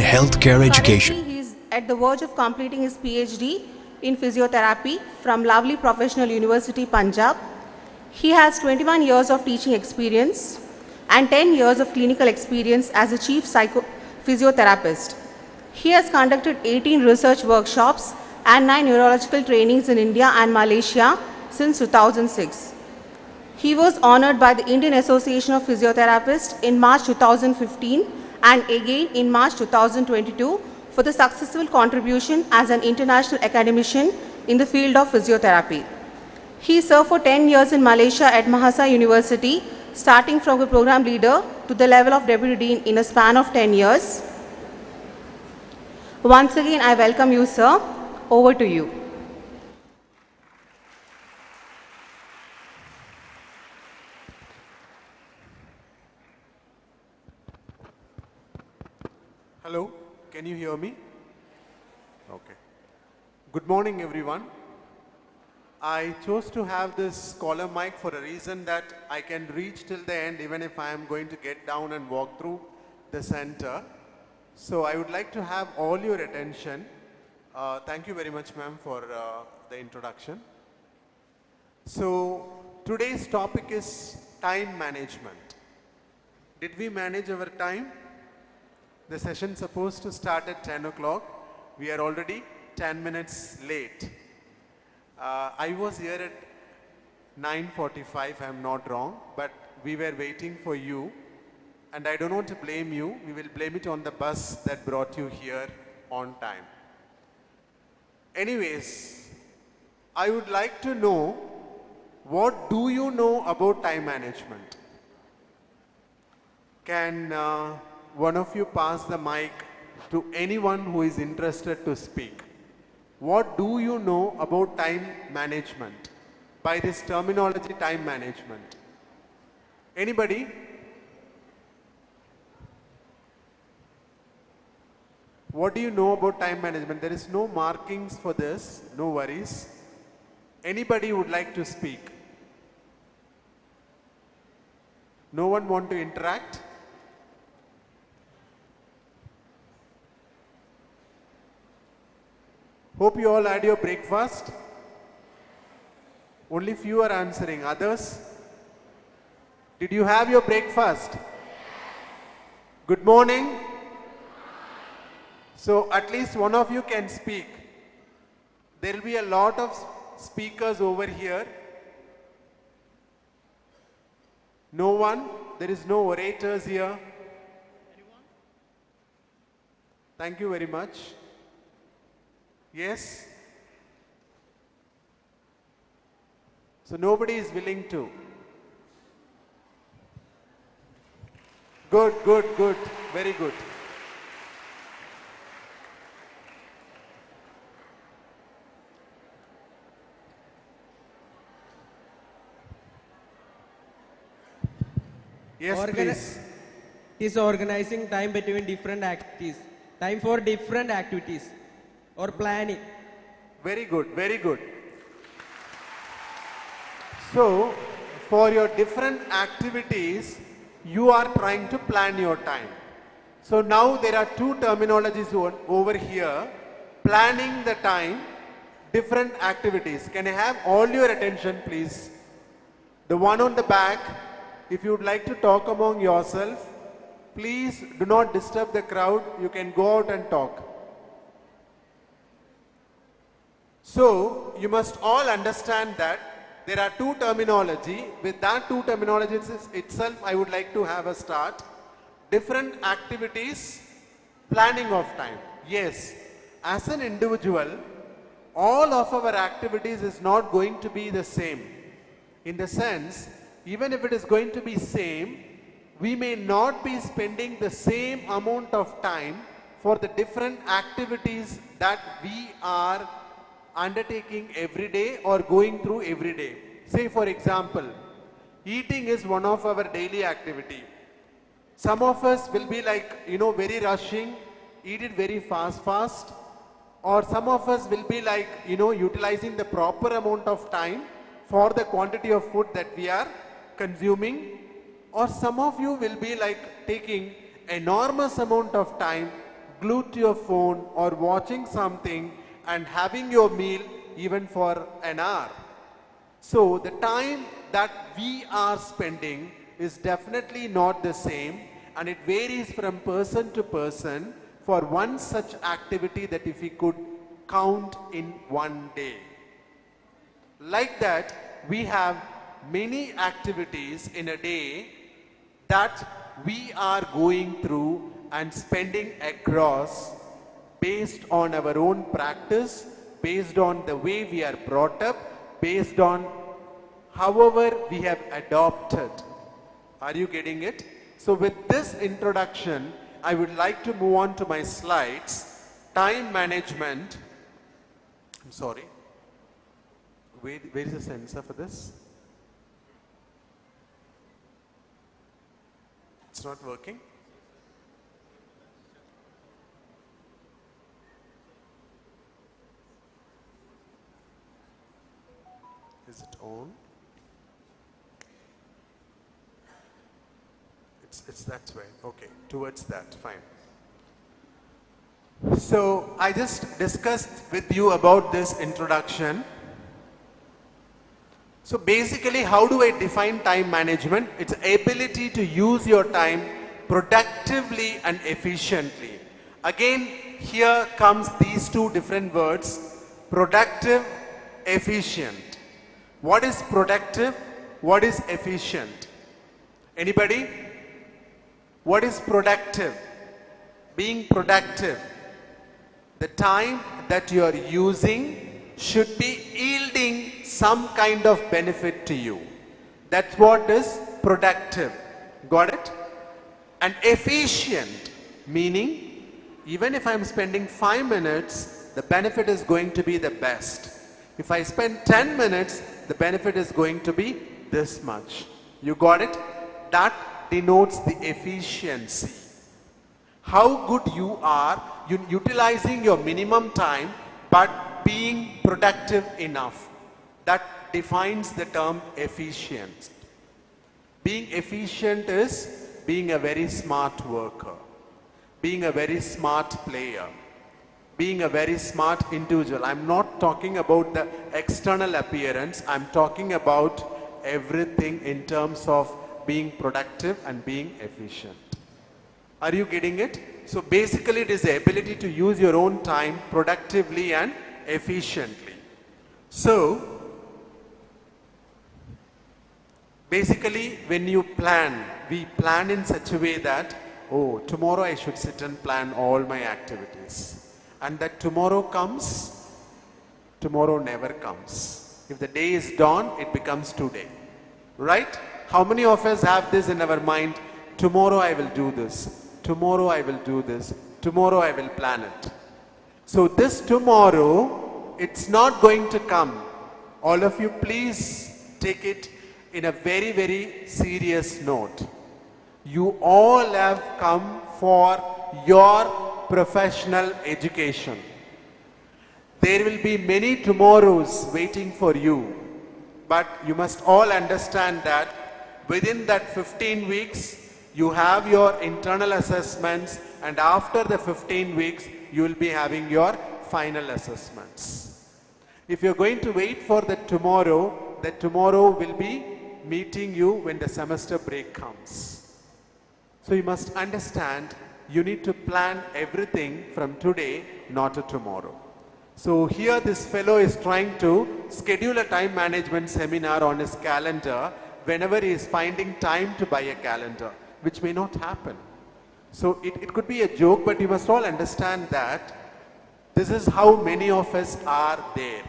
healthcare education. Currently, he is at the verge of completing his PhD in physiotherapy from Lovely Professional University, Punjab. He has 21 years of teaching experience and 10 years of clinical experience as a chief physiotherapist. He has conducted 18 research workshops and 9 neurological trainings in India and Malaysia since 2006. He was honored by the Indian Association of Physiotherapists in March 2015 and again in March 2022 for the successful contribution as an international academician in the field of physiotherapy. He served for 10 years in Malaysia at Mahasa University, starting from a program leader to the level of deputy dean in a span of 10 years. Once again, I welcome you, sir. Over to you. Hello, can you hear me? Okay. Good morning, everyone. I chose to have this collar mic for a reason that I can reach till the end even if I am going to get down and walk through the center. So I would like to have all your attention. Thank you very much, ma'am, for the introduction. So today's topic is time management. Did we manage our time? The session is supposed to start at 10 o'clock. We are already 10 minutes late. I was here at 9:45, I am not wrong, but we were waiting for you. And I don't want to blame you. We will blame it on the bus that brought you here on time. Anyways, I would like to know, what do you know about time management? Can one of you pass the mic to anyone who is interested to speak? What do you know about time management? By this terminology, time management. Anybody? What do you know about time management? There is no markings for this, no worries. Anybody would like to speak? No one want to interact? Hope you all had your breakfast. Only few are answering. Others? Did you have your breakfast? Good morning. So at least one of you can speak. There will be a lot of speakers over here. No one? There is no orators here. Thank you very much. Yes? So nobody is willing to. Good, good, good. Very good. Yes, please. Is organizing time between different activities. Time for different activities. Or planning. Very good, very good. So, for your different activities, you are trying to plan your time. So now there are two terminologies over here. Planning the time, different activities. Can I have all your attention, please? The one on the back, if you would like to talk among yourself, please do not disturb the crowd. You can go out and talk. So, you must all understand that there are two terminology. With that two terminologies itself, I would like to have a start. Different activities, planning of time. Yes, as an individual, all of our activities is not going to be the same. In the sense, even if it is going to be same, we may not be spending the same amount of time for the different activities that we are undertaking every day or going through every day. Say for example, eating is one of our daily activity. Some of us will be like, very rushing, eat it very fast. Or some of us will be like, utilizing the proper amount of time for the quantity of food that we are consuming. Or some of you will be like taking enormous amount of time glued to your phone or watching something and having your meal even for an hour. So the time that we are spending is definitely not the same, and it varies from person to person for one such activity that if we could count in one day. Like that, we have many activities in a day that we are going through and spending across based on our own practice, based on the way we are brought up, based on however we have adopted. Are you getting it? So with this introduction, I would like to move on to my slides. Time management. I'm sorry. Where is the sensor for this? It's not working. Is it on? It's that way. Okay, towards that. Fine. So I just discussed with you about this introduction. So basically, how do I define time management? It's ability to use your time productively and efficiently. Again, here comes these two different words, productive, efficient. What is productive? What is efficient? Anybody? What is productive? Being productive. The time that you are using should be yielding some kind of benefit to you. That's what is productive. Got it? And efficient, meaning even if I'm spending 5 minutes, the benefit is going to be the best. If I spend 10 minutes, the benefit is going to be this much. You got it? That denotes the efficiency. How good you are utilizing your minimum time but being productive enough. That defines the term efficient. Being efficient is being a very smart worker, being a very smart player, being a very smart individual. I'm not talking about the external appearance. I'm talking about everything in terms of being productive and being efficient. Are you getting it? So basically it is the ability to use your own time productively and efficiently. So basically when you plan, we plan in such a way that, oh, tomorrow I should sit and plan all my activities. And that tomorrow comes, tomorrow never comes. If the day is dawn, it becomes today. Right? How many of us have this in our mind? Tomorrow I will do this. Tomorrow I will do this. Tomorrow I will plan it. So this tomorrow, it's not going to come. All of you please take it in a very, very serious note. You all have come for your professional education. There will be many tomorrows waiting for you. But you must all understand that within that 15 weeks, you have your internal assessments, and after the 15 weeks, you will be having your final assessments. If you're going to wait for the tomorrow will be meeting you when the semester break comes. So you must understand, you need to plan everything from today, not to tomorrow. So here this fellow is trying to schedule a time management seminar on his calendar whenever he is finding time to buy a calendar, which may not happen. So it could be a joke, but you must all understand that this is how many of us are there.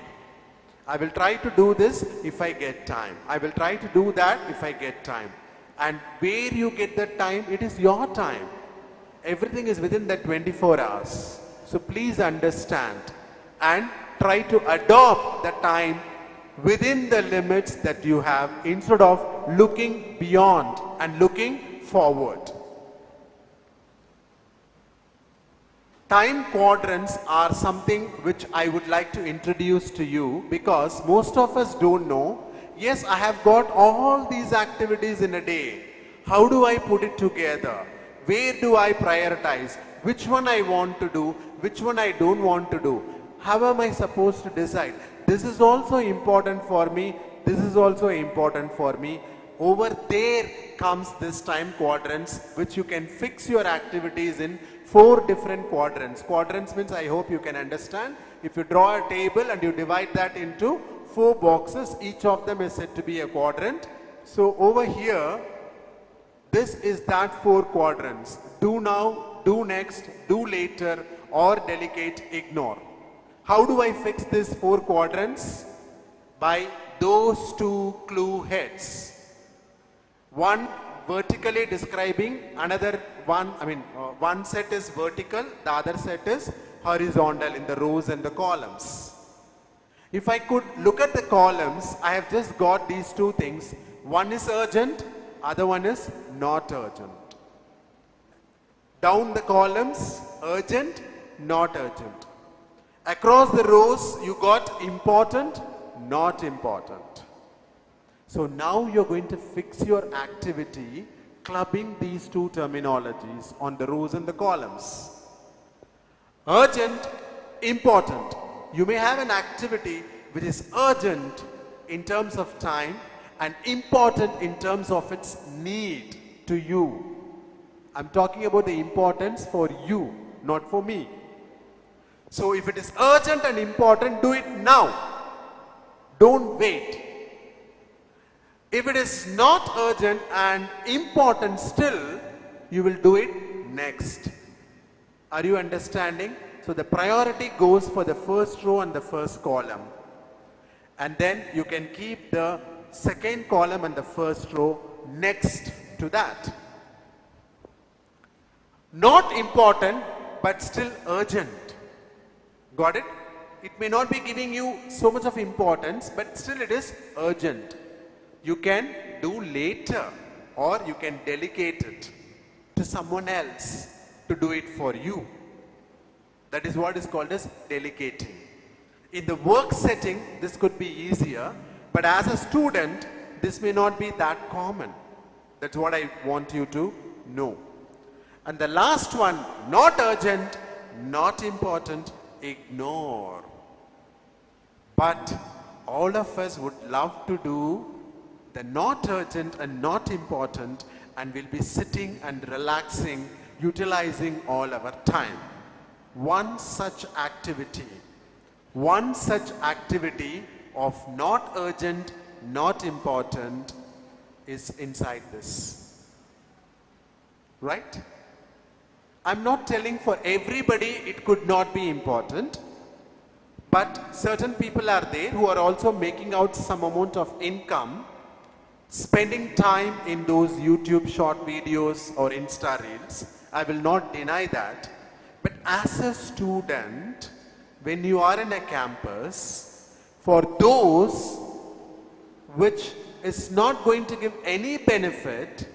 I will try to do this if I get time. I will try to do that if I get time. And where you get that time, it is your time. Everything is within that 24 hours. So please understand and try to adopt the time within the limits that you have instead of looking beyond and looking forward. Time quadrants are something which I would like to introduce to you because most of us don't know. Yes, I have got all these activities in a day. How do I put it together? Where do I prioritize? which one I want to do, which one I don't want to do. How am I supposed to decide? This is also important for me. This is also important for me. Over there comes this time quadrants, which you can fix your activities in 4 different quadrants. Quadrants means, I hope you can understand. If you draw a table and you divide that into 4 boxes, each of them is said to be a quadrant. So over here, this is that 4 quadrants. Do now, do next, do later, or delegate, ignore. How do I fix these 4 quadrants? By those 2 clue heads. One vertically describing, another one, one set is vertical, the other set is horizontal in the rows and the columns. If I could look at the columns, I have just got these 2 things. One is urgent, other one is not urgent. Down the columns, urgent, not urgent. Across the rows, you got important, not important. So now you're going to fix your activity clubbing these 2 terminologies on the rows and the columns. Urgent, important. You may have an activity which is urgent in terms of time and important in terms of its need to you. I'm talking about the importance for you, not for me. So if it is urgent and important, do it now. Don't wait. If it is not urgent and important still, you will do it next. Are you understanding? So the priority goes for the first row and the first column. And then you can keep the second column and the first row next to that. Not important, but still urgent. Got it? It may not be giving you so much of importance, but still it is urgent. You can do later, or you can delegate it to someone else to do it for you. That is what is called as delegating. In the work setting, this could be easier, but as a student, this may not be that common. That's what I want you to know. And the last one, not urgent, not important, ignore. But all of us would love to do the not urgent and not important, and we'll be sitting and relaxing, utilizing all our time. One such activity of not urgent, not important is inside this. Right? I'm not telling for everybody it could not be important, but certain people are there who are also making out some amount of income, spending time in those YouTube short videos or Insta Reels. I will not deny that. But as a student, when you are in a campus, for those which is not going to give any benefit,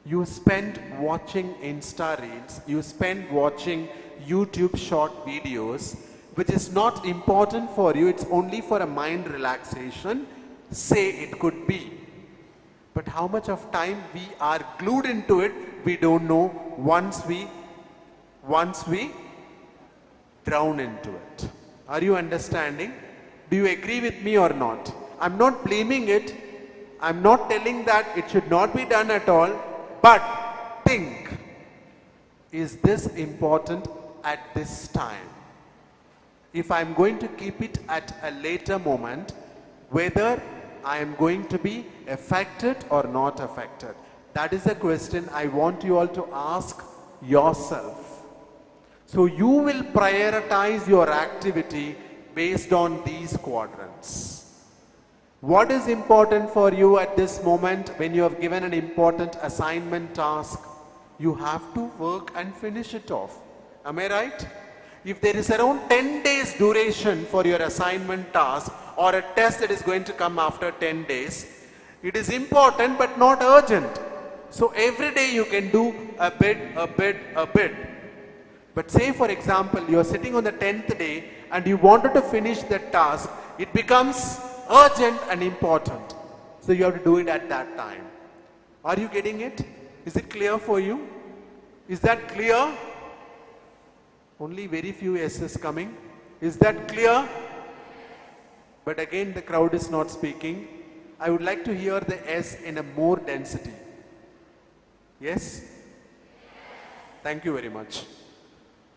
you spend watching Insta Reels, you spend watching YouTube short videos, which is not important for you, it's only for a mind relaxation, say it could be. But how much of time we are glued into it, we don't know once we drown into it. Are you understanding? Do you agree with me or not? I'm not blaming it. I'm not telling that it should not be done at all. But think, is this important at this time? If I'm going to keep it at a later moment, whether I am going to be affected or not affected? That is a question I want you all to ask yourself. So you will prioritize your activity based on these quadrants. What is important for you at this moment when you have given an important assignment task? You have to work and finish it off. Am I right? If there is around 10 days duration for your assignment task or a test that is going to come after 10 days, it is important but not urgent. So every day you can do a bit. But say for example, you are sitting on the 10th day and you wanted to finish that task, it becomes urgent and important. So you have to do it at that time. Are you getting it? Is it clear for you? Is that clear? Only very few S's coming. Is that clear? But again, the crowd is not speaking. I would like to hear the S in a more density. Yes? Thank you very much.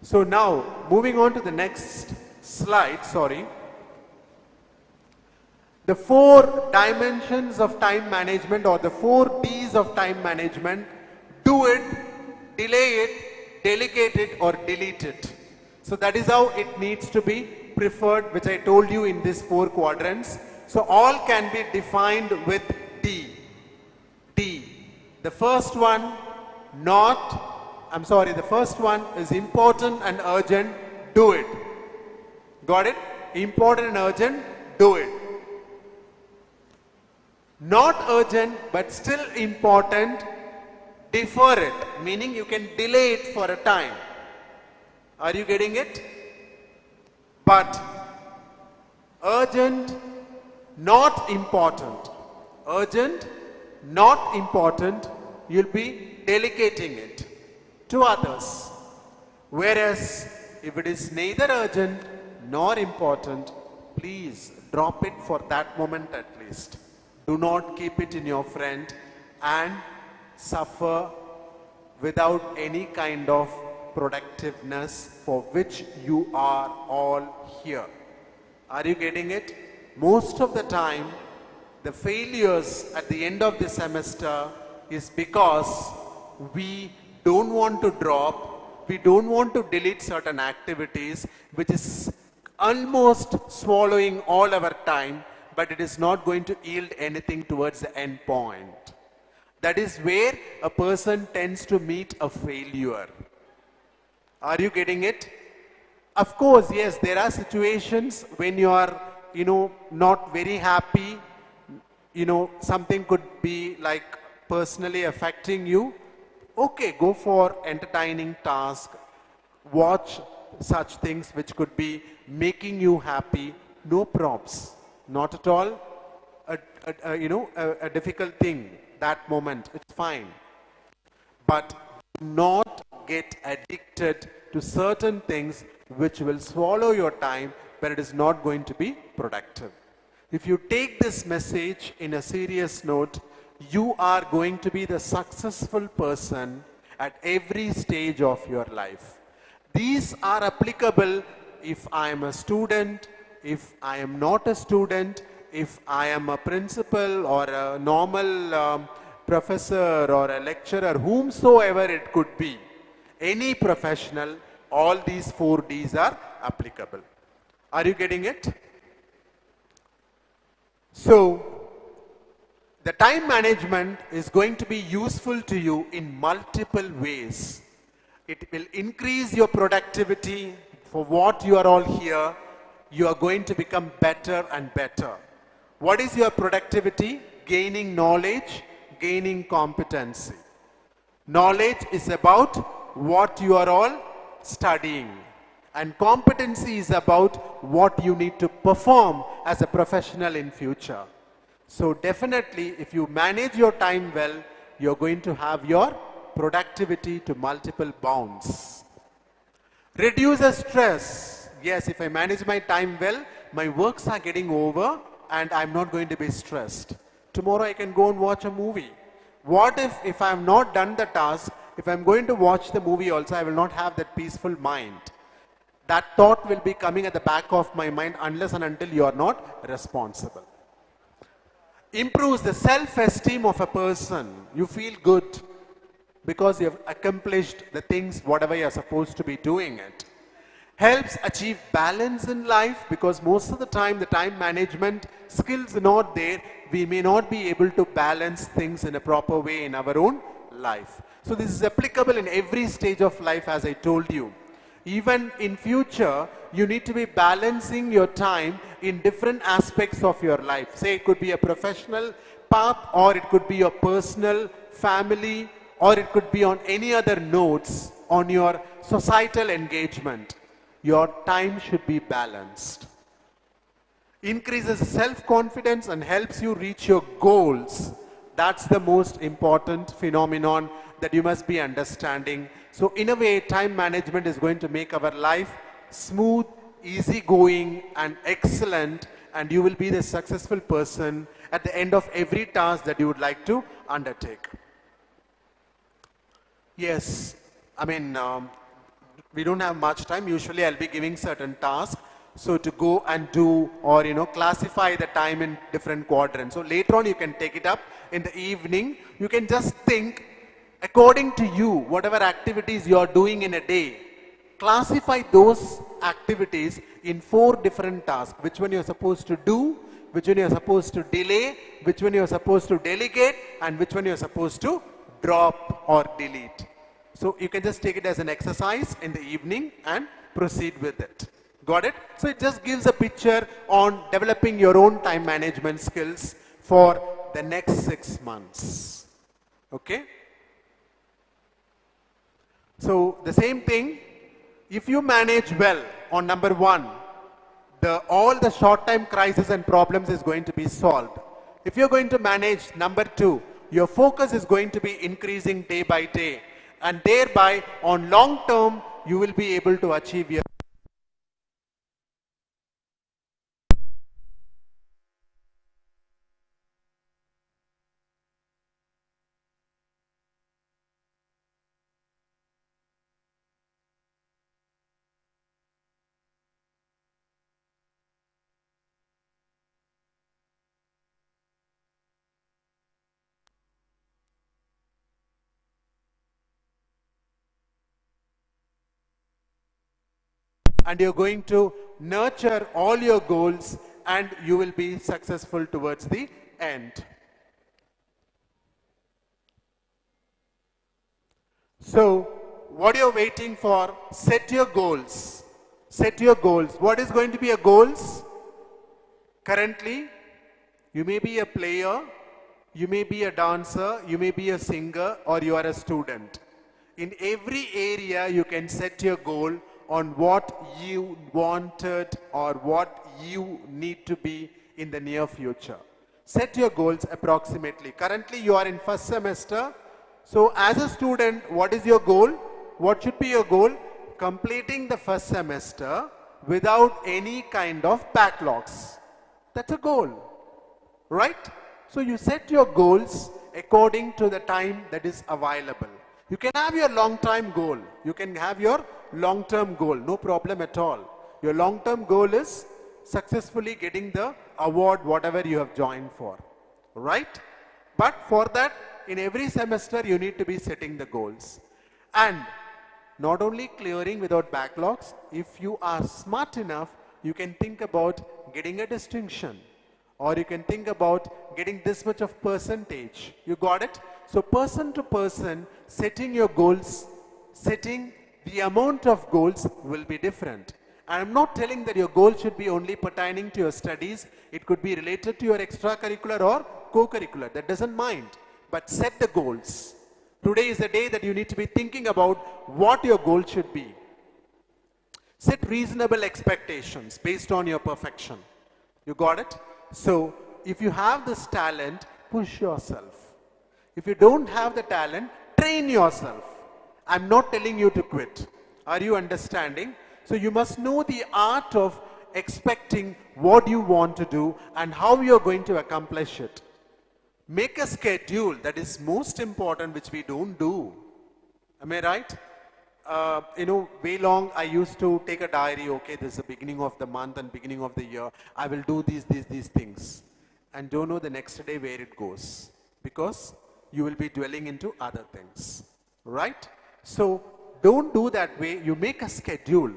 So now, moving on to the next slide, sorry. The 4 dimensions of time management, or the 4 D's of time management: do it, delay it, delegate it, or delete it. So that is how it needs to be preferred, which I told you in these 4 quadrants. So all can be defined with D. D. The first one, the first one is important and urgent, do it. Got it? Important and urgent, do it. Not urgent but still important, defer it, meaning you can delay it for a time. Are you getting it? But urgent, not important. Urgent, not important, you'll be delegating it to others. Whereas if it is neither urgent nor important, please drop it for that moment at least. Do not keep it in your front and suffer without any kind of productiveness for which you are all here. Are you getting it? Most of the time, the failures at the end of the semester is because we don't want to drop, we don't want to delete certain activities, which is almost swallowing all our time, but it is not going to yield anything towards the end point. That is where a person tends to meet a failure. Are you getting it? Of course, yes, there are situations when you are, not very happy, something could be like personally affecting you. Okay, go for entertaining task, watch such things which could be making you happy, no props. Not at all a difficult thing, that moment, it's fine. But do not get addicted to certain things which will swallow your time, but it is not going to be productive. If you take this message in a serious note, you are going to be the successful person at every stage of your life. These are applicable if I am a student, if I am not a student, if I am a principal or a normal professor or a lecturer, whomsoever it could be, any professional, all these 4 Ds are applicable. Are you getting it? So, the time management is going to be useful to you in multiple ways. It will increase your productivity for what you are all here. You are going to become better and better. What is your productivity? Gaining knowledge, gaining competency. Knowledge is about what you are all studying. And competency is about what you need to perform as a professional in future. So definitely, if you manage your time well, you're going to have your productivity to multiple bounds. Reduces stress. Yes, if I manage my time well, my works are getting over and I'm not going to be stressed. Tomorrow I can go and watch a movie. What if I have not done the task, if I'm going to watch the movie also, I will not have that peaceful mind. That thought will be coming at the back of my mind unless and until you are not responsible. Improves the self-esteem of a person. You feel good because you have accomplished the things, whatever you are supposed to be doing it. Helps achieve balance in life, because most of the time the time management skills are not there. We may not be able to balance things in a proper way in our own life. So this is applicable in every stage of life, as I told you. Even in future, you need to be balancing your time in different aspects of your life. Say it could be a professional path, or it could be your personal, family, or it could be on any other notes on your societal engagement. Your time should be balanced. Increases self-confidence and helps you reach your goals. That's the most important phenomenon that you must be understanding. So in a way, time management is going to make our life smooth, easygoing and excellent, and you will be the successful person at the end of every task that you would like to undertake. Yes, I mean, we don't have much time. Usually I'll be giving certain tasks. So to go and do, or classify the time in different quadrants. So later on you can take it up in the evening. You can just think according to you, whatever activities you are doing in a day, classify those activities in 4 different tasks. Which one you are supposed to do, which one you are supposed to delay, which one you are supposed to delegate, and which one you are supposed to drop or delete. So you can just take it as an exercise in the evening and proceed with it. Got it? So it just gives a picture on developing your own time management skills for the next 6 months. Okay? So the same thing, if you manage well on number 1, all the short-time crises and problems is going to be solved. If you're going to manage number 2, your focus is going to be increasing day by day, and thereby on long term you will be able to achieve your and you're going to nurture all your goals and you will be successful towards the end. So, what you're waiting for, set your goals. Set your goals. What is going to be your goals? Currently, you may be a player, you may be a dancer, you may be a singer, or you are a student. In every area, you can set your goal on what you wanted or what you need to be in the near future. Set your goals approximately. Currently you are in first semester. So as a student, what is your goal? What should be your goal? Completing the first semester without any kind of backlogs. That's a goal, right? So you set your goals according to the time that is available. You can have your long-term goal. You can have your long-term goal, no problem at all. Your long-term goal is successfully getting the award, whatever you have joined for, right? But for that, in every semester, you need to be setting the goals. And not only clearing without backlogs, if you are smart enough, you can think about getting a distinction, or you can think about getting this much of percentage. You got it? So person to person, setting your goals, setting the amount of goals will be different. And I'm not telling that your goal should be only pertaining to your studies. It could be related to your extracurricular or co-curricular. That doesn't mind. But set the goals. Today is the day that you need to be thinking about what your goal should be. Set reasonable expectations based on your perfection. You got it? So, if you have this talent, push yourself. If you don't have the talent, train yourself. I'm not telling you to quit. Are you understanding? So you must know the art of expecting what you want to do and how you're going to accomplish it. Make a schedule, that is most important, which we don't do. Am I right? Way long I used to take a diary, okay, this is the beginning of the month and beginning of the year. I will do these things. And don't know the next day where it goes. Because you will be dwelling into other things. Right? So, don't do that way. You make a schedule.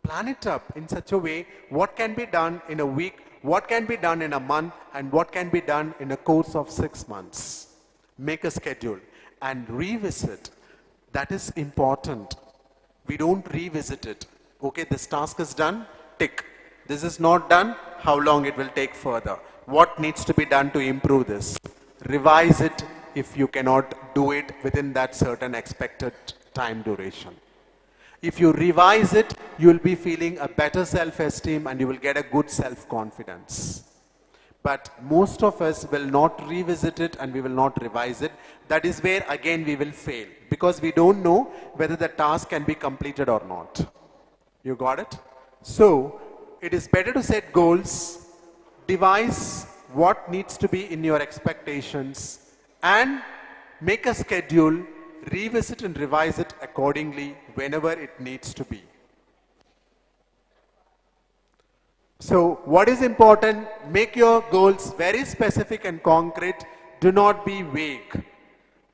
Plan it up in such a way what can be done in a week, what can be done in a month, and what can be done in a course of 6 months. Make a schedule and revisit. That is important. We don't revisit it. Okay, this task is done, tick. This is not done, how long it will take further. What needs to be done to improve this? Revise it if you cannot do it within that certain expected time duration. If you revise it, you will be feeling a better self-esteem and you will get a good self-confidence. but most of us will not revisit it and we will not revise it. That is where again we will fail, because we don't know whether the task can be completed or not. You got it? So, it is better to set goals, devise what needs to be in your expectations, and make a schedule, revisit and revise it accordingly whenever it needs to be. So, what is important? Make your goals very specific and concrete. Do not be vague.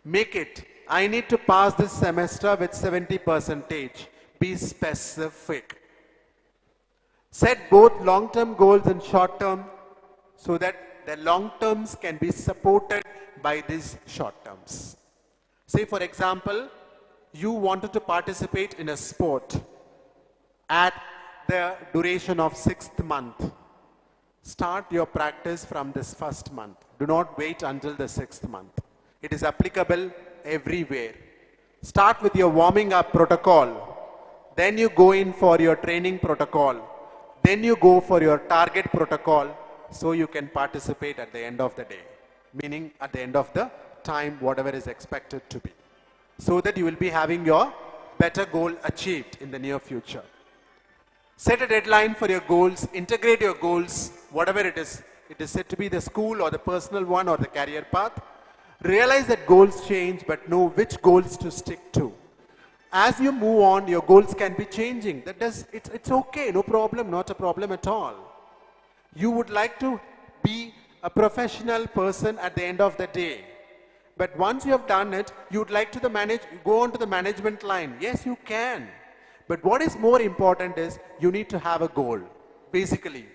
Make it, I need to pass this semester with 70%. Be specific. Set both long-term goals and short-term so that the long-terms can be supported by these short-terms. Say for example, you wanted to participate in a sport at the duration of 6th month. Start your practice from this first month. Do not wait until the 6th month. It is applicable everywhere. Start with your warming up protocol. Then you go in for your training protocol. Then you go for your target protocol so you can participate at the end of the day. Meaning at the end of the time, whatever is expected to be. So that you will be having your better goal achieved in the near future. Set a deadline for your goals, integrate your goals, whatever it is said to be the school or the personal one or the career path. Realize that goals change, but know which goals to stick to. As you move on, your goals can be changing. It's okay, no problem, not a problem at all. You would like to be a professional person at the end of the day. But once you have done it, you would like to go on to the management line. Yes, you can. But what is more important is you need to have a goal. Basically,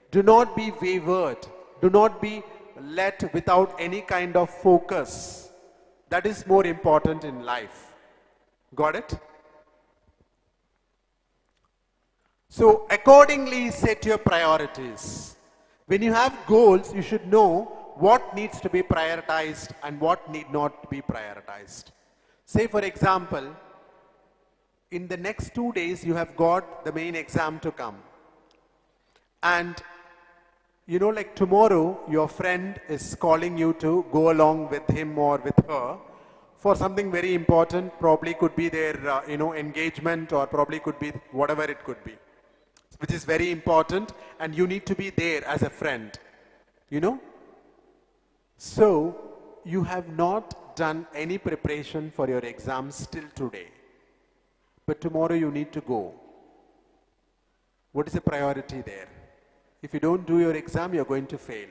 do not be wavered. Do not be led without any kind of focus. That is more important in life. Got it? So accordingly set your priorities. When you have goals, you should know what needs to be prioritized and what need not be prioritized. Say for example, in the next 2 days you have got the main exam to come. And like tomorrow your friend is calling you to go along with him or with her for something very important. Probably could be their engagement, or probably could be whatever it could be, which is very important, and you need to be there as a friend. So you have not done any preparation for your exams till today. But tomorrow you need to go. What is the priority there? If you don't do your exam, you're going to fail.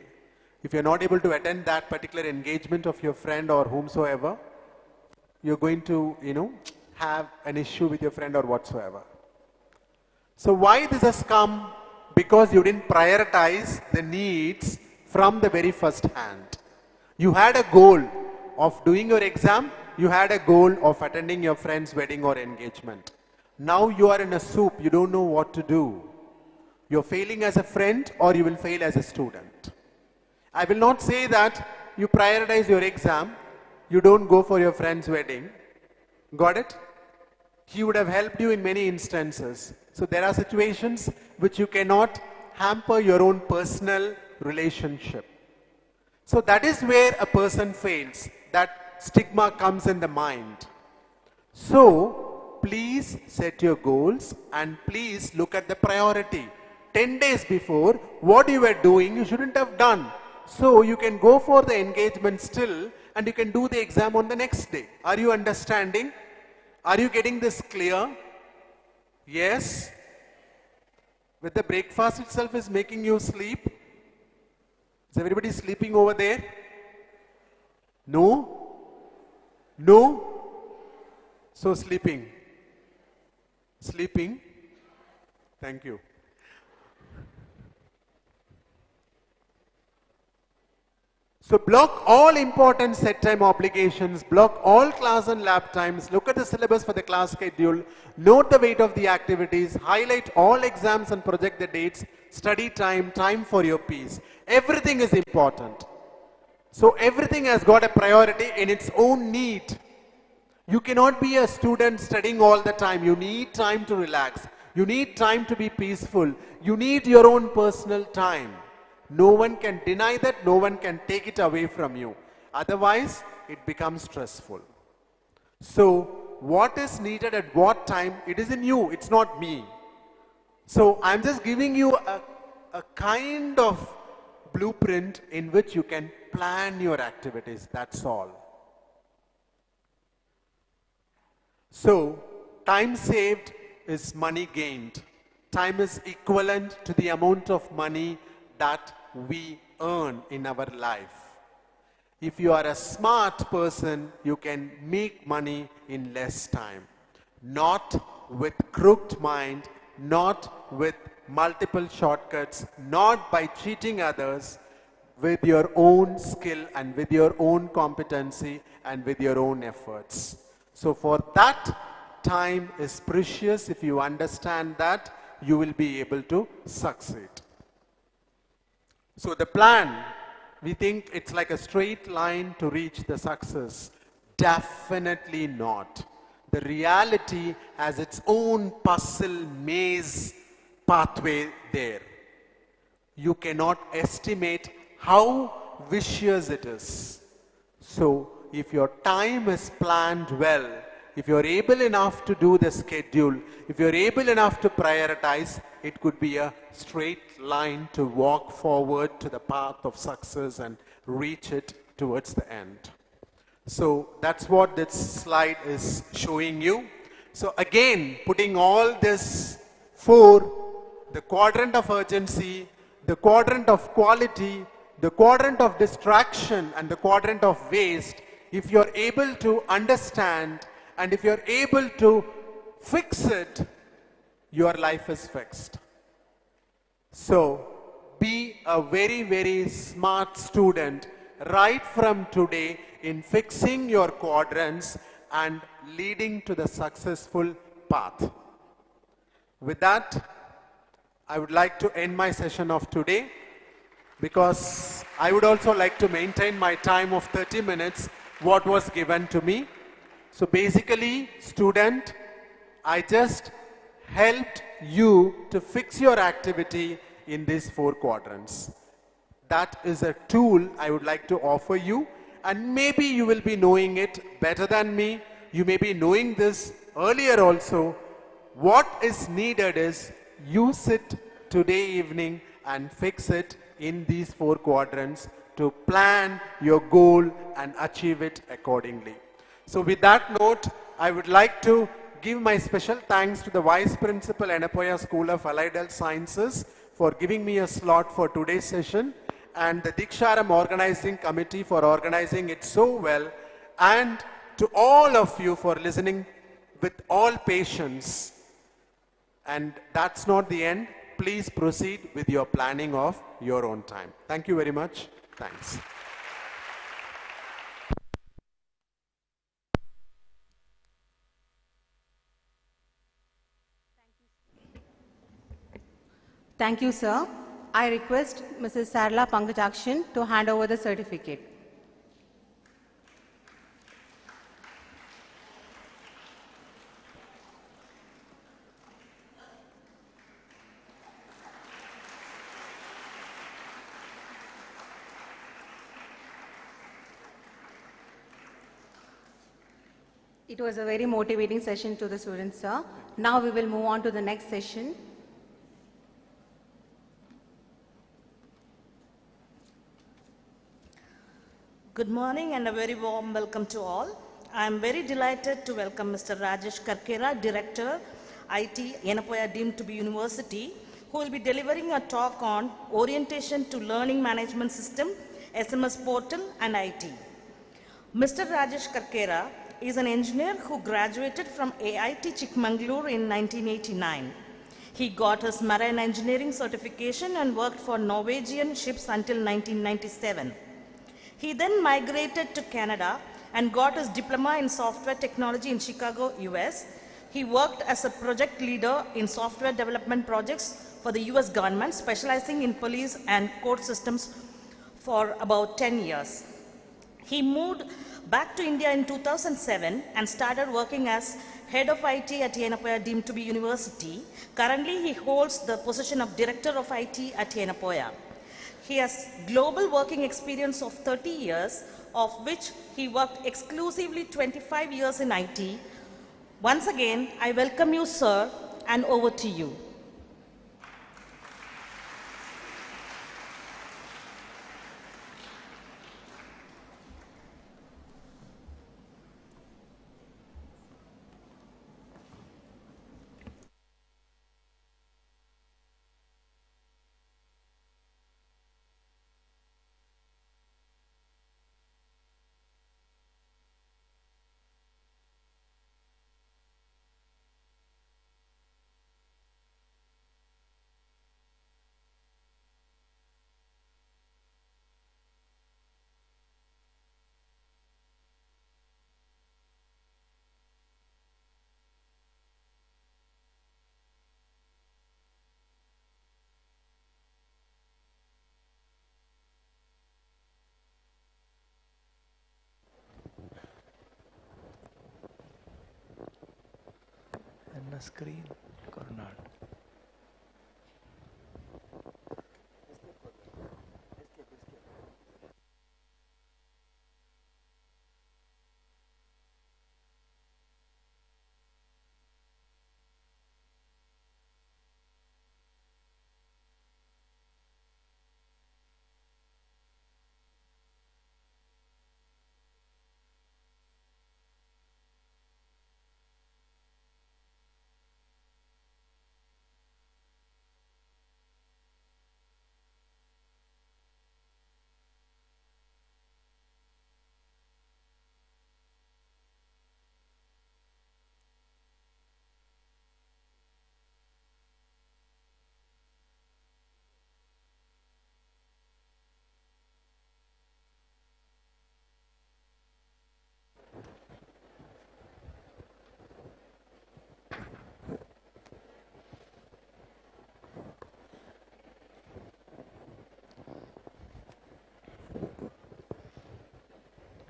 If you're not able to attend that particular engagement of your friend or whomsoever, you're going to, have an issue with your friend or whatsoever. So why this has come? Because you didn't prioritize the needs from the very first hand. You had a goal of doing your exam. You had a goal of attending your friend's wedding or engagement. Now you are in a soup. You don't know what to do. You're failing as a friend or you will fail as a student. I will not say that you prioritize your exam. You don't go for your friend's wedding. Got it? He would have helped you in many instances. So there are situations which you cannot hamper your own personal relationship. So that is where a person fails. That stigma comes in the mind. So please set your goals and please look at the priority. 10 days before, what you were doing, you shouldn't have done. So you can go for the engagement still and you can do the exam on the next day. Are you understanding? Are you getting this clear? Yes? With the breakfast itself is making you sleep? Is everybody sleeping over there? No? No? So sleeping. Sleeping? Thank you. So block all important set time obligations, block all class and lab times, look at the syllabus for the class schedule, note the weight of the activities, highlight all exams and project the dates, study time, time for your peace. Everything is important. So everything has got a priority in its own need. You cannot be a student studying all the time. You need time to relax. You need time to be peaceful. You need your own personal time. No one can deny that, no one can take it away from you. Otherwise, it becomes stressful. So, what is needed at what time, it is in you, it's not me. So, I'm just giving you a kind of blueprint in which you can plan your activities, that's all. So, time saved is money gained. Time is equivalent to the amount of money that we earn in our life. If you are a smart person, you can make money in less time. Not with crooked mind, not with multiple shortcuts, not by cheating others, with your own skill and with your own competency and with your own efforts. So for that, time is precious. If you understand that, you will be able to succeed. So the plan, we think it's like a straight line to reach the success. Definitely not. The reality has its own puzzle maze pathway there. You cannot estimate how vicious it is. So if your time is planned well, if you're able enough to do the schedule, if you're able enough to prioritize, it could be a straight line to walk forward to the path of success and reach it towards the end. So that's what this slide is showing you. So again, putting all this the quadrant of urgency, the quadrant of quality, the quadrant of distraction, and the quadrant of waste, if you're able to understand and if you're able to fix it, your life is fixed. So, be a very, very smart student right from today in fixing your quadrants and leading to the successful path. With that, I would like to end my session of today because I would also like to maintain my time of 30 minutes, what was given to me. So basically, student, I just helped you to fix your activity in these 4 quadrants. That is a tool I would like to offer you, and maybe you will be knowing it better than me. You may be knowing this earlier also. What is needed is use it today evening and fix it in these 4 quadrants to plan your goal and achieve it accordingly. So with that note, I would like to give my special thanks to the Vice Principal, Yenepoya School of Allied Health Sciences, for giving me a slot for today's session, and the Deeksharambh Organizing Committee for organizing it so well, and to all of you for listening with all patience. And that's not the end. Please proceed with your planning of your own time. Thank you very much. Thanks. Thank you, sir. I request Mrs. Sarla Pankajakshan to hand over the certificate. It was a very motivating session to the students, sir. Now we will move on to the next session. Good morning and a very warm welcome to all. I am very delighted to welcome Mr. Rajesh Karkera, Director, IT, Yenepoya deemed to be University, who will be delivering a talk on Orientation to Learning Management System, SMS Portal and IT. Mr. Rajesh Karkera is an engineer who graduated from AIT Chikmagalur in 1989. He got his marine engineering certification and worked for Norwegian ships until 1997. He then migrated to Canada and got his diploma in software technology in Chicago, US. He worked as a project leader in software development projects for the US government, specializing in police and court systems for about 10 years. He moved back to India in 2007 and started working as head of IT at Yenepoya deemed to be University. Currently, he holds the position of Director of IT at Yenepoya. He has global working experience of 30 years, of which he worked exclusively 25 years in IT. Once again, I welcome you, sir, and over to you. ನನ್ನ screen Karnataka.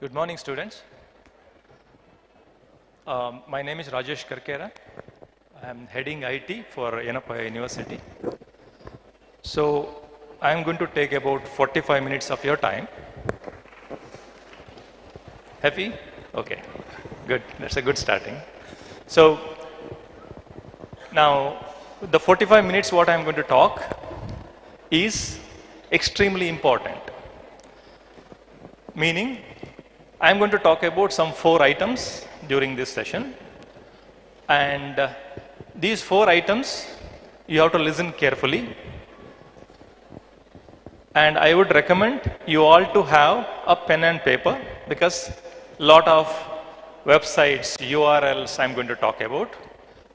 Good morning, students. My name is Rajesh Karkera. I am heading IT for Yenepoya University. So, I am going to take about 45 minutes of your time. Happy? Okay, good. That's a good starting. So, now the 45 minutes what I am going to talk is extremely important. Meaning, I am going to talk about some 4 items during this session, and these 4 items you have to listen carefully, and I would recommend you all to have a pen and paper, because lot of websites, URLs I am going to talk about.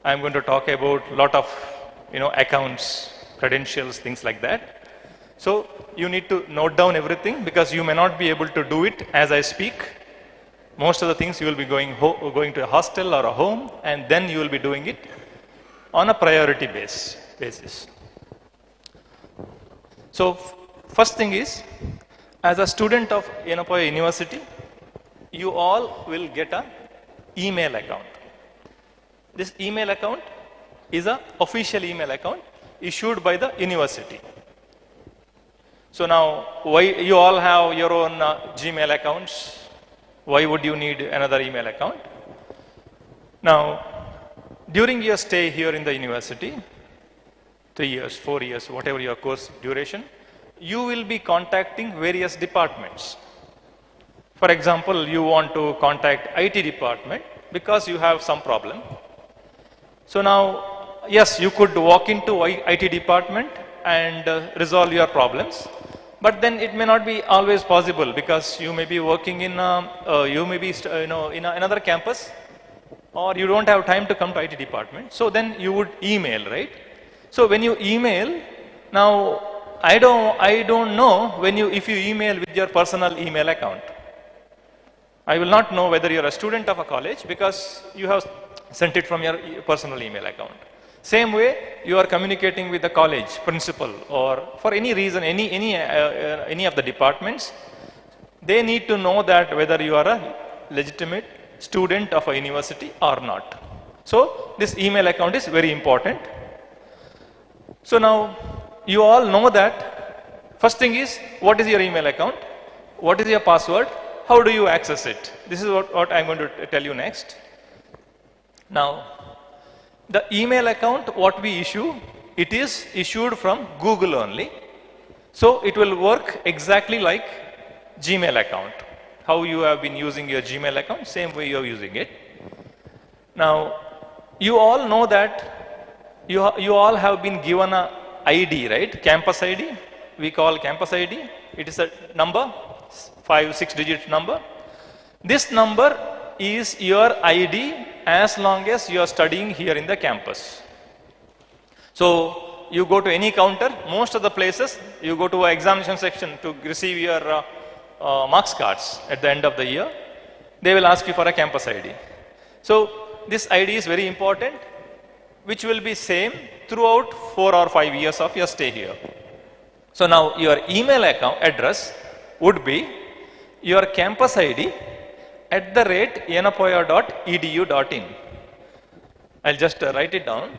I am going to talk about lot of accounts, credentials, things like that. So you need to note down everything, because you may not be able to do it as I speak. Most of the things you will be going to a hostel or a home, and then you will be doing it on a priority basis. So first thing is, as a student of Yenepoya University, you all will get an email account. This email account is an official email account issued by the university. So now, why you all have your own Gmail accounts? Why would you need another email account? Now, during your stay here in the university, 3 years, 4 years, whatever your course duration, you will be contacting various departments. For example, you want to contact IT department because you have some problem. So now, yes, you could walk into IT department and resolve your problems. But then it may not be always possible, because you may be working in, in another campus, or you don't have time to come to IT department. So then you would email, right? So when you email, now I don't know if you email with your personal email account. I will not know whether you're a student of a college, because you have sent it from your personal email account. Same way, you are communicating with the college principal, or for any reason, any of the departments, they need to know that whether you are a legitimate student of a university or not. So this email account is very important. So now you all know that First thing is, what is your email account? What is your password? How do you access it? This is what I'm going to tell you next. Now, the email account, what we issue, it is issued from Google only. So it will work exactly like Gmail account. How you have been using your Gmail account, same way you are using it. Now, you all know that you all have been given a ID, right? Campus ID. We call campus ID. It is a number, 5-6 digit number. This number is your ID as long as you are studying here in the campus. So you go to any counter, most of the places, you go to an examination section to receive your marks cards at the end of the year. They will ask you for a campus ID. So this ID is very important, which will be same throughout 4 or 5 years of your stay here. So now your email account address would be your campus ID @yenepoya.edu.in. I'll just write it down.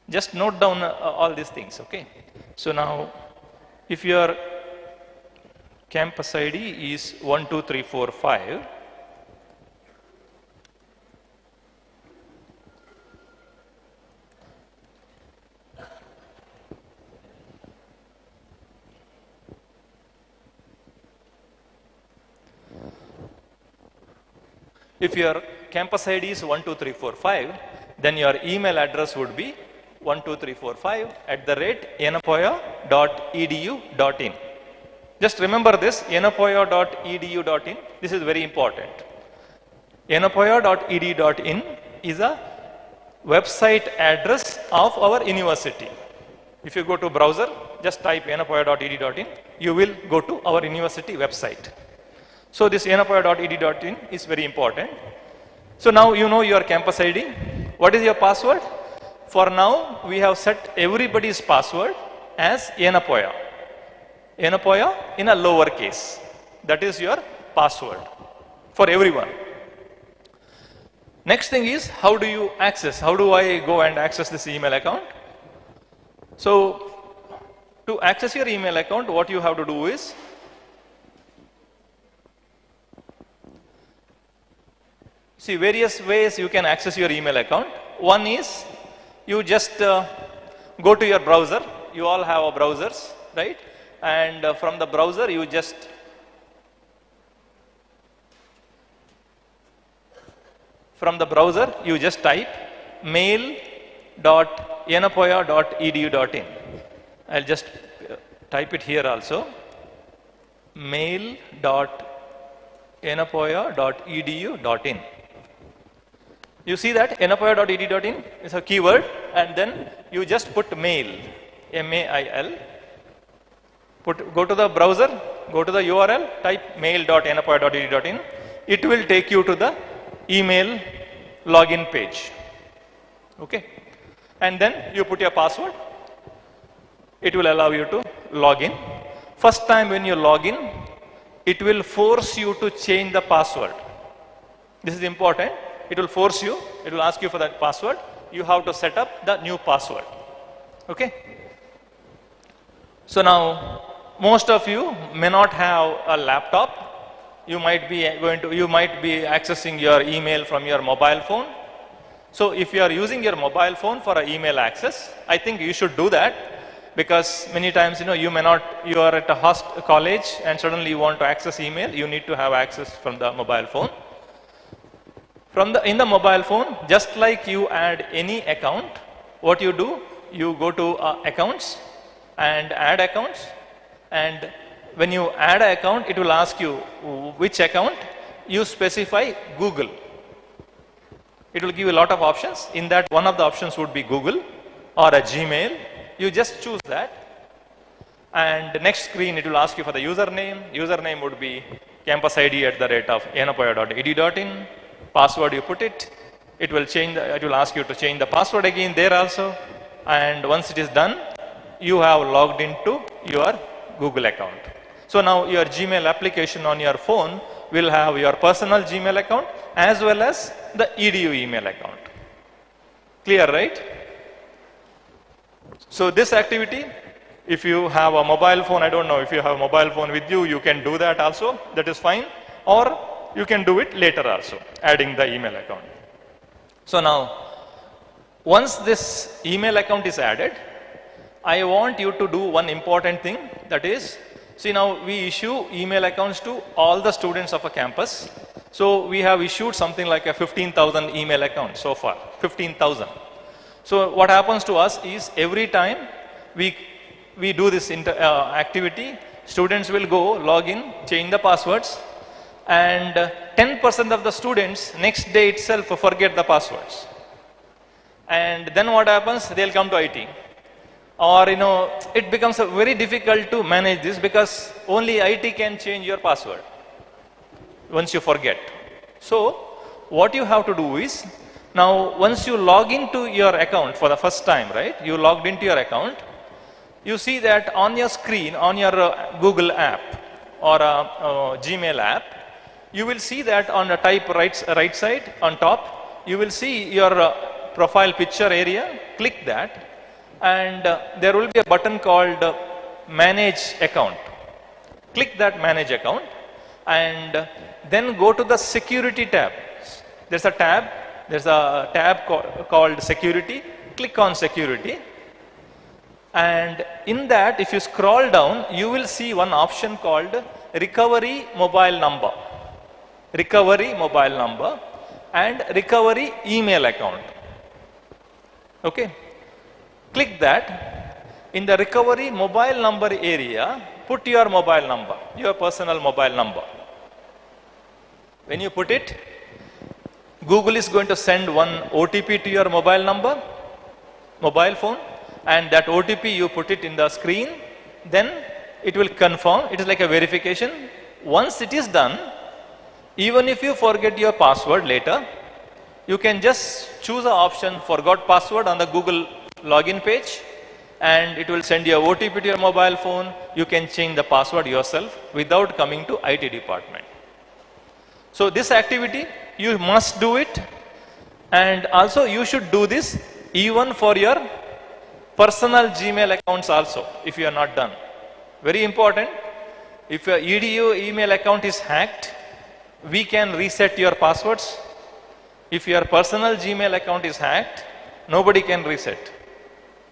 Just note down all these things, okay? So now, if your campus ID is 12345, if your campus ID is 12345, then your email address would be 12345@yenepoya.edu.in. Just remember this, yenepoya.edu.in. This is very important. Yenepoya.edu.in is a website address of our university. If you go to browser, just type yenepoya.edu.in, you will go to our university website. So this yenepoya.edu.in is very important. So now you know your campus ID. What is your password? For now, we have set everybody's password as Yenepoya. Yenepoya in a lower case. That is your password for everyone. Next thing is, how do you access? How do I go and access this email account? So, to access your email account, what you have to do is, see various ways you can access your email account. One is, you just go to your browser. You all have browsers, right? And from the browser, you just type mail.yenepoya.edu.in. I'll just type it here also. mail.yenepoya.edu.in. You see that yenepoya.edu.in is a keyword, and then you just put mail, M-A-I-L. Go to the browser, go to the URL, type mail.yenepoya.edu.in. It will take you to the email login page. Okay? And then you put your password. It will allow you to log in. First time when you log in, it will force you to change the password. This is important. It will force you, it will ask you for that password. You have to set up the new password. Okay? So now, most of you may not have a laptop. You might be accessing your email from your mobile phone. So if you are using your mobile phone for an email access, I think you should do that, because many times, you are at a college and suddenly you want to access email, you need to have access from the mobile phone. In the mobile phone, just like you add any account, what you do, you go to accounts and add accounts, and when you add an account, it will ask you which account. You specify Google. It will give you a lot of options. In that, one of the options would be Google or a Gmail. You just choose that, and the next screen it will ask you for the username. Username would be campus ID @yenepoya.edu.in. Password, you put it. It will ask you to change the password again there also. And once it is done, you have logged into your Google account. So now your Gmail application on your phone will have your personal Gmail account as well as the EDU email account. Clear, right? So this activity, if you have a mobile phone, I don't know if you have a mobile phone with you, you can do that also, that is fine. Or you can do it later also, adding the email account. So now, once this email account is added, I want you to do one important thing, that is, see now we issue email accounts to all the students of a campus. So we have issued something like a 15,000 email accounts so far, 15,000. So what happens to us is every time we do this activity, students will go log in, change the passwords, and 10% of the students next day itself forget the passwords. And then what happens? They'll come to IT. Or it becomes very difficult to manage this because only IT can change your password once you forget. So what you have to do is, now once you log into your account for the first time, right? You logged into your account, you see that on your screen, on your Google app or Gmail app, you will see that on the right side on top, you will see your profile picture area. Click that. And there will be a button called Manage Account. Click that Manage Account and then go to the Security tab. There's a tab called Security. Click on Security. And in that, if you scroll down, you will see one option called Recovery Mobile Number. Recovery Mobile Number and Recovery Email Account. Okay. Click that. In the recovery mobile number area, put your mobile number, your personal mobile number. When you put it, Google is going to send one OTP to your mobile number, mobile phone, and that OTP you put it in the screen, then it will confirm. It is like a verification. Once it is done, even if you forget your password later, you can just choose an option forgot password on the Google login page and it will send you a OTP to your mobile phone. You can change the password yourself without coming to IT department. So this activity, you must do it, and also you should do this even for your personal Gmail accounts also if you are not done. Very important. If your EDU email account is hacked, we can reset your passwords. If your personal Gmail account is hacked, nobody can reset.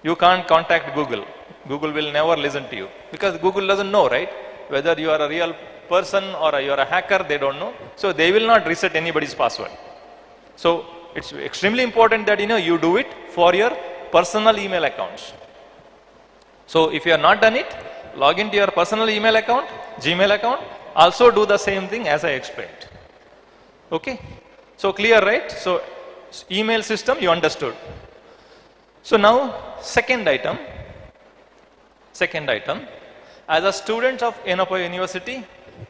You can't contact Google. Google will never listen to you because Google doesn't know, right? Whether you are a real person or you are a hacker, they don't know. So they will not reset anybody's password. So it's extremely important that you do it for your personal email accounts. So if you have not done it, log into your personal email account, Gmail account, also do the same thing as I explained. Okay? So clear, right? So email system you understood. So now second item, as a student of Yenepoya University,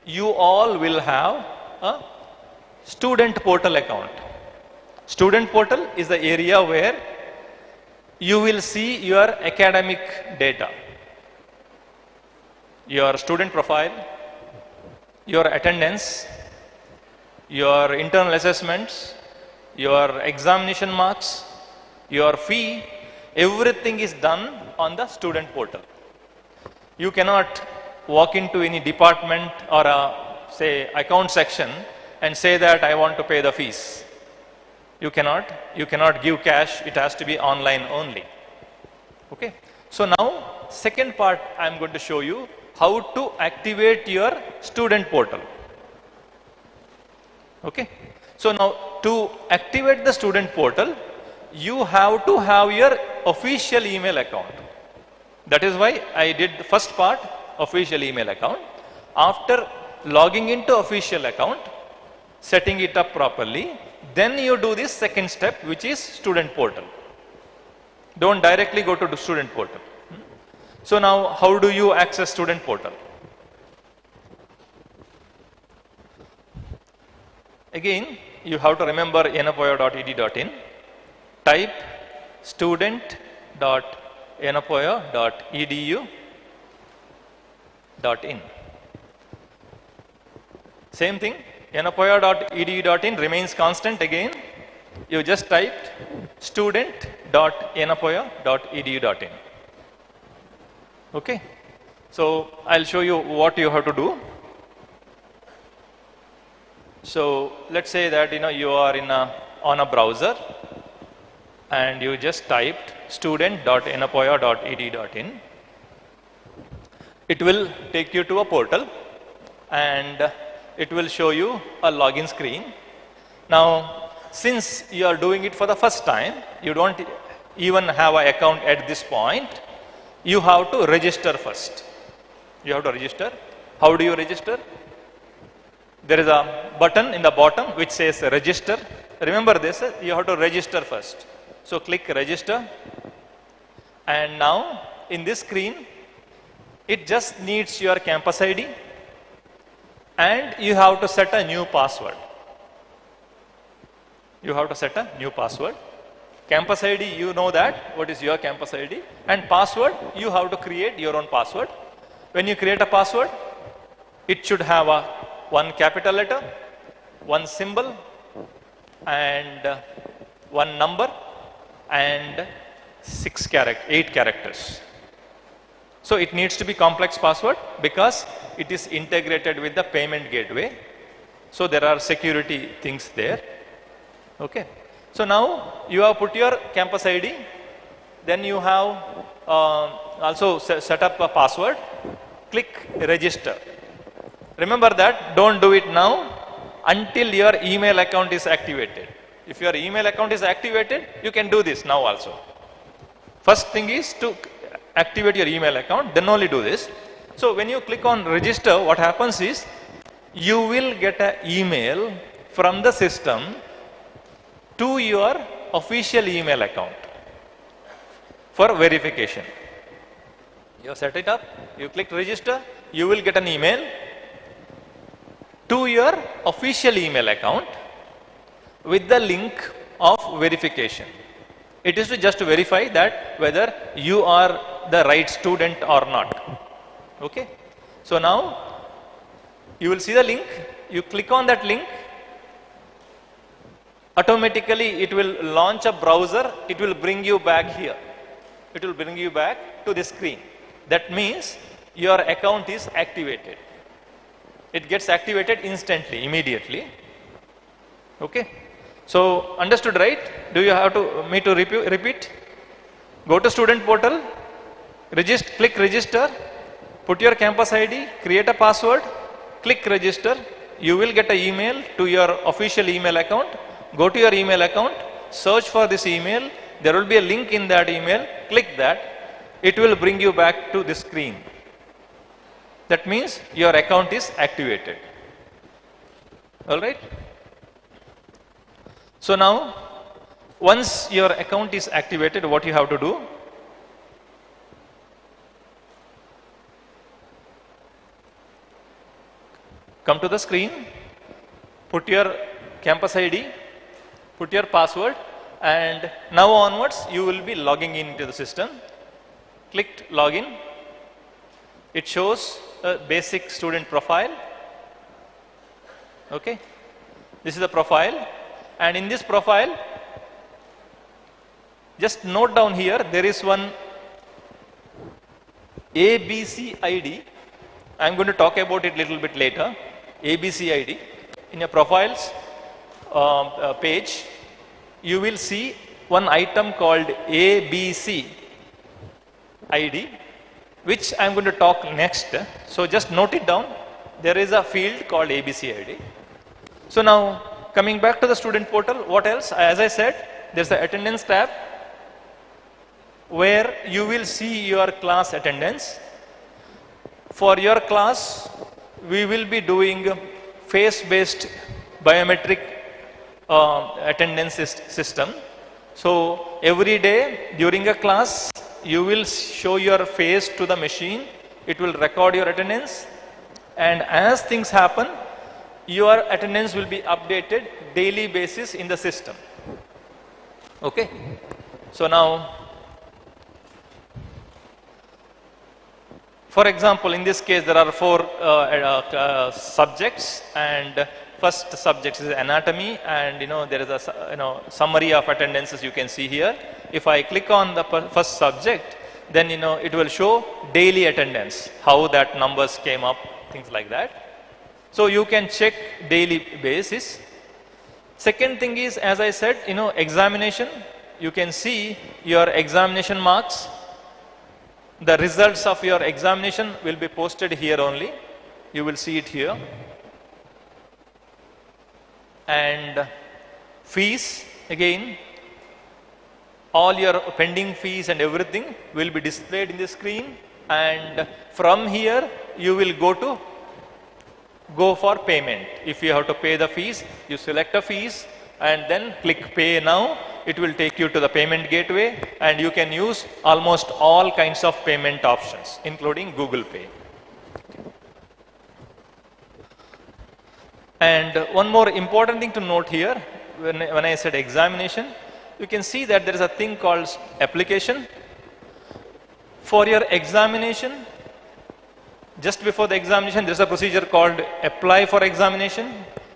you all will have a student portal account. Student portal is the area where you will see your academic data, your student profile, your attendance, your internal assessments, your examination marks, your fee, everything is done on the student portal. You cannot walk into any department or say account section and say that I want to pay the fees. You cannot give cash, it has to be online only. Okay. So now second part I am going to show you how to activate your student portal. Okay. So now to activate the student portal, you have to have your official email account. That is why I did the first part, official email account. After logging into official account, setting it up properly, then you do this second step, which is student portal. Don't directly go to the student portal. So now how do you access student portal? Again, you have to remember yenepoya.ed.in. Type student.yenepoya.edu.in. Same thing, yenepoya.edu.in remains constant again. you just typed student.yenepoya.edu.in. Okay. So I'll show you what you have to do. So let's say that you are on a browser and you just typed student.yenepoya.edu.in. It will take you to a portal and it will show you a login screen. Now, since you are doing it for the first time, you don't even have an account at this point, you have to register first. You have to register. How do you register? There is a button in the bottom which says register. Remember this, you have to register first. So click register. And now in this screen, it just needs your campus ID and you have to set a new password. You have to set a new password. Campus ID, you know that, what is your campus ID, and password, you have to create your own password. When you create a password, it should have one capital letter, one symbol, and one number, and 8 characters. So it needs to be complex password because it is integrated with the payment gateway. So there are security things there. Okay. So now you have put your campus ID, then you have also set up a password, click register. Remember that, don't do it now until your email account is activated. If your email account is activated, you can do this now also. First thing is to activate your email account, then only do this. So when you click on register, what happens is you will get an email from the system to your official email account for verification. You set it up, you click register, you will get an email to your official email account with the link of verification. It is to just verify that whether you are the right student or not. Okay. So now you will see the link, you click on that link, automatically it will launch a browser, it will bring you back here. It will bring you back to this screen. That means your account is activated. It gets activated instantly, immediately. Okay. So understood, right? Do you have me to repeat? Go to student portal, click register, put your campus ID, create a password, click register. You will get an email to your official email account. Go to your email account, search for this email. There will be a link in that email. Click that. It will bring you back to this screen. That means your account is activated. All right. So now, once your account is activated, what you have to do? Come to the screen, put your campus ID, put your password, and now onwards you will be logging into the system. Click login. It shows a basic student profile. Okay. This is the profile, and in this profile, just note down here, there is one ABC ID. I am going to talk about it a little bit later. ABC ID. In your profiles page, you will see one item called ABC ID, which I am going to talk next. So just note it down. There is a field called ABC ID. So now coming back to the student portal, what else? As I said, there's the attendance tab where you will see your class attendance. For your class, we will be doing face-based biometric attendance system. So every day during a class, you will show your face to the machine. It will record your attendance, and as things happen, your attendance will be updated daily basis in the system. Okay. So now, for example, in this case, there are 4 subjects, and first subject is anatomy, and there is a summary of attendances you can see here. If I click on the first subject, then it will show daily attendance, how that numbers came up, things like that. So you can check daily basis. Second thing is, as I said, examination. You can see your examination marks. The results of your examination will be posted here only. You will see it here. And fees, again, all your pending fees and everything will be displayed in the screen, and from here you will go for payment. If you have to pay the fees, you select a fees and then click pay now. It will take you to the payment gateway, and you can use almost all kinds of payment options, including Google Pay. And one more important thing to note here, when I said examination, you can see that there is a thing called application. For your examination, just before the examination, there is a procedure called apply for examination.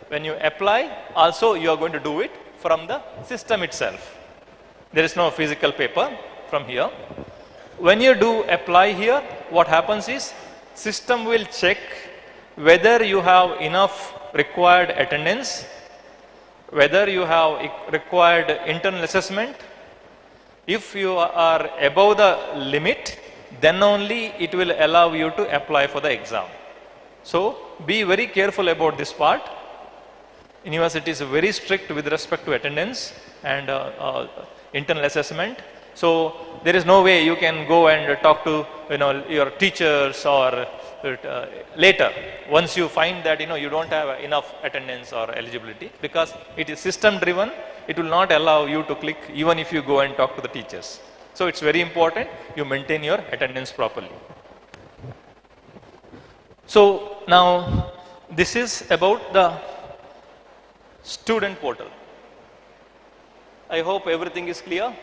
When you apply, also you are going to do it from the system itself. There is no physical paper from here. When you do apply here, what happens is, system will check whether you have enough required attendance, whether you have required internal assessment. If you are above the limit, then only it will allow you to apply for the exam. So be very careful about this part. University is very strict with respect to attendance and internal assessment. So there is no way you can go and talk to your teachers or later, once you find that you don't have enough attendance or eligibility, because it is system driven. It will not allow you to click even if you go and talk to the teachers. So it's very important you maintain your attendance properly. So now this is about the student portal. I hope everything is clear,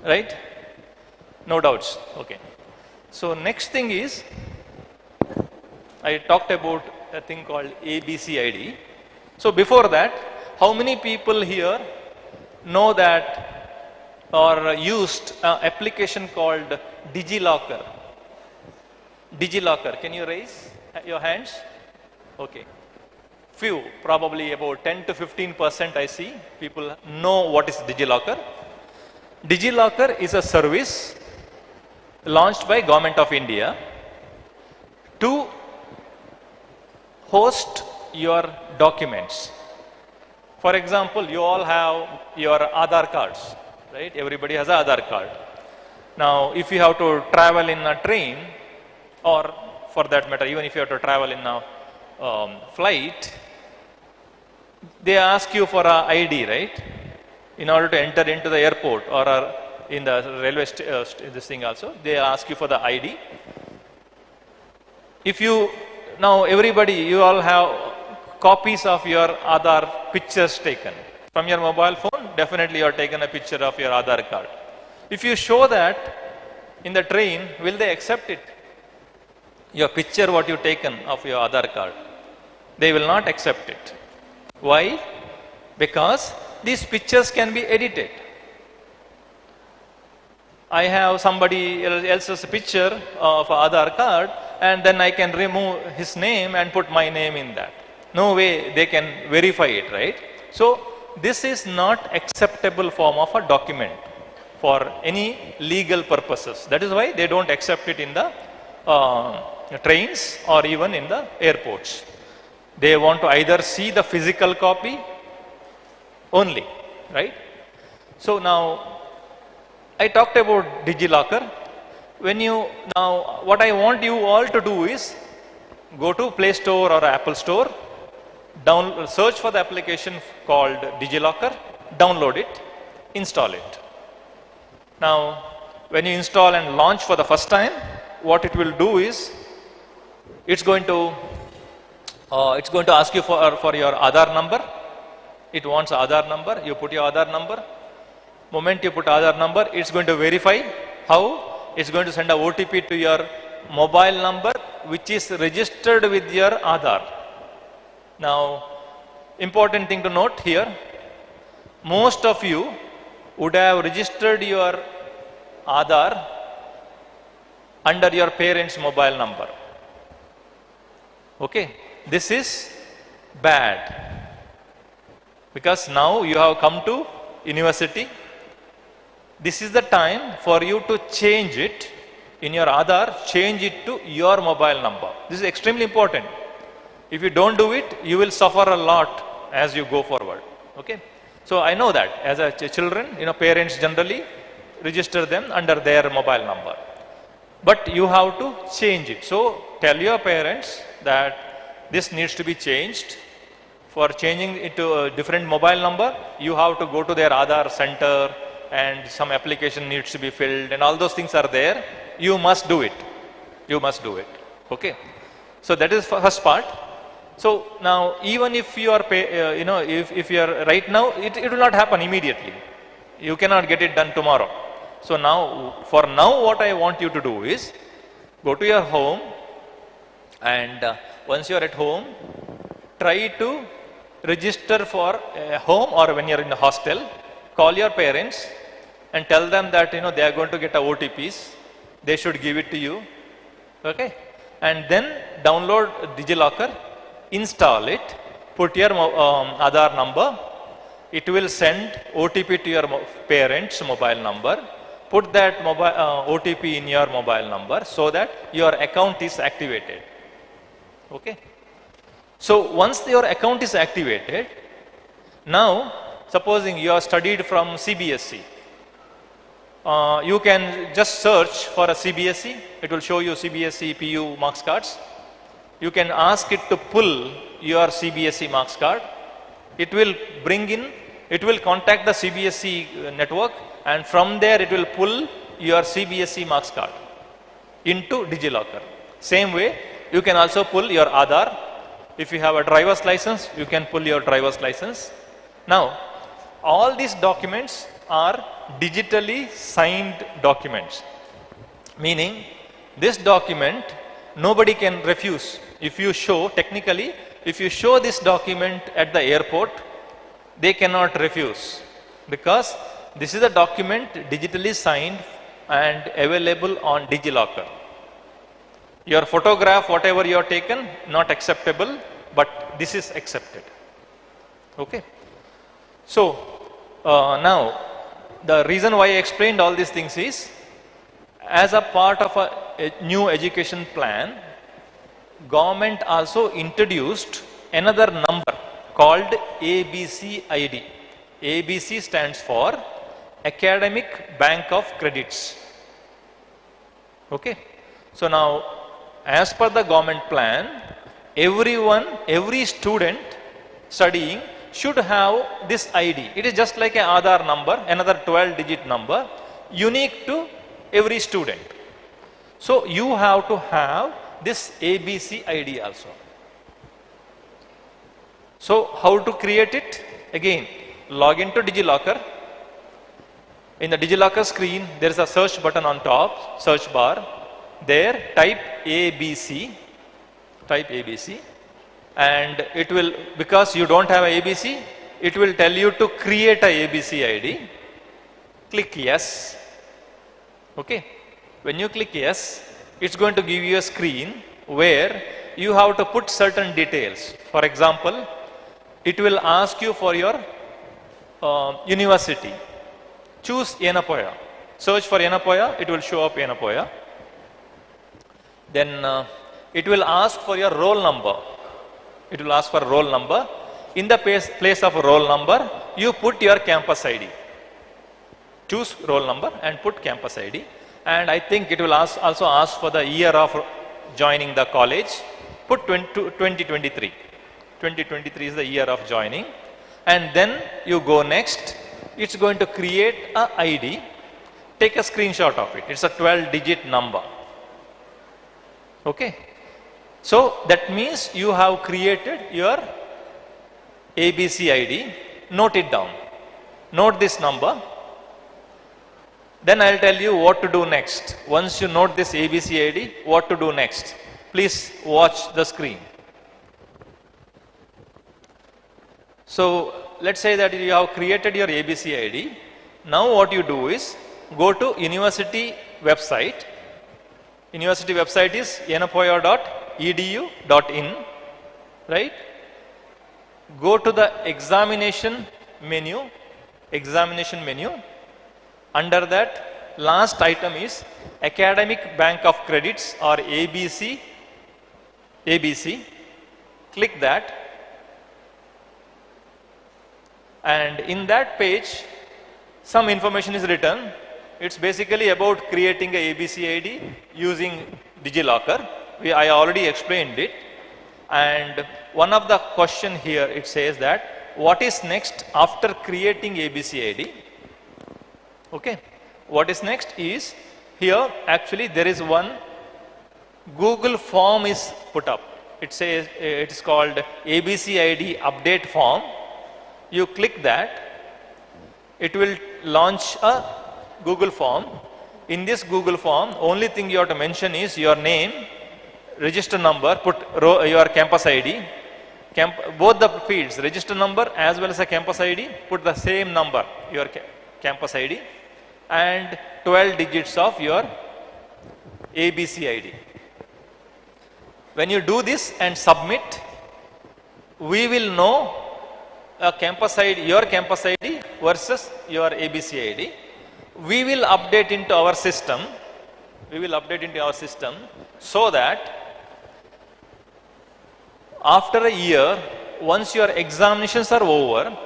right? No doubts. Okay. So next thing is, I talked about a thing called ABCID. So before that, how many people here know that or used an application called DigiLocker? DigiLocker, can you raise your hands? Okay. Few, probably about 10 to 15% I see people know what is DigiLocker. DigiLocker is a service launched by Government of India to host your documents. For example, you all have your Aadhaar cards, right? Everybody has an Aadhaar card. Now, if you have to travel in a train, or for that matter, even if you have to travel in a flight, they ask you for an ID, right? In order to enter into the airport or in the railway this thing also, they ask you for the ID. If you, now everybody, you all have copies of your Aadhaar pictures taken. From your mobile phone, definitely you have taken a picture of your Aadhaar card. If you show that in the train, will they accept it? Your picture what you taken of your Aadhaar card. They will not accept it. Why? Because these pictures can be edited. I have somebody else's picture of Aadhaar card, and then I can remove his name and put my name in that. No way they can verify it, right? So this is not acceptable form of a document for any legal purposes. That is why they don't accept it in the trains or even in the airports. They want to either see the physical copy only, right? So now I talked about DigiLocker. When you, now what I want you all to do is go to Play Store or Apple Store, search for the application called DigiLocker, download it, install it. Now when you install and launch for the first time, what it will do is, it's going to ask you for your Aadhaar number. It wants Aadhaar number. You put your Aadhaar number. Moment you put Aadhaar number, it's going to verify. How? It's going to send a OTP to your mobile number which is registered with your Aadhaar. Now, important thing to note here, most of you would have registered your Aadhaar under your parents' mobile number. Okay, this is bad because now you have come to university. This is the time for you to change it in your Aadhaar, change it to your mobile number. This is extremely important. If you don't do it, you will suffer a lot as you go forward. Okay, so I know that as a children, parents generally register them under their mobile number, but you have to change it. So tell your parents that this needs to be changed. For changing it to a different mobile number, you have to go to their Aadhaar center and some application needs to be filled and all those things are there. You must do it. You must do it. Okay. So that is first part. So now even if you are, if you are right now, it will not happen immediately. You cannot get it done tomorrow. So now, for now what I want you to do is, go to your home and once you are at home, try to register for a home or when you are in the hostel, call your parents and tell them that they are going to get a OTPs. They should give it to you. Okay, and then download DigiLocker, install it, put your Aadhaar number. It will send OTP to your parents' mobile number. Put that OTP in your mobile number so that your account is activated. Okay. So once your account is activated, now supposing you are studied from CBSE, you can just search for a CBSE. It will show you CBSE PU marks cards. You can ask it to pull your CBSE marks card. It will bring in, it will contact the CBSE network, and from there it will pull your CBSE marks card into DigiLocker. Same way, you can also pull your Aadhaar. If you have a driver's license, you can pull your driver's license. Now, all these documents are digitally signed documents, meaning this document nobody can refuse. If you show, technically, if you show this document at the airport, they cannot refuse because this is a document digitally signed and available on DigiLocker. Your photograph, whatever you have taken, not acceptable, but this is accepted. Okay. So now the reason why I explained all these things is, as a part of a new education plan, government also introduced another number called ABC ID. ABC stands for Academic Bank of Credits. Okay. So now, as per the government plan, every student studying should have this ID. It is just like an Aadhaar number, another 12-digit number, unique to every student. So you have to have this ABC ID also. So how to create it? Again, log into DigiLocker. In the DigiLocker screen, there is a search button on top, search bar. There, type ABC, and it will, because you don't have a ABC, it will tell you to create a ABC ID. Click yes. Okay. When you click yes, it's going to give you a screen where you have to put certain details. For example, it will ask you for your university. Choose Yenepoya. Search for Yenepoya, it will show up Yenepoya. Then it will ask for your roll number. It will ask for roll number. In the place of roll number, you put your campus ID. Choose roll number and put campus ID. And I think it will also ask for the year of joining the college. Put 2023. 2023 is the year of joining. And then you go next. It's going to create a ID. Take a screenshot of it. It's a 12-digit number. Okay. So that means you have created your ABC ID. Note it down. Note this number. Then I'll tell you what to do next. Once you note this ABC ID, what to do next. Please watch the screen. So let's say that you have created your ABC ID. Now what you do is go to university website. University website is yenepoya.edu.in, right? Go to the examination menu. Under that, last item is Academic Bank of Credits or ABC. Click that. And in that page, some information is written. It's basically about creating a ABC ID using DigiLocker. I already explained it. And one of the question here, it says that what is next after creating ABC ID? Okay. What is next is here actually there is one Google form is put up. It says it is called ABC ID update form. You click that, it will launch a Google form. In this Google form, only thing you have to mention is your name, register number, put your campus ID, both the fields, register number as well as a campus ID, put the same number, your campus ID, and 12 digits of your ABC ID. When you do this and submit, we will know campus ID, your campus ID versus your ABC ID. We will update into our system. So that after a year, once your examinations are over,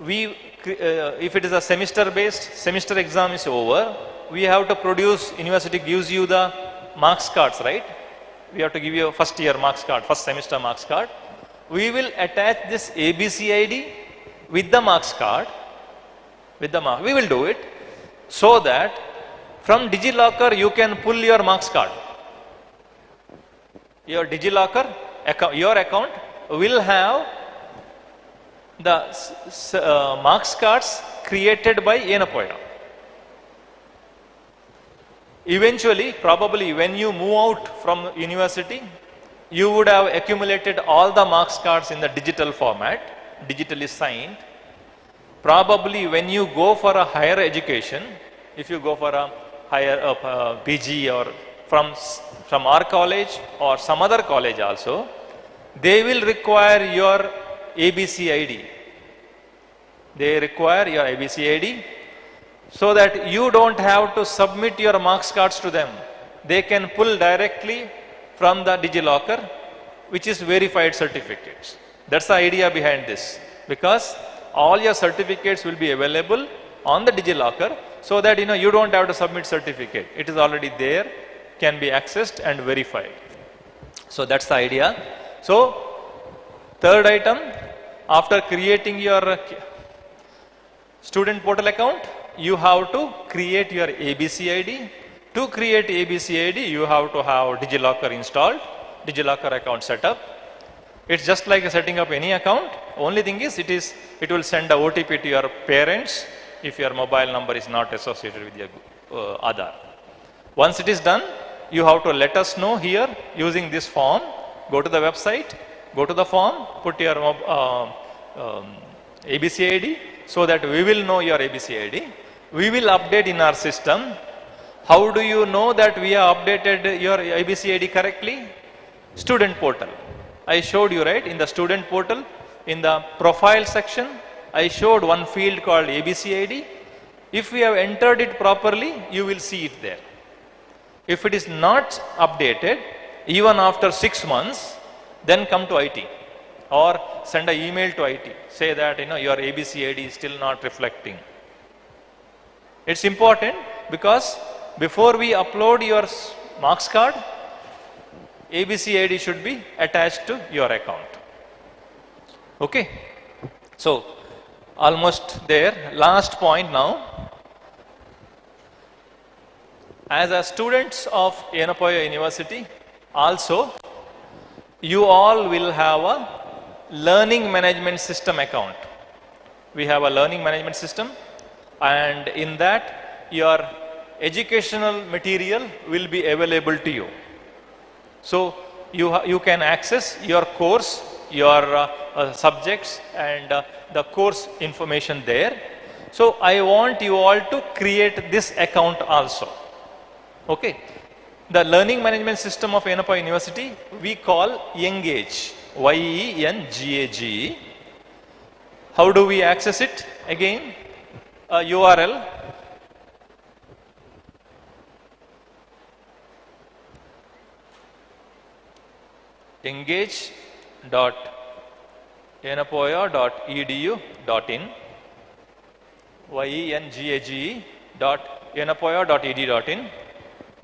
if it is a semester exam is over, we have to produce, university gives you the marks cards, right? We have to give you a first year marks card, first semester marks card. We will attach this ABC ID with the marks card, we will do it so that from DigiLocker you can pull your marks card. Your DigiLocker account, your account will have the marks cards created by Yenepoya. Eventually, probably when you move out from university, you would have accumulated all the marks cards in the digital format, digitally signed. Probably when you go for a higher education, if you go for a higher PG or from our college or some other college also, they will require your ABC ID. They require your ABC ID so that you don't have to submit your marks cards to them. They can pull directly from the DigiLocker, which is verified certificates. That's the idea behind this, because all your certificates will be available on the DigiLocker so that you don't have to submit certificate. It is already there, can be accessed and verified. So that's the idea. So third item, after creating your student portal account, you have to create your ABC ID. To create ABC ID, you have to have DigiLocker installed, DigiLocker account set up. It's just like setting up any account. Only thing is, it will send a OTP to your parents if your mobile number is not associated with your Aadhaar. Once it is done, you have to let us know here using this form. Go to the website, go to the form, put your ABC ID so that we will know your ABC ID. We will update in our system. How do you know that we have updated your ABC ID correctly? Student portal. I showed you, right? In the student portal, in the profile section, I showed one field called ABC ID. If we have entered it properly, you will see it there. If it is not updated, even after 6 months, then come to IT or send an email to IT. Say that your ABC ID is still not reflecting. It's important because before we upload your marks card, ABC ID should be attached to your account. Okay. So almost there. Last point now. As a students of Yenepoya University, also you all will have a learning management system account. We have a learning management system, and in that your educational material will be available to you. So you can access your course, your subjects and the course information there. So I want you all to create this account also. Okay. The learning management system of Yenepoya University we call Yengage, Y-E-N-G-A-G-E. How do we access it? Again, a URL. engage.yenepoya.edu.in, yengage.yenepoya.edu.in.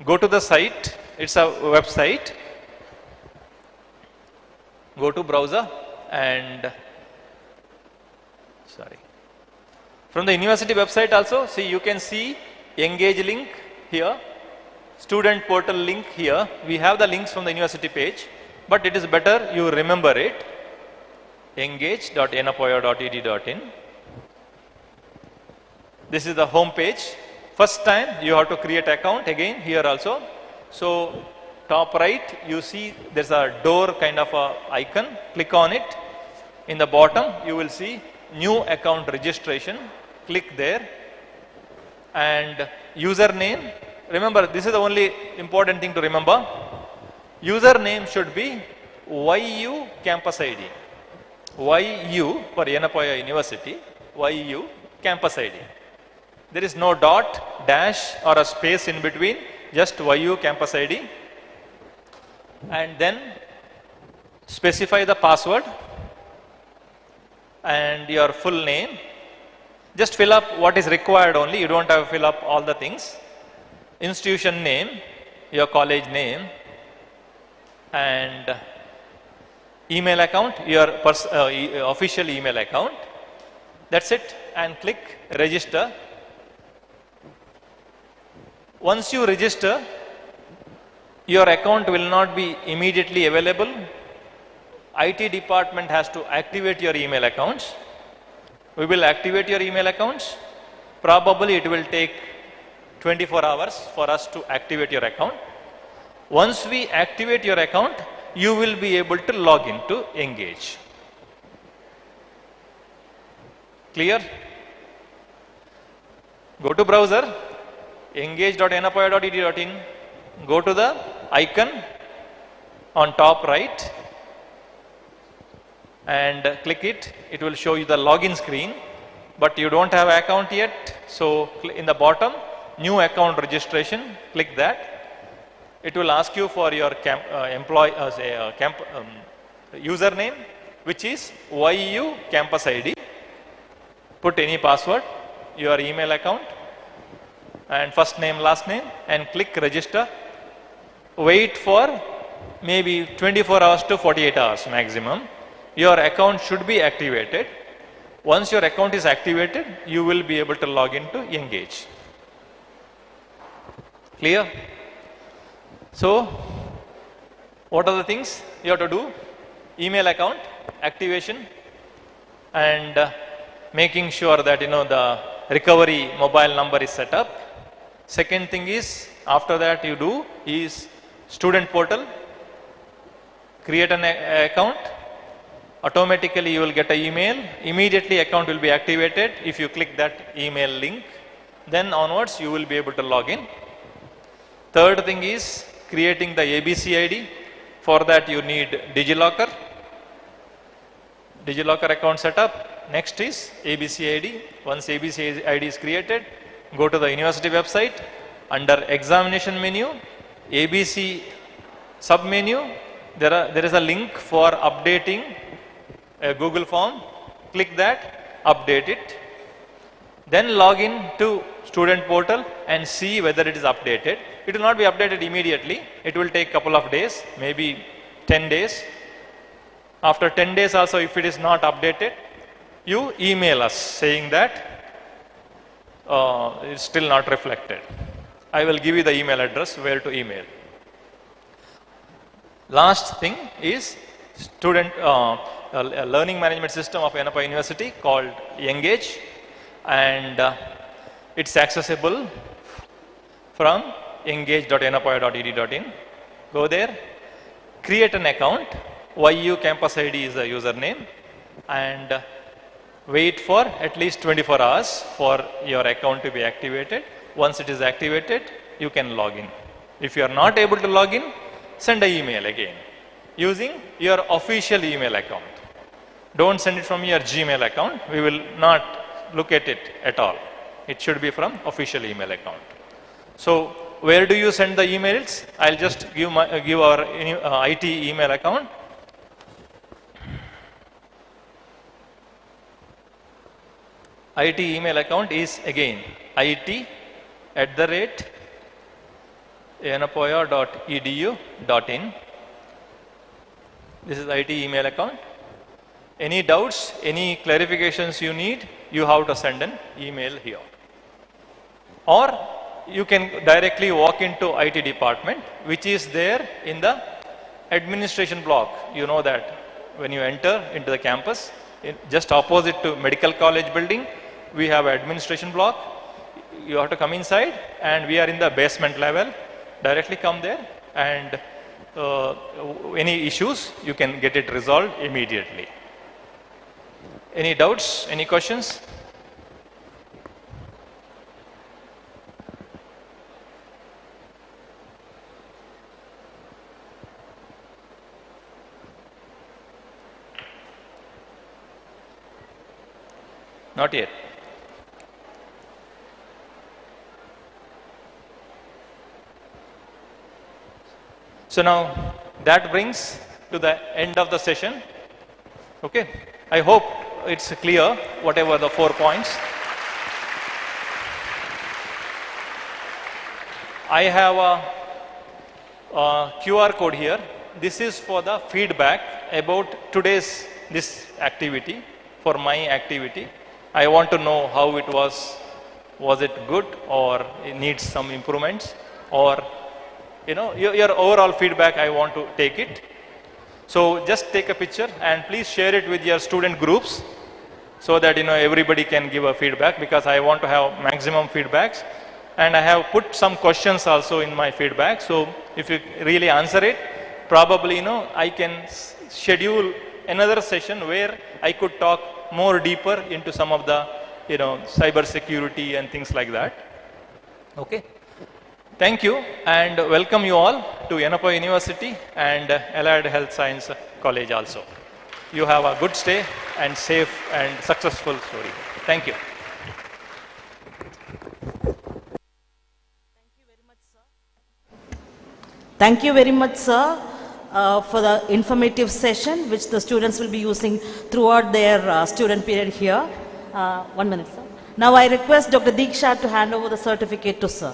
Go to the site, it's a website. Go to browser and from the university website also, see, you can see Engage link here, student portal link here. We have the links from the university page, but it is better you remember it. engage.yenepoya.edu.in. This is the home page. First time you have to create account again here also. So top right you see there's a door kind of a icon. Click on it. In the bottom you will see new account registration. Click there, and username. Remember, this is the only important thing to remember. Username should be YU Campus ID. YU for Yenepoya University, YU Campus ID. There is no dot, dash or a space in between, just YU Campus ID. And then specify the password and your full name. Just fill up what is required only, you don't have to fill up all the things. Institution name, your college name, and email account, your official email account. That's it, and click register. Once you register, your account will not be immediately available. IT department has to activate your email accounts. We will activate your email accounts. Probably it will take 24 hours for us to activate your account. Once we activate your account, you will be able to log into Engage. Clear? Go to browser, engage.yenepoya.edu.in. Go to the icon on top right and click it. It will show you the login screen, but you don't have account yet. So in the bottom, new account registration, click that. It will ask you for your username, which is YU Campus ID. Put any password, your email account, and first name, last name, and click register. Wait for maybe 24 hours to 48 hours maximum. Your account should be activated. Once your account is activated, you will be able to log into Engage. Clear? So, what are the things you have to do? Email account activation and making sure that the recovery mobile number is set up. Second thing is, after that you do is student portal, create an account. Automatically you will get an email. Immediately account will be activated if you click that email link. Then onwards you will be able to log in. Third thing is creating the ABC ID. For that you need DigiLocker account setup. Next is ABC ID. Once ABC ID is created, go to the university website. Under examination menu, ABC sub menu, there is a link for updating a Google form. Click that, update it. Then log in to student portal and see whether it is updated. It will not be updated immediately. It will take couple of days, maybe 10 days. After 10 days also, if it is not updated, you email us saying that it's still not reflected. I will give you the email address where to email. Last thing is student learning management system of Yenepoya University called Engage, and it's accessible from engage.yenepoya.edu.in. Go there, create an account. YU Campus ID is the username. and wait for at least 24 hours for your account to be activated. Once it is activated, you can log in. If you are not able to log in, send an email again using your official email account. Don't send it from your Gmail account. We will not look at it at all. It should be from official email account. So where do you send the emails? I'll just give our IT email account. IT email account is again it@yenepoya.edu.in. This is IT email account. Any doubts, any clarifications you need, you have to send an email here. Or you can directly walk into IT department, which is there in the administration block. You know that when you enter into the campus, just opposite to medical college building, we have administration block. You have to come inside, and we are in the basement level. Directly come there, and any issues, you can get it resolved immediately. Any doubts, any questions? Not yet. So now that brings to the end of the session. Okay. I hope it's clear, whatever the 4 points. I have a QR code here. This is for the feedback about today's this activity, for my activity. I want to know how it was. Was it good, or it needs some improvements, or your overall feedback. I want to take it. So just take a picture and please share it with your student groups, so that everybody can give a feedback, because I want to have maximum feedbacks. And I have put some questions also in my feedback. So if you really answer it, probably I can schedule another session where I could talk more deeper into some of the cyber security and things like that. Okay. Thank you, and welcome you all to Yenepoya University and Allied Health Science College also. You have a good stay and safe and successful story. Thank you. Thank you very much, sir, for the informative session which the students will be using throughout their student period here. 1 minute, sir. Now I request Dr. Deeksharambh to hand over the certificate to sir.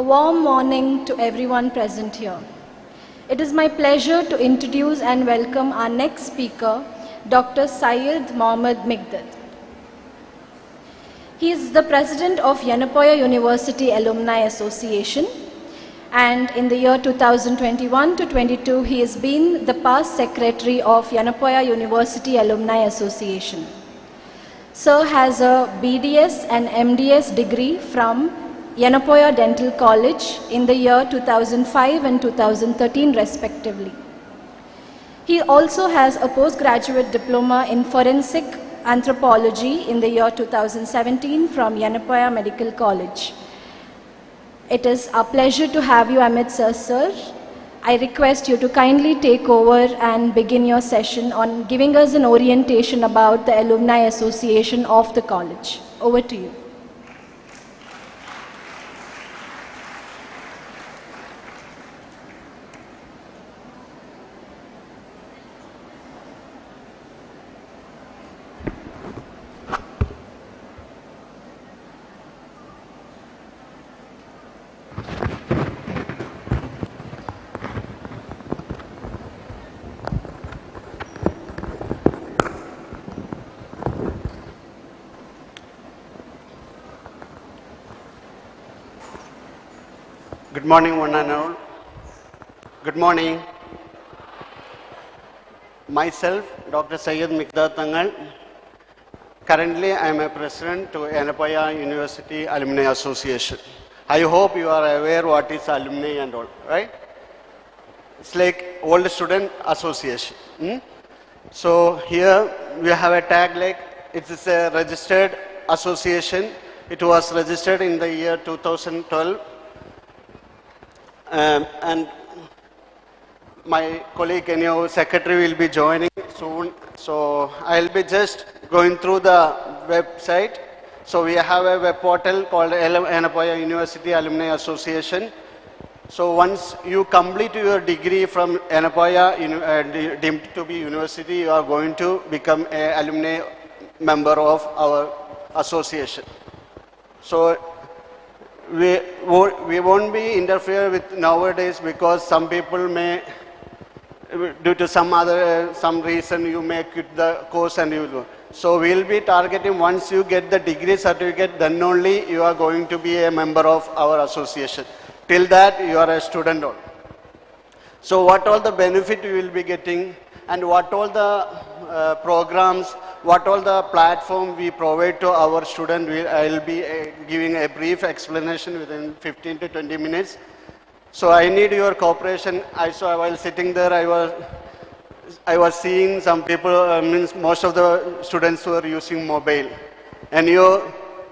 A warm morning to everyone present here. It is my pleasure to introduce and welcome our next speaker, Dr. Syed Mohammad Mikdad. He is the president of Yenepoya University Alumni Association, and in the year 2021 to 22, he has been the past secretary of Yenepoya University Alumni Association. Sir has a BDS and MDS degree from Yenepoya Dental College in the year 2005 and 2013 respectively. He also has a postgraduate diploma in forensic anthropology in the year 2017 from Yenepoya Medical College. It is a pleasure to have you amidst us, sir. I request you to kindly take over and begin your session on giving us an orientation about the Alumni Association of the college. Over to you. Good morning, one and all. Good morning. Myself, Dr. Syed Mikdad Tangal. Currently, I am a president to Yenepoya University Alumni Association. I hope you are aware what is alumni and all, right? It's like old student association. So here we have a tag like it is a registered association. It was registered in the year 2012. And my colleague, secretary, will be joining soon. So I'll be just going through the website. So we have a web portal called Yenepoya University Alumni Association. So once you complete your degree from Yenepoya deemed to be university, you are going to become an alumni member of our association. So we won't be interfere with nowadays because some people may, due to some reason, you may quit the course and you will go. So we'll be targeting once you get the degree certificate, then only you are going to be a member of our association. Till that, you are a student. So what all the benefit you will be getting and what all the programs, what all the platform we provide to our student, I'll be giving a brief explanation within 15 to 20 minutes. So I need your cooperation. While sitting there, I was seeing some people, means most of the students were using mobile. And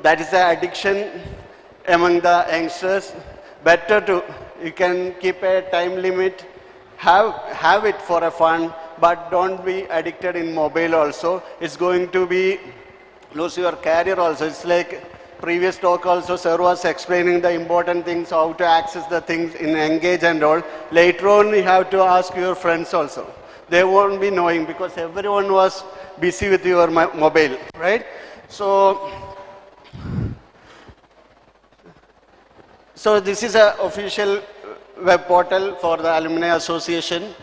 that is an addiction among the youngsters. Better you can keep a time limit, have it for a fun, but don't be addicted in mobile also. It's going to be lose your career also. It's like previous talk also, sir was explaining the important things, how to access the things in Engage and all. Later on, you have to ask your friends also. They won't be knowing because everyone was busy with your mobile, right? So this is an official web portal for the Alumni Association.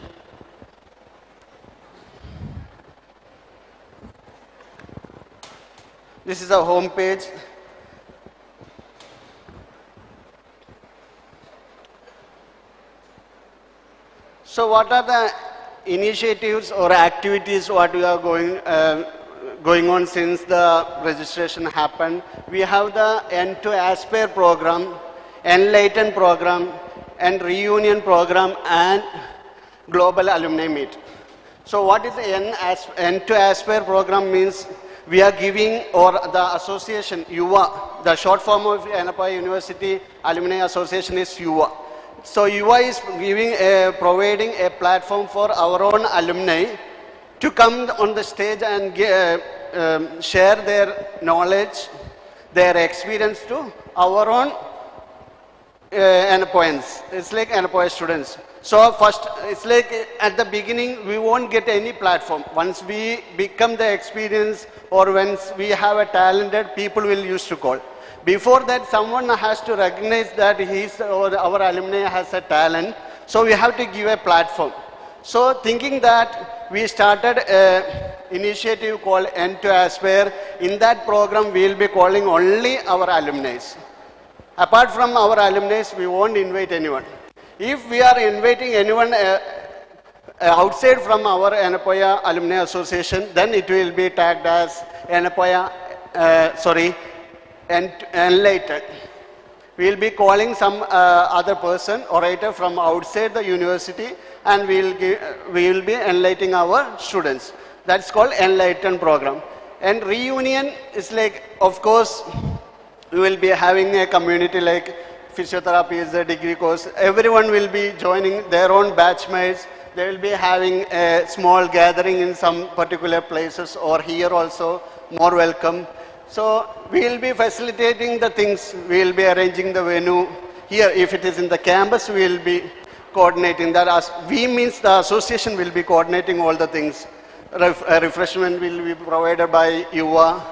This is the home page. So what are the initiatives or activities what we are going on since the registration happened? We have the End to Aspire program, Enlighten program, and Reunion program, and Global Alumni Meet. So what is the End to Aspire program means? We are giving, or the association, UA, the short form of Yenepoya University Alumni Association is UA. So UA is providing a platform for our own alumni to come on the stage and share their knowledge, their experience to our own Yenepoyans. It's like Yenepoya students. So first, it's like at the beginning, we won't get any platform. Once we become the experience or once we have a talented, people will use to call. Before that, someone has to recognize that our alumni has a talent. So we have to give a platform. So thinking that, we started an initiative called End to Aspire. In that program, we will be calling only our alumni. Apart from our alumni, we won't invite anyone. If we are inviting anyone outside from our Yenepoya Alumni Association, then it will be tagged as Yenepoya, Enlightened. We will be calling some other person, orator from outside the university, and we will be enlightening our students. That's called Enlightened program. And reunion is like, of course, we will be having a community like physiotherapy is a degree course. Everyone will be joining their own batchmates. They will be having a small gathering in some particular places, or here also, more welcome. So we will be facilitating the things. We will be arranging the venue. Here, if it is in the campus, we will be coordinating that. As we means the association will be coordinating all the things. Refreshment will be provided by UVA,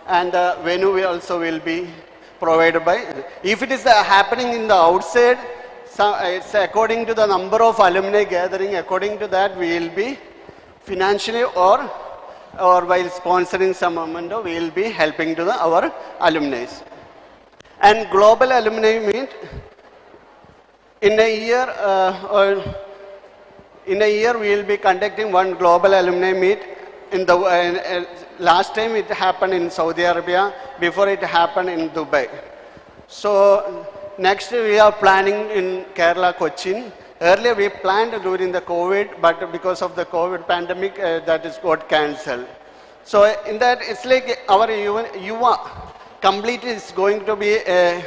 and the venue will also will be provided by. If it is happening in the outside, it's according to the number of alumni gathering. According to that, we will be financially or while sponsoring some amount, we will be helping to our alumni. And global alumni meet in a year we will be conducting one global alumni meet. In the last time it happened in Saudi Arabia, before it happened in Dubai. So next we are planning in Kerala, Cochin. Earlier we planned during the COVID, but because of the COVID pandemic, that is got cancelled. So in that, it's like our UVA complete is going to be a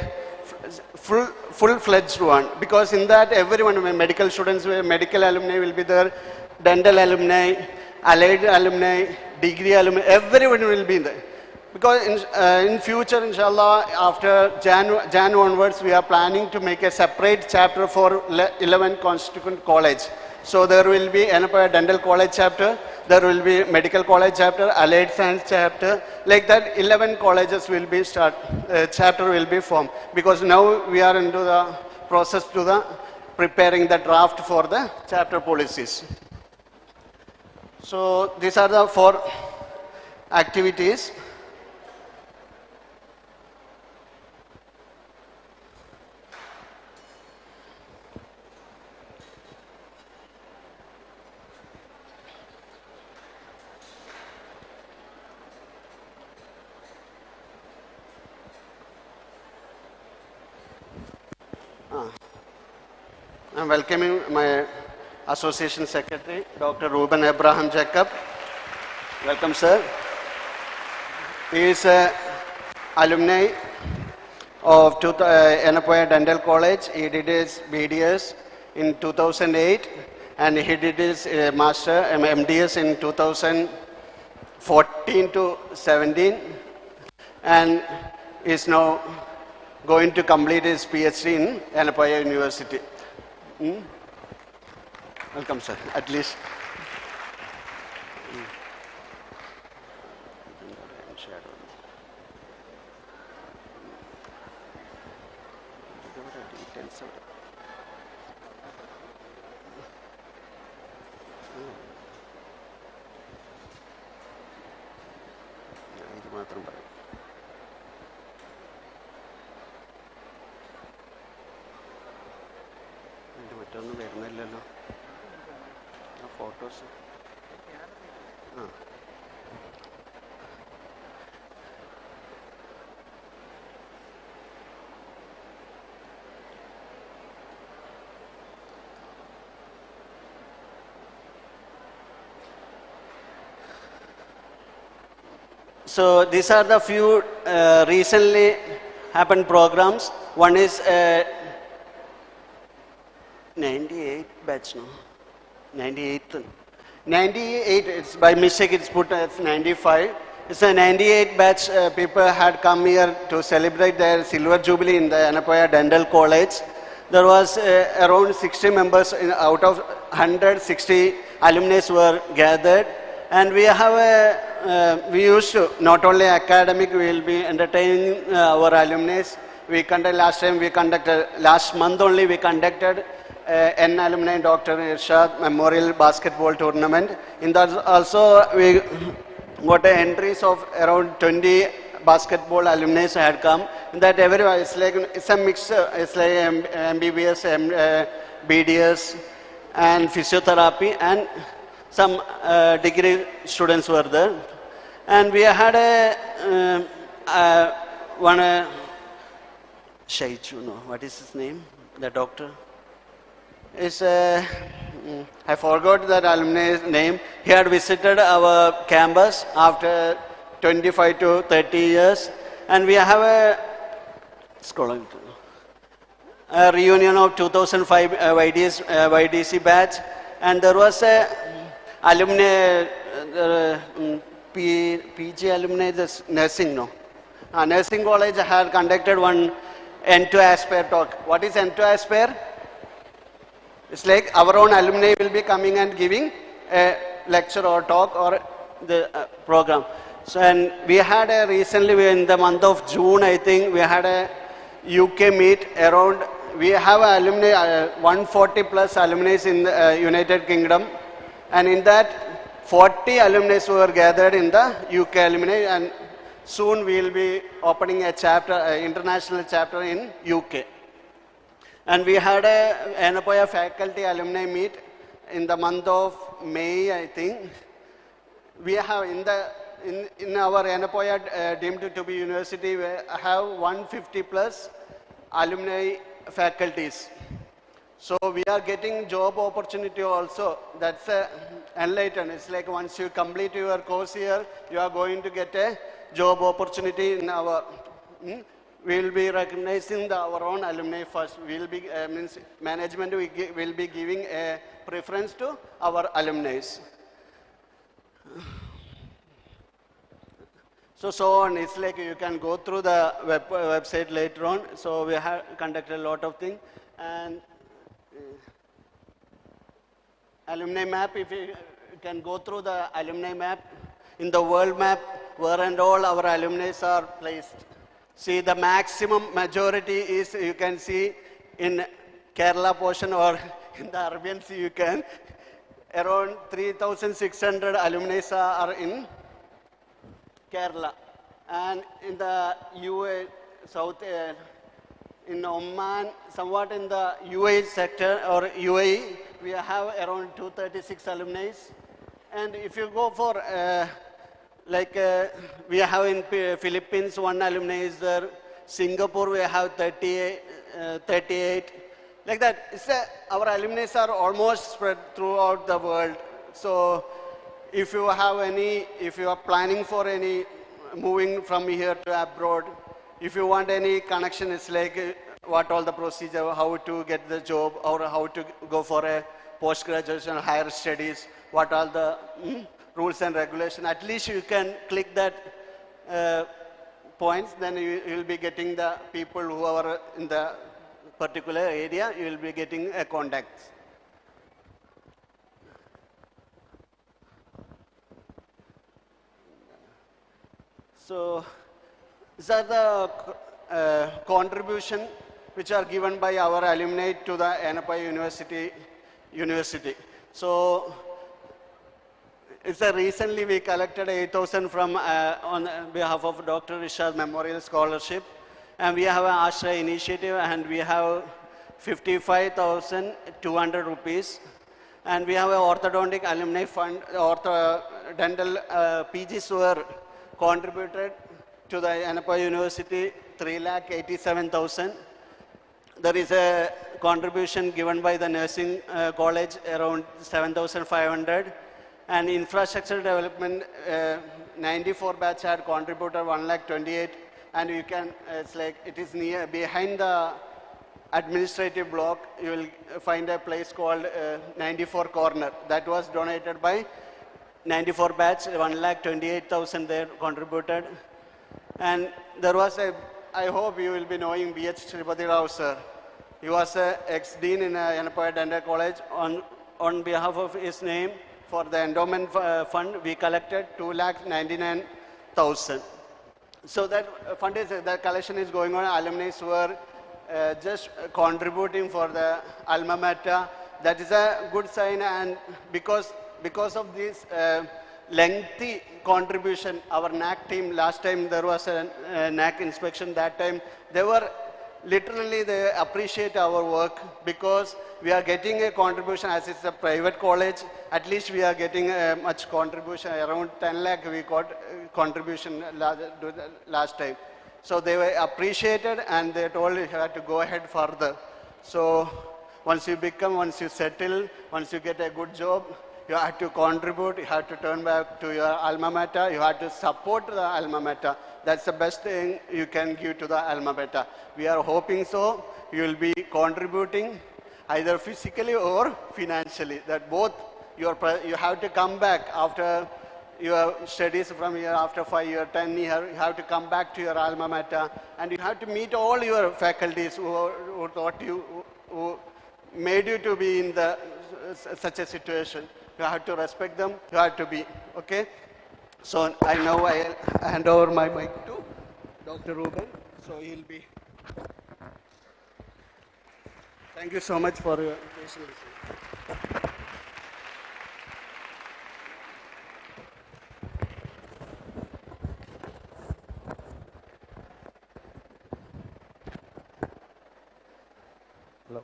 full-fledged one, because in that everyone, medical students, medical alumni will be there, dental alumni, allied alumni, degree alumni, everyone will be there. Because in future, inshallah, after Jan onwards, we are planning to make a separate chapter for 11 constituent college. So there will be Yenepoya Dental College chapter, there will be Medical College chapter, Allied Science chapter, like that 11 colleges will be chapter will be formed. Because now we are into the process to preparing the draft for the chapter policies. So these are the 4 activities. I'm welcoming my Association Secretary, Dr. Ruben Abraham Jacob. Welcome, sir. He is an alumni of Yenepoya Dental College. He did his BDS in 2008, and he did his Master MDS in 2014 to 17, and is now going to complete his PhD in Yenepoya University. Welcome, sir. At least. So these are the few recently happened programs. One is 98 batch, no? 98. It's by mistake. It's put as 95. It's a 98 batch. People had come here to celebrate their silver jubilee in the Yenepoya Dental College. There was around 60 members out of 160 alumni were gathered, and we have we used to, not only academic, we will be entertaining our alumni. We conducted last month only we conducted N Alumni Dr. Irshad Memorial Basketball Tournament. In that also we got entries of around 20 basketball alumni had come. In that everyone, it's a mix, it's like MBBS, BDS and physiotherapy and some degree students were there. And we had one Shaichu, no, what is his name? The doctor? I forgot that alumni's name. He had visited our campus after 25 to 30 years. And we have a reunion of 2005 YDC batch. And there was a alumni, PG alumni, nursing, no? Nursing college had conducted one N2 Aspire talk. What is N2 Aspire? It's like our own alumni will be coming and giving a lecture or talk or the program. So, and we had recently in the month of June, I think, we had a UK meet around, we have alumni, 140 plus alumni in the United Kingdom. And in that, 40 alumni were gathered in the UK alumni, and soon we will be opening a chapter, international chapter in UK. And we had a Yenepoya faculty alumni meet in the month of May, I think. We have in our Yenepoya deemed to be university, we have 150 plus alumni faculties. So we are getting job opportunity also. That's enlightened. It's like once you complete your course here, you are going to get a job opportunity in our. We will be recognizing our own alumni first. We will be means management will be giving a preference to our alumni. So on. It's like you can go through the website later on. So we have conducted a lot of things. And alumni map, if you can go through the alumni map, in the world map, where and all our alumni are placed. See, the maximum majority is, you can see in Kerala portion or in the Arabian Sea, you can, around 3,600 alumni are in Kerala. And in the UAE, South, in Oman, somewhat in the UAE sector or UAE, we have around 236 alumni. And if you go for, we have in Philippines, one alumni is there. Singapore, we have 38. Like that, our alumni are almost spread throughout the world. So if you have any, if you are planning for any moving from here to abroad, if you want any connection, it's like what all the procedure, how to get the job or how to go for a post-graduation, higher studies, what all the rules and regulation. At least you can click that points, then you will be getting the people who are in the particular area, you will be getting a contact. So these are the contribution which are given by our alumni to the Yenepoya University. So it's recently we collected 8,000 from on behalf of Dr. Irshad Memorial Scholarship, and we have an Ashray initiative, and we have 55,200 rupees, and we have an orthodontic alumni fund. Dental PGs were contributed to the Yenepoya University 3,87,000. There is a contribution given by the nursing college around 7,500. And infrastructure development, 94 batch had contributed 1,28,000, and you can, it's like, it is near, behind the administrative block, you will find a place called 94 Corner. That was donated by 94 batch, 1,28,000 there contributed. And there was I hope you will be knowing B.H. Sripati Rao, sir. He was ex-dean in Yenepoya Dental College. On behalf of his name, for the endowment fund, we collected 2,99,000. So that fund is, the collection is going on. Alumni were just contributing for the alma mater. That is a good sign, and because of this lengthy contribution, our NAC team, last time there was a NAC inspection, that time they were literally, they appreciate our work because we are getting a contribution. As it's a private college, at least we are getting much contribution, around 10 lakh we got contribution last time. So they were appreciated, and they told you have to go ahead further. So once you settle, once you get a good job, you have to contribute, you have to turn back to your alma mater, you have to support the alma mater. That's the best thing you can give to the alma mater. We are hoping so. You will be contributing either physically or financially. That both, you have to come back after your studies from here, after 5 years, 10 years, you have to come back to your alma mater, and you have to meet all your faculties who taught you, who made you to be in such a situation. You have to respect them, you have to be, okay? So I'll hand over my mic to Dr. Ruben, so he'll be. Thank you so much for your patience. Hello.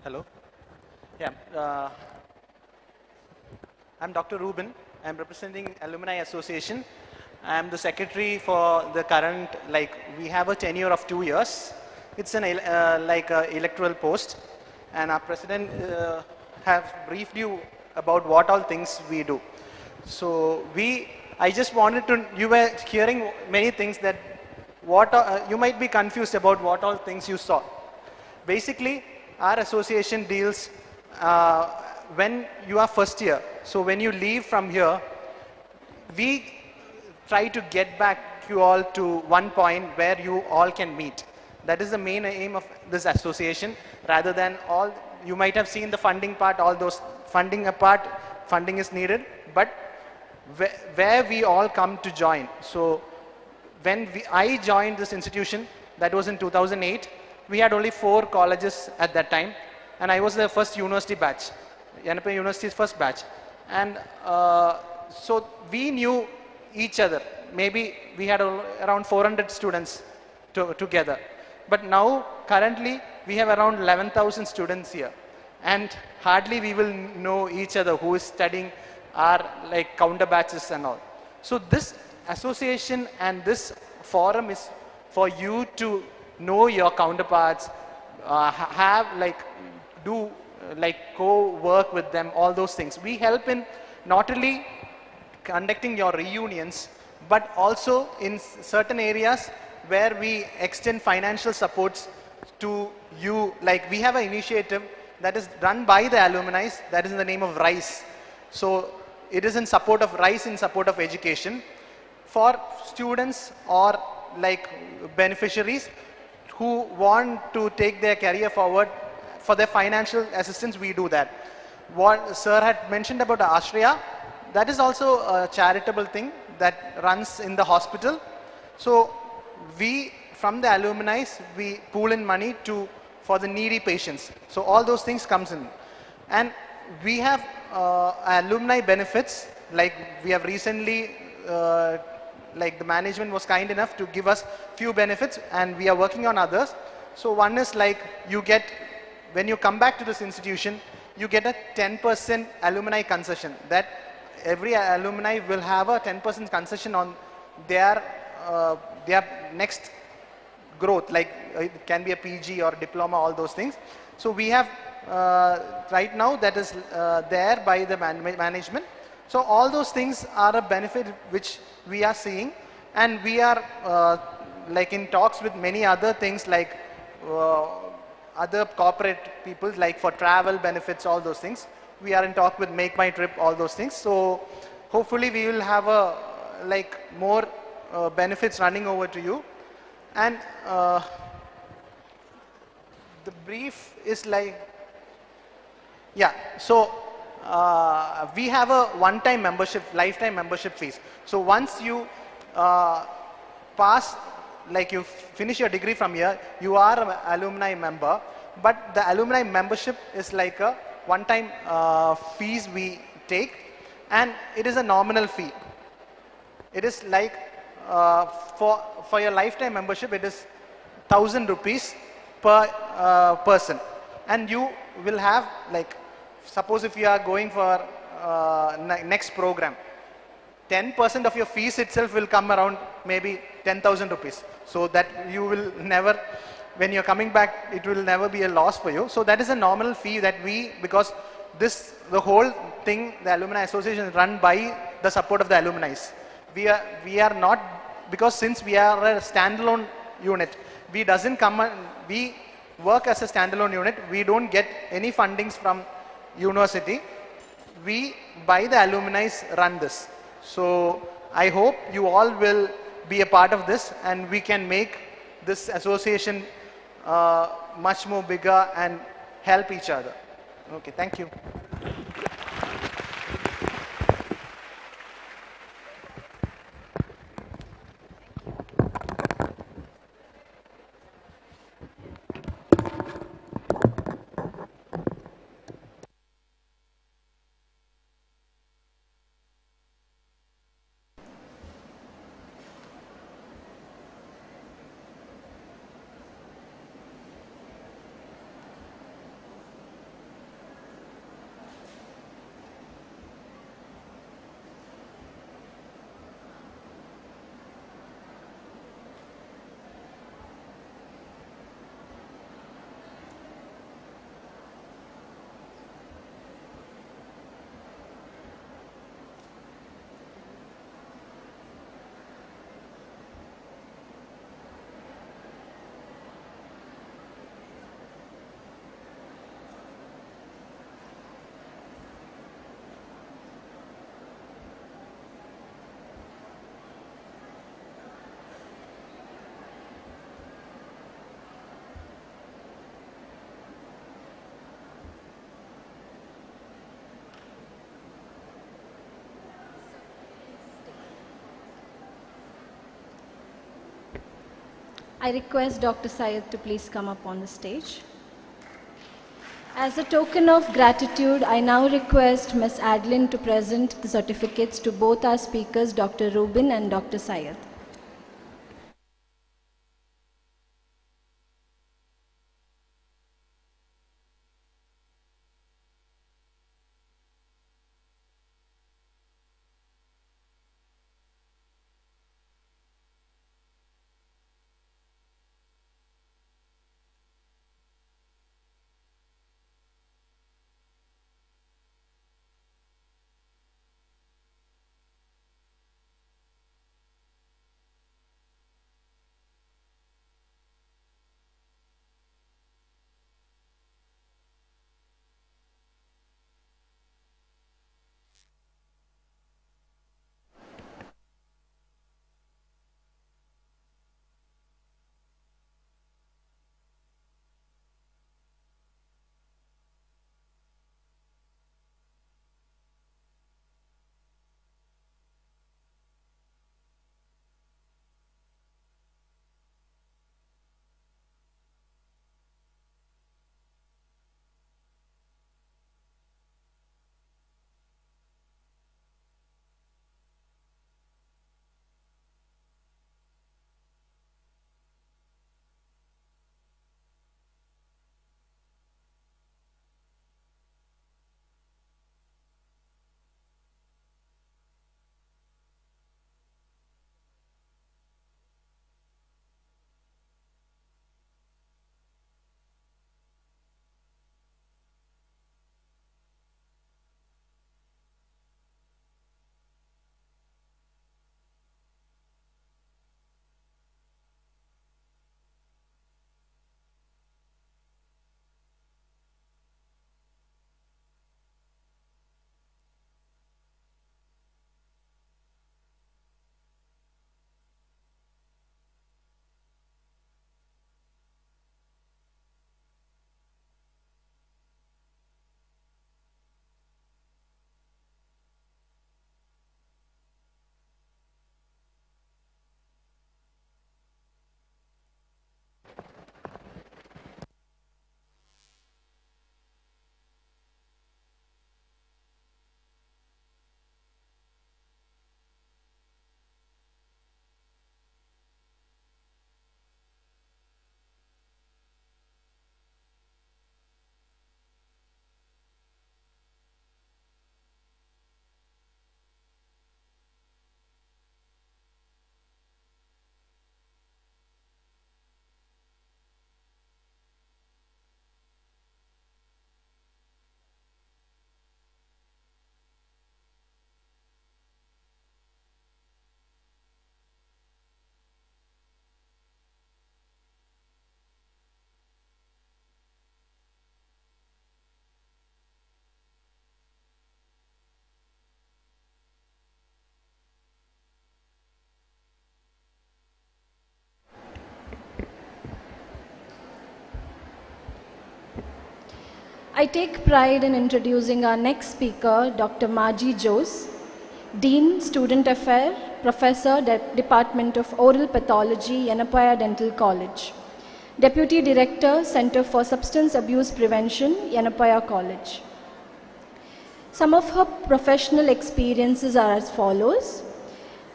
Hello. Yeah. I'm Dr. Ruben. I'm representing Alumni Association. I'm the secretary for the current, we have a tenure of 2 years. It's an electoral post, and our president have briefed you about what all things we do. So I just wanted to, you were hearing many things that you might be confused about what all things you saw. Basically, our association deals when you are first year. So when you leave from here, we try to get back you all to one point where you all can meet. That is the main aim of this association, rather than you might have seen the funding part, all those funding is needed, but where we all come to join. So when I joined this institution, that was in 2008, we had only 4 colleges at that time, and I was the first university batch, Yenepoya University's first batch. And so we knew each other. Maybe we had around 400 students together. But now, currently, we have around 11,000 students here. And hardly we will know each other who is studying our counter batches and all. So this association and this forum is for you to know your counterparts, co-work with them, all those things. We help in not only conducting your reunions, but also in certain areas where we extend financial supports to you. We have an initiative that is run by the alumni, that is in the name of RISE. So it is in support of RISE, in support of education for students or beneficiaries who want to take their career forward. For their financial assistance, we do that. What Sir had mentioned about Ashriya, that is also a charitable thing that runs in the hospital. So we, from the alumni, we pool in money for the needy patients. So all those things comes in. And we have alumni benefits, we have recently, the management was kind enough to give us few benefits, and we are working on others. So one is you get, when you come back to this institution, you get a 10% alumni concession. That every alumni will have a 10% concession on their next growth, it can be a PG or diploma, all those things. So we have right now that is there by the management. So all those things are a benefit which we are seeing, and we are in talks with many other things other corporate people, for travel benefits, all those things. We are in talk with Make My Trip, all those things. So hopefully we will have more benefits running over to you. And The brief is like, yeah, so we have a one-time membership, lifetime membership fees. So once you pass, like you finish your degree from here, you are an alumni member, but the alumni membership is like a one-time fees we take, and it is a nominal fee. It is like for your lifetime membership, it is 1,000 rupees per person, and you will have, like, suppose if you are going for next program, 10% of your fees itself will come around maybe 10,000 rupees. So that you will never, when you're coming back, it will never be a loss for you. So that is a nominal fee that we, because the whole thing, the Alumni Association is run by the support of the alumni. We are not, because since we are a standalone unit, we work as a standalone unit. We don't get any fundings from university. We, by the alumni, run this. So I hope you all will be a part of this, and we can make this association much more bigger and help each other. Okay, thank you. I request Dr. Syed to please come up on the stage. As a token of gratitude, I now request Ms. Adeline to present the certificates to both our speakers, Dr. Rubin and Dr. Syed. I take pride in introducing our next speaker, Dr. Maji Jose, Dean, Student Affairs, Professor, Department of Oral Pathology, Yenepoya Dental College. Deputy Director, Center for Substance Abuse Prevention, Yenepoya College. Some of her professional experiences are as follows.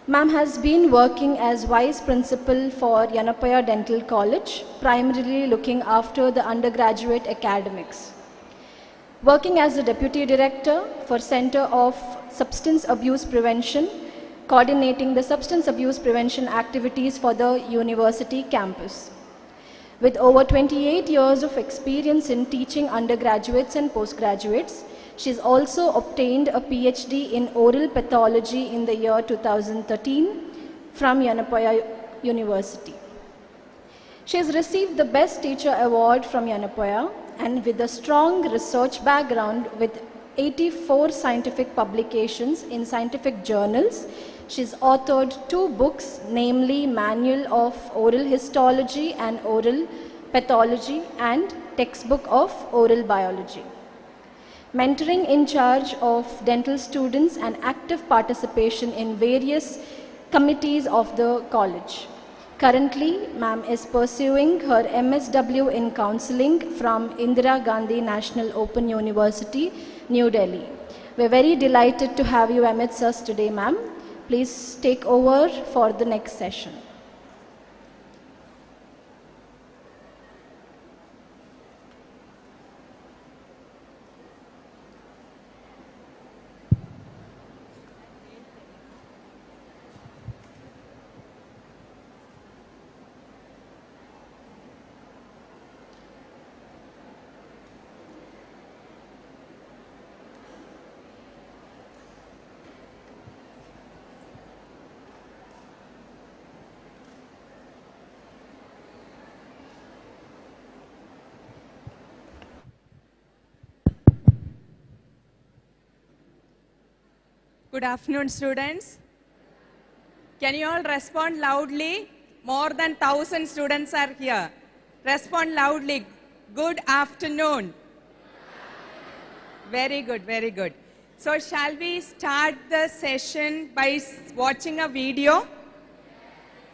Ma'am has been working as Vice Principal for Yenepoya Dental College, primarily looking after the undergraduate academics. Working as the Deputy Director for Center of Substance Abuse Prevention, coordinating the substance abuse prevention activities for the university campus. With over 28 years of experience in teaching undergraduates and postgraduates, she has also obtained a PhD in oral pathology in the year 2013 from Yenepoya University. She has received the Best Teacher Award from Yenepoya, and with a strong research background with 84 scientific publications in scientific journals, she's authored 2 books, namely Manual of Oral Histology and Oral Pathology and Textbook of Oral Biology. Mentoring in charge of dental students and active participation in various committees of the college. Currently, ma'am is pursuing her MSW in counseling from Indira Gandhi National Open University, New Delhi. We're very delighted to have you amidst us today, ma'am. Please take over for the next session. Good afternoon, students. Can you all respond loudly? More than 1,000 students are here. Respond loudly. Good afternoon. Very good, very good. So shall we start the session by watching a video?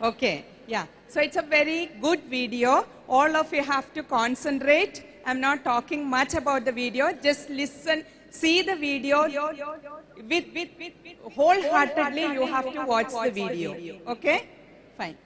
Okay, yeah. So it's a very good video. All of you have to concentrate. I'm not talking much about the video. Just listen, see the video. With wholeheartedly you have to watch the video. Okay? Fine.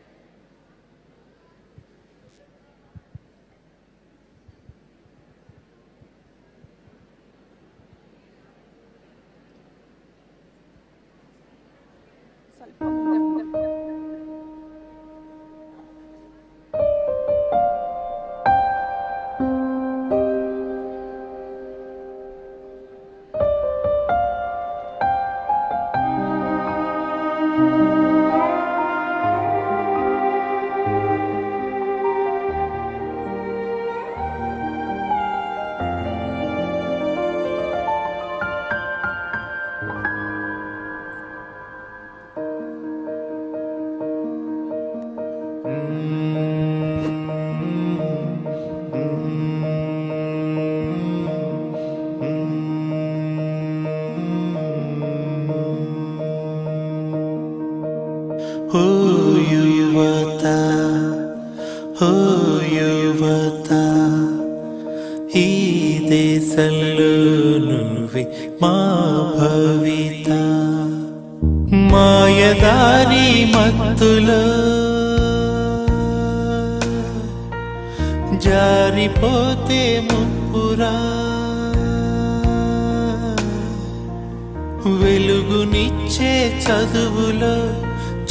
వెలుగునిచ్చే చదువులో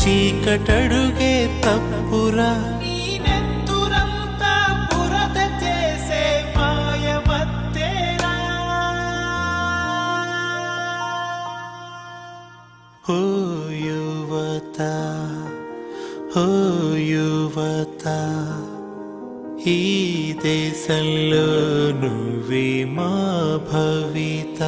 చీకటడుగే తప్పురా నీ నెత్తురంతా బురద చేసే మాయమత్తేరా ఓ యువత ఓ యువత ఈ దేశంలో నువ్వే మా భవిత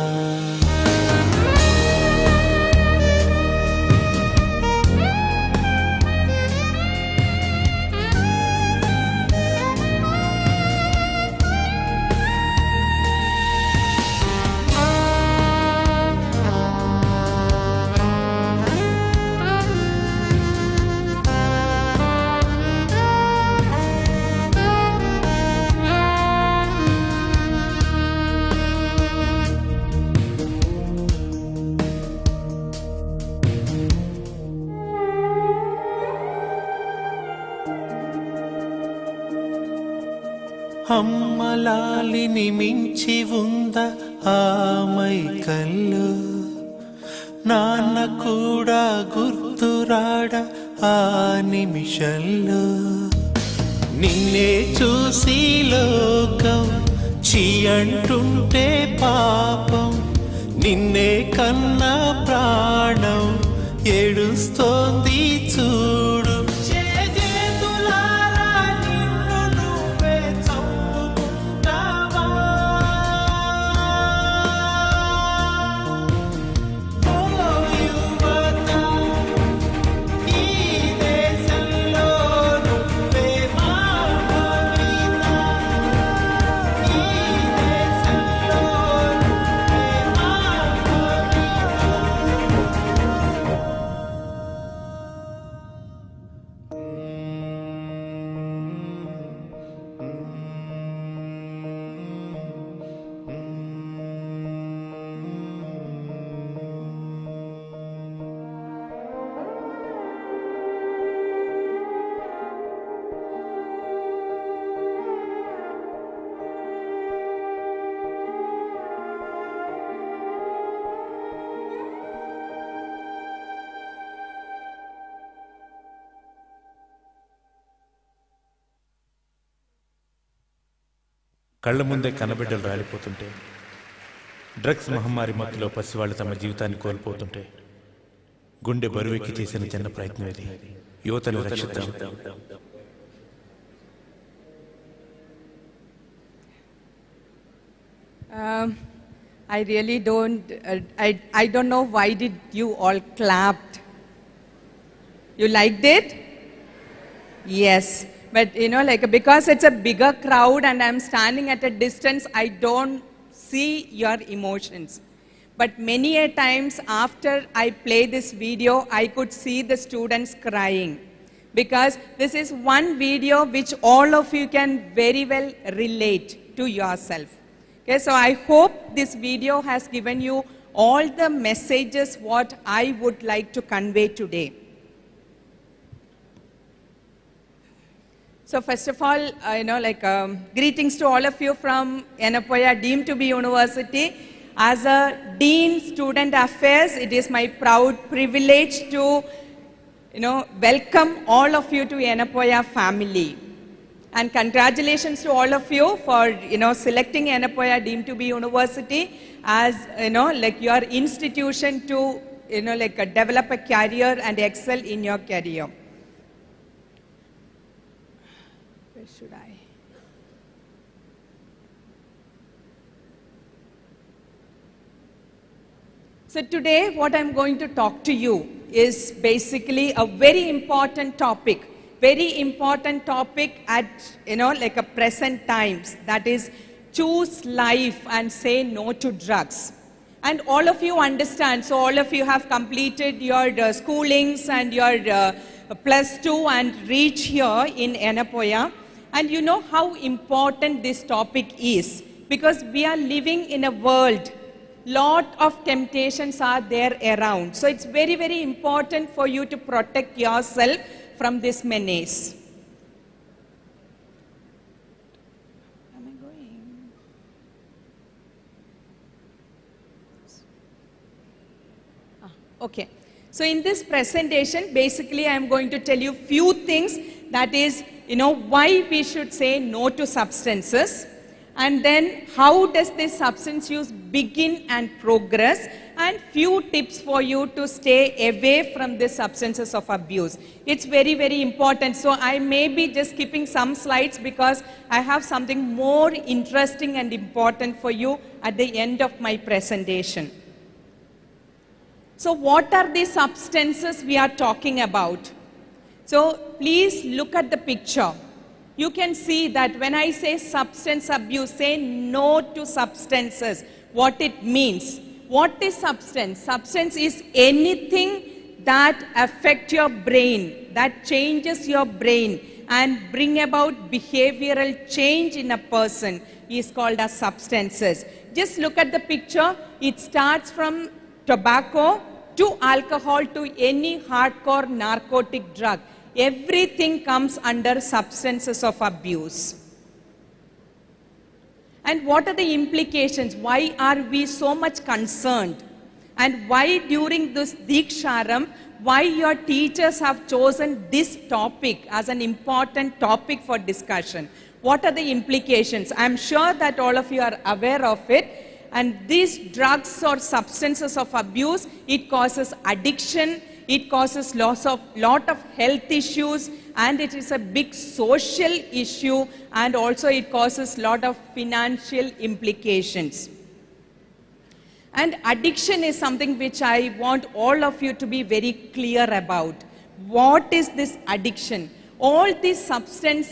అమ్మలాలిని మించి ఉంద ఆమై కల్లో నాన్న కూడా గుర్తురాడ ఆ నిమిషంలో నిన్నే చూసి లోకం చీ అంటుంటే పాపం నిన్నే కన్న ప్రాణం ఏడుస్తోంది చూడు చేతులారా నిన్ను నువ్వే చంపుకుంటావా ఓ యువత ఈ దేశంలో నువ్వే మా భవిత ఈ దేశంలో నువ్వే మా భవిత కళ్ళ ముందే కన్నబిడ్డలు రాలిపోతుంటే డ్రగ్స్ మహమ్మారి మత్తులో పసివాళ్ళు తమ జీవితాన్ని కోల్పోతుంటే గుండె బరువెక్కి చేసిన చిన్న ప్రయత్నం ఇది. యువతను రక్షిద్దాం. I really don't, I don't know why did you all clapped. You liked it? Yes. But you know, like, because it's a bigger crowd and I'm standing at a distance, I don't see your emotions. But many a times after I play this video, I could see the students crying. Because this is one video which all of you can very well relate to yourself. Okay, so I hope this video has given you all the messages what I would like to convey today. So first of all, greetings to all of you from Yenepoya, deemed to be university. As a Dean Student Affairs, it is my proud privilege to welcome all of you to Yenepoya family. And congratulations to all of you for selecting Yenepoya, deemed to be university as your institution to develop a career and excel in your career. Where should I? So today what I'm going to talk to you is basically a very important topic at a present times, that is choose life and say no to drugs. And all of you understand, so all of you have completed your schoolings and your +2 and reach here in Yenepoya. And you know how important this topic is, because we are living in a world, lot of temptations are there around. So it's very, very important for you to protect yourself from this menace. Where am I going? Okay. So in this presentation, basically I am going to tell you few things, that is, why we should say no to substances, and then how does this substance use begin and progress, and few tips for you to stay away from the substances of abuse. It's very, very important. So I may be just skipping some slides because I have something more interesting and important for you at the end of my presentation. So what are the substances we are talking about? So please look at the picture. You can see that when I say substance abuse, say no to substances, what it means. What is substance? Substance is anything that affects your brain, that changes your brain and bring about behavioral change in a person is called as substances. Just look at the picture. It starts from tobacco to alcohol to any hardcore narcotic drug. Everything comes under substances of abuse. And what are the implications? Why are we so much concerned? And why during this Deeksharambh, why your teachers have chosen this topic as an important topic for discussion? What are the implications? I'm sure that all of you are aware of it. And these drugs or substances of abuse, it causes addiction, it causes lot of health issues, and it is a big social issue, and also it causes lot of financial implications. And addiction is something which I want all of you to be very clear about. What is this addiction? All these substance,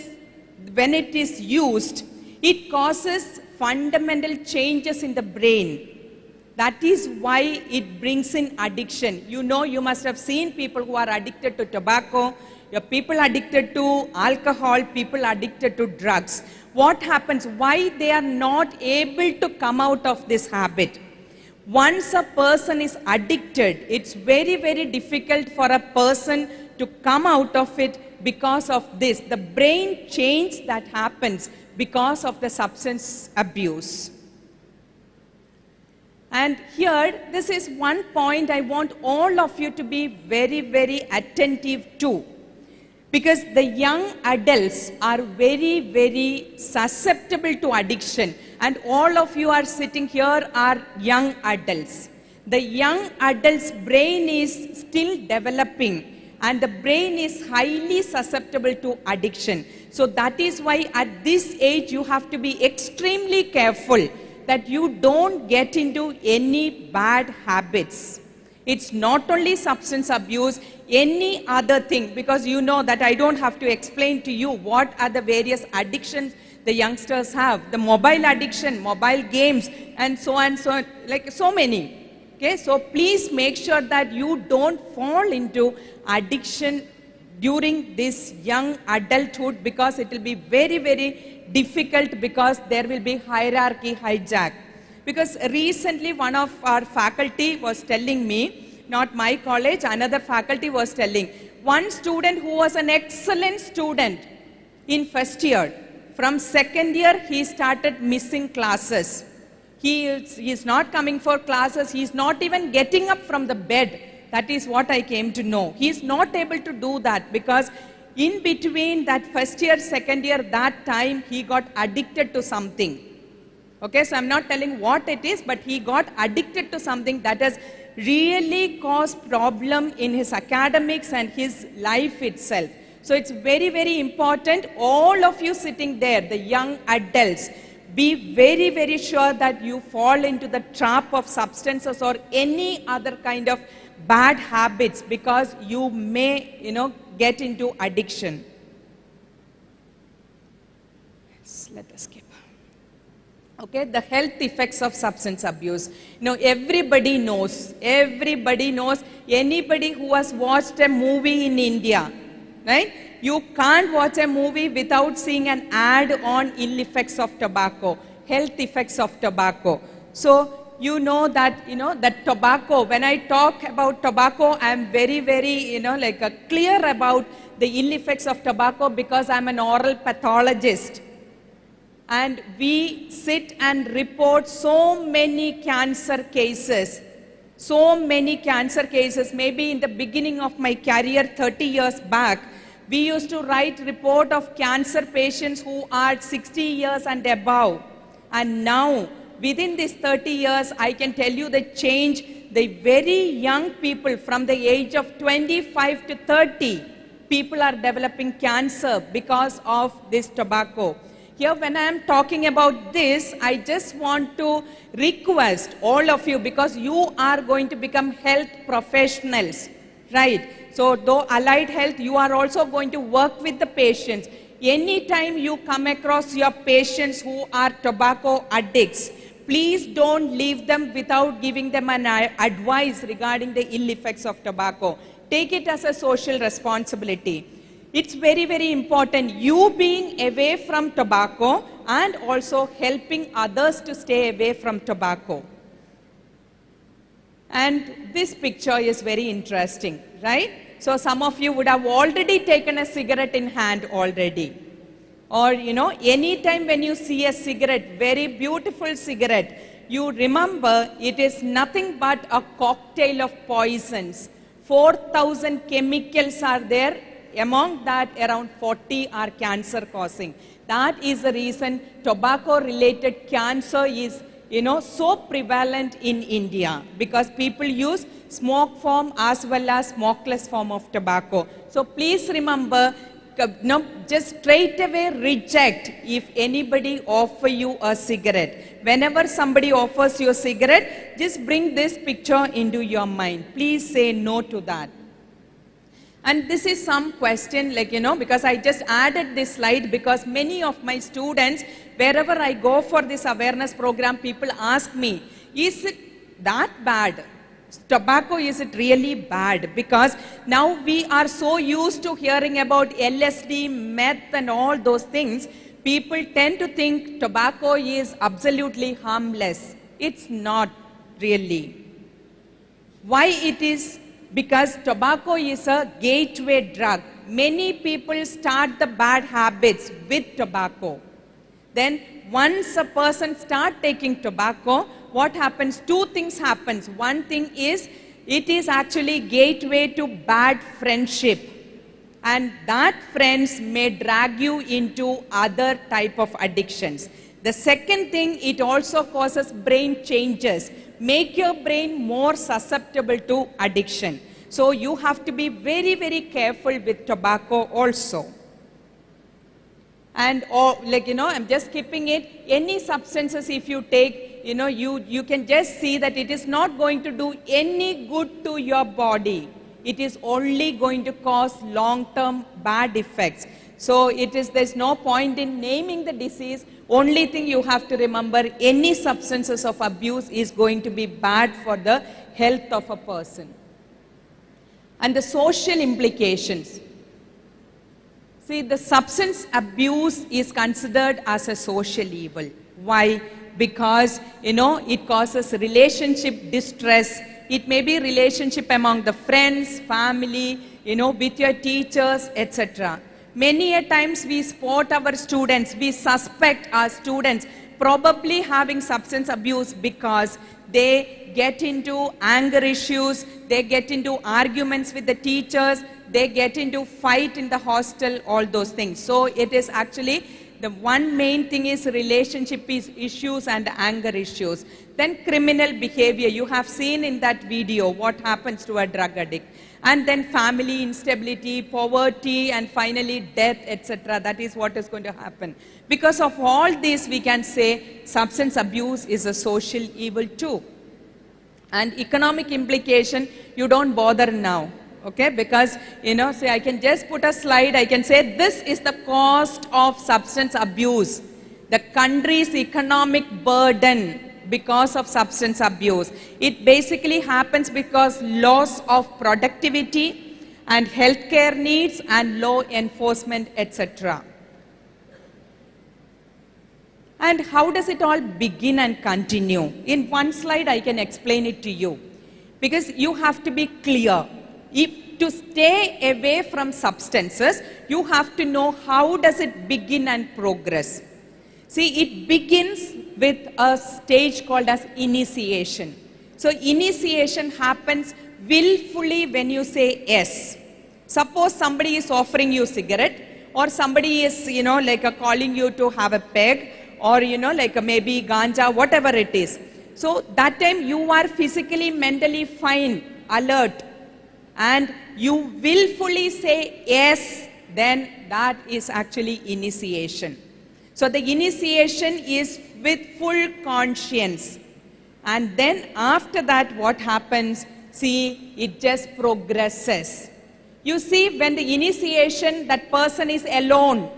when it is used, it causes fundamental changes in the brain. That is why it brings in addiction. You know, you must have seen people who are addicted to tobacco, people addicted to alcohol, people addicted to drugs. What happens? Why they are not able to come out of this habit? Once a person is addicted, it's very, very difficult for a person to come out of it because of this. The brain change that happens because of the substance abuse. And here, this is one point I want all of you to be very, very attentive to. Because the young adults are very, very susceptible to addiction. And all of you are sitting here are young adults. The young adult's brain is still developing, and the brain is highly susceptible to addiction. So that is why at this age you have to be extremely careful that you don't get into any bad habits. It's not only substance abuse, any other thing, because you know that I don't have to explain to you what are the various addictions the youngsters have. The mobile addiction, mobile games, and so on, like so many. Okay, so please make sure that you don't fall into addiction during this young adulthood, because it will be very, very difficult, because there will be hierarchy hijack. Because recently one of our faculty was telling me, not my college, another faculty was telling, one student who was an excellent student in first year, from second year he started missing classes. He is not coming for classes, he is not even getting up from the bed. That is what I came to know. He is not able to do that because in between that first year, second year, that time he got addicted to something. Okay, so I'm not telling what it is, but he got addicted to something that has really caused problem in his academics and his life itself. So it's very, very important, all of you sitting there, the young adults, be very, very sure that you fall into the trap of substances or any other kind of bad habits, because you may, get into addiction. Yes, let us skip. Okay, the health effects of substance abuse. Everybody knows, anybody who has watched a movie in India, right? You can't watch a movie without seeing an ad on ill effects of tobacco, health effects of tobacco. So, you know that, that tobacco, when I talk about tobacco, I am very, very, clear about the ill effects of tobacco, because I am an oral pathologist. And we sit and report so many cancer cases. Maybe in the beginning of my career 30 years back, we used to write report of cancer patients who are 60 years and above. And now, within these 30 years, I can tell you the change. The very young people from the age of 25 to 30, people are developing cancer because of this tobacco. Here, when I am talking about this, I just want to request all of you, because you are going to become health professionals, right? So, though allied health, you are also going to work with the patients. Anytime you come across your patients who are tobacco addicts, please don't leave them without giving them an advice regarding the ill effects of tobacco. Take it as a social responsibility. It's very, very important, you being away from tobacco and also helping others to stay away from tobacco. And this picture is very interesting, right? So some of you would have already taken a cigarette in hand already. or anytime when you see a cigarette, very beautiful cigarette, you remember it is nothing but a cocktail of poisons. 4,000 chemicals are there. Among that, around 40 are cancer causing. That is the reason tobacco related cancer is so prevalent in India, because people use smoke form as well as smokeless form of tobacco. So please remember, just straight away reject if anybody offer you a cigarette. Whenever somebody offers you a cigarette, just bring this picture into your mind. Please say no to that. And this is some question, because I just added this slide because many of my students, wherever I go for this awareness program, people ask me, is it that bad? Tobacco, is it really bad? Because now we are so used to hearing about LSD, meth and all those things, people tend to think tobacco is absolutely harmless. It's not really. Why it is? Because tobacco is a gateway drug. Many people start the bad habits with tobacco. Then once a person starts taking tobacco, what happens? Two things happens. One thing is, it is actually gateway to bad friendship. And that friends may drag you into other type of addictions. The second thing, it also causes brain changes. Make your brain more susceptible to addiction. So you have to be very, very careful with tobacco also. And I'm just skipping it. Any substances if you take, you can just see that it is not going to do any good to your body. It is only going to cause long-term bad effects. So there's no point in naming the disease. Only thing you have to remember, any substances of abuse is going to be bad for the health of a person. And the social implications. See, the substance abuse is considered as a social evil. Why? Because, it causes relationship distress. It may be relationship among the friends, family, with your teachers, etc. Many a times we spot our students, we suspect our students probably having substance abuse because they get into anger issues, they get into arguments with the teachers, they get into fight in the hostel, all those things. So it is actually, the one main thing is relationship issues and anger issues. Then criminal behavior, you have seen in that video what happens to a drug addict. And then family instability, poverty, and finally death, etc. That is what is going to happen. Because of all this, we can say substance abuse is a social evil too. And economic implication, you don't bother now. Okay, because, say I can just put a slide, I can say this is the cost of substance abuse. The country's economic burden because of substance abuse. It basically happens because loss of productivity and healthcare needs and law enforcement, etc. And how does it all begin and continue? In one slide, I can explain it to you. Because you have to be clear. If to stay away from substances, you have to know how does it begin and progress. See, it begins with a stage called as initiation. So initiation happens willfully when you say yes. Suppose somebody is offering you cigarette, or somebody is, calling you to have a peg, or, maybe ganja, whatever it is. So that time you are physically, mentally fine, alert, and you willfully say yes, then that is actually initiation. So the initiation is with full conscience. And then after that, what happens? See, it just progresses. You see, when the initiation, that person is alone,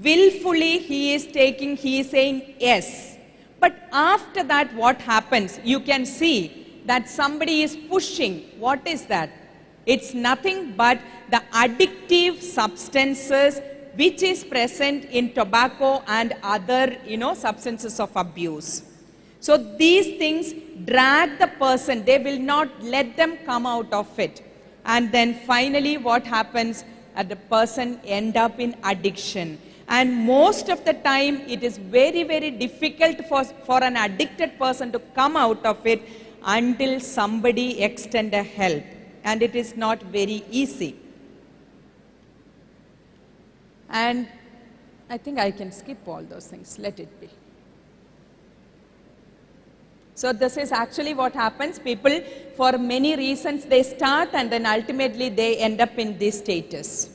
willfully he is saying yes. But after that, what happens? You can see that somebody is pushing. What is that? It's nothing but the addictive substances which is present in tobacco and other, substances of abuse. So these things drag the person. They will not let them come out of it. And then finally what happens? and the person end up in addiction. And most of the time, it is very, very difficult for an addicted person to come out of it until somebody extend a help. And it is not very easy. And I think I can skip all those things. Let it be. So this is actually what happens. People, for many reasons, they start and then ultimately they end up in this status.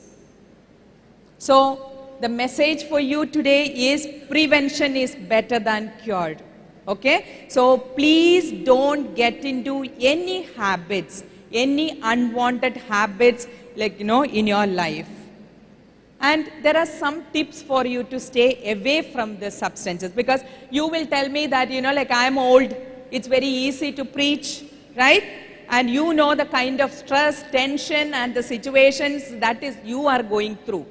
So the message for you today is prevention is better than cured. Okay? So please don't get into any habits, any unwanted habits like, in your life. And there are some tips for you to stay away from the substances, because you will tell me that, like I'm old, it's very easy to preach, right? And you know the kind of stress, tension and the situations that is you are going through.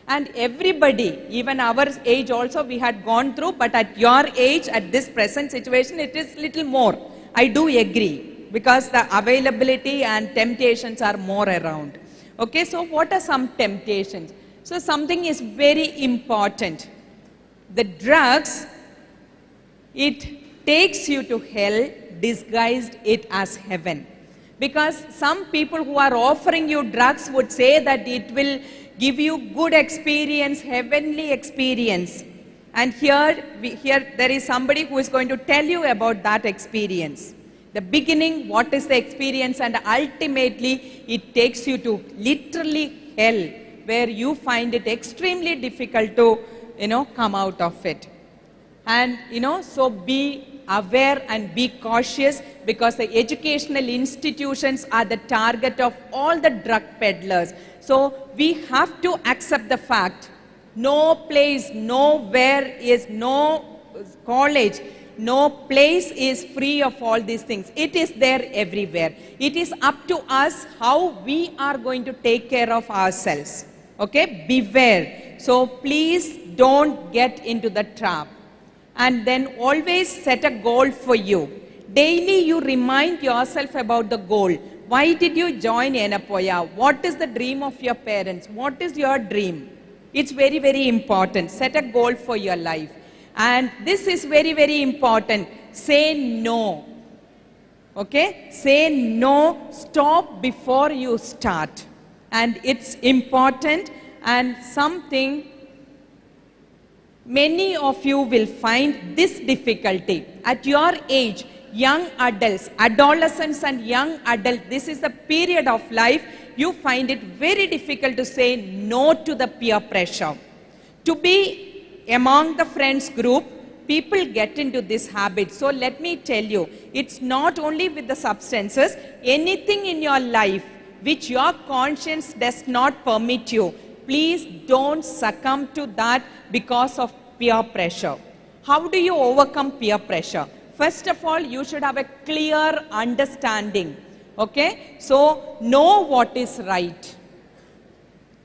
And everybody, even our age also, we had gone through, but at your age, at this present situation, it is little more. I do agree, because the availability and temptations are more around. Okay, so what are some temptations? So something is very important. The drugs, it takes you to hell, disguised it as heaven. Because some people who are offering you drugs would say that it will give you good experience, heavenly experience. And here there is somebody who is going to tell you about that experience. The beginning, what is the experience, and ultimately it takes you to literally hell, where you find it extremely difficult to, come out of it. And, so be aware and be cautious, because the educational institutions are the target of all the drug peddlers. So we have to accept the fact, no place, nowhere is, no college, no place is free of all these things. It is there everywhere. It is up to us how we are going to take care of ourselves. Okay, beware. So please don't get into the trap. And then always set a goal for you. Daily you remind yourself about the goal. Why did you join Yenepoya? What is the dream of your parents? What is your dream? It's very, very important. Set a goal for your life. And this is very, very important. Say no. Okay? Say no. Stop before you start. And it's important, and something many of you will find this difficulty. At your age, young adults, adolescents and young adults, this is the period of life you find it very difficult to say no to the peer pressure. To be among the friends group, people get into this habit. So let me tell you, it's not only with the substances, anything in your life which your conscience does not permit you, please don't succumb to that because of peer pressure. How do you overcome peer pressure? First of all, you should have a clear understanding. Okay? So, know what is right.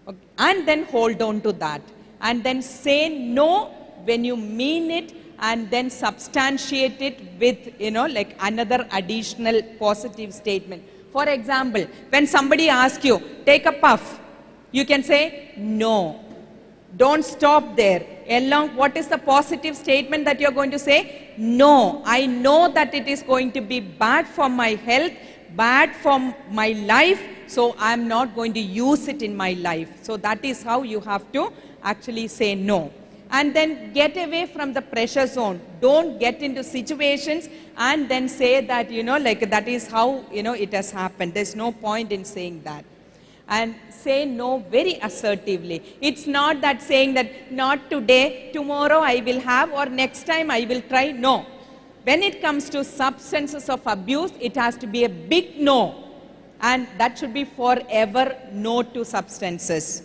Okay? And then hold on to that. And then say no when you mean it, and then substantiate it with, like another additional positive statement. For example, when somebody asks you, take a puff, you can say no. Don't stop there. Along, what is the positive statement that you're going to say? No. I know that it is going to be bad for my health, bad for my life, so I'm not going to use it in my life. So that is how you have to actually say no. And then get away from the pressure zone. Don't get into situations and then say that, like that is how, it has happened. There's no point in saying that. And say no very assertively. It's not that saying that not today, tomorrow I will have, or next time I will try. No. When it comes to substances of abuse, it has to be a big no. And that should be forever no to substances.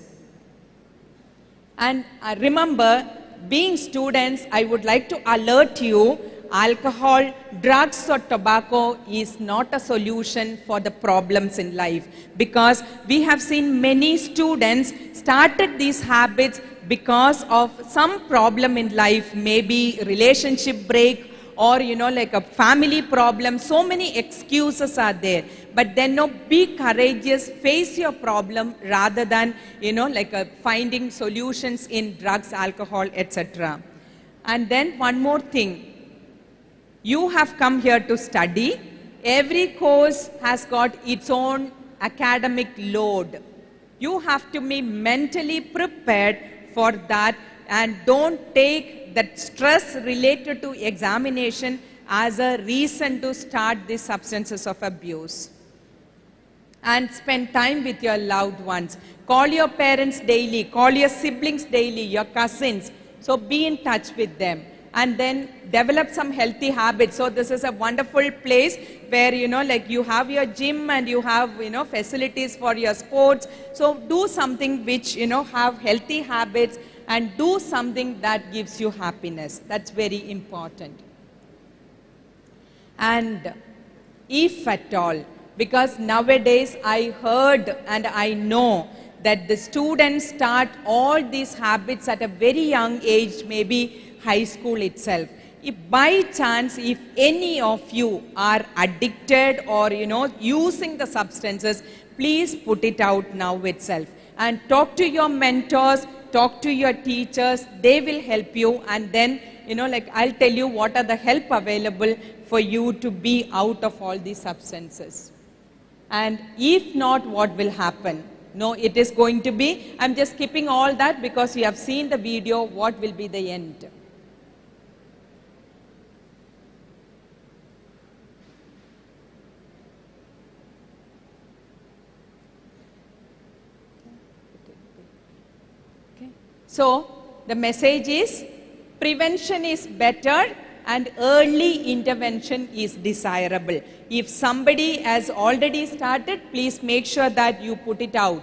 And remember, being students, I would like to alert you, alcohol, drugs or tobacco is not a solution for the problems in life, because we have seen many students started these habits because of some problem in life, maybe relationship break or like a family problem. So many excuses are there. But then be courageous, face your problem rather than finding solutions in drugs, alcohol, etc. And then one more thing. You have come here to study. Every course has got its own academic load. You have to be mentally prepared for that, and don't take that stress related to examination as a reason to start these substances of abuse. And spend time with your loved ones. Call your parents daily, call your siblings daily, your cousins. So be in touch with them. And then develop some healthy habits. So this is a wonderful place where, you have your gym and you have, facilities for your sports. So do something which, have healthy habits and do something that gives you happiness. That's very important. And if at all, because nowadays I heard and I know that the students start all these habits at a very young age, maybe high school itself. If by chance, if any of you are addicted or using the substances, please put it out now itself. And talk to your mentors, talk to your teachers, they will help you, and then I'll tell you what are the help available for you to be out of all these substances. And if not, what will happen? No, it is going to be, I'm just skipping all that because you have seen the video, what will be the end. So, the message is, prevention is better and early intervention is desirable. If somebody has already started, please make sure that you put it out.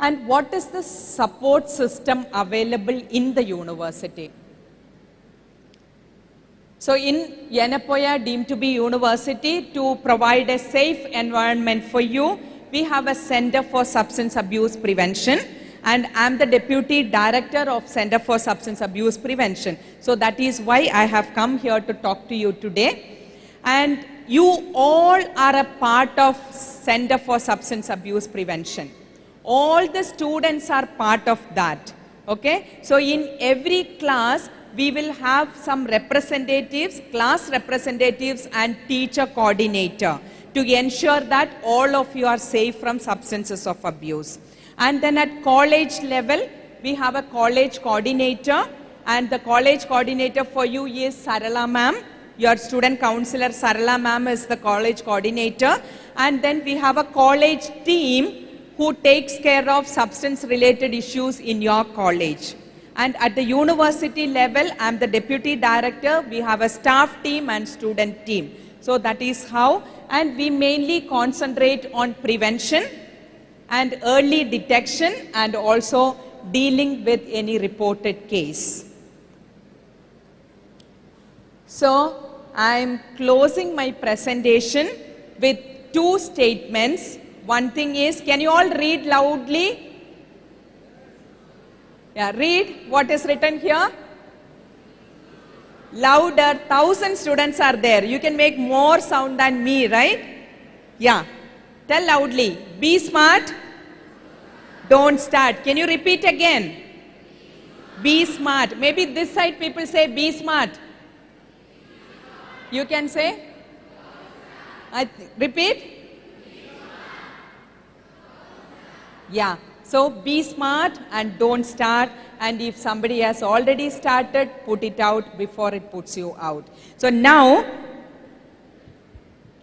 And what is the support system available in the university? So in Yenepoya, deemed to be university, to provide a safe environment for you, we have a Center for Substance Abuse Prevention. And I'm the Deputy Director of Center for Substance Abuse Prevention. So that is why I have come here to talk to you today. And you all are a part of Center for Substance Abuse Prevention. All the students are part of that. Okay? So in every class, we will have some representatives, class representatives and teacher coordinator to ensure that all of you are safe from substances of abuse. And then at college level, we have a college coordinator, and the college coordinator for you is Sarala ma'am. Your student counselor Sarala ma'am is the college coordinator. And then we have a college team who takes care of substance related issues in your college. And at the university level, I am the deputy director. We have a staff team and student team. So that is how, and we mainly concentrate on prevention and early detection and also dealing with any reported case. So I am closing my presentation with two statements. One thing is, can you all read loudly? Yeah, read what is written here. Louder, 1,000 students are there. You can make more sound than me, right? Yeah. Tell loudly. Be smart. Don't start. Can you repeat again? Be smart. Maybe this side people say be smart. You can say? Repeat. Yeah. So be smart and don't start. And if somebody has already started, put it out before it puts you out. So now,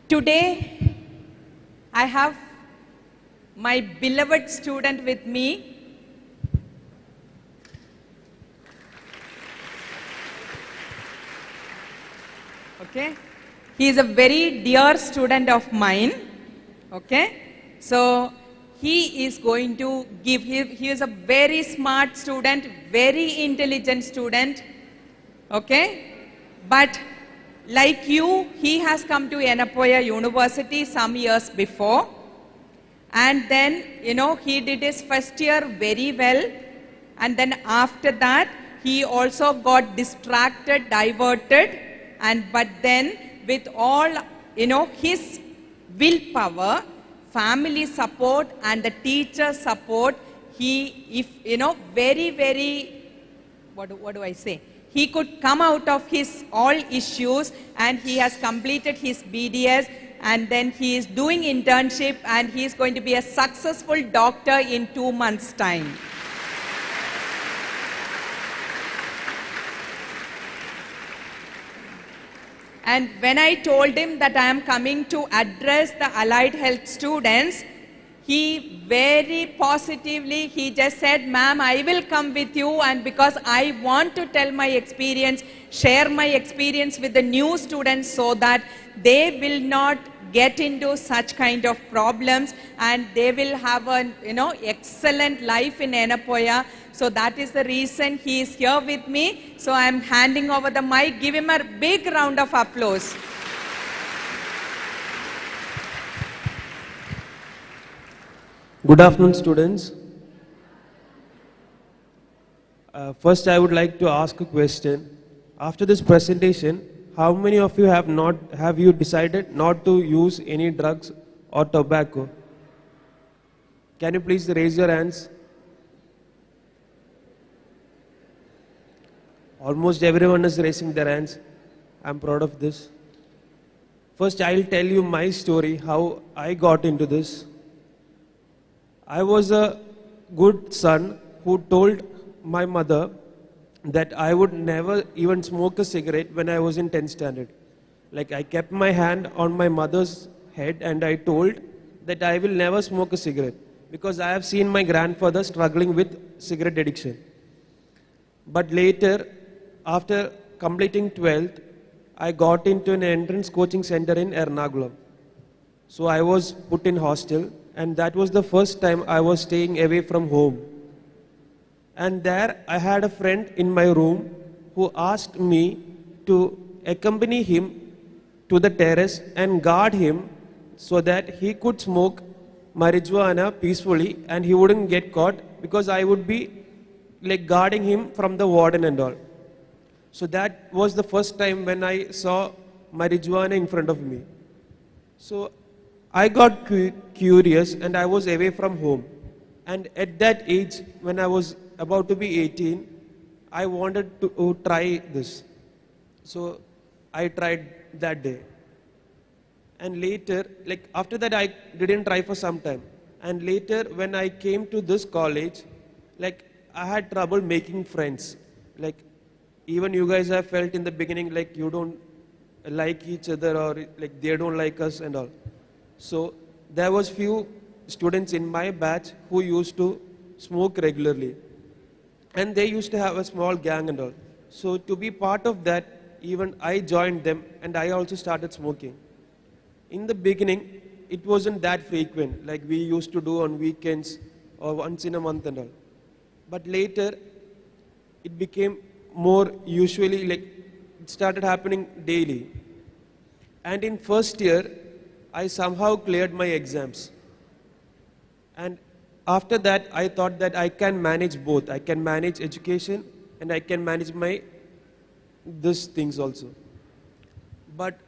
today, I have my beloved student with me. Okay. He is a very dear student of mine. Okay. So he is going to give, he is a very smart student, very intelligent student. Okay. But like you, he has come to Yenepoya University some years before. And then, he did his first year very well. And then after that, he also got distracted, diverted, but then with all, his willpower, family support and the teacher support, very, very, what do I say? He could come out of his all issues, and he has completed his BDS, and then he is doing internship, and he is going to be a successful doctor in 2 months' time. And when I told him that I am coming to address the allied health students, he very positively, he just said, ma'am, I will come with you, and because I want to tell my experience, share my experience with the new students so that they will not get into such kind of problems and they will have an excellent life in Yenepoya. So that is the reason he is here with me. So I am handing over the mic. Give him a big round of applause. Good afternoon, students. First, I would like to ask a question. After this presentation, how many of you have you decided not to use any drugs or tobacco? Can you please raise your hands? Almost everyone is raising their hands. I'm proud of this. First, I'll tell you my story, how I got into this. I was a good son who told my mother that I would never even smoke a cigarette when I was in 10th standard. Like, I kept my hand on my mother's head and I told that I will never smoke a cigarette because I have seen my grandfather struggling with cigarette addiction. But later, after completing 12th, I got into an entrance coaching center in Ernakulam. So I was put in hostel, and that was the first time I was staying away from home. And there I had a friend in my room who asked me to accompany him to the terrace and guard him so that he could smoke marijuana peacefully and he wouldn't get caught because I would be like guarding him from the warden and all. So that was the first time when I saw marijuana in front of me. So I got curious and I was away from home. And at that age, when I was about to be 18, I wanted to try this. So I tried that day. And later, like after that, I didn't try for some time. And later, when I came to this college, like I had trouble making friends. Like even you guys have felt in the beginning like you don't like each other or like they don't like us and all. So there was few students in my batch who used to smoke regularly. And they used to have a small gang and all. So to be part of that, even I joined them and I also started smoking. In the beginning, it wasn't that frequent, like we used to do on weekends or once in a month and all. But later, it became more usually, like it started happening daily. And in first year, I somehow cleared my exams. And after that, I thought that I can manage both. I can manage education and I can manage these things also. But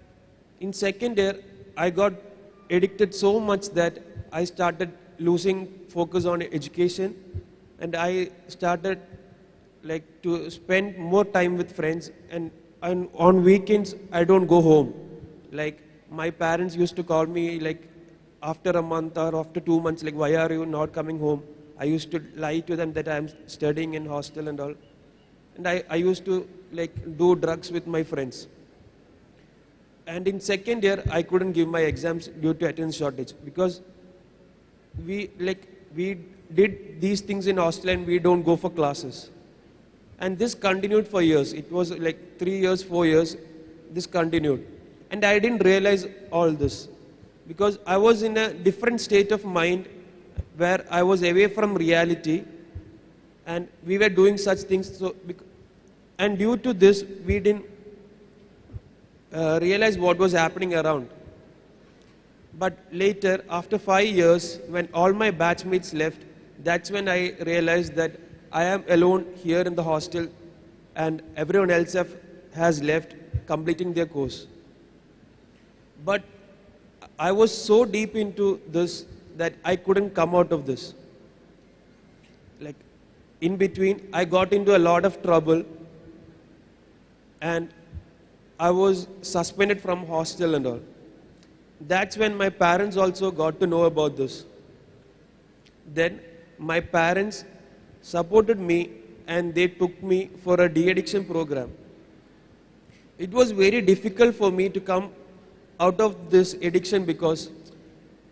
in second year, I got addicted so much that I started losing focus on education and I started like to spend more time with friends, and on weekends I don't go home. Like my parents used to call me like after a month or after 2 months, like why are you not coming home? I used to lie to them that I'm studying in hostel and all. And I used to like do drugs with my friends. And in second year, I couldn't give my exams due to attendance shortage because we did these things in hostel and we don't go for classes. And this continued for years. It was like 3 years, 4 years, this continued. And I didn't realize all this because I was in a different state of mind where I was away from reality and we were doing such things. And due to this, we didn't realize what was happening around. But later, after 5 years, when all my batchmates left, that's when I realized that I am alone here in the hostel and everyone else has left completing their course. But I was so deep into this that I couldn't come out of this. Like, in between, I got into a lot of trouble, and I was suspended from hostel and all. That's when my parents also got to know about this. Then my parents supported me and they took me for a de-addiction program. It was very difficult for me to come out of this addiction because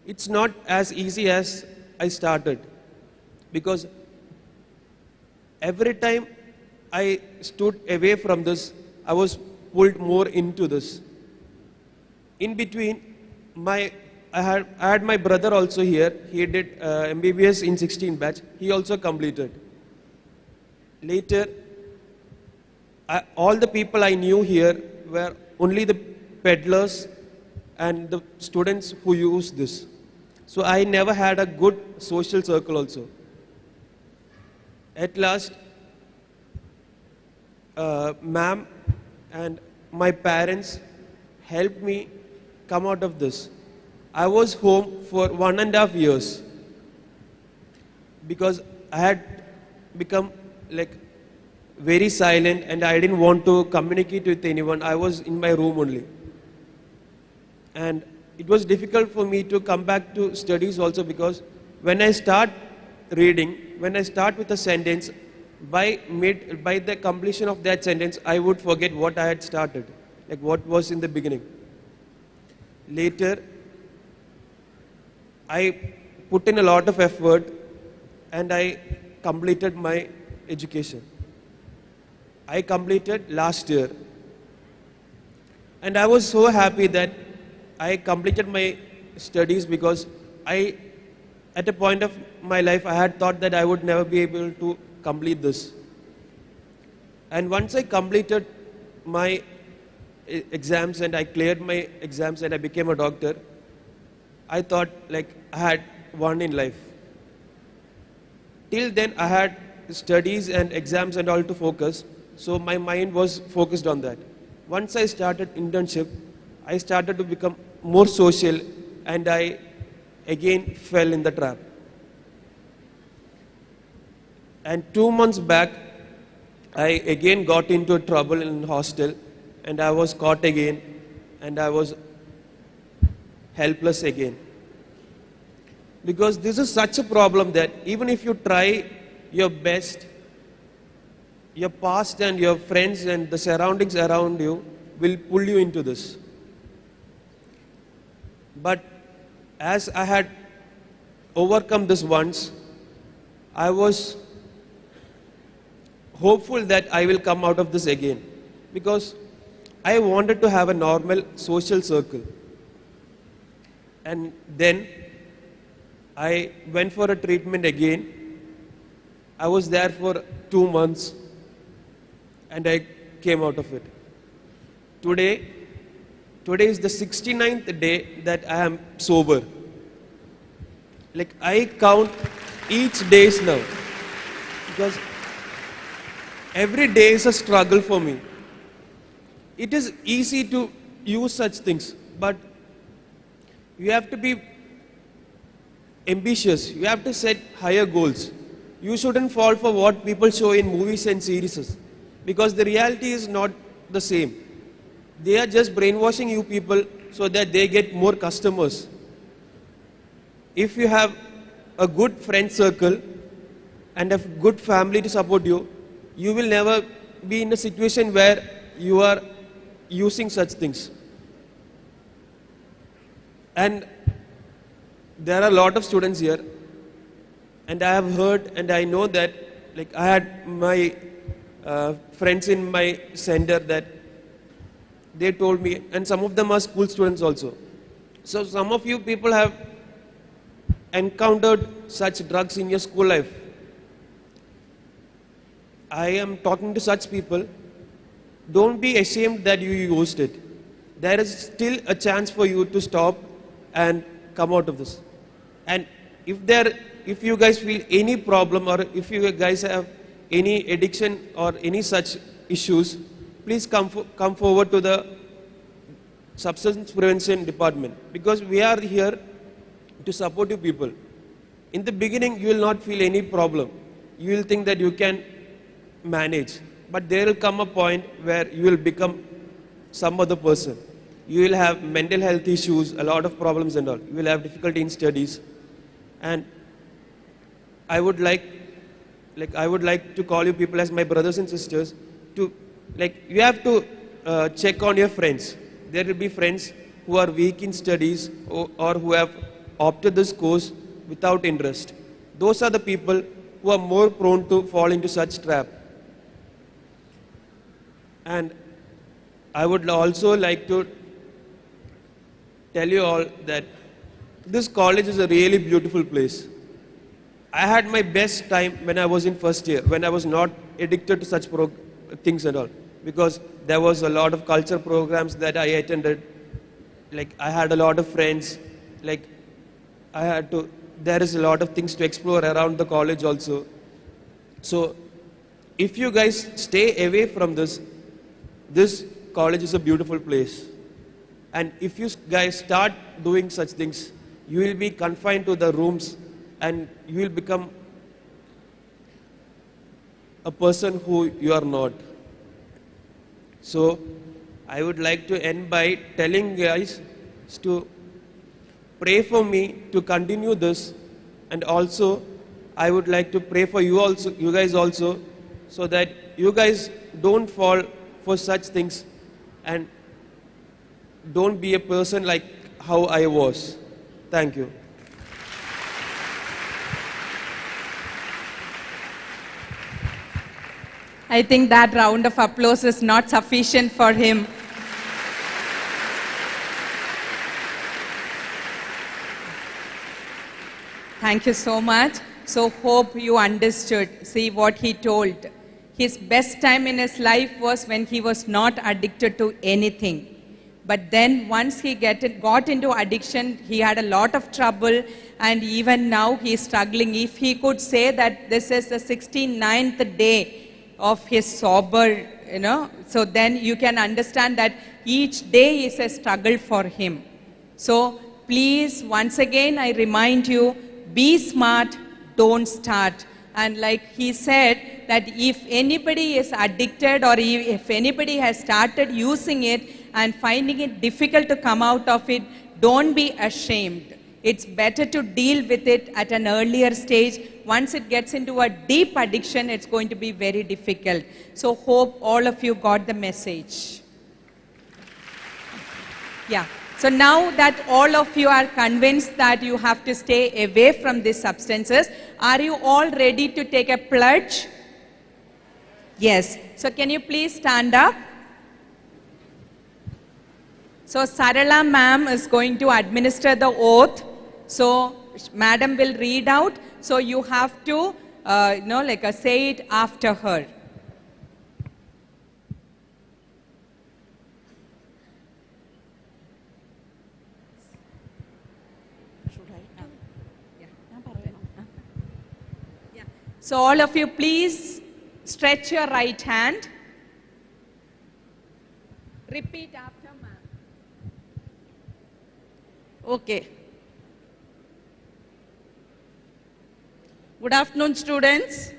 it's not as easy as I started. Because every time I stood away from this, I was pulled more into this. In between, I had my brother also here. He did MBBS in 16 batch. He also completed. Later, all the people I knew here were only the peddlers and the students who used this. So I never had a good social circle also. At last, ma'am and my parents helped me come out of this. I was home for 1.5 years because I had become like very silent and I didn't want to communicate with anyone. I was in my room only. And it was difficult for me to come back to studies also because when I start reading, when I start with a sentence, by the completion of that sentence, I would forget what I had started, like what was in the beginning. Later, I put in a lot of effort and I completed my education. I completed last year. And I was so happy that I completed my studies because at a point of my life, I had thought that I would never be able to complete this. And once I completed my exams and I cleared my exams and I became a doctor, I thought like I had won in life. Till then I had studies and exams and all to focus, so my mind was focused on that. Once I started internship, I started to become more social and I again fell in the trap. And 2 months back, I again got into trouble in hostel and I was caught again and I was helpless again. Because this is such a problem that even if you try your best, your past and your friends and the surroundings around you will pull you into this. But as I had overcome this once, I was hopeful that I will come out of this again because I wanted to have a normal social circle. And then I went for a treatment again. I was there for 2 months and I came out of it. Today is the 69th day that I am sober. Like I count each day now because every day is a struggle for me. It is easy to use such things, but you have to be ambitious. You have to set higher goals. You shouldn't fall for what people show in movies and series because the reality is not the same. They are just brainwashing you people so that they get more customers. If you have a good friend circle and a good family to support you, you will never be in a situation where you are using such things. And there are a lot of students here, and I have heard and I know that, like I had my friends in my center that they told me, and some of them are school students also. So some of you people have encountered such drugs in your school life. I am talking to such people. Don't be ashamed that you used it. There is still a chance for you to stop and come out of this. And if you guys feel any problem or if you guys have any addiction or any such issues, please come forward to the substance prevention department, because we are here to support you people. In the beginning, you will not feel any problem. You will think that you can manage, but there will come a point where you will become some other person. You will have mental health issues, a lot of problems and all. You will have difficulty in studies. And I would like to call you people as my brothers and sisters to, you have to check on your friends. There will be friends who are weak in studies or who have opted this course without interest. Those are the people who are more prone to fall into such trap. And I would also like to tell you all that this college is a really beautiful place. I had my best time when I was in first year, when I was not addicted to such things and all, because there was a lot of culture programs that I attended. I had a lot of friends. There is a lot of things to explore around the college also. So if you guys stay away from this college is a beautiful place. And if you guys start doing such things, you will be confined to the rooms and you will become a person who you are not. So I would like to end by telling you guys to pray for me to continue this, and also I would like to pray for you also, you guys also, so that you guys don't fall for such things and don't be a person like how I was. Thank you. I think that round of applause is not sufficient for him. Thank you so much. So hope you understood. See what he told. His best time in his life was when he was not addicted to anything. But then once he got into addiction, he had a lot of trouble, and even now he is struggling. If he could say that this is the 69th day of his sober, so then you can understand that each day is a struggle for him. So please, once again, I remind you, be smart, don't start. And like he said, that if anybody is addicted or if anybody has started using it and finding it difficult to come out of it, don't be ashamed. It's better to deal with it at an earlier stage. Once it gets into a deep addiction, it's going to be very difficult. So hope all of you got the message. Yeah. So now that all of you are convinced that you have to stay away from these substances, are you all ready to take a pledge? Yes. So can you please stand up? So Sarala ma'am is going to administer the oath. So madam will read out. So you have to, say it after her. So all of you, please stretch your right hand. Repeat after ma'am. Okay. Good afternoon, students.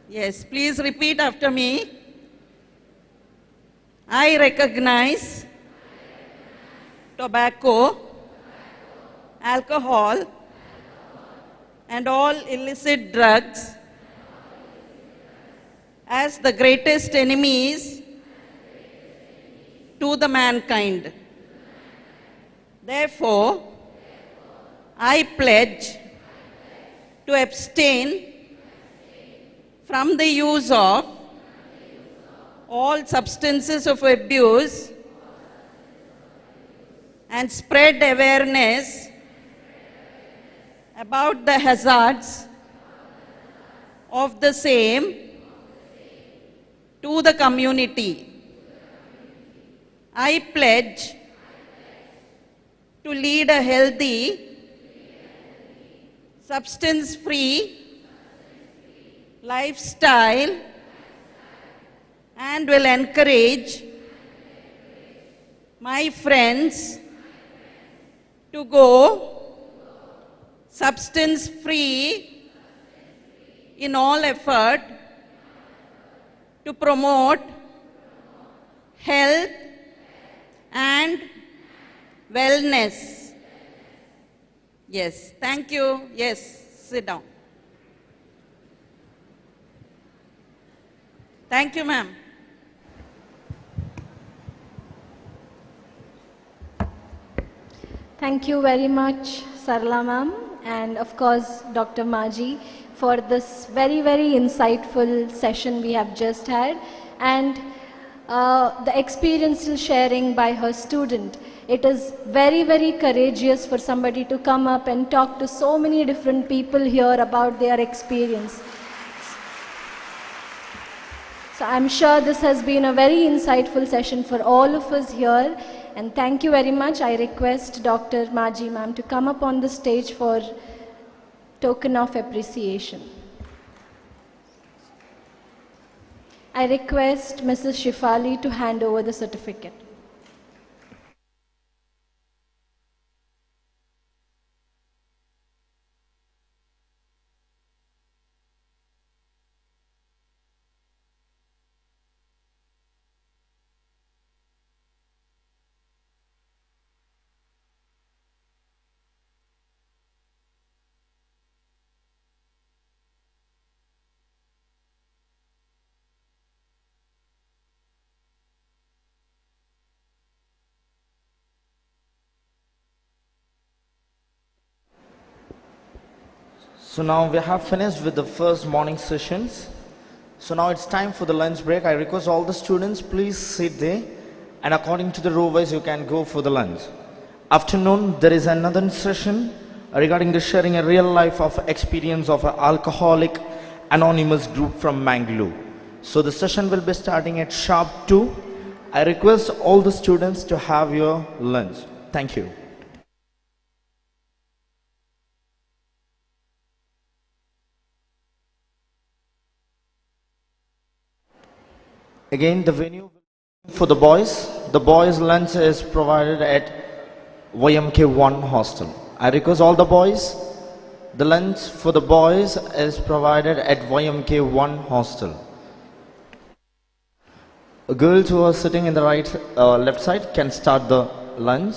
Yes, please repeat after me. I recognize tobacco, alcohol, and all illicit drugs as the greatest enemies to the mankind. Therefore, I pledge to abstain from the use of all substances of abuse and spread awareness about the hazards of the same to the community. I pledge to lead a healthy, substance-free lifestyle and will encourage my friends to go substance free in all effort to promote health and wellness. Yes, thank you. Yes, sit down. Thank you, ma'am. Thank you very much, Sarla ma'am, and of course, Dr. Maji, for this very, very insightful session we have just had, and the experiential sharing by her student. It is very, very courageous for somebody to come up and talk to so many different people here about their experience. So I'm sure this has been a very insightful session for all of us here. And thank you very much. I request Dr. Maji ma'am to come up on the stage for token of appreciation. I request Mrs. Shifali to hand over the certificate. So now we have finished with the first morning sessions. So now it's time for the lunch break. I request all the students, please sit there, and according to the row wise you can go for the lunch. Afternoon there is another session regarding the sharing a real life of experience of an alcoholic anonymous group from Mangalore. So the session will be starting at sharp 2. I request all the students to have your lunch. Thank you. Again, the venue for the boys. The boys' lunch is provided at YMK1 hostel. I request all the boys. The lunch for the boys is provided at YMK1 hostel. Girls who are sitting in the left side can start the lunch.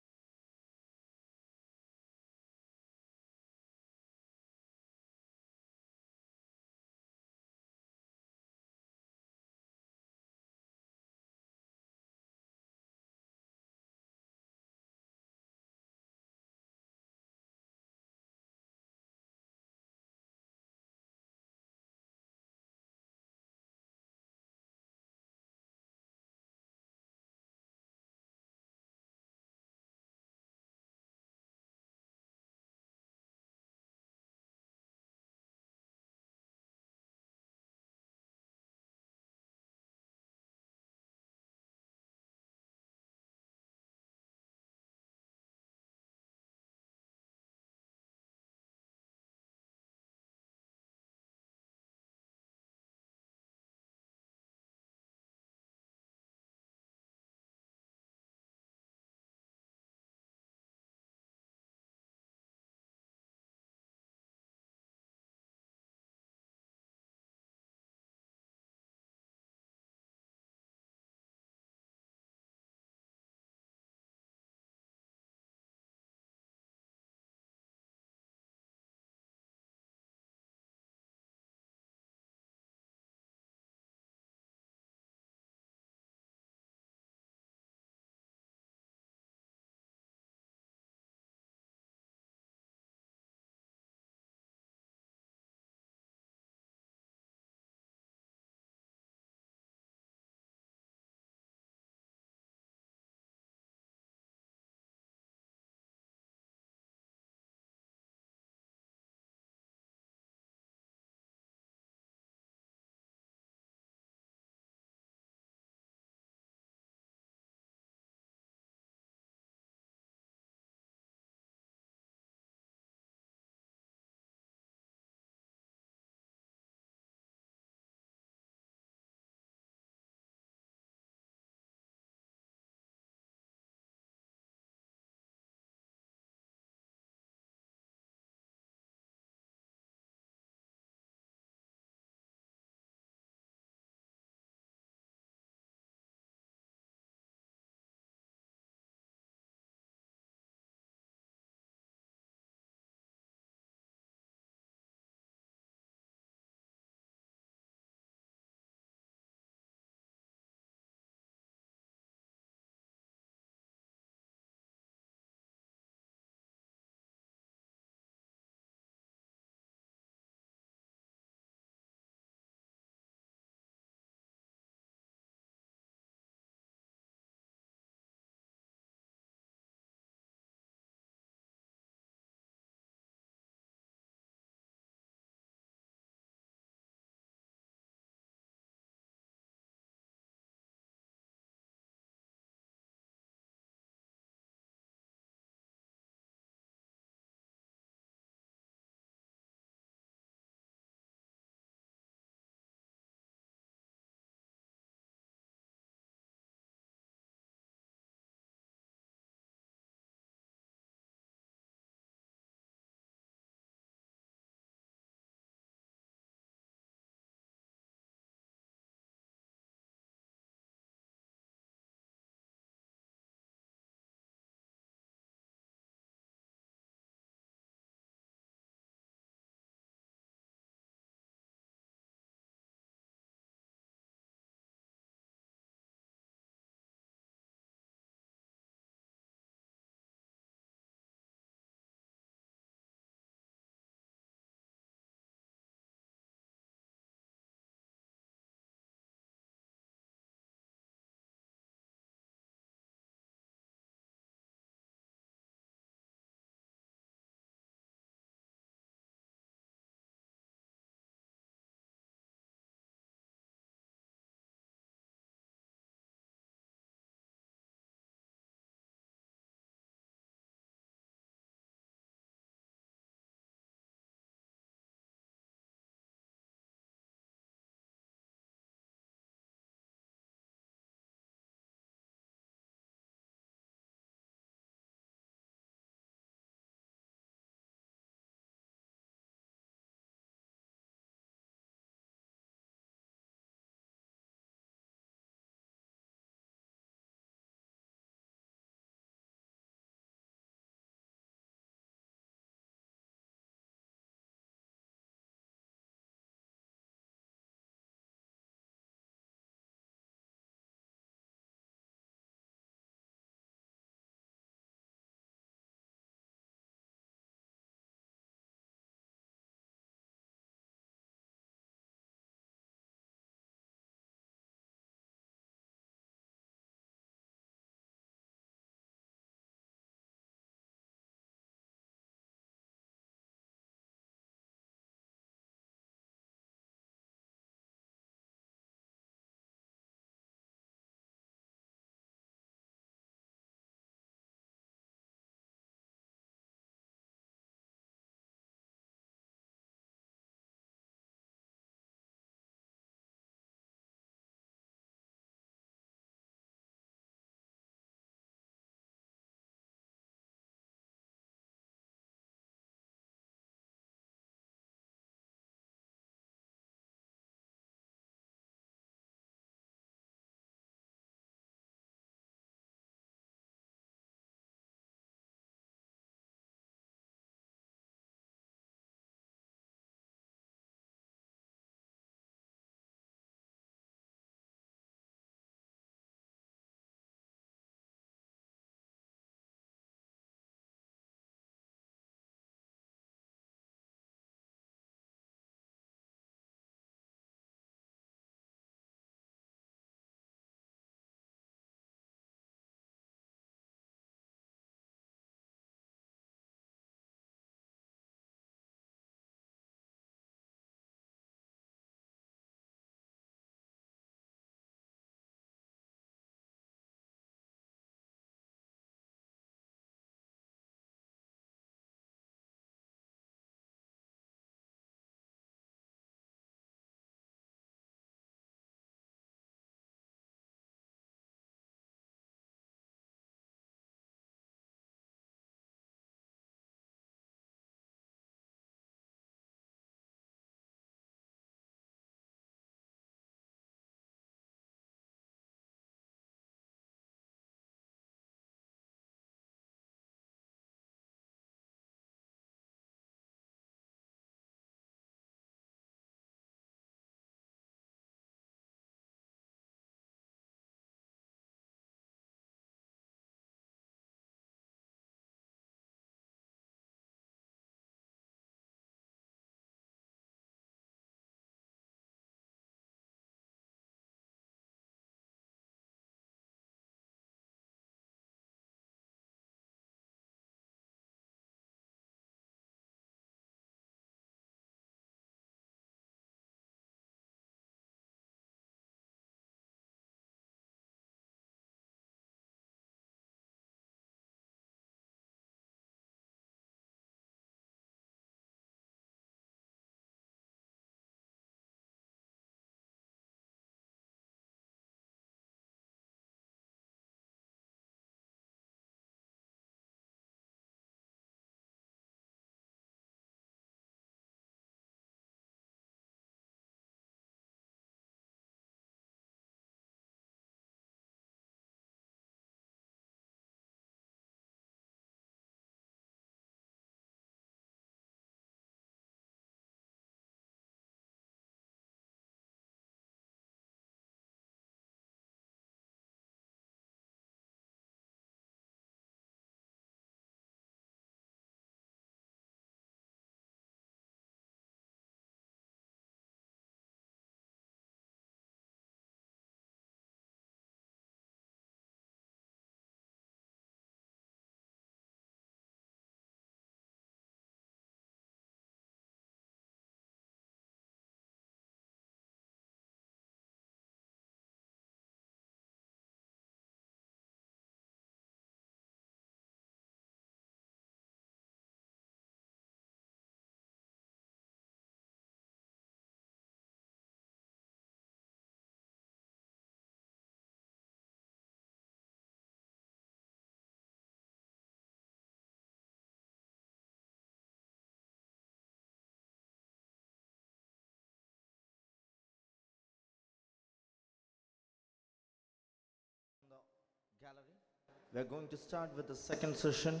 We are going to start with the second session.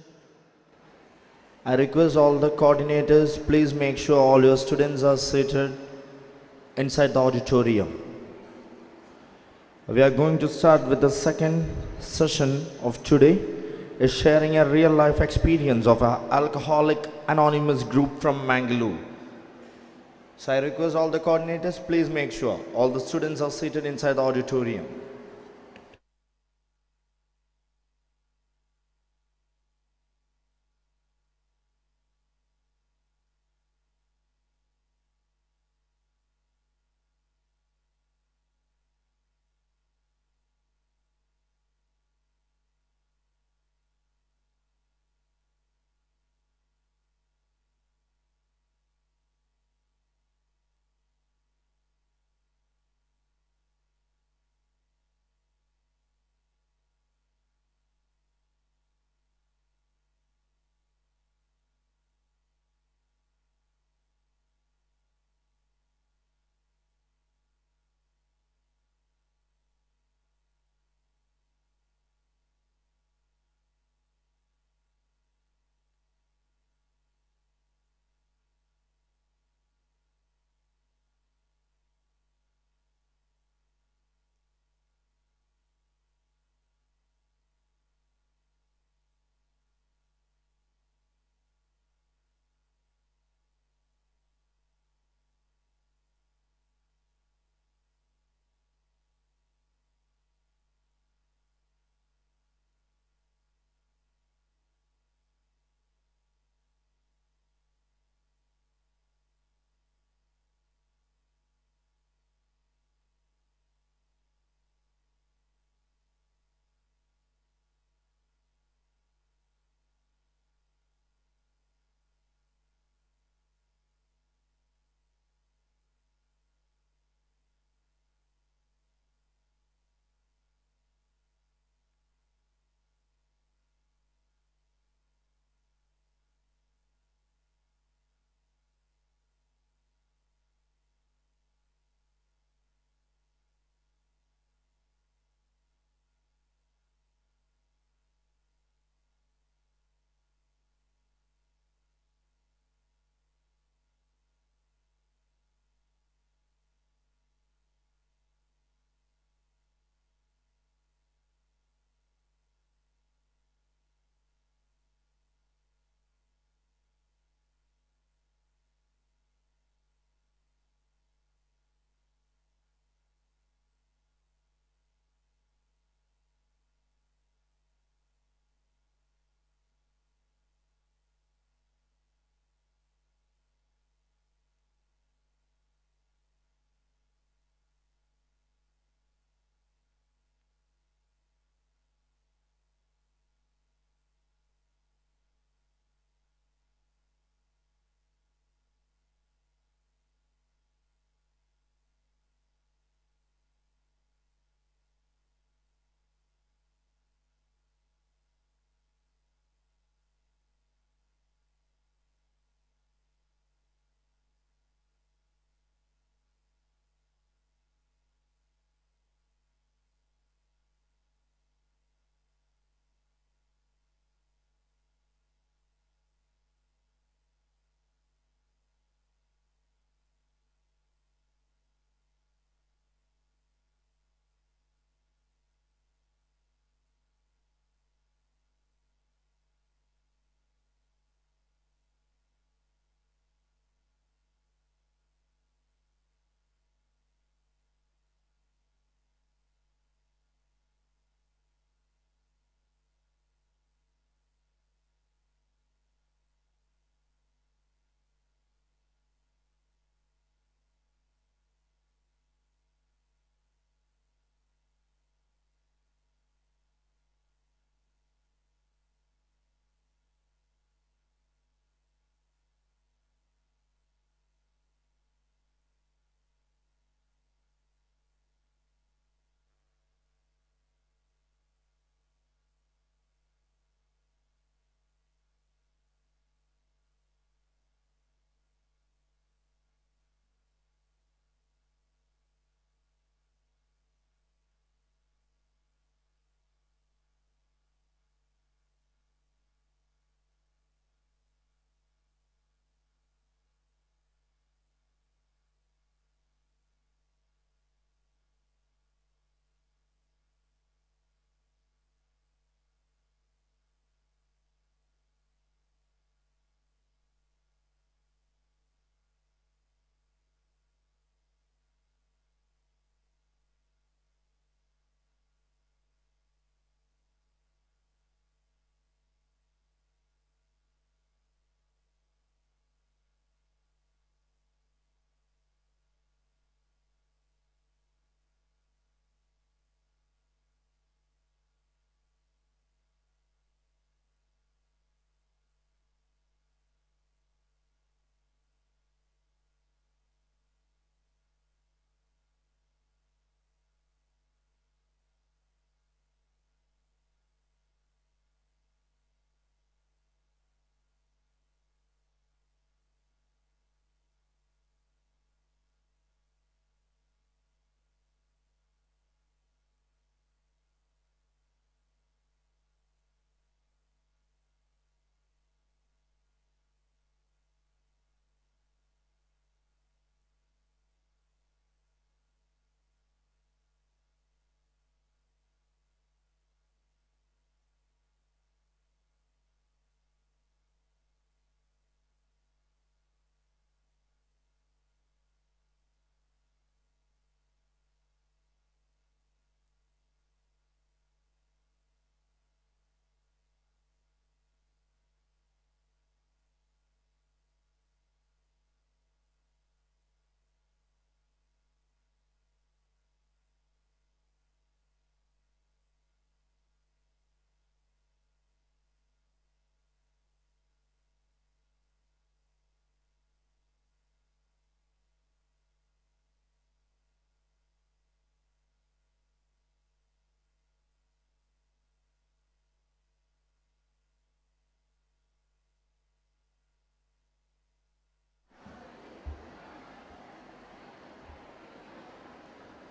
I request all the coordinators, please make sure all your students are seated inside the auditorium. We are going to start with the second session of today, is sharing a real life experience of an alcoholic anonymous group from Mangalore. So I request all the coordinators, please make sure all the students are seated inside the auditorium.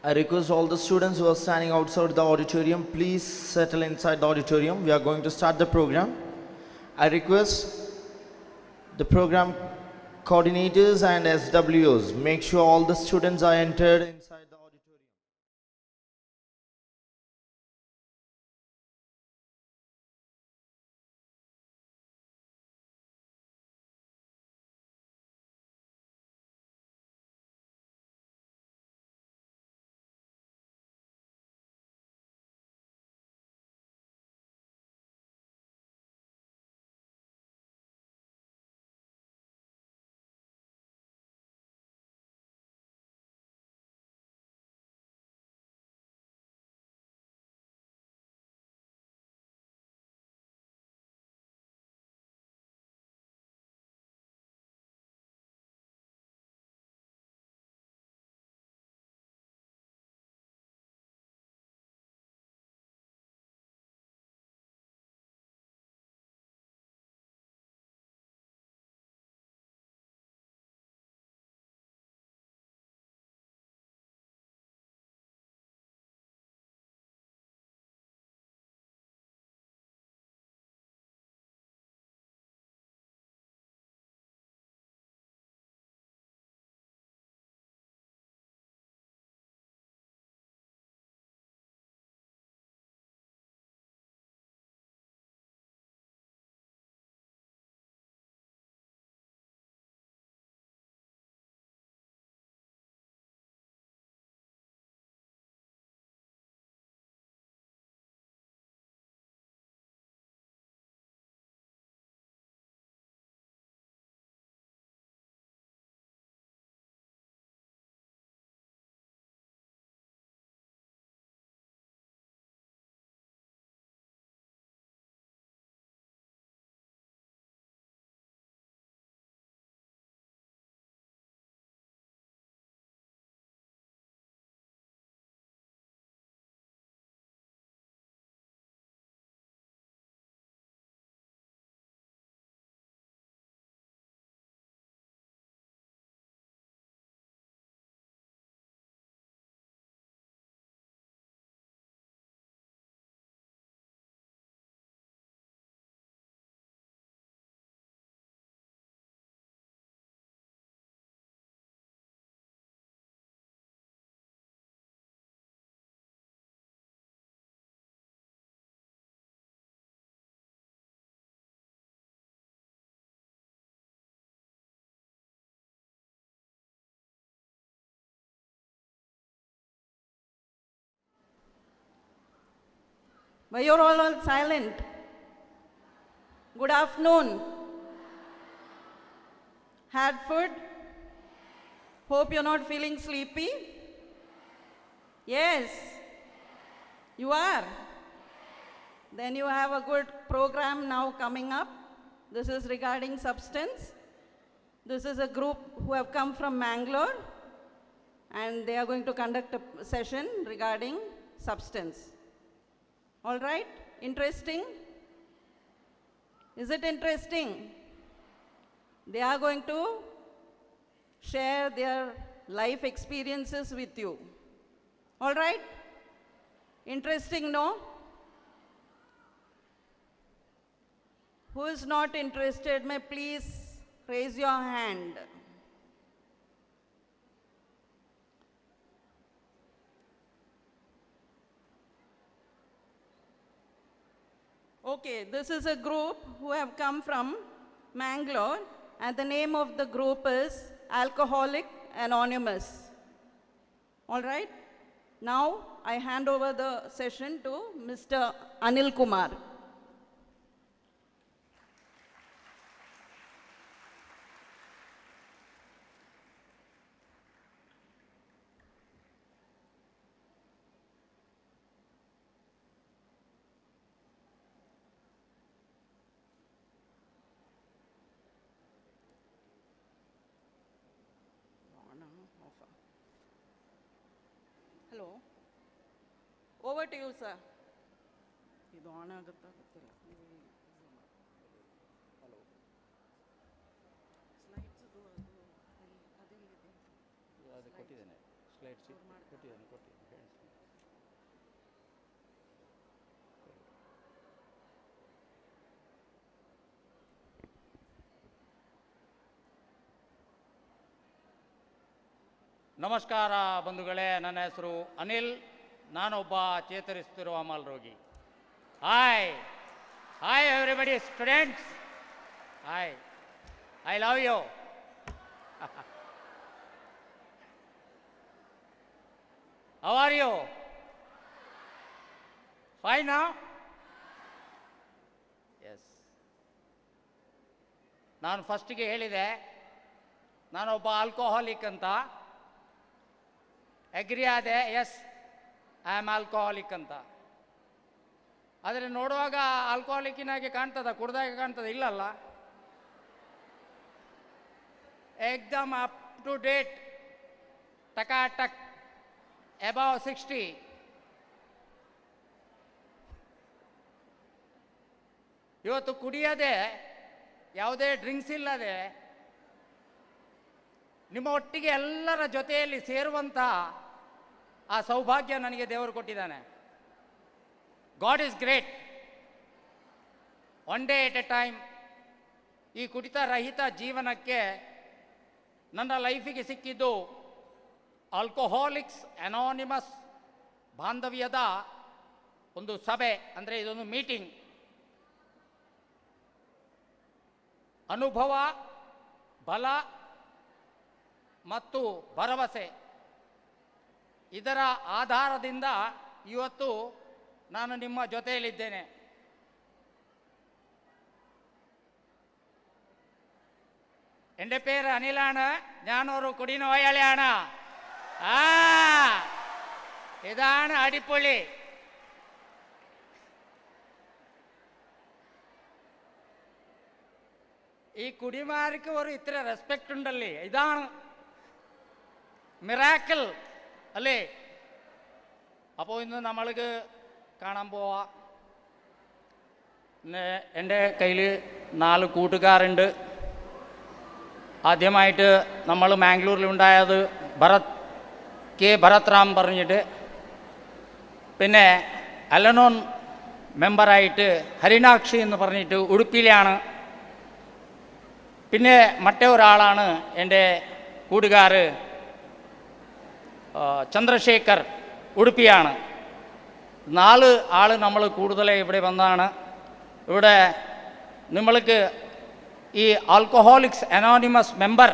I request all the students who are standing outside the auditorium, please settle inside the auditorium. We are going to start the program. I request the program coordinators and SWOs, make sure all the students are entered inside the auditorium. Why you're all silent? Good afternoon. Had food? Hope you're not feeling sleepy? Yes. You are? Then you have a good program now coming up. This is regarding substance. This is a group who have come from Mangalore and they are going to conduct a session regarding substance. All right? Interesting? Is it interesting? They are going to share their life experiences with you. All right? Interesting, no? Who is not interested, may please raise your hand. Okay, this is a group who have come from Mangalore and the name of the group is Alcoholic Anonymous. All right? Now I hand over the session to Mr. Anil Kumar. Hello. Over to you, sir. ಇದು on ಆಗುತ್ತಾ ಗೊತ್ತಿಲ್ಲ. Hello. Slides ಅದು ಅದೆಲ್ಲಿದೆ? ಅದು ಕೊಟ್ಟಿದ್ದೇನೆ. Slides ಕೊಟ್ಟಿದ್ದೇನೆ. ನಮಸ್ಕಾರ ಬಂಧುಗಳೇ, ನನ್ನ ಹೆಸರು ಅನಿಲ್, ನಾನೊಬ್ಬ ಚೇತರಿಸುತ್ತಿರುವ ಅಮಲ್ ರೋಗಿ. Hi hi everybody students, hi, I love you. How are you? Fine now? Yes. ನಾನು ಫಸ್ಟಿಗೆ ಹೇಳಿದೆ ನಾನೊಬ್ಬ ಆಲ್ಕೋಹಾಲಿಕ್ ಅಂತ. ಅಗ್ರಿ ಆದೆ, ಎಸ್ ಐ ಆಮ್ ಆಲ್ಕೋಹಾಲಿಕ್ ಅಂತ. ಆದರೆ ನೋಡುವಾಗ ಆಲ್ಕೋಹಾಲಿಕ್ಕಿನಾಗೆ ಕಾಣ್ತದ, ಕುಡ್ದಾಗ ಕಾಣ್ತದ? ಇಲ್ಲಲ್ಲ, ಏಕ್ದಮ್ ಅಪ್ ಟು ಡೇಟ್, ಟಕಾಟಕ್, ಅಬೌವ್ 60. ಇವತ್ತು ಕುಡಿಯದೆ, ಯಾವುದೇ ಡ್ರಿಂಕ್ಸ್ ಇಲ್ಲದೆ ನಿಮ್ಮ ಒಟ್ಟಿಗೆ ಎಲ್ಲರ ಜೊತೆಯಲ್ಲಿ ಸೇರುವಂಥ ಆ ಸೌಭಾಗ್ಯ ನನಗೆ ದೇವರು ಕೊಟ್ಟಿದ್ದಾನೆ. God is great. One day at a time ಈ ಕುಡಿತ ರಹಿತ ಜೀವನಕ್ಕೆ ನನ್ನ ಲೈಫಿಗೆ ಸಿಕ್ಕಿದ್ದು ಆಲ್ಕೋಹಾಲಿಕ್ಸ್ ಅನಾನಿಮಸ್ ಬಾಂಧವ್ಯದ ಒಂದು ಸಭೆ, ಅಂದರೆ ಇದೊಂದು ಮೀಟಿಂಗ್. ಅನುಭವ, ಬಲ ಮತ್ತು ಭರವಸೆ, ಇದರ ಆಧಾರದಿಂದ ಇವತ್ತು ನಾನು ನಿಮ್ಮ ಜೊತೆಯಲ್ಲಿದ್ದೇನೆ. എൻ്റെ പേര് അനിലാണ്, ഞാനൊരു കുടിനോയാളിയാണ്. ഇതാണ് അടിപൊളി. ഈ കുടിമാർക്ക് ഒരു ഇത്ര റെസ്പെക്റ്റ് ഉണ്ടല്ലേ, ഇതാണ് മിറാക്കിൾ അല്ലേ. അപ്പോൾ ഇന്ന് നമ്മൾക്ക് കാണാൻ പോവാം. എൻ്റെ കയ്യിൽ 4 കൂട്ടുകാരുണ്ട്. ആദ്യമായിട്ട് നമ്മൾ മാംഗ്ലൂരിലുണ്ടായത് ഭരത് റാം പറഞ്ഞിട്ട്, പിന്നെ അലനോൺ മെമ്പറായിട്ട് ഹരിനാക്ഷി എന്ന് പറഞ്ഞിട്ട് ഉടുപ്പിയിലാണ്. പിന്നെ മറ്റേ ഒരാളാണ് എൻ്റെ കൂട്ടുകാർ ചന്ദ്രശേഖർ, ഉടുപ്പിയാണ്. 4 ആൾ നമ്മൾ കൂടുതൽ ഇവിടെ വന്നതാണ്. ഇവിടെ നമ്മൾക്ക് ഈ ആൽക്കഹോളിക്സ് അനോണിമസ് മെമ്പർ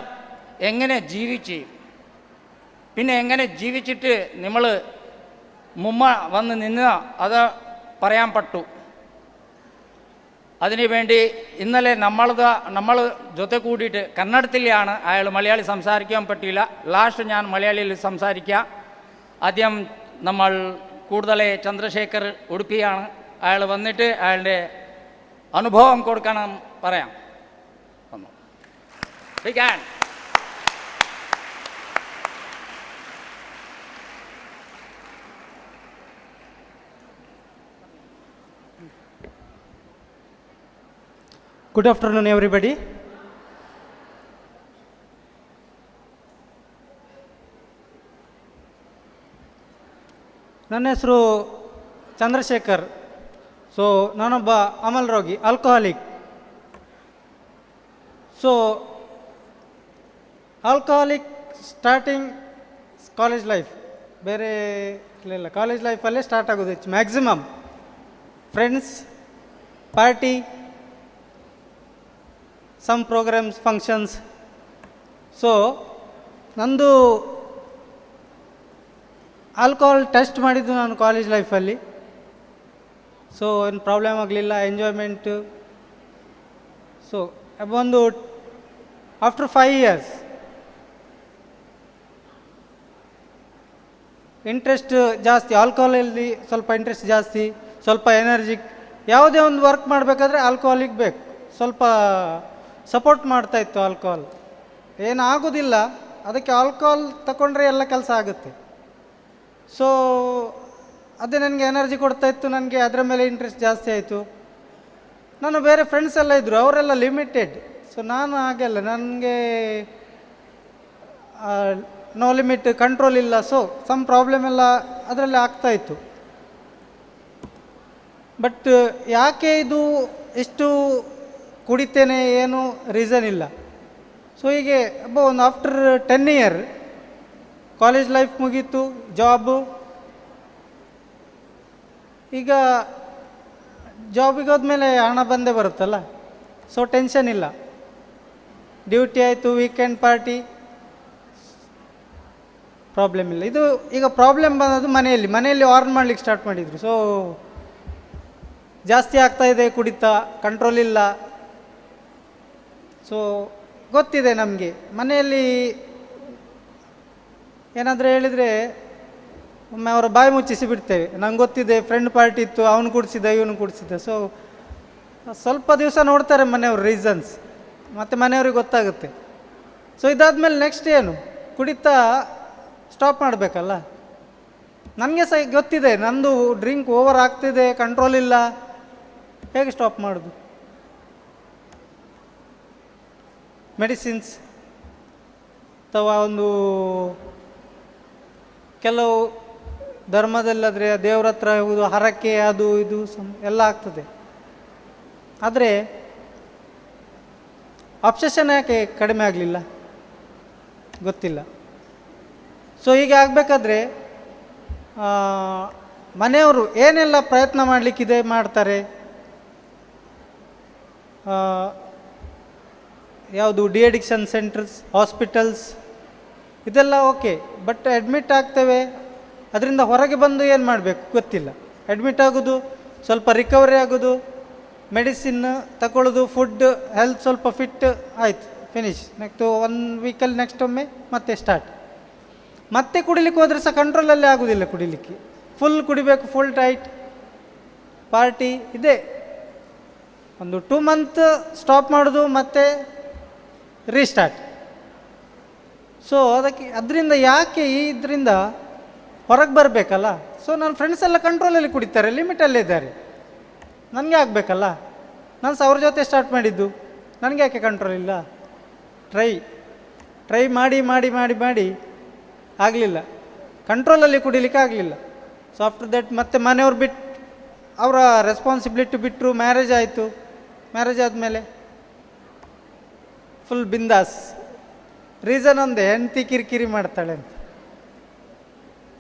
എങ്ങനെ ജീവിച്ച്, പിന്നെ എങ്ങനെ ജീവിച്ചിട്ട് നമ്മൾ മുമ്പ വന്ന് നിന്ന് അത് പറയാൻ പറ്റൂ. അതിനുവേണ്ടി ഇന്നലെ നമ്മൾ ജೊತೆ കൂടിയിട്ട് കന്നഡത്തിലാണ്, അയാൾ മലയാളി സംസാരിക്കാൻ പറ്റിയില്ല. ലാസ്റ്റ് ഞാൻ മലയാളിയിൽ സംസാരിക്കാം. ആദ്യം നമ്മൾ കൂടുതൽ ചന്ദ്രശേഖർ ഉടുപ്പിയാണ്, അയാൾ വന്നിട്ട് അയാളുടെ അനുഭവം കൊടുക്കണം പറയാം. Begin. Good afternoon, everybody. ನನ್ನ ಹೆಸರು ಚಂದ್ರಶೇಖರ್. ಸೊ ನಾನೊಬ್ಬ ಅಮಲ್ ರೋಗಿ, alcoholic. So alcoholic starting college life, ಬೇರೆ ಇಲ್ಲ, ಕಾಲೇಜ್ ಲೈಫಲ್ಲೇ ಸ್ಟಾರ್ಟ್ ಆಗೋದು ಹೆಚ್ಚು maximum. Friends, party, some programmes, functions. So ನಂದು ಆಲ್ಕೋಹಾಲ್ ಟೆಸ್ಟ್ ಮಾಡಿದ್ದು ನಾನು ಕಾಲೇಜ್ ಲೈಫಲ್ಲಿ. ಸೊ ಏನು ಪ್ರಾಬ್ಲಮ್ ಆಗಲಿಲ್ಲ, ಎಂಜಾಯ್ಮೆಂಟು. ಸೊ ಒಂದು ಆಫ್ಟರ್ 5 years ಇಂಟ್ರೆಸ್ಟ್ ಜಾಸ್ತಿ, ಆಲ್ಕೋಹಾಲಲ್ಲಿ ಸ್ವಲ್ಪ ಇಂಟ್ರೆಸ್ಟ್ ಜಾಸ್ತಿ, ಸ್ವಲ್ಪ ಎನರ್ಜಿಕ್. ಯಾವುದೇ ಒಂದು ವರ್ಕ್ ಮಾಡಬೇಕಾದ್ರೆ ಆಲ್ಕೋಹಾಲಿಕ್ ಬೇಕು, ಸ್ವಲ್ಪ ಸಪೋರ್ಟ್ ಮಾಡ್ತಾಯಿತ್ತು ಆಲ್ಕೋಹಾಲ್. ಏನಾಗೋದಿಲ್ಲ, ಅದಕ್ಕೆ ಆಲ್ಕೋಹಾಲ್ ತಗೊಂಡ್ರೆ ಎಲ್ಲ ಕೆಲಸ ಆಗುತ್ತೆ. ಸೊ ಅದೇ ನನಗೆ ಎನರ್ಜಿ ಕೊಡ್ತಾಯಿತ್ತು, ನನಗೆ ಅದರ ಮೇಲೆ ಇಂಟ್ರೆಸ್ಟ್ ಜಾಸ್ತಿ ಆಯಿತು. ನಾನು ಬೇರೆ ಫ್ರೆಂಡ್ಸ್ ಎಲ್ಲ ಇದ್ದರು, ಅವರೆಲ್ಲ ಲಿಮಿಟೆಡ್. ಸೊ ನಾನು ಹಾಗೆಲ್ಲ, ನನಗೆ ನೋ ಲಿಮಿಟ್, ಕಂಟ್ರೋಲ್ ಇಲ್ಲ. ಸೊ ಸಮ್ ಪ್ರಾಬ್ಲಮ್ ಎಲ್ಲ ಅದರಲ್ಲಿ ಆಗ್ತಾಯಿತ್ತು. ಬಟ್ ಯಾಕೆ ಇದು ಎಷ್ಟು ಕುಡಿತೇನೆ ಏನು ರೀಸನ್ ಇಲ್ಲ. ಸೊ ಹೀಗೆ ಒಂದು ಆಫ್ಟರ್ 10 years ಕಾಲೇಜ್ ಲೈಫ್ ಮುಗೀತು, ಜಾಬು. ಈಗ ಜಾಬಿಗೆ ಹೋದ್ಮೇಲೆ ಹಣ ಬಂದೇ ಬರುತ್ತಲ್ಲ, ಸೊ ಟೆನ್ಷನ್ ಇಲ್ಲ. ಡ್ಯೂಟಿ ಆಯಿತು, ವೀಕೆಂಡ್ ಪಾರ್ಟಿ, ಪ್ರಾಬ್ಲಮ್ ಇಲ್ಲ. ಇದು ಈಗ ಪ್ರಾಬ್ಲಮ್ ಬಂದದ್ದು ಮನೆಯಲ್ಲಿ ಆರ್ನ್ ಮಾಡಲಿಕ್ಕೆ ಸ್ಟಾರ್ಟ್ ಮಾಡಿದರು. ಸೊ ಜಾಸ್ತಿ ಆಗ್ತಾಯಿದೆ ಕುಡಿತ, ಕಂಟ್ರೋಲ್ ಇಲ್ಲ. ಸೊ ಗೊತ್ತಿದೆ ನಮಗೆ, ಮನೆಯಲ್ಲಿ ಏನಾದರೂ ಹೇಳಿದರೆ ಒಮ್ಮೆ ಅವರ ಬಾಯಿ ಮುಚ್ಚಿಸಿ ಬಿಡ್ತೇವೆ. ನಂಗೆ ಗೊತ್ತಿದೆ, ಫ್ರೆಂಡ್ ಪಾರ್ಟಿ ಇತ್ತು, ಅವನು ಕುಡಿಸಿದ್ದ, ಇವನು ಕುಡಿಸಿದ್ದ. ಸೊ ಸ್ವಲ್ಪ ದಿವಸ ನೋಡ್ತಾರೆ ಮನೆಯವ್ರ ರೀಸನ್ಸ್, ಮತ್ತು ಮನೆಯವ್ರಿಗೆ ಗೊತ್ತಾಗುತ್ತೆ. ಸೊ ಇದಾದಮೇಲೆ ನೆಕ್ಸ್ಟ್ ಏನು, ಕುಡಿತಾ ಸ್ಟಾಪ್ ಮಾಡಬೇಕಲ್ಲ. ನನಗೆ ಸಹ ಗೊತ್ತಿದೆ, ನಂದು ಡ್ರಿಂಕ್ ಓವರ್ ಆಗ್ತಿದೆ, ಕಂಟ್ರೋಲ್ ಇಲ್ಲ, ಹೇಗೆ ಸ್ಟಾಪ್ ಮಾಡೋದು? ಮೆಡಿಸಿನ್ಸ್ ಅಥವಾ ಒಂದು ಕೆಲವು ಧರ್ಮದಲ್ಲಾದರೆ ದೇವ್ರ ಹತ್ರ ಹೋಗುವುದು, ಹರಕೆ, ಅದು ಇದು ಎಲ್ಲ ಆಗ್ತದೆ. ಆದರೆ ಅಬ್ಸೆಷನ್ ಯಾಕೆ ಕಡಿಮೆ ಆಗಲಿಲ್ಲ ಗೊತ್ತಿಲ್ಲ. ಸೊ ಹೀಗೆ ಆಗಬೇಕಾದ್ರೆ ಮನೆಯವರು ಏನೆಲ್ಲ ಪ್ರಯತ್ನ ಮಾಡಲಿಕ್ಕಿದೆ ಮಾಡ್ತಾರೆ. ಯಾವುದು ಡಿ ಅಡಿಕ್ಷನ್ ಸೆಂಟರ್ಸ್, ಹಾಸ್ಪಿಟಲ್ಸ್, ಇದೆಲ್ಲ ಓಕೆ. ಬಟ್ ಅಡ್ಮಿಟ್ ಆಗ್ತೇವೆ, ಅದರಿಂದ ಹೊರಗೆ ಬಂದು ಏನು ಮಾಡಬೇಕು ಗೊತ್ತಿಲ್ಲ. ಅಡ್ಮಿಟ್ ಆಗೋದು, ಸ್ವಲ್ಪ ರಿಕವರಿ ಆಗೋದು, ಮೆಡಿಸಿನ್ ತಗೊಳ್ಳೋದು, ಫುಡ್, ಹೆಲ್ತ್ ಸ್ವಲ್ಪ ಫಿಟ್ ಆಯಿತು, ಫಿನಿಶ್. ನೆಕ್ಸ್ಟ್ 1 ವೀಕಲ್ಲಿ ನೆಕ್ಸ್ಟ್ ಒಮ್ಮೆ ಮತ್ತೆ ಸ್ಟಾರ್ಟ್. ಮತ್ತೆ ಕುಡಿಲಿಕ್ಕೆ ಹೋದರೆ ಸಹ ಕಂಟ್ರೋಲಲ್ಲೇ ಆಗೋದಿಲ್ಲ. ಕುಡಿಲಿಕ್ಕೆ ಫುಲ್ ಕುಡಿಬೇಕು, ಫುಲ್ ಟೈಟ್ ಪಾರ್ಟಿ ಇದೆ. ಒಂದು 2 ಮಂತ್ ಸ್ಟಾಪ್ ಮಾಡೋದು, ಮತ್ತೆ ರೀಸ್ಟಾರ್ಟ್. ಸೊ ಅದರಿಂದ ಯಾಕೆ ಇದರಿಂದ ಹೊರಗೆ ಬರಬೇಕಲ್ಲ. ಸೊ ನನ್ನ ಫ್ರೆಂಡ್ಸ್ ಎಲ್ಲ ಕಂಟ್ರೋಲಲ್ಲಿ ಕುಡಿತಾರೆ, ಲಿಮಿಟಲ್ಲೇ ಇದ್ದಾರೆ. ನನಗೆ ಆಗಬೇಕಲ್ಲ, ನಾನು ಸಹ ಅವ್ರ ಜೊತೆ ಸ್ಟಾರ್ಟ್ ಮಾಡಿದ್ದು, ನನಗೆ ಯಾಕೆ ಕಂಟ್ರೋಲ್ ಇಲ್ಲ? ಟ್ರೈ ಮಾಡಿ ಮಾಡಿ ಮಾಡಿ ಮಾಡಿ ಆಗಲಿಲ್ಲ, ಕಂಟ್ರೋಲಲ್ಲಿ ಕುಡಿಲಿಕ್ಕೆ ಆಗಲಿಲ್ಲ. ಸೊ ಆಫ್ಟರ್ ದಟ್ ಮತ್ತೆ ಮನೆಯವ್ರು ಬಿಟ್ಟು ಅವರ ರೆಸ್ಪಾನ್ಸಿಬಿಲಿಟಿ ಬಿಟ್ಟರು. ಮ್ಯಾರೇಜ್ ಆಯಿತು, ಮ್ಯಾರೇಜ್ ಆದಮೇಲೆ ಫುಲ್ ಬಿಂದಾಸ್. ರೀಸನ್ ಒಂದೇ, ಹೆಂಡತಿ ಕಿರಿಕಿರಿ ಮಾಡ್ತಾಳೆ ಅಂತ.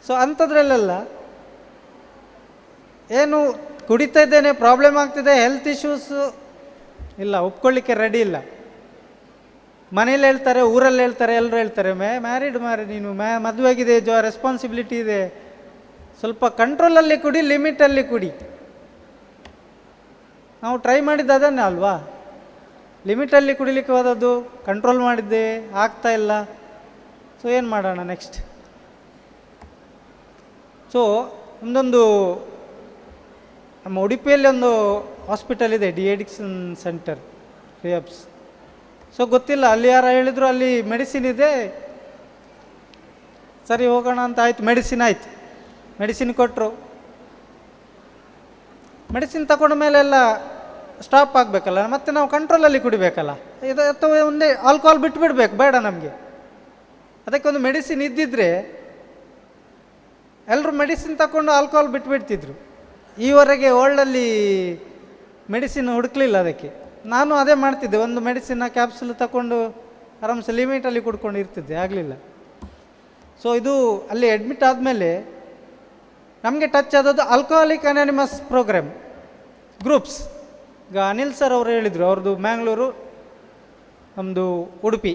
ಸೊ ಅಂಥದ್ರಲ್ಲೆಲ್ಲ ಏನು ಕುಡಿತಾ ಇದ್ದೇನೆ, ಪ್ರಾಬ್ಲಮ್ ಆಗ್ತಿದೆ, ಹೆಲ್ತ್ ಇಶ್ಯೂಸು ಇಲ್ಲ, ಒಪ್ಕೊಳ್ಳಿಕ್ಕೆ ರೆಡಿ ಇಲ್ಲ. ಮನೇಲಿ ಹೇಳ್ತಾರೆ, ಊರಲ್ಲಿ ಹೇಳ್ತಾರೆ, ಎಲ್ಲರೂ ಹೇಳ್ತಾರೆ, ಮ್ಯಾರಿಡ್ ನೀನು ಮದುವೆ ಆಗಿದೆ, ರೆಸ್ಪಾನ್ಸಿಬಿಲಿಟಿ ಇದೆ, ಸ್ವಲ್ಪ ಕಂಟ್ರೋಲಲ್ಲಿ ಕುಡಿ, ಲಿಮಿಟಲ್ಲಿ ಕುಡಿ. ನಾವು ಟ್ರೈ ಮಾಡಿದ್ದು ಅದನ್ನೇ ಅಲ್ವಾ, ಲಿಮಿಟಲ್ಲಿ ಕುಡಿಲಿಕ್ಕೆ ಹೋದದ್ದು, ಕಂಟ್ರೋಲ್ ಮಾಡಿದ್ದೆ, ಆಗ್ತಾ ಇಲ್ಲ. ಸೊ ಏನು ಮಾಡೋಣ ನೆಕ್ಸ್ಟ್? ಸೊ ಒಂದೊಂದು ನಮ್ಮ ಉಡುಪಿಯಲ್ಲಿ ಒಂದು ಹಾಸ್ಪಿಟಲ್ ಇದೆ, ಡಿ ಅಡಿಕ್ಷನ್ ಸೆಂಟರ್, ರಿಹಬ್ಸ್. ಸೊ ಗೊತ್ತಿಲ್ಲ, ಅಲ್ಲಿ ಯಾರು ಹೇಳಿದರು ಅಲ್ಲಿ ಮೆಡಿಸಿನ್ ಇದೆ, ಸರಿ ಹೋಗೋಣ ಅಂತ ಆಯಿತು. ಮೆಡಿಸಿನ್ ಆಯಿತು, ಮೆಡಿಸಿನ್ ಕೊಟ್ಟರು. ಮೆಡಿಸಿನ್ ತಗೊಂಡ ಮೇಲೆಲ್ಲ ಸ್ಟಾಪ್ ಆಗಬೇಕಲ್ಲ, ಮತ್ತು ನಾವು ಕಂಟ್ರೋಲಲ್ಲಿ ಕುಡಿಬೇಕಲ್ಲ. ಇದು ಅಥವಾ ಒಂದೇ ಆಲ್ಕೋಹಾಲ್ ಬಿಟ್ಟುಬಿಡ್ಬೇಕು, ಬೇಡ ನಮಗೆ. ಅದಕ್ಕೊಂದು ಮೆಡಿಸಿನ್ ಇದ್ದಿದ್ದರೆ ಎಲ್ಲರೂ ಮೆಡಿಸಿನ್ ತಗೊಂಡು ಆಲ್ಕೋಹಾಲ್ ಬಿಟ್ಟುಬಿಡ್ತಿದ್ರು. ಈವರೆಗೆ ವರ್ಲ್ಡಲ್ಲಿ ಮೆಡಿಸಿನ್ ಹುಡುಕಲಿಲ್ಲ ಅದಕ್ಕೆ. ನಾನು ಅದೇ ಮಾಡ್ತಿದ್ದೆ, ಒಂದು ಮೆಡಿಸಿನ್ನ ಕ್ಯಾಪ್ಸುಲ್ ತಗೊಂಡು ಆರಾಮ್ಸೆ ಲಿಮಿಟಲ್ಲಿ ಕುಡ್ಕೊಂಡು ಇರ್ತಿದ್ದೆ, ಆಗಲಿಲ್ಲ. ಸೊ ಇದು ಅಲ್ಲಿ ಅಡ್ಮಿಟ್ ಆದಮೇಲೆ ನಮಗೆ ಟಚ್ ಆದದ್ದು ಆಲ್ಕೋಹಾಲಿಕ್ ಅನಾನಿಮಸ್ ಪ್ರೋಗ್ರಾಮ್ ಗ್ರೂಪ್ಸ್. ಈಗ ಅನಿಲ್ ಸರ್ ಅವರು ಹೇಳಿದರು, ಅವ್ರದ್ದು ಮ್ಯಾಂಗ್ಳೂರು, ನಮ್ಮದು ಉಡುಪಿ.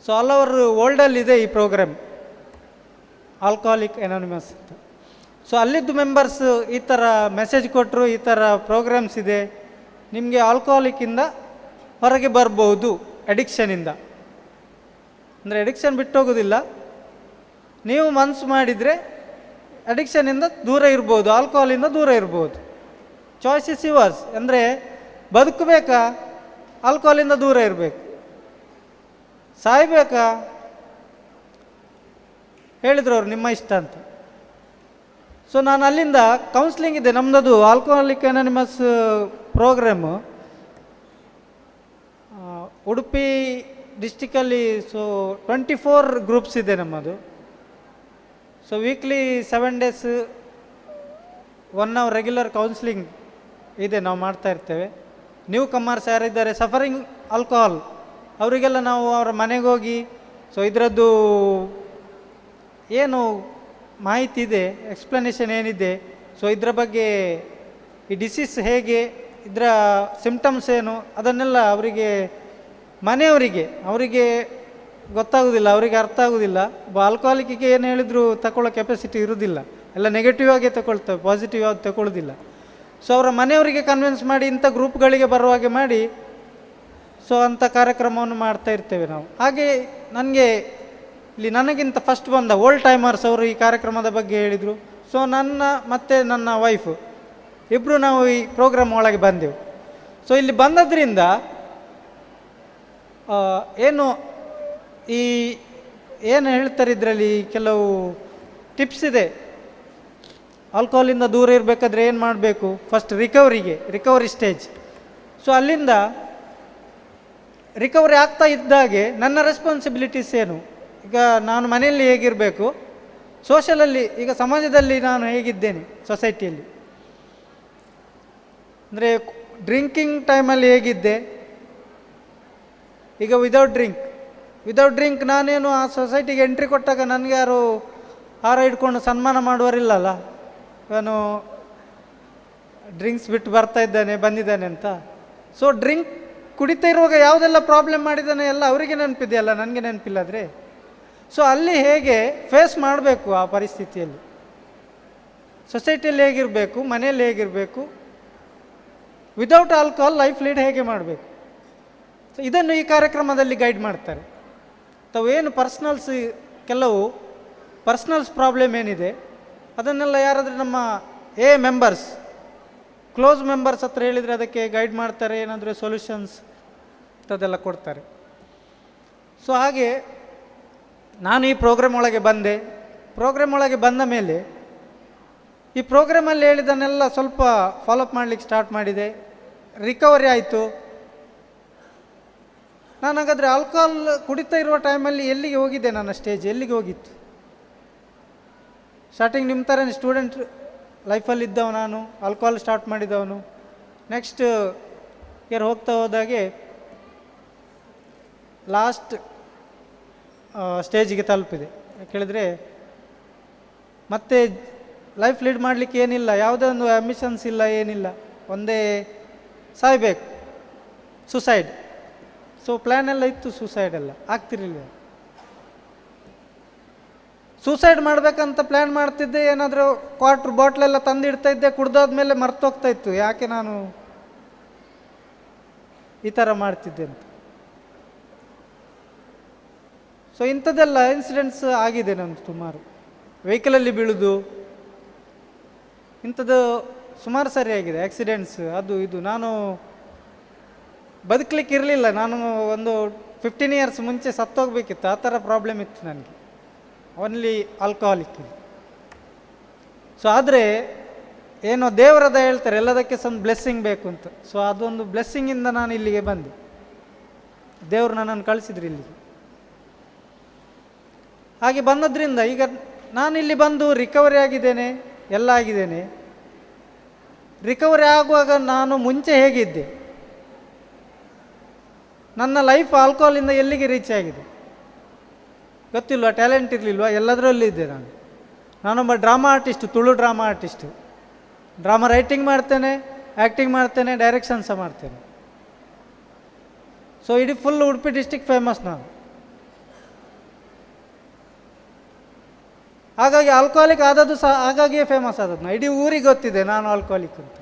ಸೊ ಆಲ್ ಓವರ್ ವರ್ಲ್ಡಲ್ಲಿದೆ ಈ ಪ್ರೋಗ್ರಾಮ್, ಆಲ್ಕೋಹಾಲಿಕ್ ಅನಾನಿಮಸ್ ಅಂತ. ಸೊ ಅಲ್ಲಿದ್ದು ಮೆಂಬರ್ಸ್ ಈ ಥರ ಮೆಸೇಜ್ ಕೊಟ್ಟರು, ಈ ಥರ ಪ್ರೋಗ್ರಾಮ್ಸ್ ಇದೆ, ನಿಮಗೆ ಆಲ್ಕೋಹಾಲಿಕ್ಕಿಂದ ಹೊರಗೆ ಬರ್ಬೋದು, ಅಡಿಕ್ಷನಿಂದ. ಅಂದರೆ ಅಡಿಕ್ಷನ್ ಬಿಟ್ಟೋಗೋದಿಲ್ಲ, ನೀವು ಮನಸ್ಸು ಮಾಡಿದರೆ ಅಡಿಕ್ಷನಿಂದ ದೂರ ಇರ್ಬೋದು, ಆಲ್ಕೋಹಾಲಿಂದ ದೂರ ಇರ್ಬೋದು. Choice is yours. ಅಂದರೆ ಬದುಕಬೇಕಾ, ಆಲ್ಕೋಹಾಲಿಂದ ದೂರ ಇರಬೇಕು, ಸಾಯ್ಬೇಕಾ ಹೇಳಿದ್ರು ಅವ್ರು, ನಿಮ್ಮ ಇಷ್ಟ ಅಂತ. ಸೊ ನಾನು ಅಲ್ಲಿಂದ ಕೌನ್ಸ್ಲಿಂಗ್ ಇದೆ ನಮ್ಮದು ಆಲ್ಕೋಹಾಲಿಕ್ ಅನಾನಿಮಸ್ ಪ್ರೋಗ್ರಾಮು ಉಡುಪಿ ಡಿಸ್ಟಿಕಲ್ಲಿ. ಸೊ 24 ಗ್ರೂಪ್ಸ್ ಇದೆ ನಮ್ಮದು. So weekly 7 days 1 hour regular counselling ಇದೆ, ನಾವು ಮಾಡ್ತಾ ಇರ್ತೇವೆ. ನ್ಯೂ ಕಮ್ಮರ್ಸ್ ಯಾರಿದ್ದಾರೆ ಸಫರಿಂಗ್ ಆಲ್ಕೋಹಾಲ್, ಅವರಿಗೆಲ್ಲ ನಾವು ಅವರ ಮನೆಗೆ ಹೋಗಿ ಸೊ ಇದರದ್ದು ಏನು ಮಾಹಿತಿ ಇದೆ, ಎಕ್ಸ್ಪ್ಲನೇಷನ್ ಏನಿದೆ, ಸೊ ಇದರ ಬಗ್ಗೆ ಈ ಡಿಸೀಸ್ ಹೇಗೆ, ಇದರ ಸಿಂಪ್ಟಮ್ಸ್ ಏನು, ಅದನ್ನೆಲ್ಲ ಅವರಿಗೆ ಅವರಿಗೆ ಗೊತ್ತಾಗೋದಿಲ್ಲ, ಅವರಿಗೆ ಅರ್ಥ ಆಗೋದಿಲ್ಲ. ಆಲ್ಕೋಹಾಲಿಕ್ಕಿಗೆ ಏನು ಹೇಳಿದ್ರು ತಗೊಳ್ಳೋ ಕೆಪಾಸಿಟಿ ಇರೋದಿಲ್ಲ, ಎಲ್ಲ ನೆಗೆಟಿವ್ ಆಗೇ ತಗೊಳ್ತವೆ, ಪಾಸಿಟಿವ್ ಆಗಿ ತಗೊಳ್ಳೋದಿಲ್ಲ. ಸೊ ಅವರ ಮನೆಯವರಿಗೆ ಕನ್ವಿನ್ಸ್ ಮಾಡಿ ಇಂಥ ಗ್ರೂಪ್ಗಳಿಗೆ ಬರುವ ಹಾಗೆ ಮಾಡಿ, ಸೊ ಅಂಥ ಕಾರ್ಯಕ್ರಮವನ್ನು ಮಾಡ್ತಾ ಇರ್ತೇವೆ ನಾವು. ಹಾಗೆ ನನಗೆ ಇಲ್ಲಿ ನನಗಿಂತ ಫಸ್ಟ್ ಬಂದ ಓಲ್ಡ್ ಟೈಮರ್ಸ್ ಅವರು ಈ ಕಾರ್ಯಕ್ರಮದ ಬಗ್ಗೆ ಹೇಳಿದರು. ಸೊ ನನ್ನ ಮತ್ತು ನನ್ನ ವೈಫು ಇಬ್ಬರು ನಾವು ಈ ಪ್ರೋಗ್ರಾಮ್ ಒಳಗೆ ಬಂದೆವು. ಸೊ ಇಲ್ಲಿ ಬಂದದ್ರಿಂದ ಏನು ಏನು ಹೇಳ್ತಾರೆ ಇದರಲ್ಲಿ ಕೆಲವು ಟಿಪ್ಸ್ ಇದೆ. ಆಲ್ಕೋಹಾಲಿಂದ ದೂರ ಇರಬೇಕಾದ್ರೆ ಏನು ಮಾಡಬೇಕು, ಫಸ್ಟ್ ರಿಕವರಿ ಸ್ಟೇಜ್. ಸೊ ಅಲ್ಲಿಂದ ರಿಕವರಿ ಆಗ್ತಾ ಇದ್ದಾಗೆ ನನ್ನ ರೆಸ್ಪಾನ್ಸಿಬಿಲಿಟೀಸ್ ಏನು, ಈಗ ನಾನು ಮನೆಯಲ್ಲಿ ಹೇಗಿರಬೇಕು, ಸೋಷಲಲ್ಲಿ ಈಗ ಸಮಾಜದಲ್ಲಿ ನಾನು ಹೇಗಿದ್ದೇನೆ, ಸೊಸೈಟಿಯಲ್ಲಿ ಅಂದರೆ ಡ್ರಿಂಕಿಂಗ್ ಟೈಮಲ್ಲಿ ಹೇಗಿದ್ದೆ, ಈಗ ವಿದೌಟ್ ಡ್ರಿಂಕ್ ನಾನೇನು ಆ ಸೊಸೈಟಿಗೆ ಎಂಟ್ರಿ ಕೊಟ್ಟಾಗ ನನಗೆ ಯಾರು ಹಾರ ಹಿಡ್ಕೊಂಡು ಸನ್ಮಾನ ಮಾಡುವರಿಲ್ಲಲ್ಲ, ನಾನು ಡ್ರಿಂಕ್ಸ್ ಬಿಟ್ಟು ಬಂದಿದ್ದಾನೆ ಅಂತ. ಸೊ ಡ್ರಿಂಕ್ ಕುಡಿತಾ ಇರುವಾಗ ಯಾವುದೆಲ್ಲ ಪ್ರಾಬ್ಲಮ್ ಮಾಡಿದ್ದಾನೆ ಎಲ್ಲ ಅವರಿಗೆ ನೆನಪಿದೆಯಲ್ಲ, ನನಗೆ ನೆನಪಿಲ್ಲಾದರೆ. ಸೊ ಅಲ್ಲಿ ಹೇಗೆ ಫೇಸ್ ಮಾಡಬೇಕು ಆ ಪರಿಸ್ಥಿತಿಯಲ್ಲಿ, ಸೊಸೈಟಿಯಲ್ಲಿ ಹೇಗಿರಬೇಕು, ಮನೆಯಲ್ಲಿ ಹೇಗಿರಬೇಕು, ವಿದೌಟ್ ಆಲ್ಕೋಹಾಲ್ ಲೈಫ್ ಲೀಡ್ ಹೇಗೆ ಮಾಡಬೇಕು. ಸೊ ಇದನ್ನು ಈ ಕಾರ್ಯಕ್ರಮದಲ್ಲಿ ಗೈಡ್ ಮಾಡ್ತಾರೆ. ತಾವೇನು ಕೆಲವು ಪರ್ಸ್ನಲ್ಸ್ ಪ್ರಾಬ್ಲಮ್ ಏನಿದೆ ಅದನ್ನೆಲ್ಲ ಯಾರಾದರೂ ನಮ್ಮ ಮೆಂಬರ್ಸ್, ಕ್ಲೋಸ್ ಮೆಂಬರ್ಸ್ ಹತ್ರ ಹೇಳಿದರೆ ಅದಕ್ಕೆ ಗೈಡ್ ಮಾಡ್ತಾರೆ, ಏನಾದರೂ ಸೊಲ್ಯೂಷನ್ಸ್ ಅದೆಲ್ಲ ಕೊಡ್ತಾರೆ. ಸೊ ಹಾಗೆ ನಾನು ಈ ಪ್ರೋಗ್ರಾಮ್ ಒಳಗೆ ಬಂದ ಮೇಲೆ ಈ ಪ್ರೋಗ್ರಾಮಲ್ಲಿ ಹೇಳಿದ್ದನ್ನೆಲ್ಲ ಸ್ವಲ್ಪ ಫಾಲೋಅಪ್ ಮಾಡಲಿಕ್ಕೆ ಸ್ಟಾರ್ಟ್ ಮಾಡಿದೆ. ರಿಕವರಿ ಆಯಿತು. ನಾನು ಹಾಗಾದರೆ ಆಲ್ಕೋಹಾಲ್ ಕುಡಿತಾ ಇರುವ ಟೈಮಲ್ಲಿ ಎಲ್ಲಿಗೆ ಹೋಗಿದ್ದೆ, ನನ್ನ ಸ್ಟೇಜ್ ಎಲ್ಲಿಗೆ ಹೋಗಿತ್ತು. ಸ್ಟಾರ್ಟಿಂಗ್ ನಿಮ್ಮ ಥರ ಸ್ಟೂಡೆಂಟ್ ಲೈಫಲ್ಲಿದ್ದವ ನಾನು, ಆಲ್ಕೋಹಾಲ್ ಸ್ಟಾರ್ಟ್ ಮಾಡಿದವನು. ನೆಕ್ಸ್ಟ್ ಇಯರ್ ಹೋಗ್ತಾ ಹೋದಾಗೆ ಲಾಸ್ಟ್ ಸ್ಟೇಜಿಗೆ ತಲುಪಿದೆ. ಯಾಕೆಳಿದರೆ ಮತ್ತೆ ಲೈಫ್ ಲೀಡ್ ಮಾಡಲಿಕ್ಕೆ ಏನಿಲ್ಲ, ಯಾವುದೇ ಒಂದು ಆಂಬಿಷನ್ಸ್ ಇಲ್ಲ, ಏನಿಲ್ಲ, ಒಂದೇ ಸಾಯ್ಬೇಕು, ಸುಸೈಡ್. ಸೊ ಪ್ಲ್ಯಾನ್ ಎಲ್ಲ ಇತ್ತು, ಸುಸೈಡ್ ಎಲ್ಲ ಆಗ್ತಿರಲಿಲ್ಲ. ಸೂಸೈಡ್ ಮಾಡಬೇಕಂತ ಪ್ಲ್ಯಾನ್ ಮಾಡ್ತಿದ್ದೆ, ಏನಾದರೂ ಬಾಟ್ಲೆಲ್ಲ ತಂದಿಡ್ತಾ ಇದ್ದೆ, ಕುಡ್ದಾದ್ಮೇಲೆ ಮರ್ತೋಗ್ತಾ ಇತ್ತು ಯಾಕೆ ನಾನು ಈ ಥರ ಮಾಡ್ತಿದ್ದೆ ಅಂತ. ಸೊ ಇಂಥದ್ದೆಲ್ಲ ಇನ್ಸಿಡೆಂಟ್ಸ್ ಆಗಿದೆ ನಮ್ಮದು ಸುಮಾರು. ವೆಹಿಕಲಲ್ಲಿ ಬೀಳೋದು ಇಂಥದ್ದು ಸುಮಾರು ಸರಿ ಆಗಿದೆ, ಆಕ್ಸಿಡೆಂಟ್ಸ್ ಅದು ಇದು. ನಾನು ಬದುಕಲಿಕ್ಕೆ ಇರಲಿಲ್ಲ, ನಾನು ಒಂದು 15 ಇಯರ್ಸ್ ಮುಂಚೆ ಸತ್ತೋಗ್ಬೇಕಿತ್ತು, ಆ ಥರ ಪ್ರಾಬ್ಲಮ್ ಇತ್ತು ನನಗೆ, ಓನ್ಲಿ ಆಲ್ಕೋಹಾಲಿಕ್. ಸೊ ಆದರೆ ಏನೋ ದೇವರದ ಹೇಳ್ತಾರೆ ಎಲ್ಲದಕ್ಕೆ ಒಂದು ಬ್ಲೆಸ್ಸಿಂಗ್ ಬೇಕು ಅಂತ. ಸೊ ಅದೊಂದು ಬ್ಲೆಸ್ಸಿಂಗಿಂದ ನಾನು ಇಲ್ಲಿಗೆ ಬಂದೆ, ದೇವರು ನನ್ನನ್ನು ಕಳಿಸಿದ್ರು ಇಲ್ಲಿಗೆ. ಹಾಗೆ ಬಂದದ್ರಿಂದ ಈಗ ನಾನು ಇಲ್ಲಿ ಬಂದು ರಿಕವರಿ ಆಗಿದ್ದೇನೆ, ಎಲ್ಲ ಆಗಿದ್ದೇನೆ. ರಿಕವರಿ ಆಗುವಾಗ ನಾನು ಮುಂಚೆ ಹೇಗಿದ್ದೆ, ನನ್ನ ಲೈಫ್ ಆಲ್ಕೋಹಾಲಿಂದ ಎಲ್ಲಿಗೆ ರೀಚ್ ಆಗಿದೆ ಗೊತ್ತಿಲ್ವಾ, ಟ್ಯಾಲೆಂಟ್ ಇರಲಿಲ್ವಾ, ಎಲ್ಲದರಲ್ಲೂ ಇದ್ದೆ ನಾನು. ನಾನೊಬ್ಬ drama artist, Tulu drama artist. Drama writing ಮಾಡ್ತೇನೆ, ಆ್ಯಕ್ಟಿಂಗ್ ಮಾಡ್ತೇನೆ, ಡೈರೆಕ್ಷನ್ ಸಹ ಮಾಡ್ತೇನೆ. ಸೊ ಇಡೀ ಫುಲ್ ಉಡುಪಿ ಡಿಸ್ಟಿಕ್ ಫೇಮಸ್ ನಾನು. ಹಾಗಾಗಿ ಆಲ್ಕೋಹಾಲಿಕ್ ಆದದ್ದು ಸಹ ಹಾಗಾಗಿಯೇ ಫೇಮಸ್ ಆದದ್ದು. ನಾನು ಇಡೀ ಊರಿಗೆ ಗೊತ್ತಿದೆ ನಾನು ಆಲ್ಕೋಹಾಲಿಕ್ ಅಂತ.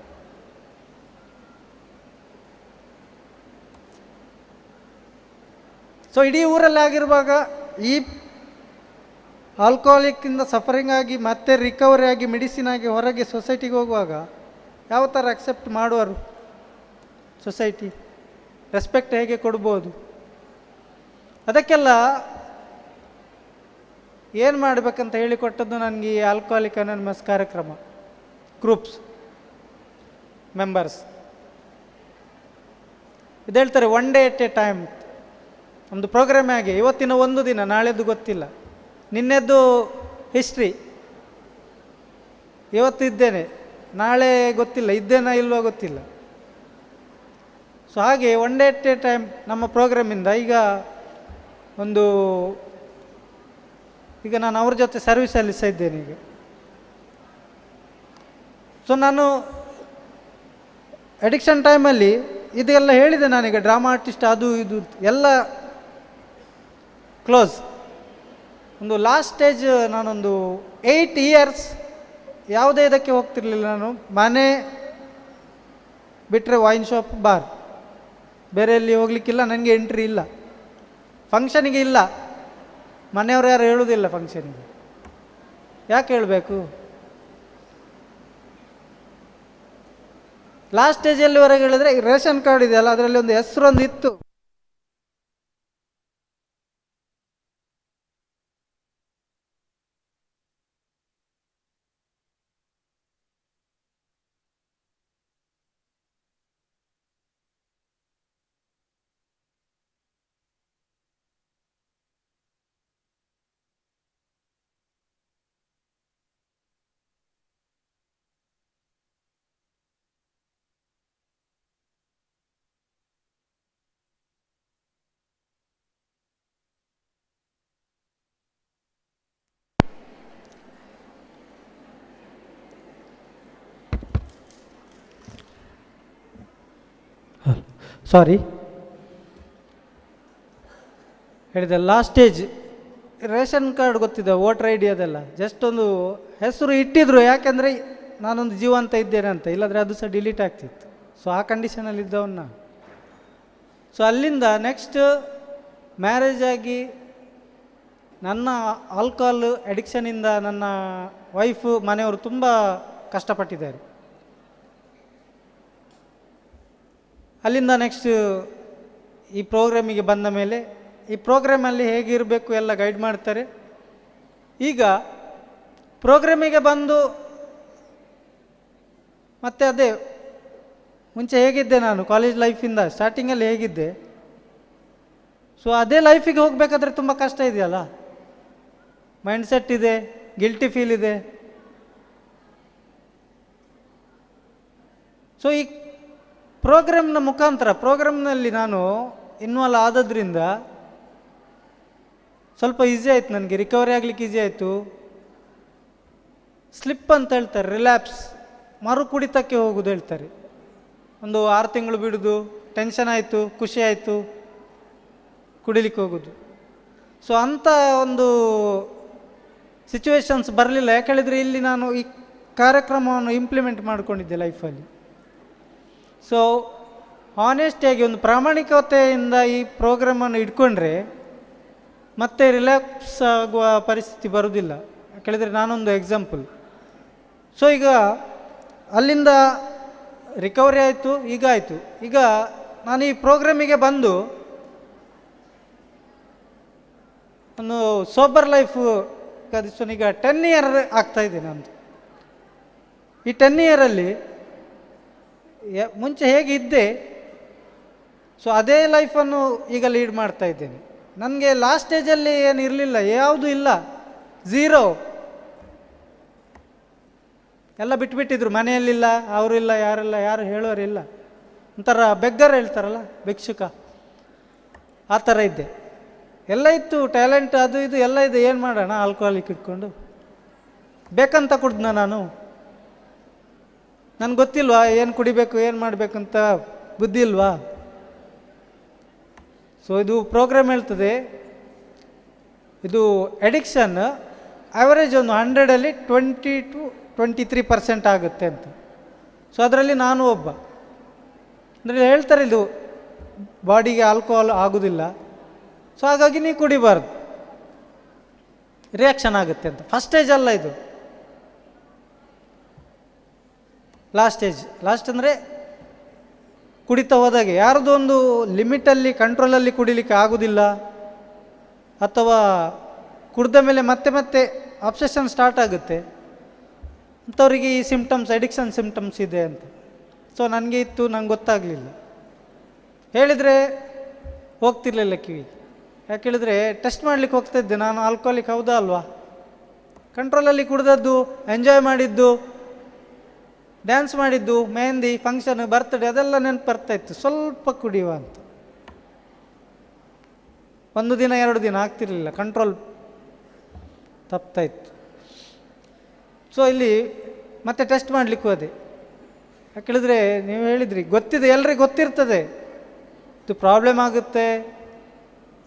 ಸೊ ಇಡೀ ಊರಲ್ಲಿ ಆಗಿರುವಾಗ ಈ ಆಲ್ಕೋಹಾಲಿಕ್ಕಿಂದ ಸಫರಿಂಗ್ ಆಗಿ ಮತ್ತೆ ರಿಕವರಿ ಆಗಿ ಮೆಡಿಸಿನ್ ಆಗಿ ಹೊರಗೆ ಸೊಸೈಟಿಗೆ ಹೋಗುವಾಗ ಯಾವ ಥರ ಅಕ್ಸೆಪ್ಟ್ ಮಾಡುವರು ಸೊಸೈಟಿ, ರೆಸ್ಪೆಕ್ಟ್ ಹೇಗೆ ಕೊಡ್ಬೋದು, ಅದಕ್ಕೆಲ್ಲ ಏನು ಮಾಡಬೇಕಂತ ಹೇಳಿಕೊಟ್ಟದ್ದು ನನಗೆ ಈ ಆಲ್ಕೋಹಾಲಿಕ್ ಅನಾನಿಮಸ್ ಕಾರ್ಯಕ್ರಮ ಗ್ರೂಪ್ಸ್ ಮೆಂಬರ್ಸ್. ಇದು ಹೇಳ್ತಾರೆ one day at a time. ನಮ್ಮದು ಪ್ರೋಗ್ರಾಮ್ ಆಗಿ ಇವತ್ತಿನ ಒಂದು ದಿನ, ನಾಳೆದು ಗೊತ್ತಿಲ್ಲ, ನಿನ್ನೆದ್ದು ಹಿಸ್ಟ್ರಿ, ಇವತ್ತು ಇದ್ದೇನೆ, ನಾಳೆ ಗೊತ್ತಿಲ್ಲ, ಇದ್ದೇನಾ ಇಲ್ವೋ ಗೊತ್ತಿಲ್ಲ. ಸೊ ಹಾಗೆ one day at a time ನಮ್ಮ ಪ್ರೋಗ್ರಾಮಿಂದ ಈಗ ಒಂದು ಈಗ ನಾನು ಅವ್ರ ಜೊತೆ ಸರ್ವಿಸಲ್ಲಿ ಸಹ ಇದ್ದೇನೆ ಈಗ. ಸೊ ನಾನು ಅಡಿಕ್ಷನ್ ಟೈಮಲ್ಲಿ ಇದೆಲ್ಲ ಹೇಳಿದೆ ನಾನೀಗ, ಡ್ರಾಮಾ ಆರ್ಟಿಸ್ಟ್ ಅದು ಇದು ಎಲ್ಲ ಕ್ಲೋಸ್. ಒಂದು ಲಾಸ್ಟ್ ಸ್ಟೇಜ್ ನಾನೊಂದು 8 years ಯಾವುದೇ ಇದಕ್ಕೆ ಹೋಗ್ತಿರ್ಲಿಲ್ಲ. ನಾನು ಮನೆ ಬಿಟ್ಟರೆ ವೈನ್ ಶಾಪ್, ಬಾರ್, ಬೇರೆ ಎಲ್ಲಿ ಹೋಗ್ಲಿಕ್ಕಿಲ್ಲ, ನನಗೆ ಎಂಟ್ರಿ ಇಲ್ಲ. ಫಂಕ್ಷನಿಗೆ ಇಲ್ಲ, ಮನೆಯವರು ಯಾರು ಹೇಳೋದಿಲ್ಲ ಫಂಕ್ಷನಿಗೆ, ಯಾಕೆ ಹೇಳಬೇಕು? ಲಾಸ್ಟ್ ಸ್ಟೇಜಲ್ಲಿವರೆಗೆ ಹೇಳಿದ್ರೆ ರೇಷನ್ ಕಾರ್ಡ್ ಇದೆಯಲ್ಲ, ಅದರಲ್ಲಿ ಒಂದು ಹೆಸರೊಂದು ಇತ್ತು. ಸಾರಿ ಹೇಳಿದೆ. ಲಾಸ್ಟ್ ಸ್ಟೇಜ್ ರೇಷನ್ ಕಾರ್ಡ್ ಗೊತ್ತಿದೆ, ವೋಟರ್ ಐ ಡಿ ಅದೆಲ್ಲ ಜಸ್ಟ್ ಒಂದು ಹೆಸರು ಇಟ್ಟಿದ್ರು, ಯಾಕೆಂದರೆ ನಾನೊಂದು ಜೀವಂತ ಇದ್ದೇನೆ ಅಂತ, ಇಲ್ಲಾಂದರೆ ಅದು ಸಹ ಡಿಲೀಟ್ ಆಗ್ತಿತ್ತು. ಸೊ ಆ ಕಂಡೀಷನಲ್ಲಿ ಇದ್ದವನ್ನ. ಸೊ ಅಲ್ಲಿಂದ ನೆಕ್ಸ್ಟ್ ಮ್ಯಾರೇಜ್ ಆಗಿ ನನ್ನ ಆಲ್ಕೋಹಾಲ್ ಅಡಿಕ್ಷನಿಂದ ನನ್ನ ವೈಫು ಮನೆಯವರು ತುಂಬ ಕಷ್ಟಪಟ್ಟಿದ್ದಾರೆ. ಅಲ್ಲಿಂದ ನೆಕ್ಸ್ಟ್ ಈ ಪ್ರೋಗ್ರಾಮಿಗೆ ಬಂದ ಮೇಲೆ ಈ ಪ್ರೋಗ್ರಾಮಲ್ಲಿ ಹೇಗಿರಬೇಕು ಎಲ್ಲ ಗೈಡ್ ಮಾಡ್ತಾರೆ. ಈಗ ಪ್ರೋಗ್ರಾಮಿಗೆ ಬಂದು ಮತ್ತೆ ಅದೇ ಮುಂಚೆ ಹೇಗಿದ್ದೆ ನಾನು ಕಾಲೇಜ್ ಲೈಫಿಂದ ಸ್ಟಾರ್ಟಿಂಗಲ್ಲಿ ಹೇಗಿದ್ದೆ, ಸೊ ಅದೇ ಲೈಫಿಗೆ ಹೋಗಬೇಕಾದ್ರೆ ತುಂಬ ಕಷ್ಟ ಇದೆಯಲ್ಲ, ಮೈಂಡ್ಸೆಟ್ ಇದೆ, ಗಿಲ್ಟಿ ಫೀಲ್ ಇದೆ. ಸೊ ಈ ಪ್ರೋಗ್ರಾಮ್ನ ಮುಖಾಂತರ ಪ್ರೋಗ್ರಾಮ್ನಲ್ಲಿ ನಾನು ಇನ್ವಾಲ್ವ್ ಆದದ್ರಿಂದ ಸ್ವಲ್ಪ ಈಸಿ ಆಯಿತು, ನನಗೆ ರಿಕವರಿ ಆಗಲಿಕ್ಕೆ ಈಸಿ ಆಯಿತು. ಸ್ಲಿಪ್ ಅಂತ ಹೇಳ್ತಾರೆ, ರಿಲ್ಯಾಪ್ಸ್, ಮರು ಕುಡಿತಕ್ಕೆ ಹೋಗೋದು ಹೇಳ್ತಾರೆ. ಒಂದು 6 ತಿಂಗಳು ಬಿಡೋದು, ಟೆನ್ಷನ್ ಆಯಿತು, ಖುಷಿ ಆಯಿತು, ಕುಡಿಲಿಕ್ಕೆ ಹೋಗೋದು. ಸೊ ಅಂಥ ಒಂದು ಸಿಚುವೇಶನ್ಸ್ ಬರಲಿಲ್ಲ. ಯಾಕೆ ಹೇಳಿದರೆ ಇಲ್ಲಿ ನಾನು ಈ ಕಾರ್ಯಕ್ರಮವನ್ನು ಇಂಪ್ಲಿಮೆಂಟ್ ಮಾಡಿಕೊಂಡಿದ್ದೆ ಲೈಫಲ್ಲಿ. ಸೊ ಆನೆಸ್ಟಿಯಾಗಿ ಒಂದು ಪ್ರಾಮಾಣಿಕತೆಯಿಂದ ಈ ಪ್ರೋಗ್ರಾಮನ್ನು ಇಟ್ಕೊಂಡ್ರೆ ಮತ್ತೆ ರಿಲ್ಯಾಕ್ಸ್ ಆಗುವ ಪರಿಸ್ಥಿತಿ ಬರುವುದಿಲ್ಲ. ಯಾಕೆಳಿದರೆ ನಾನೊಂದು ಎಕ್ಸಾಂಪಲ್. ಸೊ ಈಗ ಅಲ್ಲಿಂದ ರಿಕವರಿ ಆಯಿತು, ಈಗ ಆಯಿತು. ಈಗ ನಾನು ಈ ಪ್ರೋಗ್ರಾಮಿಗೆ ಬಂದು ನಾನು ಸೋಬರ್ ಲೈಫು ಈಗ 10 year ಆಗ್ತಾಯಿದೆ ನಂದು. ಈ 10 yeaರಲ್ಲಿ ಮುಂಚೆ ಹೇಗಿದ್ದೆ, ಸೊ ಅದೇ ಲೈಫನ್ನು ಈಗ ಲೀಡ್ ಮಾಡ್ತಾ ಇದ್ದೇನೆ. ನನಗೆ ಲಾಸ್ಟ್ ಸ್ಟೇಜಲ್ಲಿ ಏನು ಇರಲಿಲ್ಲ, ಯಾವುದೂ ಇಲ್ಲ, ಝೀರೋ. ಎಲ್ಲ ಬಿಟ್ಬಿಟ್ಟಿದ್ರು, ಮನೆಯಲ್ಲಿಲ್ಲ, ಅವರಿಲ್ಲ, ಯಾರಿಲ್ಲ, ಯಾರು ಹೇಳೋರಿಲ್ಲ, ಒಂಥರ ಬೆಗ್ಗರ್ ಹೇಳ್ತಾರಲ್ಲ, ಭಿಕ್ಷುಕ, ಆ ಥರ ಇದ್ದೆ. ಎಲ್ಲ ಇತ್ತು, ಟ್ಯಾಲೆಂಟ್ ಅದು ಇದು ಎಲ್ಲ ಇದೆ, ಏನು ಮಾಡೋಣ, ಆಲ್ಕೋಹಾಲಿಕ್ ಇಟ್ಕೊಂಡು ಬೇಕಂತ ಕುಡ್ದನ ನಾನು. ನನಗೆ ಗೊತ್ತಿಲ್ವಾ ಏನು ಕುಡಿಬೇಕು, ಏನು ಮಾಡಬೇಕು ಅಂತ ಬುದ್ಧಿ ಇಲ್ವಾ? ಸೊ ಇದು ಪ್ರೋಗ್ರಾಮ್ ಹೇಳ್ತದೆ, ಇದು ಅಡಿಕ್ಷನ್ ಆ್ಯಾವರೇಜ್ ಒಂದು 100ಅಲ್ಲಿ 20 to 23% ಆಗುತ್ತೆ ಅಂತ. ಸೊ ಅದರಲ್ಲಿ ನಾನು ಒಬ್ಬ. ಅಂದರೆ ಹೇಳ್ತಾರೆ ಇದು ಬಾಡಿಗೆ ಆಲ್ಕೋಹಾಲ್ ಆಗೋದಿಲ್ಲ, ಸೊ ಹಾಗಾಗಿ ನೀವು ಕುಡಿಬಾರ್ದು, ರಿಯಾಕ್ಷನ್ ಆಗುತ್ತೆ ಅಂತ. ಫಸ್ಟ್ ಸ್ಟೇಜ್ ಅಲ್ಲ ಇದು, ಲಾಸ್ಟ್ ಸ್ಟೇಜ್. ಲಾಸ್ಟ್ ಅಂದರೆ ಕುಡಿತಾ ಹೋದಾಗೆ ಯಾರ್ದು ಒಂದು ಲಿಮಿಟಲ್ಲಿ ಕಂಟ್ರೋಲಲ್ಲಿ ಕುಡಿಲಿಕ್ಕೆ ಆಗೋದಿಲ್ಲ, ಅಥವಾ ಕುಡ್ದ ಮೇಲೆ ಮತ್ತೆ ಮತ್ತೆ ಅಬ್ಸೆಷನ್ ಸ್ಟಾರ್ಟ್ ಆಗುತ್ತೆ ಅಂಥವ್ರಿಗೆ ಈ ಸಿಮ್ಟಮ್ಸ್, ಅಡಿಕ್ಷನ್ ಸಿಮ್ಟಮ್ಸ್ ಇದೆ ಅಂತ. ಸೊ ನನಗೆ ಇತ್ತು, ನಂಗೆ ಗೊತ್ತಾಗಲಿಲ್ಲ, ಹೇಳಿದರೆ ಹೋಗ್ತಿರ್ಲಿಲ್ಲ ಕಿವಿ. ಯಾಕೆ ಹೇಳಿದರೆ ಟೆಸ್ಟ್ ಮಾಡಲಿಕ್ಕೆ ಹೋಗ್ತಾಯಿದ್ದೆ ನಾನು, ಆಲ್ಕೋಹಾಲಿಕ್ ಹೌದಾ ಅಲ್ವಾ, ಕಂಟ್ರೋಲಲ್ಲಿ ಕುಡ್ದದ್ದು, ಎಂಜಾಯ್ ಮಾಡಿದ್ದು, ಡ್ಯಾನ್ಸ್ ಮಾಡಿದ್ದು, ಮೆಹಂದಿ, ಫಂಕ್ಷನ್, ಬರ್ತ್ಡೇ ಅದೆಲ್ಲ ನೆನಪು ಬರ್ತಾಯಿತ್ತು. ಸ್ವಲ್ಪ ಕುಡಿಯುವ ಅಂತ, 1 ದಿನ 2 ದಿನ ಆಗ್ತಿರಲಿಲ್ಲ, ಕಂಟ್ರೋಲ್ ತಪ್ಪಾಯಿತು. ಸೊ ಇಲ್ಲಿ ಮತ್ತೆ ಟೆಸ್ಟ್ ಮಾಡಲಿಕ್ಕೆ ಹೋದೆ. ಯಾಕೇಳಿದ್ರೆ ನೀವು ಹೇಳಿದ್ರಿ ಗೊತ್ತಿದೆ, ಎಲ್ರಿಗೂ ಗೊತ್ತಿರ್ತದೆ ಇದು ಪ್ರಾಬ್ಲಮ್ ಆಗುತ್ತೆ,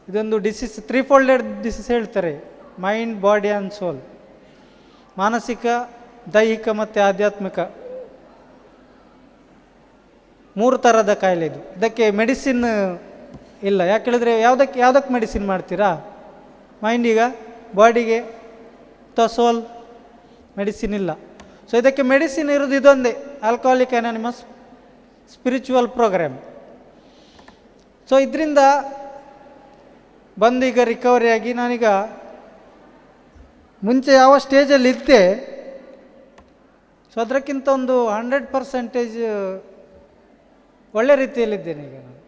ಇದೊಂದು ಡಿಸೀಸ್, 3-folded ಡಿಸೀಸ್ ಹೇಳ್ತಾರೆ, ಮೈಂಡ್, ಬಾಡಿ ಆ್ಯಂಡ್ ಸೋಲ್. ಮಾನಸಿಕ, ದೈಹಿಕ ಮತ್ತು ಆಧ್ಯಾತ್ಮಿಕ 3 ಥರದ ಕಾಯಿಲೆ ಇದು. ಇದಕ್ಕೆ ಮೆಡಿಸಿನ್ ಇಲ್ಲ. ಯಾಕೇಳಿದ್ರೆ ಯಾವುದಕ್ಕೆ ಮೆಡಿಸಿನ್ ಮಾಡ್ತೀರಾ? ಮೈಂಡಿಗೆ, ಬಾಡಿಗೆ ಅಥವಾ ಸೋಲ್? ಮೆಡಿಸಿನ್ ಇಲ್ಲ. ಸೊ ಇದಕ್ಕೆ ಮೆಡಿಸಿನ್ ಇರೋದು ಇದೊಂದೇ, alcoholic anonymous spiritual programme. So ಇದರಿಂದ ಬಂದು ಈಗ ರಿಕವರಿ ಆಗಿ ನಾನೀಗ ಮುಂಚೆ ಯಾವ ಸ್ಟೇಜಲ್ಲಿ ಇದ್ದೆ, ಸೊ ಅದಕ್ಕಿಂತ ಒಂದು 100% ಒಳ್ಳೆ ರೀತಿಯಲ್ಲಿದ್ದೇನೆ ಈಗ ನಾನು.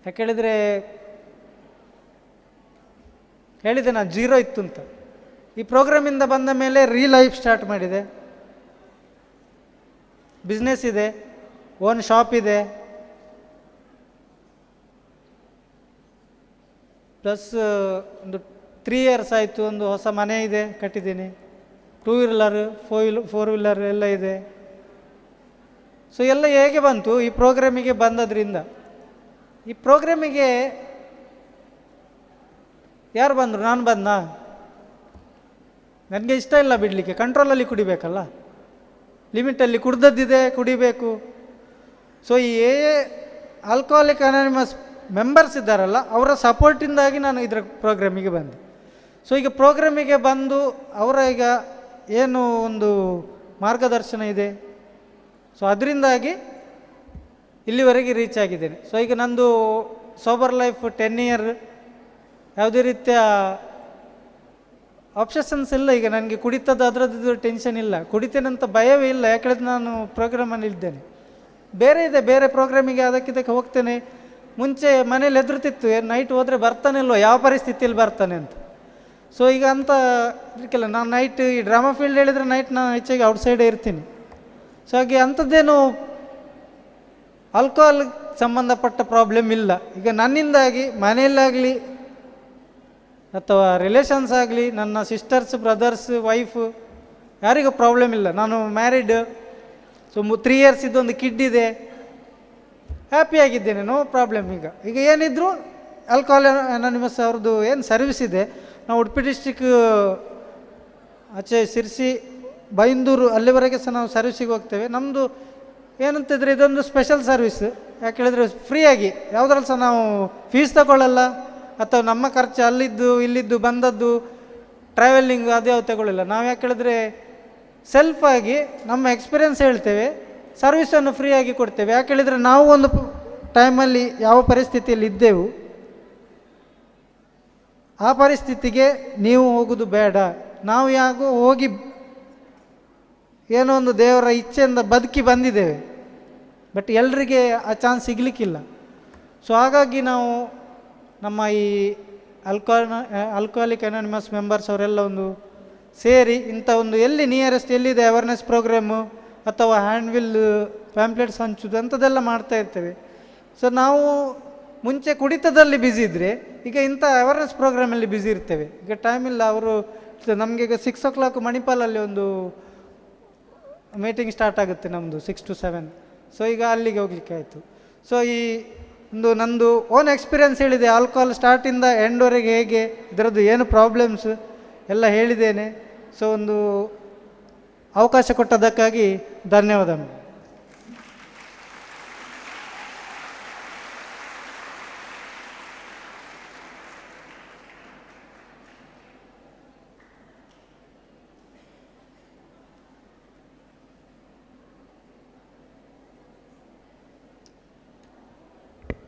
ಯಾಕೇಳಿದರೆ ಹೇಳಿದೆ ನಾನು 0 ಇತ್ತು ಅಂತ. ಈ ಪ್ರೋಗ್ರಾಮಿಂದ ಬಂದ ಮೇಲೆ ಲೈಫ್ ಸ್ಟಾರ್ಟ್ ಮಾಡಿದೆ. ಬಿಸ್ನೆಸ್ ಇದೆ, ಓನ್ ಶಾಪ್ ಇದೆ, ಪ್ಲಸ್ ಒಂದು 3 years ಆಯಿತು, ಒಂದು ಹೊಸ ಮನೆ ಇದೆ, ಕಟ್ಟಿದ್ದೀನಿ. 2 wheeler 4 wheeler ಎಲ್ಲ ಇದೆ. ಸೊ ಎಲ್ಲ ಹೇಗೆ ಬಂತು? ಈ ಪ್ರೋಗ್ರಾಮಿಗೆ ಬಂದದ್ರಿಂದ. ಈ ಪ್ರೋಗ್ರಾಮಿಗೆ ಯಾರು ಬಂದರು? ನಾನು ಬಂದ? ನನಗೆ ಇಷ್ಟ ಇಲ್ಲ ಬಿಡಲಿಕ್ಕೆ, ಕಂಟ್ರೋಲಲ್ಲಿ ಕುಡಿಬೇಕಲ್ಲ, ಲಿಮಿಟಲ್ಲಿ ಕುಡ್ದದ್ದಿದೆ, ಕುಡಿಬೇಕು. ಸೊ ಈ ಆಲ್ಕೋಹಾಲಿಕ್ ಅನಾನಿಮಸ್ ಮೆಂಬರ್ಸ್ ಇದ್ದಾರಲ್ಲ, ಅವರ ಸಪೋರ್ಟಿಂದಾಗಿ ನಾನು ಇದರ ಪ್ರೋಗ್ರಾಮಿಗೆ ಬಂದೆ. ಸೊ ಈಗ ಪ್ರೋಗ್ರಾಮಿಗೆ ಬಂದು ಅವರ ಈಗ ಏನು ಒಂದು ಮಾರ್ಗದರ್ಶನ ಇದೆ, ಸೊ ಅದರಿಂದಾಗಿ ಇಲ್ಲಿವರೆಗೆ ರೀಚ್ ಆಗಿದ್ದೇನೆ. ಸೊ ಈಗ ನಂದು ಸೋಬರ್ ಲೈಫ್ 10 year, ಯಾವುದೇ ರೀತಿಯ ಆಪ್ಷನ್ಸ್ ಇಲ್ಲ. ಈಗ ನನಗೆ ಕುಡಿತದ್ದು ಅದರದ್ದು ಟೆನ್ಷನ್ ಇಲ್ಲ, ಕುಡಿತೇನಂತ ಭಯವೇ ಇಲ್ಲ. ಯಾಕಂದರೆ ನಾನು ಪ್ರೋಗ್ರಾಮಲ್ಲಿ ಇದ್ದೇನೆ. ಬೇರೆ ಇದೆ, ಬೇರೆ ಪ್ರೋಗ್ರಾಮಿಗೆ ಅದಕ್ಕಿದ್ದಕ್ಕೆ ಹೋಗ್ತೇನೆ. ಮುಂಚೆ ಮನೇಲಿ ಹೆದರ್ತಿತ್ತು, ನೈಟ್ ಹೋದರೆ ಬರ್ತಾನಿಲ್ವೋ, ಯಾವ ಪರಿಸ್ಥಿತಿಯಲ್ಲಿ ಬರ್ತಾನೆ ಅಂತ. ಸೊ ಈಗ ಅಂತ ಇದಕ್ಕೆಲ್ಲ ನಾನು ನೈಟ್ ಈ ಡ್ರಾಮಾ ಫೀಲ್ಡ್ ಹೇಳಿದರೆ ನೈಟ್ ನಾನು ಹೆಚ್ಚಾಗಿ ಔಟ್ಸೈಡೇ ಇರ್ತೀನಿ. ಸೊ ಹಾಗೆ ಅಂಥದ್ದೇನು ಆಲ್ಕೋಹಾಲ್ ಸಂಬಂಧಪಟ್ಟ ಪ್ರಾಬ್ಲಮ್ ಇಲ್ಲ. ಈಗ ನನ್ನಿಂದಾಗಿ ಮನೆಯಲ್ಲಾಗಲಿ ಅಥವಾ ರಿಲೇಷನ್ಸ್ ಆಗಲಿ, ನನ್ನ ಸಿಸ್ಟರ್ಸ್, ಬ್ರದರ್ಸ್, ವೈಫು ಯಾರಿಗೂ ಪ್ರಾಬ್ಲಮ್ ಇಲ್ಲ. ನಾನು ಮ್ಯಾರಿಡ್. ಸೊ 3 years ಇದ್ದೊಂದು ಕಿಡ್ ಇದೆ, ಹ್ಯಾಪಿಯಾಗಿದ್ದೇನೆ, ನೋ ಪ್ರಾಬ್ಲಮ್. ಈಗ ಏನಿದ್ರು ಆಲ್ಕೋಹಾಲ್ ಅನಾನಿಮಸ್ ಅವ್ರದ್ದು ಏನು ಸರ್ವಿಸ್ ಇದೆ, ನಾವು ಉಡುಪಿ ಡಿಸ್ಟಿಕ್ ಆಚೆ ಶಿರ್ಸಿ, ಬೈಂದೂರು ಅಲ್ಲಿವರೆಗೆ ಸಹ ನಾವು ಸರ್ವಿಸಿಗೆ ಹೋಗ್ತೇವೆ. ನಮ್ಮದು ಏನಂತಿದ್ರೆ ಇದೊಂದು ಸ್ಪೆಷಲ್ ಸರ್ವಿಸ್. ಯಾಕೆ ಹೇಳಿದ್ರೆ ಫ್ರೀಯಾಗಿ, ಯಾವುದ್ರಲ್ಲಿ ಸಹ ನಾವು ಫೀಸ್ ತಗೊಳ್ಳಲ್ಲ, ಅಥವಾ ನಮ್ಮ ಖರ್ಚು ಅಲ್ಲಿದ್ದು ಇಲ್ಲಿದ್ದು ಬಂದದ್ದು ಟ್ರಾವೆಲಿಂಗ್ ಅದ್ಯಾವ ತಗೊಳ್ಳಿಲ್ಲ. ನಾವು ಯಾಕೆ ಹೇಳಿದ್ರೆ ಸೆಲ್ಫಾಗಿ ನಮ್ಮ ಎಕ್ಸ್ಪೀರಿಯೆನ್ಸ್ ಹೇಳ್ತೇವೆ, ಸರ್ವಿಸನ್ನು ಫ್ರೀಯಾಗಿ ಕೊಡ್ತೇವೆ. ಯಾಕೆ ಹೇಳಿದರೆ ನಾವು ಒಂದು ಟೈಮಲ್ಲಿ ಯಾವ ಪರಿಸ್ಥಿತಿಯಲ್ಲಿ ಇದ್ದೆವು, ಆ ಪರಿಸ್ಥಿತಿಗೆ ನೀವು ಹೋಗೋದು ಬೇಡ. ನಾವು ಯಾಕೋ ಹೋಗಿ ಏನೋ ಒಂದು ದೇವರ ಇಚ್ಛೆಯಿಂದ ಬದುಕಿ ಬಂದಿದ್ದೇವೆ, ಬಟ್ ಎಲ್ರಿಗೆ ಆ ಚಾನ್ಸ್ ಸಿಗಲಿಕ್ಕಿಲ್ಲ. ಸೊ ಹಾಗಾಗಿ ನಾವು ನಮ್ಮ ಈ ಆಲ್ಕೋಹಾಲಿಕ್ ಅನಾನಿಮಸ್ ಮೆಂಬರ್ಸ್ ಅವರೆಲ್ಲ ಒಂದು ಸೇರಿ ಇಂಥ ಒಂದು ಎಲ್ಲಿ ನಿಯರೆಸ್ಟ್ ಎಲ್ಲಿದೆ ಅವೇರ್ನೆಸ್ ಪ್ರೋಗ್ರಾಮು ಅಥವಾ ಹ್ಯಾಂಡ್ವಿಲ್ ಪ್ಯಾಂಪ್ಲೆಟ್ಸ್ ಹಂಚೋದು ಅಂಥದ್ದೆಲ್ಲ ಮಾಡ್ತಾ ಇರ್ತೇವೆ. ಸೊ ನಾವು ಮುಂಚೆ ಕುಡಿತದಲ್ಲಿ ಬ್ಯುಸಿ ಇದ್ದರೆ ಈಗ ಇಂಥ ಅವೇರ್ನೆಸ್ ಪ್ರೋಗ್ರಾಮಲ್ಲಿ ಬ್ಯುಸಿ ಇರ್ತೇವೆ. ಈಗ ಟೈಮ್ ಇಲ್ಲ. ಅವರು ನಮಗೆ ಈಗ 6 o'clock ಮಣಿಪಾಲಲ್ಲಿ ಒಂದು ಮೀಟಿಂಗ್ ಸ್ಟಾರ್ಟ್ ಆಗುತ್ತೆ ನಮ್ಮದು 6 to 7. ಸೊ ಈಗ ಅಲ್ಲಿಗೆ ಹೋಗ್ಲಿಕ್ಕೆ ಆಯಿತು. ಸೊ ಈ ಒಂದು ನಂದು ಓನ್ ಎಕ್ಸ್ಪೀರಿಯನ್ಸ್ ಹೇಳಿದೆ, ಆಲ್ಕೋಹಾಲ್ ಸ್ಟಾರ್ಟಿಂದ ಎಂಡ್ವರೆಗೆ ಹೇಗೆ ಇದರದ್ದು ಏನು ಪ್ರಾಬ್ಲಮ್ಸ್ ಎಲ್ಲ ಹೇಳಿದ್ದೇನೆ. ಸೊ ಒಂದು ಅವಕಾಶ ಕೊಟ್ಟದ್ದಕ್ಕಾಗಿ ಧನ್ಯವಾದ.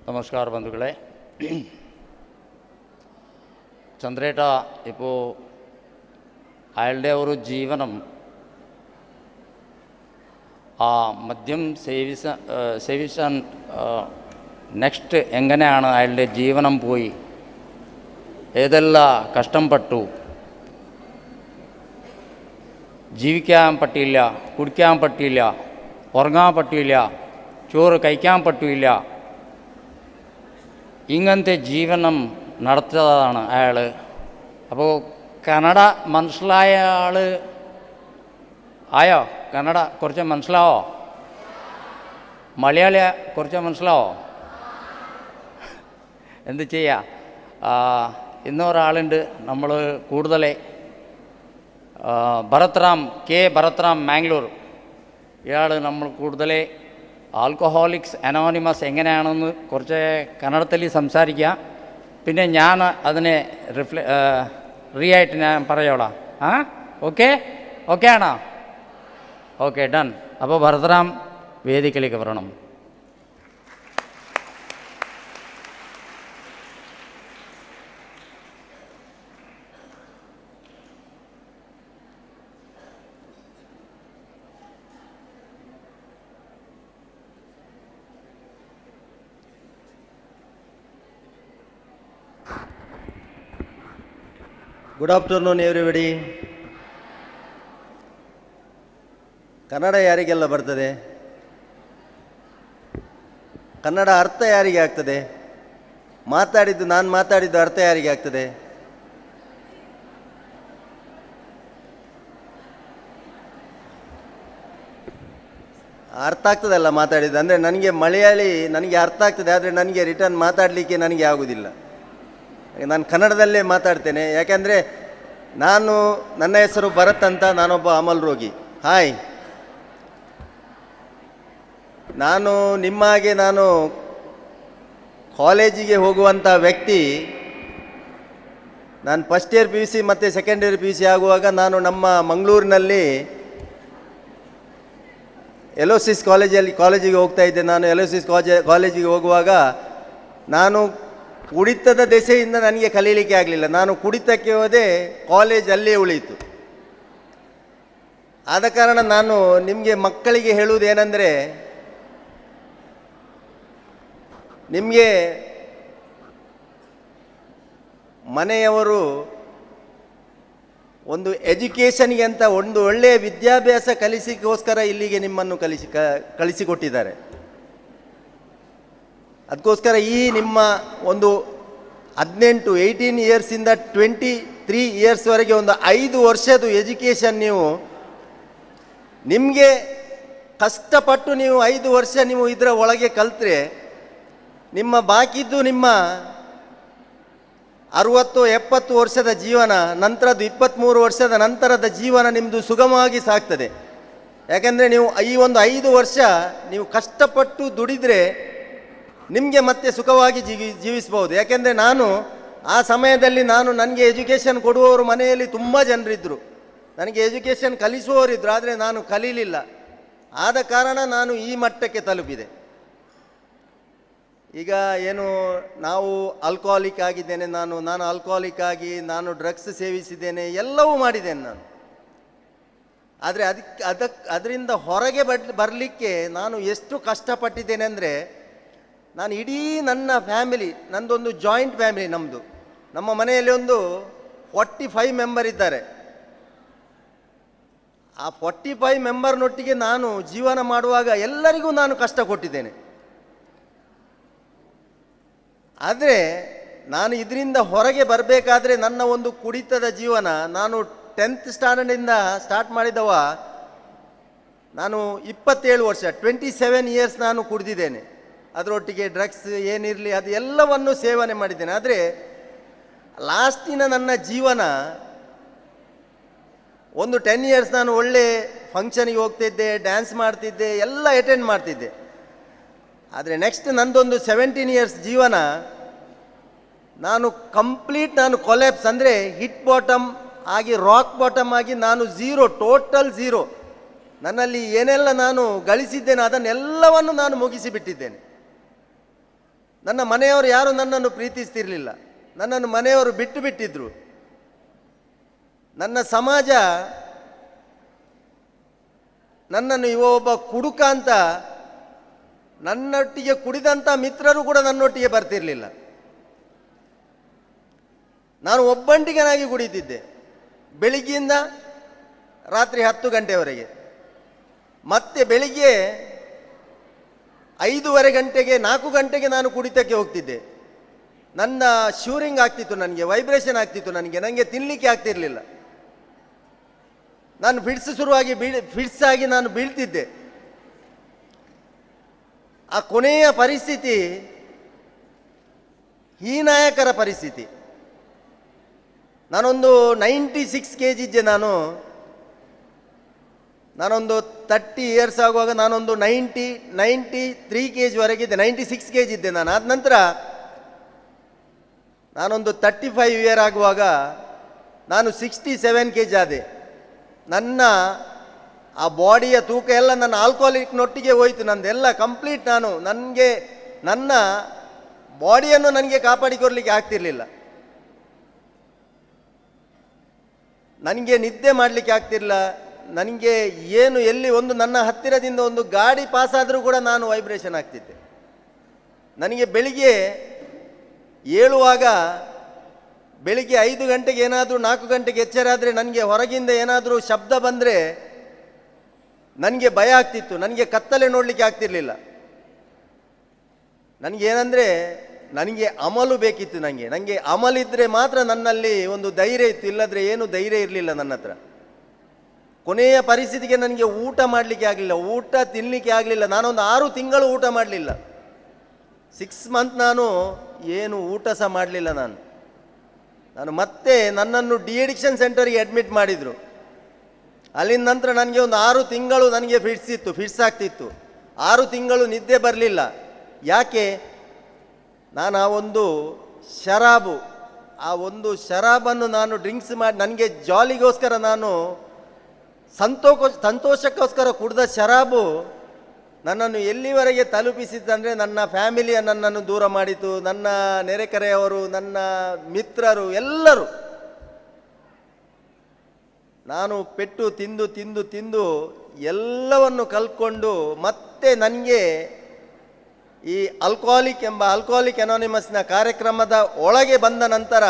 നമസ്കാർ ബന്ധുക്കളെ. ചന്ദ്രേട്ട ഇപ്പോൾ അയാളുടെ ഒരു ജീവനം ആ മദ്യം സേവിച്ചാൻ നെക്സ്റ്റ് എങ്ങനെയാണ് അയാളുടെ ജീവനം പോയി, ഏതെല്ലാം കഷ്ടപ്പെട്ടു, ജീവിക്കാൻ പറ്റിയില്ല, കുടിക്കാൻ പറ്റിയില്ല, ഉറങ്ങാൻ പറ്റിയില്ല, ചോറ് കഴിക്കാൻ പറ്റില്ല, ഇങ്ങനത്തെ ജീവനം നടത്തുന്നതാണ് അയാൾ. അപ്പോൾ കന്നഡ മനസ്സിലായ ആള് ആയോ? കന്നഡ കുറച്ച് മനസ്സിലാവോ? മലയാളി കുറച്ച് മനസ്സിലാവോ? എന്ത് ചെയ്യുക? ഇന്നൊരാളുണ്ട് നമ്മൾ കൂടുതൽ ഭരത്റാം മാംഗ്ലൂർ. ഇയാൾ നമ്മൾ കൂടുതൽ ആൽക്കഹോളിക്സ് അനോണിമസ് എങ്ങനെയാണെന്ന് കുറച്ച് കന്നഡത്തിൽ സംസാരിക്കുക. പിന്നെ ഞാൻ അതിനെ റീ ആയിട്ട് ഞാൻ പറയോളാം. ഓക്കെ ഓക്കെ ആണോ? Okay done. അപ്പോൾ ഭരത്റാം വേദിക്കലേക്ക് വരണം. Good afternoon everybody. ಕನ್ನಡ ಯಾರಿಗೆಲ್ಲ ಬರ್ತದೆ? ಕನ್ನಡ ಅರ್ಥ ಯಾರಿಗೆ ಆಗ್ತದೆ? ನಾನು ಮಾತಾಡಿದ್ದು ಅರ್ಥ ಯಾರಿಗೆ ಆಗ್ತದೆ? ಅರ್ಥ ಆಗ್ತದಲ್ಲ ಮಾತಾಡಿದ್ದು? ಅಂದರೆ ನನಗೆ ಮಲಯಾಳಿ ನನಗೆ ಅರ್ಥ ಆಗ್ತದೆ, ಆದರೆ ನನಗೆ ರಿಟರ್ನ್ ಮಾತಾಡಲಿಕ್ಕೆ ನನಗೆ ಆಗೋದಿಲ್ಲ. ನಾನು ಕನ್ನಡದಲ್ಲೇ ಮಾತಾಡ್ತೇನೆ. ಯಾಕೆಂದರೆ ನನ್ನ ಹೆಸರು ಭರತ್ ಅಂತ, ನಾನೊಬ್ಬ ಅಮಲ್ ರೋಗಿ. ಹಾಯ್, ನಿಮ್ಮ ಹಾಗೆ ನಾನು ಕಾಲೇಜಿಗೆ ಹೋಗುವಂಥ ವ್ಯಕ್ತಿ. ನಾನು ಫಸ್ಟ್ ಇಯರ್ PUC ಮತ್ತು ಸೆಕೆಂಡ್ ಇಯರ್ PUC ಆಗುವಾಗ ನಾನು ನಮ್ಮ ಮಂಗಳೂರಿನಲ್ಲಿ ಎಲೋಸಿಸ್ ಕಾಲೇಜಿಗೆ ಹೋಗ್ತಾ ಇದ್ದೆ. ನಾನು ಎಲೋಸಿಸ್ ಕಾಲೇಜಿಗೆ ಹೋಗುವಾಗ ನಾನು ಕುಡಿತದ ದೆಸೆಯಿಂದ ನನಗೆ ಕಲೀಲಿಕ್ಕೆ ಆಗಲಿಲ್ಲ. ನಾನು ಕುಡಿತಕ್ಕೆ ಹೋದೆ, ಕಾಲೇಜ್ ಅಲ್ಲೇ ಉಳಿಯಿತು. ಆದ ಕಾರಣ ನಾನು ನಿಮಗೆ ಮಕ್ಕಳಿಗೆ ಹೇಳುವುದೇನೆಂದರೆ, ನಿಮಗೆ ಮನೆಯವರು ಒಂದು ಎಜುಕೇಷನ್ಗೆ ಅಂತ ಒಂದು ಒಳ್ಳೆಯ ವಿದ್ಯಾಭ್ಯಾಸ ಕಲಿಸಿಗೋಸ್ಕರ ಇಲ್ಲಿಗೆ ನಿಮ್ಮನ್ನು ಕಳಿಸಿಕೊಟ್ಟಿದ್ದಾರೆ. ಅದಕ್ಕೋಸ್ಕರ ಈ ನಿಮ್ಮ ಒಂದು 18 ಇಯರ್ಸಿಂದ 23 ಇಯರ್ಸ್ವರೆಗೆ ಒಂದು 5 ವರ್ಷದ ಎಜುಕೇಷನ್ ನಿಮಗೆ ಕಷ್ಟಪಟ್ಟು ನೀವು 5 ವರ್ಷ ನೀವು ಇದರ ಒಳಗೆ ಕಲಿತ್ರೆ, ನಿಮ್ಮ ಬಾಕಿದ್ದು ನಿಮ್ಮ 60-70 ವರ್ಷದ ಜೀವನ, ನಂತರದ್ದು 23 ವರ್ಷದ ನಂತರದ ಜೀವನ ನಿಮ್ಮದು ಸುಗಮವಾಗಿ ಸಾಗ್ತದೆ. ಯಾಕೆಂದರೆ ನೀವು ಈ ಒಂದು 5 ವರ್ಷ ನೀವು ಕಷ್ಟಪಟ್ಟು ದುಡಿದರೆ ನಿಮಗೆ ಮತ್ತೆ ಸುಖವಾಗಿ ಜೀವಿಸ್ಬೋದು. ಯಾಕೆಂದರೆ ಆ ಸಮಯದಲ್ಲಿ ನನಗೆ ಎಜುಕೇಷನ್ ಕೊಡುವವರು ಮನೆಯಲ್ಲಿ ತುಂಬ ಜನರಿದ್ದರು, ನನಗೆ ಎಜುಕೇಷನ್ ಕಲಿಸುವವರಿದ್ದರು, ಆದರೆ ನಾನು ಕಲೀಲಿಲ್ಲ. ಆದ ಕಾರಣ ನಾನು ಈ ಮಟ್ಟಕ್ಕೆ ತಲುಪಿದೆ. ಈಗ ಏನು ನಾವು ಆಲ್ಕೋಹಾಲಿಕ್ ಆಗಿದ್ದೇನೆ, ನಾನು ಆಲ್ಕೋಹಾಲಿಕ್ ಆಗಿ ನಾನು ಡ್ರಗ್ಸ್ ಸೇವಿಸಿದ್ದೇನೆ, ಎಲ್ಲವೂ ಮಾಡಿದ್ದೇನೆ ನಾನು. ಆದರೆ ಅದರಿಂದ ಹೊರಗೆ ಬರಲಿಕ್ಕೆ ನಾನು ಎಷ್ಟು ಕಷ್ಟಪಟ್ಟಿದ್ದೇನೆ ಅಂದರೆ, ನಾನು ಇಡೀ ನನ್ನ ಫ್ಯಾಮಿಲಿ, ನಂದೊಂದು ಜಾಯಿಂಟ್ ಫ್ಯಾಮಿಲಿ ನಮ್ಮದು, ನಮ್ಮ ಮನೆಯಲ್ಲಿ ಒಂದು 45 ಮೆಂಬರ್ ಇದ್ದಾರೆ. ಆ 45 ಮೆಂಬರ್ನೊಟ್ಟಿಗೆ ನಾನು ಜೀವನ ಮಾಡುವಾಗ ಎಲ್ಲರಿಗೂ ನಾನು ಕಷ್ಟ ಕೊಟ್ಟಿದ್ದೇನೆ. ಆದರೆ ನಾನು ಇದರಿಂದ ಹೊರಗೆ ಬರಬೇಕಾದ್ರೆ ನನ್ನ ಒಂದು ಕುಡಿತದ ಜೀವನ, ನಾನು 10th ಸ್ಟ್ಯಾಂಡರ್ಡಿಂದ ಸ್ಟಾರ್ಟ್ ಮಾಡಿದವ, ನಾನು 27 ವರ್ಷ 27 ಇಯರ್ಸ್ ನಾನು ಕುಡಿದಿದ್ದೇನೆ. ಅದರೊಟ್ಟಿಗೆ ಡ್ರಗ್ಸ್ ಏನಿರಲಿ ಅದು ಎಲ್ಲವನ್ನು ಸೇವನೆ ಮಾಡಿದ್ದೇನೆ. ಆದರೆ ಲಾಸ್ಟಿನ ನನ್ನ ಜೀವನ ಒಂದು 10 ಇಯರ್ಸ್ ನಾನು ಒಳ್ಳೆ ಫಂಕ್ಷನಿಗೆ ಹೋಗ್ತಿದ್ದೆ, ಡ್ಯಾನ್ಸ್ ಮಾಡ್ತಿದ್ದೆ, ಎಲ್ಲ ಅಟೆಂಡ್ ಮಾಡ್ತಿದ್ದೆ. ಆದರೆ ನೆಕ್ಸ್ಟ್ ನಂದೊಂದು 17 ಇಯರ್ಸ್ ಜೀವನ ನಾನು ಕೊಲ್ಯಾಪ್ಸ್, ಅಂದರೆ ಹಿಟ್ ಬಾಟಮ್ ಆಗಿ ರಾಕ್ ಬಾಟಮ್ ಆಗಿ ನಾನು ಟೋಟಲ್ ಝೀರೋ. ನನ್ನಲ್ಲಿ ಏನೆಲ್ಲ ನಾನು ಗಳಿಸಿದ್ದೇನೆ ಅದನ್ನೆಲ್ಲವನ್ನು ನಾನು ಮುಗಿಸಿಬಿಟ್ಟಿದ್ದೇನೆ. ನನ್ನ ಮನೆಯವರು ಯಾರು ನನ್ನನ್ನು ಪ್ರೀತಿಸ್ತಿರಲಿಲ್ಲ, ನನ್ನನ್ನು ಮನೆಯವರು ಬಿಟ್ಟು ಬಿಟ್ಟಿದ್ರು. ನನ್ನ ಸಮಾಜ ನನ್ನನ್ನು ಒಬ್ಬ ಕುಡುಕ ಅಂತ, ನನ್ನೊಟ್ಟಿಗೆ ಕುಡಿದಂಥ ಮಿತ್ರರು ಕೂಡ ನನ್ನೊಟ್ಟಿಗೆ ಬರ್ತಿರಲಿಲ್ಲ. ನಾನು ಒಬ್ಬಂಟಿಗನಾಗಿ ಕುಡಿತಿದ್ದೆ, ಬೆಳಿಗ್ಗೆಯಿಂದ ರಾತ್ರಿ 10 ಗಂಟೆವರೆಗೆ. ಮತ್ತೆ ಬೆಳಿಗ್ಗೆ 5:15 ಗಂಟೆಗೆ 4 ಗಂಟೆಗೆ ನಾನು ಕುಡಿತಕ್ಕೆ ಹೋಗ್ತಿದ್ದೆ. ನನ್ನ ಶೂರಿಂಗ್ ಆಗ್ತಿತ್ತು, ನನಗೆ ವೈಬ್ರೇಷನ್ ಆಗ್ತಿತ್ತು, ನನಗೆ ತಿನ್ನಲಿಕ್ಕೆ ಆಗ್ತಿರಲಿಲ್ಲ. ನಾನು ಫಿಟ್ಸ್ ಆಗಿ ನಾನು ಬೀಳ್ತಿದ್ದೆ. ಆ ಕೊನೆಯ ಪರಿಸ್ಥಿತಿ ಹೀನಾಯಕರ ಪರಿಸ್ಥಿತಿ. ನಾನೊಂದು 96 kg ಇದ್ದೆ. ನಾನೊಂದು 30 years ಆಗುವಾಗ ನಾನೊಂದು 93 kg ವರೆಗಿದ್ದೆ, 96 kg ಇದ್ದೆ ನಾನು. ಆದ ನಂತರ ನಾನೊಂದು 35 year ಆಗುವಾಗ ನಾನು 67 kg ಆದೆ. ನನ್ನ ಆ ಬಾಡಿಯ ತೂಕ ಎಲ್ಲ ನನ್ನ ಆಲ್ಕೋಹಾಲಿಕ್ನೊಟ್ಟಿಗೆ ಹೋಯಿತು. ನಂದೆಲ್ಲ ಕಂಪ್ಲೀಟ್. ನನ್ನ ಬಾಡಿಯನ್ನು ನನಗೆ ಕಾಪಾಡಿಕೊಡ್ಲಿಕ್ಕೆ ಆಗ್ತಿರ್ಲಿಲ್ಲ. ನನಗೆ ನಿದ್ದೆ ಮಾಡಲಿಕ್ಕೆ ಆಗ್ತಿರಲಿಲ್ಲ. ನನಗೆ ಏನು ಎಲ್ಲಿ ಒಂದು ನನ್ನ ಹತ್ತಿರದಿಂದ ಒಂದು ಗಾಡಿ ಪಾಸ್ ಆದರೂ ಕೂಡ ನಾನು ವೈಬ್ರೇಷನ್ ಆಗ್ತಿದ್ದೆ. ನನಗೆ ಬೆಳಿಗ್ಗೆ ಏಳುವಾಗ ಬೆಳಿಗ್ಗೆ 5 ಗಂಟೆಗೆ ಏನಾದರೂ 4 ಗಂಟೆಗೆ ಎಚ್ಚರ ಆದರೆ ನನಗೆ ಹೊರಗಿಂದ ಏನಾದರೂ ಶಬ್ದ ಬಂದರೆ ನನಗೆ ಭಯ ಆಗ್ತಿತ್ತು. ನನಗೆ ಕತ್ತಲೆ ನೋಡಲಿಕ್ಕೆ ಆಗ್ತಿರಲಿಲ್ಲ. ನನಗೇನೆಂದರೆ ನನಗೆ ಅಮಲು ಬೇಕಿತ್ತು. ನನಗೆ ಅಮಲಿದ್ದರೆ ಮಾತ್ರ ನನ್ನಲ್ಲಿ ಒಂದು ಧೈರ್ಯ ಇತ್ತು, ಇಲ್ಲದ್ರೆ ಏನು ಧೈರ್ಯ ಇರಲಿಲ್ಲ ನನ್ನ ಹತ್ರ. ಕೊನೆಯ ಪರಿಸ್ಥಿತಿಗೆ ನನಗೆ ಊಟ ಮಾಡಲಿಕ್ಕೆ ಆಗಲಿಲ್ಲ, ಊಟ ತಿನ್ನಲಿಕ್ಕೆ ಆಗಲಿಲ್ಲ. ನಾನೊಂದು 6 ತಿಂಗಳು ಊಟ ಮಾಡಲಿಲ್ಲ. 6 months ನಾನು ಏನು ಊಟ ಸಹ ಮಾಡಲಿಲ್ಲ. ನಾನು ಮತ್ತೆ ನನ್ನನ್ನು ಡಿಅಡಿಕ್ಷನ್ ಸೆಂಟರ್ಗೆ ಅಡ್ಮಿಟ್ ಮಾಡಿದರು. ಅಲ್ಲಿಂದ ನಂತರ ನನಗೆ ಒಂದು 6 ತಿಂಗಳು ನನಗೆ ಫಿಟ್ಸ್ ಆಗ್ತಿತ್ತು. 6 ತಿಂಗಳು ನಿದ್ದೆ ಬರಲಿಲ್ಲ. ಯಾಕೆ? ನಾನು ಆ ಒಂದು ಶರಾಬನ್ನು ನಾನು ಡ್ರಿಂಕ್ಸ್ ಮಾಡಿ ನನಗೆ ಜಾಲಿಗೋಸ್ಕರ ನಾನು ಸಂತೋಷಕ್ಕೋಸ್ಕರ ಕುಡಿದ ಶರಾಬು ನನ್ನನ್ನು ಎಲ್ಲಿವರೆಗೆ ತಲುಪಿಸಿತ್ತಂದರೆ ನನ್ನ ಫ್ಯಾಮಿಲಿಯ ನನ್ನನ್ನು ದೂರ ಮಾಡಿತು. ನನ್ನ ನೆರೆಕರೆಯವರು, ನನ್ನ ಮಿತ್ರರು ಎಲ್ಲರೂ. ನಾನು ಪೆಟ್ಟು ತಿಂದು ತಿಂದು ತಿಂದು ಎಲ್ಲವನ್ನು ಕಲ್ತ್ಕೊಂಡು ಮತ್ತೆ ನನಗೆ ಈ ಆಲ್ಕೋಹಾಲಿಕ್ ಅನಾನಿಮಸ್ನ ಕಾರ್ಯಕ್ರಮದ ಒಳಗೆ ಬಂದ ನಂತರ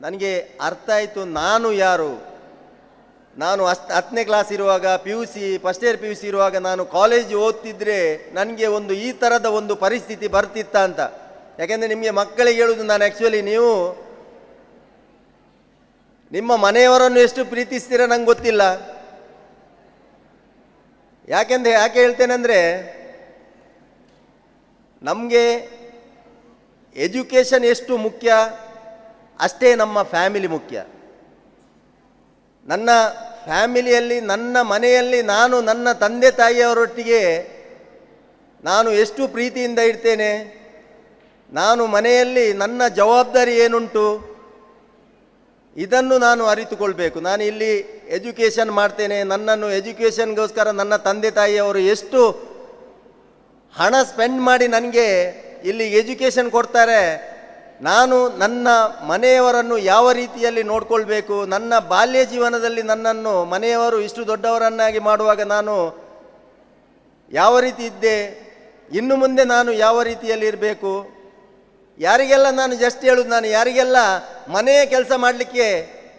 ನನಗೆ ಅರ್ಥ ಆಯಿತು ನಾನು ಯಾರು. ನಾನು 10ನೇ ಕ್ಲಾಸ್ ಇರುವಾಗ, PUC ಫಸ್ಟ್ ಇಯರ್ PUC ಇರುವಾಗ ನಾನು ಕಾಲೇಜ್ ಓದ್ತಿದ್ರೆ ನನಗೆ ಈ ಥರದ ಒಂದು ಪರಿಸ್ಥಿತಿ ಬರ್ತಿತ್ತ ಅಂತ. ಯಾಕೆಂದರೆ ನಿಮಗೆ ಮಕ್ಕಳಿಗೆ ಹೇಳೋದು ನಾನು ಆ್ಯಕ್ಚುಲಿ ನೀವು ನಿಮ್ಮ ಮನೆಯವರನ್ನು ಎಷ್ಟು ಪ್ರೀತಿಸ್ತೀರ ನಂಗೆ ಗೊತ್ತಿಲ್ಲ. ಯಾಕೆ ಹೇಳ್ತೇನೆಂದರೆ ನಮಗೆ ಎಜುಕೇಷನ್ ಎಷ್ಟು ಮುಖ್ಯ ಅಷ್ಟೇ ನಮ್ಮ ಫ್ಯಾಮಿಲಿ ಮುಖ್ಯ. ನನ್ನ ಫ್ಯಾಮಿಲಿಯಲ್ಲಿ, ನನ್ನ ಮನೆಯಲ್ಲಿ ನಾನು ನನ್ನ ತಂದೆ ತಾಯಿಯವರೊಟ್ಟಿಗೆ ನಾನು ಎಷ್ಟು ಪ್ರೀತಿಯಿಂದ ಇರ್ತೇನೆ, ನಾನು ಮನೆಯಲ್ಲಿ ನನ್ನ ಜವಾಬ್ದಾರಿ ಏನುಂಟು ಇದನ್ನು ನಾನು ಅರಿತುಕೊಳ್ಬೇಕು. ನಾನು ಇಲ್ಲಿ ಎಜುಕೇಷನ್ ಮಾಡ್ತೇನೆ, ನನ್ನನ್ನು ಎಜುಕೇಷನ್ಗೋಸ್ಕರ ನನ್ನ ತಂದೆ ತಾಯಿಯವರು ಎಷ್ಟು ಹಣ ಸ್ಪೆಂಡ್ ಮಾಡಿ ನನಗೆ ಇಲ್ಲಿ ಎಜುಕೇಷನ್ ಕೊಡ್ತಾರೆ. ನಾನು ನನ್ನ ಮನೆಯವರನ್ನು ಯಾವ ರೀತಿಯಲ್ಲಿ ನೋಡ್ಕೊಳ್ಬೇಕು, ನನ್ನ ಬಾಲ್ಯ ಜೀವನದಲ್ಲಿ ನನ್ನನ್ನು ಮನೆಯವರು ಇಷ್ಟು ದೊಡ್ಡವರನ್ನಾಗಿ ಮಾಡುವಾಗ ನಾನು ಯಾವ ರೀತಿ ಇದ್ದೆ, ಇನ್ನು ಮುಂದೆ ನಾನು ಯಾವ ರೀತಿಯಲ್ಲಿ ಇರಬೇಕು. ಯಾರಿಗೆಲ್ಲ ನಾನು ಜಸ್ಟ್ ಹೇಳೋದು, ನಾನು ಯಾರಿಗೆಲ್ಲ ಮನೆಯ ಕೆಲಸ ಮಾಡಲಿಕ್ಕೆ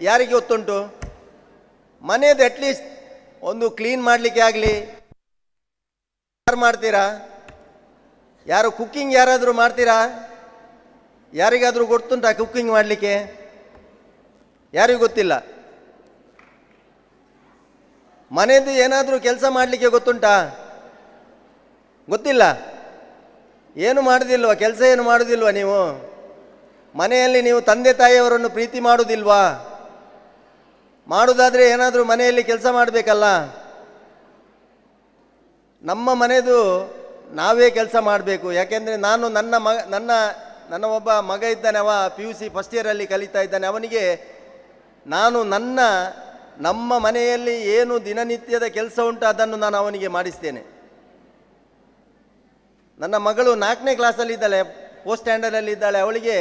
ಯಾರಿಗೆ ಗೊತ್ತುಂಟು? ಮನೆಯದು ಅಟ್ಲೀಸ್ಟ್ ಒಂದು ಕ್ಲೀನ್ ಮಾಡಲಿಕ್ಕೆ ಆಗಲಿ ಯಾರು ಮಾಡ್ತೀರಾ? ಯಾರು ಕುಕ್ಕಿಂಗ್ ಯಾರಾದರೂ ಮಾಡ್ತೀರಾ? ಯಾರಿಗಾದರೂ ಗೊತ್ತುಂಟಾ ಕುಕ್ಕಿಂಗ್ ಮಾಡಲಿಕ್ಕೆ? ಯಾರಿಗೂ ಗೊತ್ತಿಲ್ಲ. ಮನೆಯದು ಏನಾದರೂ ಕೆಲಸ ಮಾಡಲಿಕ್ಕೆ ಗೊತ್ತುಂಟಾ? ಗೊತ್ತಿಲ್ಲ. ಏನು ಮಾಡೋದಿಲ್ವಾ? ಕೆಲಸ ಏನು ಮಾಡೋದಿಲ್ವಾ? ನೀವು ಮನೆಯಲ್ಲಿ ನೀವು ತಂದೆ ತಾಯಿಯವರನ್ನು ಪ್ರೀತಿ ಮಾಡೋದಿಲ್ವಾ? ಮಾಡೋದಾದರೆ ಏನಾದರೂ ಮನೆಯಲ್ಲಿ ಕೆಲಸ ಮಾಡಬೇಕಲ್ಲ. ನಮ್ಮ ಮನೆಯದು ನಾವೇ ಕೆಲಸ ಮಾಡಬೇಕು. ಯಾಕೆಂದರೆ ನಾನು ನನ್ನ ಒಬ್ಬ ಮಗ ಇದ್ದಾನೆ, ಅವ PUC ಫಸ್ಟ್ ಇಯರಲ್ಲಿ ಕಲಿತಾ ಇದ್ದಾನೆ. ಅವನಿಗೆ ನಾನು ನಮ್ಮ ಮನೆಯಲ್ಲಿ ಏನು ದಿನನಿತ್ಯದ ಕೆಲಸ ಉಂಟು ಅದನ್ನು ನಾನು ಅವನಿಗೆ ಮಾಡಿಸ್ತೇನೆ. ನನ್ನ ಮಗಳು 4ನೇ ಕ್ಲಾಸಲ್ಲಿ ಇದ್ದಾಳೆ, ಫೋರ್ತ್ ಸ್ಟ್ಯಾಂಡರ್ಡಲ್ಲಿ ಇದ್ದಾಳೆ. ಅವಳಿಗೆ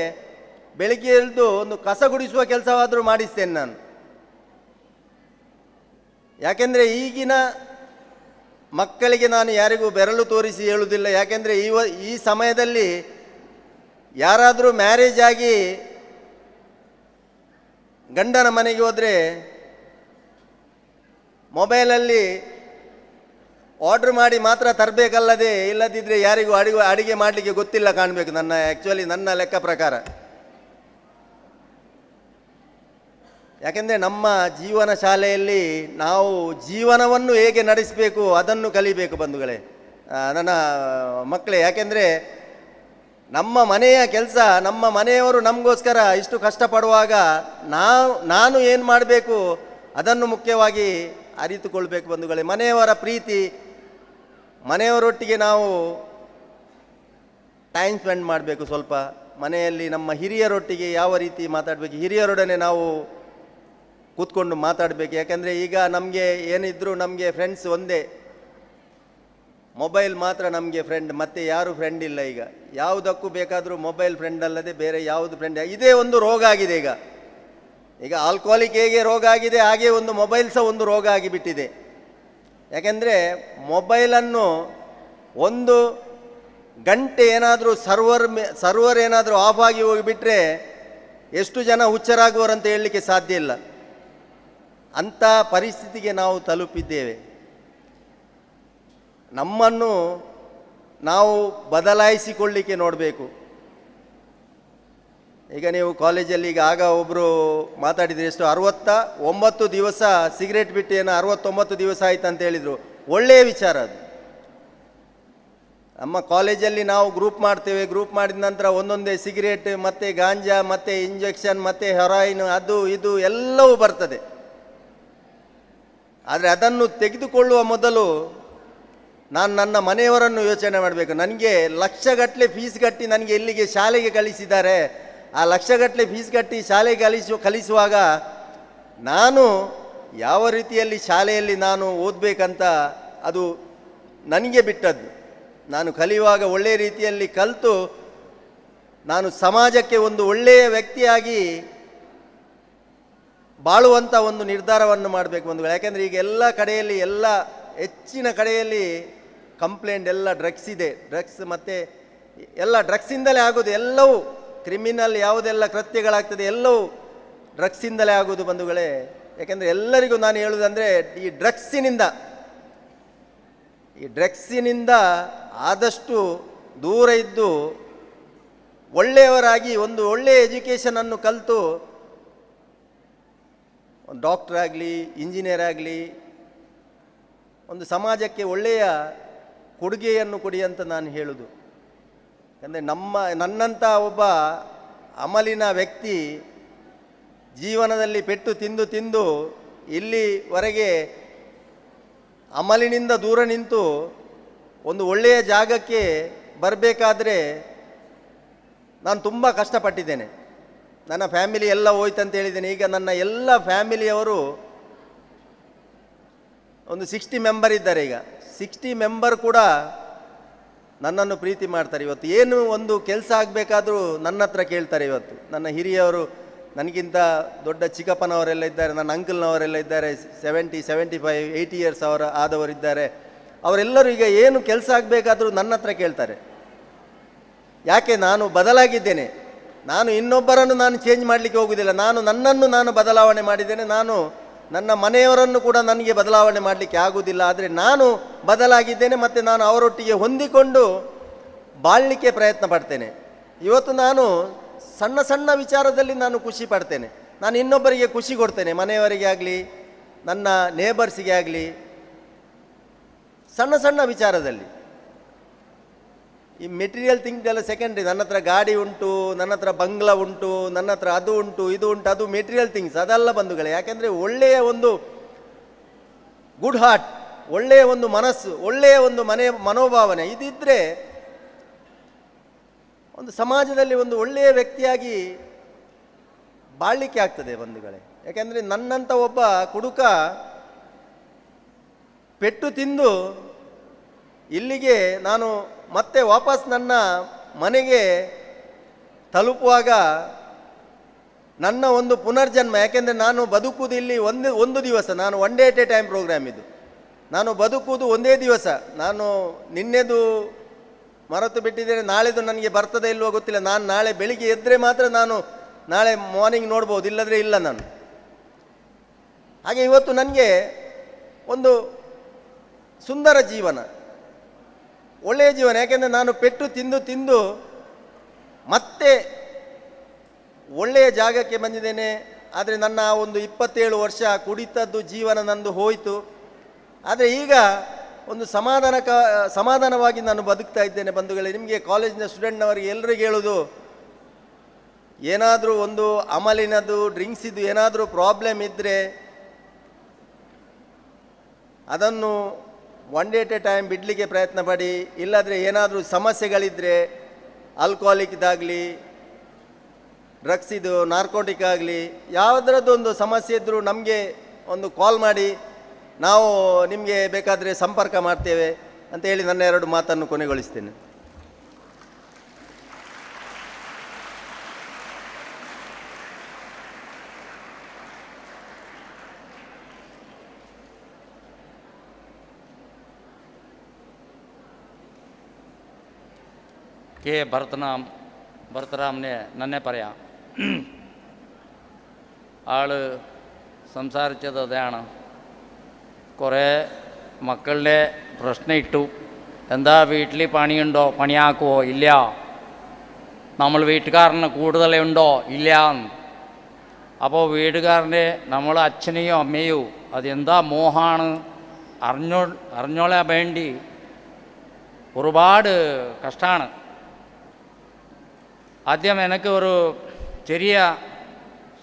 ಬೆಳಿಗ್ಗೆ ಎದ್ದು ಒಂದು ಕಸ ಗುಡಿಸುವ ಕೆಲಸವಾದರೂ ಮಾಡಿಸ್ತೇನೆ ನಾನು. ಯಾಕೆಂದರೆ ಈಗಿನ ಮಕ್ಕಳಿಗೆ ನಾನು ಯಾರಿಗೂ ಬೆರಳು ತೋರಿಸಿ ಹೇಳುವುದಿಲ್ಲ. ಯಾಕೆಂದರೆ ಈ ಸಮಯದಲ್ಲಿ ಯಾರಾದರೂ ಮ್ಯಾರೇಜ್ ಆಗಿ ಗಂಡನ ಮನೆಗೆ ಹೋದರೆ ಮೊಬೈಲಲ್ಲಿ ಆರ್ಡ್ರ್ ಮಾಡಿ ಮಾತ್ರ ತರಬೇಕಲ್ಲದೆ, ಇಲ್ಲದಿದ್ದರೆ ಯಾರಿಗೂ ಅಡಿಗೆ ಮಾಡಲಿಕ್ಕೆ ಗೊತ್ತಿಲ್ಲ ಕಾಣಬೇಕು ನನ್ನ ಲೆಕ್ಕ ಪ್ರಕಾರ. ಯಾಕೆಂದರೆ ನಮ್ಮ ಜೀವನ ಶಾಲೆಯಲ್ಲಿ ನಾವು ಜೀವನವನ್ನು ಹೇಗೆ ನಡೆಸಬೇಕು ಅದನ್ನು ಕಲಿಬೇಕು ಬಂಧುಗಳೇ, ನನ್ನ ಮಕ್ಕಳೇ. ಯಾಕೆಂದರೆ ನಮ್ಮ ಮನೆಯ ಕೆಲಸ, ನಮ್ಮ ಮನೆಯವರು ನಮಗೋಸ್ಕರ ಇಷ್ಟು ಕಷ್ಟಪಡುವಾಗ ನಾನು ಏನು ಮಾಡಬೇಕು ಅದನ್ನು ಮುಖ್ಯವಾಗಿ ಅರಿತುಕೊಳ್ಬೇಕು ಬಂಧುಗಳೇ. ಮನೆಯವರ ಪ್ರೀತಿ, ಮನೆಯವರೊಟ್ಟಿಗೆ ನಾವು ಟೈಮ್ ಸ್ಪೆಂಡ್ ಮಾಡಬೇಕು. ಸ್ವಲ್ಪ ಮನೆಯಲ್ಲಿ ನಮ್ಮ ಹಿರಿಯರೊಟ್ಟಿಗೆ ಯಾವ ರೀತಿ ಮಾತಾಡಬೇಕು, ಹಿರಿಯರೊಡನೆ ನಾವು ಕೂತ್ಕೊಂಡು ಮಾತಾಡಬೇಕು. ಯಾಕೆಂದರೆ ಈಗ ನಮಗೆ ಏನಿದ್ರು ನಮಗೆ ಫ್ರೆಂಡ್ಸ್ ಒಂದೇ, ಮೊಬೈಲ್ ಮಾತ್ರ ನಮಗೆ ಫ್ರೆಂಡ್, ಮತ್ತೆ ಯಾರು ಫ್ರೆಂಡ್ ಇಲ್ಲ. ಈಗ ಯಾವುದಕ್ಕೂ ಬೇಕಾದರೂ ಮೊಬೈಲ್ ಫ್ರೆಂಡ್ ಅಲ್ಲದೆ ಬೇರೆ ಯಾವುದು ಫ್ರೆಂಡ್. ಇದೇ ಒಂದು ರೋಗ ಆಗಿದೆ ಈಗ ಆಲ್ಕೋಹಾಲಿಕ್ ಹೇಗೆ ರೋಗ ಆಗಿದೆ ಹಾಗೆ ಒಂದು ಮೊಬೈಲ್ ಸಹ ಒಂದು ರೋಗ ಆಗಿಬಿಟ್ಟಿದೆ. ಯಾಕೆಂದರೆ ಮೊಬೈಲನ್ನು 1 ಗಂಟೆ ಏನಾದರೂ ಸರ್ವರ್ ಏನಾದರೂ ಆಫ್ ಆಗಿ ಹೋಗಿಬಿಟ್ರೆ ಎಷ್ಟು ಜನ ಹುಚ್ಚರಾಗುವರಂತ ಹೇಳಲಿಕ್ಕೆ ಸಾಧ್ಯ ಇಲ್ಲ. ಅಂಥ ಪರಿಸ್ಥಿತಿಗೆ ನಾವು ತಲುಪಿದ್ದೇವೆ. ನಮ್ಮನ್ನು ನಾವು ಬದಲಾಯಿಸಿಕೊಳ್ಳಿಕ್ಕೆ ನೋಡಬೇಕು. ಈಗ ನೀವು ಕಾಲೇಜಲ್ಲಿ ಈಗ ಆಗ ಒಬ್ಬರು ಮಾತಾಡಿದರೆ ಎಷ್ಟು 69 ದಿವಸ ಸಿಗರೇಟ್ ಬಿಟ್ಟು ಏನೋ 69 ದಿವಸ ಆಯ್ತು ಅಂತ ಹೇಳಿದರು. ಒಳ್ಳೆಯ ವಿಚಾರ ಅದು. ನಮ್ಮ ಕಾಲೇಜಲ್ಲಿ ನಾವು ಗ್ರೂಪ್ ಮಾಡ್ತೇವೆ, ಗ್ರೂಪ್ ಮಾಡಿದ ನಂತರ ಒಂದೊಂದೇ ಸಿಗರೇಟ್ ಮತ್ತು ಗಾಂಜಾ ಮತ್ತು ಇಂಜೆಕ್ಷನ್ ಮತ್ತು ಹೆರಾಯಿನ್ ಅದು ಇದು ಎಲ್ಲವೂ ಬರ್ತದೆ. ಆದರೆ ಅದನ್ನು ತೆಗೆದುಕೊಳ್ಳುವ ಮೊದಲು ನಾನು ನನ್ನ ಮನೆಯವರನ್ನು ಯೋಚನೆ ಮಾಡಬೇಕು. ನನಗೆ ಲಕ್ಷಗಟ್ಟಲೆ ಫೀಸ್ ಕಟ್ಟಿ ನನಗೆ ಎಲ್ಲಿಗೆ ಶಾಲೆಗೆ ಕಳಿಸಿದ್ದಾರೆ, ಆ ಲಕ್ಷಗಟ್ಟಲೆ ಫೀಸ್ ಕಟ್ಟಿ ಶಾಲೆಗೆ ಕಲಿಸುವಾಗ ನಾನು ಯಾವ ರೀತಿಯಲ್ಲಿ ಶಾಲೆಯಲ್ಲಿ ನಾನು ಓದಬೇಕಂತ ಅದು ನನಗೆ ಬಿಟ್ಟದ್ದು. ನಾನು ಕಲಿಯುವಾಗ ಒಳ್ಳೆಯ ರೀತಿಯಲ್ಲಿ ಕಲಿತು ನಾನು ಸಮಾಜಕ್ಕೆ ಒಂದು ಒಳ್ಳೆಯ ವ್ಯಕ್ತಿಯಾಗಿ ಬಾಳುವಂಥ ಒಂದು ನಿರ್ಧಾರವನ್ನು ಮಾಡಬೇಕು ಬಂಧುಗಳು. ಯಾಕೆಂದರೆ ಈಗ ಎಲ್ಲ ಕಡೆಯಲ್ಲಿ ಹೆಚ್ಚಿನ ಕಡೆಯಲ್ಲಿ ಕಂಪ್ಲೇಂಟ್ ಎಲ್ಲ ಡ್ರಗ್ಸ್ ಇದೆ. ಡ್ರಗ್ಸ್ ಮತ್ತು ಎಲ್ಲ ಡ್ರಗ್ಸಿಂದಲೇ ಆಗೋದು. ಎಲ್ಲವೂ ಕ್ರಿಮಿನಲ್ ಯಾವುದೆಲ್ಲ ಕೃತ್ಯಗಳಾಗ್ತದೆ ಎಲ್ಲವೂ ಡ್ರಗ್ಸಿಂದಲೇ ಆಗೋದು ಬಂಧುಗಳೇ. ಯಾಕೆಂದರೆ ಎಲ್ಲರಿಗೂ ನಾನು ಹೇಳುವುದಂದರೆ ಈ ಡ್ರಗ್ಸಿನಿಂದ ಆದಷ್ಟು ದೂರ ಇದ್ದು ಒಳ್ಳೆಯವರಾಗಿ ಒಂದು ಒಳ್ಳೆಯ ಎಜುಕೇಷನನ್ನು ಕಲಿತು ಒಂದು ಡಾಕ್ಟರ್ ಆಗಲಿ ಇಂಜಿನಿಯರ್ ಆಗಲಿ ಒಂದು ಸಮಾಜಕ್ಕೆ ಒಳ್ಳೆಯ ಕೊಡುಗೆಯನ್ನು ಕೊಡಿ ಅಂತ ನಾನು ಹೇಳುವುದು. ಅಂದರೆ ನನ್ನಂಥ ಒಬ್ಬ ಅಮಲಿನ ವ್ಯಕ್ತಿ ಜೀವನದಲ್ಲಿ ಪೆಟ್ಟು ತಿಂದು ಇಲ್ಲಿವರೆಗೆ ಅಮಲಿನಿಂದ ದೂರ ನಿಂತು ಒಂದು ಒಳ್ಳೆಯ ಜಾಗಕ್ಕೆ ಬರಬೇಕಾದ್ರೆ ನಾನು ತುಂಬ ಕಷ್ಟಪಟ್ಟಿದ್ದೇನೆ. ನನ್ನ ಫ್ಯಾಮಿಲಿ ಎಲ್ಲ ಹೋಯ್ತಂತ ಹೇಳಿದ್ದೇನೆ. ಈಗ ನನ್ನ ಎಲ್ಲ ಫ್ಯಾಮಿಲಿಯವರು ಒಂದು 60 ಮೆಂಬರ್ ಇದ್ದಾರೆ. ಈಗ 60 ಮೆಂಬರ್ ಕೂಡ ನನ್ನನ್ನು ಪ್ರೀತಿ ಮಾಡ್ತಾರೆ. ಇವತ್ತು ಏನು ಒಂದು ಕೆಲಸ ಆಗಬೇಕಾದ್ರೂ ನನ್ನ ಹತ್ರ ಕೇಳ್ತಾರೆ. ಇವತ್ತು ನನ್ನ ಹಿರಿಯವರು, ನನಗಿಂತ ದೊಡ್ಡ ಚಿಕ್ಕಪ್ಪನವರೆಲ್ಲ ಇದ್ದಾರೆ, ನನ್ನ ಅಂಕಲ್ನವರೆಲ್ಲ ಇದ್ದಾರೆ, 70, 75, 80 ಇಯರ್ಸ್ ಆದವರಿದ್ದಾರೆ. ಅವರೆಲ್ಲರೂ ಈಗ ಏನು ಕೆಲಸ ಆಗಬೇಕಾದ್ರೂ ನನ್ನ ಹತ್ರ ಕೇಳ್ತಾರೆ. ಯಾಕೆ? ನಾನು ಬದಲಾಗಿದ್ದೇನೆ. ನಾನು ಇನ್ನೊಬ್ಬರನ್ನು ನಾನು ಚೇಂಜ್ ಮಾಡಲಿಕ್ಕೆ ಹೋಗುವುದಿಲ್ಲ. ನನ್ನನ್ನು ಬದಲಾವಣೆ ಮಾಡಿದ್ದೇನೆ. ನನ್ನ ಮನೆಯವರನ್ನು ಕೂಡ ನನಗೆ ಬದಲಾವಣೆ ಮಾಡಲಿಕ್ಕೆ ಆಗುವುದಿಲ್ಲ. ಆದರೆ ನಾನು ಬದಲಾಗಿದ್ದೇನೆ ಮತ್ತು ನಾನು ಅವರೊಟ್ಟಿಗೆ ಹೊಂದಿಕೊಂಡು ಬಾಳಲಿಕ್ಕೆ ಪ್ರಯತ್ನ ಪಡ್ತೇನೆ. ಇವತ್ತು ನಾನು ಸಣ್ಣ ಸಣ್ಣ ವಿಚಾರದಲ್ಲಿ ನಾನು ಖುಷಿ ಪಡ್ತೇನೆ. ನಾನು ಇನ್ನೊಬ್ಬರಿಗೆ ಖುಷಿ ಕೊಡ್ತೇನೆ, ಮನೆಯವರಿಗೆ ಆಗಲಿ ನನ್ನ ನೇಬರ್ಸಿಗೆ ಆಗಲಿ, ಸಣ್ಣ ಸಣ್ಣ ವಿಚಾರದಲ್ಲಿ. ಈ ಮೆಟೀರಿಯಲ್ ಥಿಂಗ್ಸ್ ಎಲ್ಲ ಸೆಕೆಂಡ್ರಿ. ನನ್ನ ಹತ್ರ ಗಾಡಿ ಉಂಟು, ನನ್ನ ಹತ್ರ ಬಂಗ್ಲಾ ಉಂಟು, ನನ್ನ ಹತ್ರ ಅದು ಉಂಟು ಇದು ಉಂಟು, ಅದು ಮೆಟೀರಿಯಲ್ ಥಿಂಗ್ಸ್, ಅದಲ್ಲ ಬಂಧುಗಳೇ. ಯಾಕೆಂದರೆ ಒಳ್ಳೆಯ ಒಂದು ಗುಡ್ ಹಾರ್ಟ್, ಒಳ್ಳೆಯ ಒಂದು ಮನಸ್ಸು, ಒಳ್ಳೆಯ ಒಂದು ಮನೋಭಾವನೆ ಇದಿದ್ದರೆ ಒಂದು ಸಮಾಜದಲ್ಲಿ ಒಂದು ಒಳ್ಳೆಯ ವ್ಯಕ್ತಿಯಾಗಿ ಬಾಳಲಿಕ್ಕೆ ಆಗ್ತದೆ ಬಂಧುಗಳೇ. ಯಾಕೆಂದರೆ ನನ್ನಂಥ ಒಬ್ಬ ಕುಡುಕ ಪೆಟ್ಟು ತಿಂದು ಇಲ್ಲಿಗೆ ನಾನು ಮತ್ತೆ ವಾಪಸ್ ನನ್ನ ಮನೆಗೆ ತಲುಪುವಾಗ ನನ್ನ ಒಂದು ಪುನರ್ಜನ್ಮ. ಯಾಕೆಂದರೆ ನಾನು ಬದುಕುವುದು ಇಲ್ಲಿ ಒಂದು ದಿವಸ, ನಾನು one day at a time programme ಇದು. ನಾನು ಬದುಕುವುದು ಒಂದೇ ದಿವಸ. ನಾನು ನಿನ್ನೆದು ಮರೆತು ಬಿಟ್ಟಿದ್ದೇನೆ, ನಾಳೆದು ನನಗೆ ಬರ್ತದೆ ಇಲ್ವೋ ಗೊತ್ತಿಲ್ಲ. ನಾನು ನಾಳೆ ಬೆಳಿಗ್ಗೆ ಎದ್ದರೆ ಮಾತ್ರ ನಾನು ನಾಳೆ ಮಾರ್ನಿಂಗ್ ನೋಡ್ಬೋದು, ಇಲ್ಲದ್ರೆ ಇಲ್ಲ ನಾನು. ಹಾಗೆ ಇವತ್ತು ನನಗೆ ಒಂದು ಸುಂದರ ಜೀವನ, ಒಳ್ಳೆಯ ಜೀವನ. ಯಾಕೆಂದರೆ ನಾನು ಪೆಟ್ಟು ತಿಂದು ಮತ್ತೆ ಒಳ್ಳೆಯ ಜಾಗಕ್ಕೆ ಬಂದಿದ್ದೇನೆ. ಆದರೆ ನನ್ನ ಒಂದು 27 ವರ್ಷ ಕುಡಿತದ್ದು ಜೀವನ ನಂದು ಹೋಯಿತು. ಆದರೆ ಈಗ ಒಂದು ಸಮಾಧಾನವಾಗಿ ನಾನು ಬದುಕ್ತಾ ಇದ್ದೇನೆ. ಬಂಧುಗಳೇ, ನಿಮಗೆ ಕಾಲೇಜಿನ ಸ್ಟೂಡೆಂಟ್ನವರಿಗೆ ಎಲ್ಲರಿಗೆ ಹೇಳೋದು, ಏನಾದರೂ ಒಂದು ಅಮಲಿನದು ಡ್ರಿಂಕ್ಸಿದ್ದು ಏನಾದರೂ ಪ್ರಾಬ್ಲಮ್ ಇದ್ದರೆ ಅದನ್ನು one day at a time ಬಿಡಲಿಕ್ಕೆ ಪ್ರಯತ್ನ ಪಡಿ. ಇಲ್ಲಾದರೆ ಏನಾದರೂ ಸಮಸ್ಯೆಗಳಿದ್ದರೆ ಆಲ್ಕೋಹಾಲಿಕ್ದಾಗಲಿ ಡ್ರಗ್ಸ್ ಇದು ನಾರ್ಕೋಟಿಕ್ ಆಗಲಿ ಯಾವುದರದ್ದೊಂದು ಸಮಸ್ಯೆ ಇದ್ದರೂ ನಮಗೆ ಒಂದು ಕಾಲ್ ಮಾಡಿ, ನಾವು ನಿಮಗೆ ಬೇಕಾದರೆ ಸಂಪರ್ಕ ಮಾಡ್ತೇವೆ ಅಂತ ಹೇಳಿ ನನ್ನ 2 ಮಾತನ್ನು ಕೊನೆಗೊಳಿಸ್ತೇನೆ. കെ ഭരതറാമിനെ നന്നെ പറയാം. ആൾ സംസാരിച്ചത് അതാണ്. കുറേ മക്കളുടെ പ്രശ്നം ഇട്ടു. എന്താ വീട്ടിൽ പണിയുണ്ടോ, പണിയാക്കുമോ? ഇല്ല. നമ്മൾ വീട്ടുകാരന് കൂടുതലുണ്ടോ? ഇല്ല. അപ്പോൾ വീട്ടുകാരൻ്റെ നമ്മൾ അച്ഛനെയോ അമ്മയോ അതെന്താ മോഹമാണ് അറിഞ്ഞോളാൻ വേണ്ടി ഒരുപാട് കഷ്ടമാണ്. ആദ്യം എനിക്ക് ഒരു ചെറിയ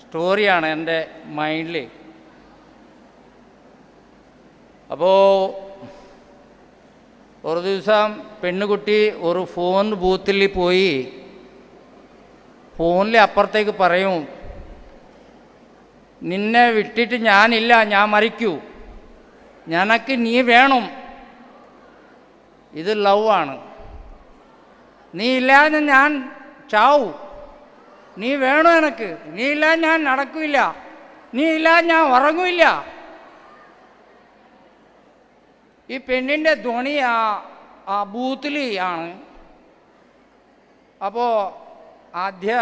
സ്റ്റോറിയാണ് എൻ്റെ മൈൻഡിൽ. അപ്പോൾ ഒരു ദിവസം പെണ്ണുകുട്ടി ഒരു ഫോൺ ബൂത്തിൽ പോയി ഫോണിൽ അപ്പുറത്തേക്ക് പറയും, നിന്നെ വിട്ടിട്ട് ഞാനില്ല, ഞാൻ മരിക്കൂ, നിനക്ക് നീ വേണം. ഇത് ലവ് ആണ്. നീ ഇല്ലാതെ ഞാൻ ചാവും, നീ വേണം എനിക്ക്, നീ ഇല്ലാതെ ഞാൻ നടക്കില്ല, നീ ഇല്ലാതെ ഞാൻ ഉറങ്ങില്ല. ഈ പെണ്ണിൻ്റെ ധ്വനി ആ ബൂത്തിൽ ആണ്. അപ്പോൾ ആദ്യ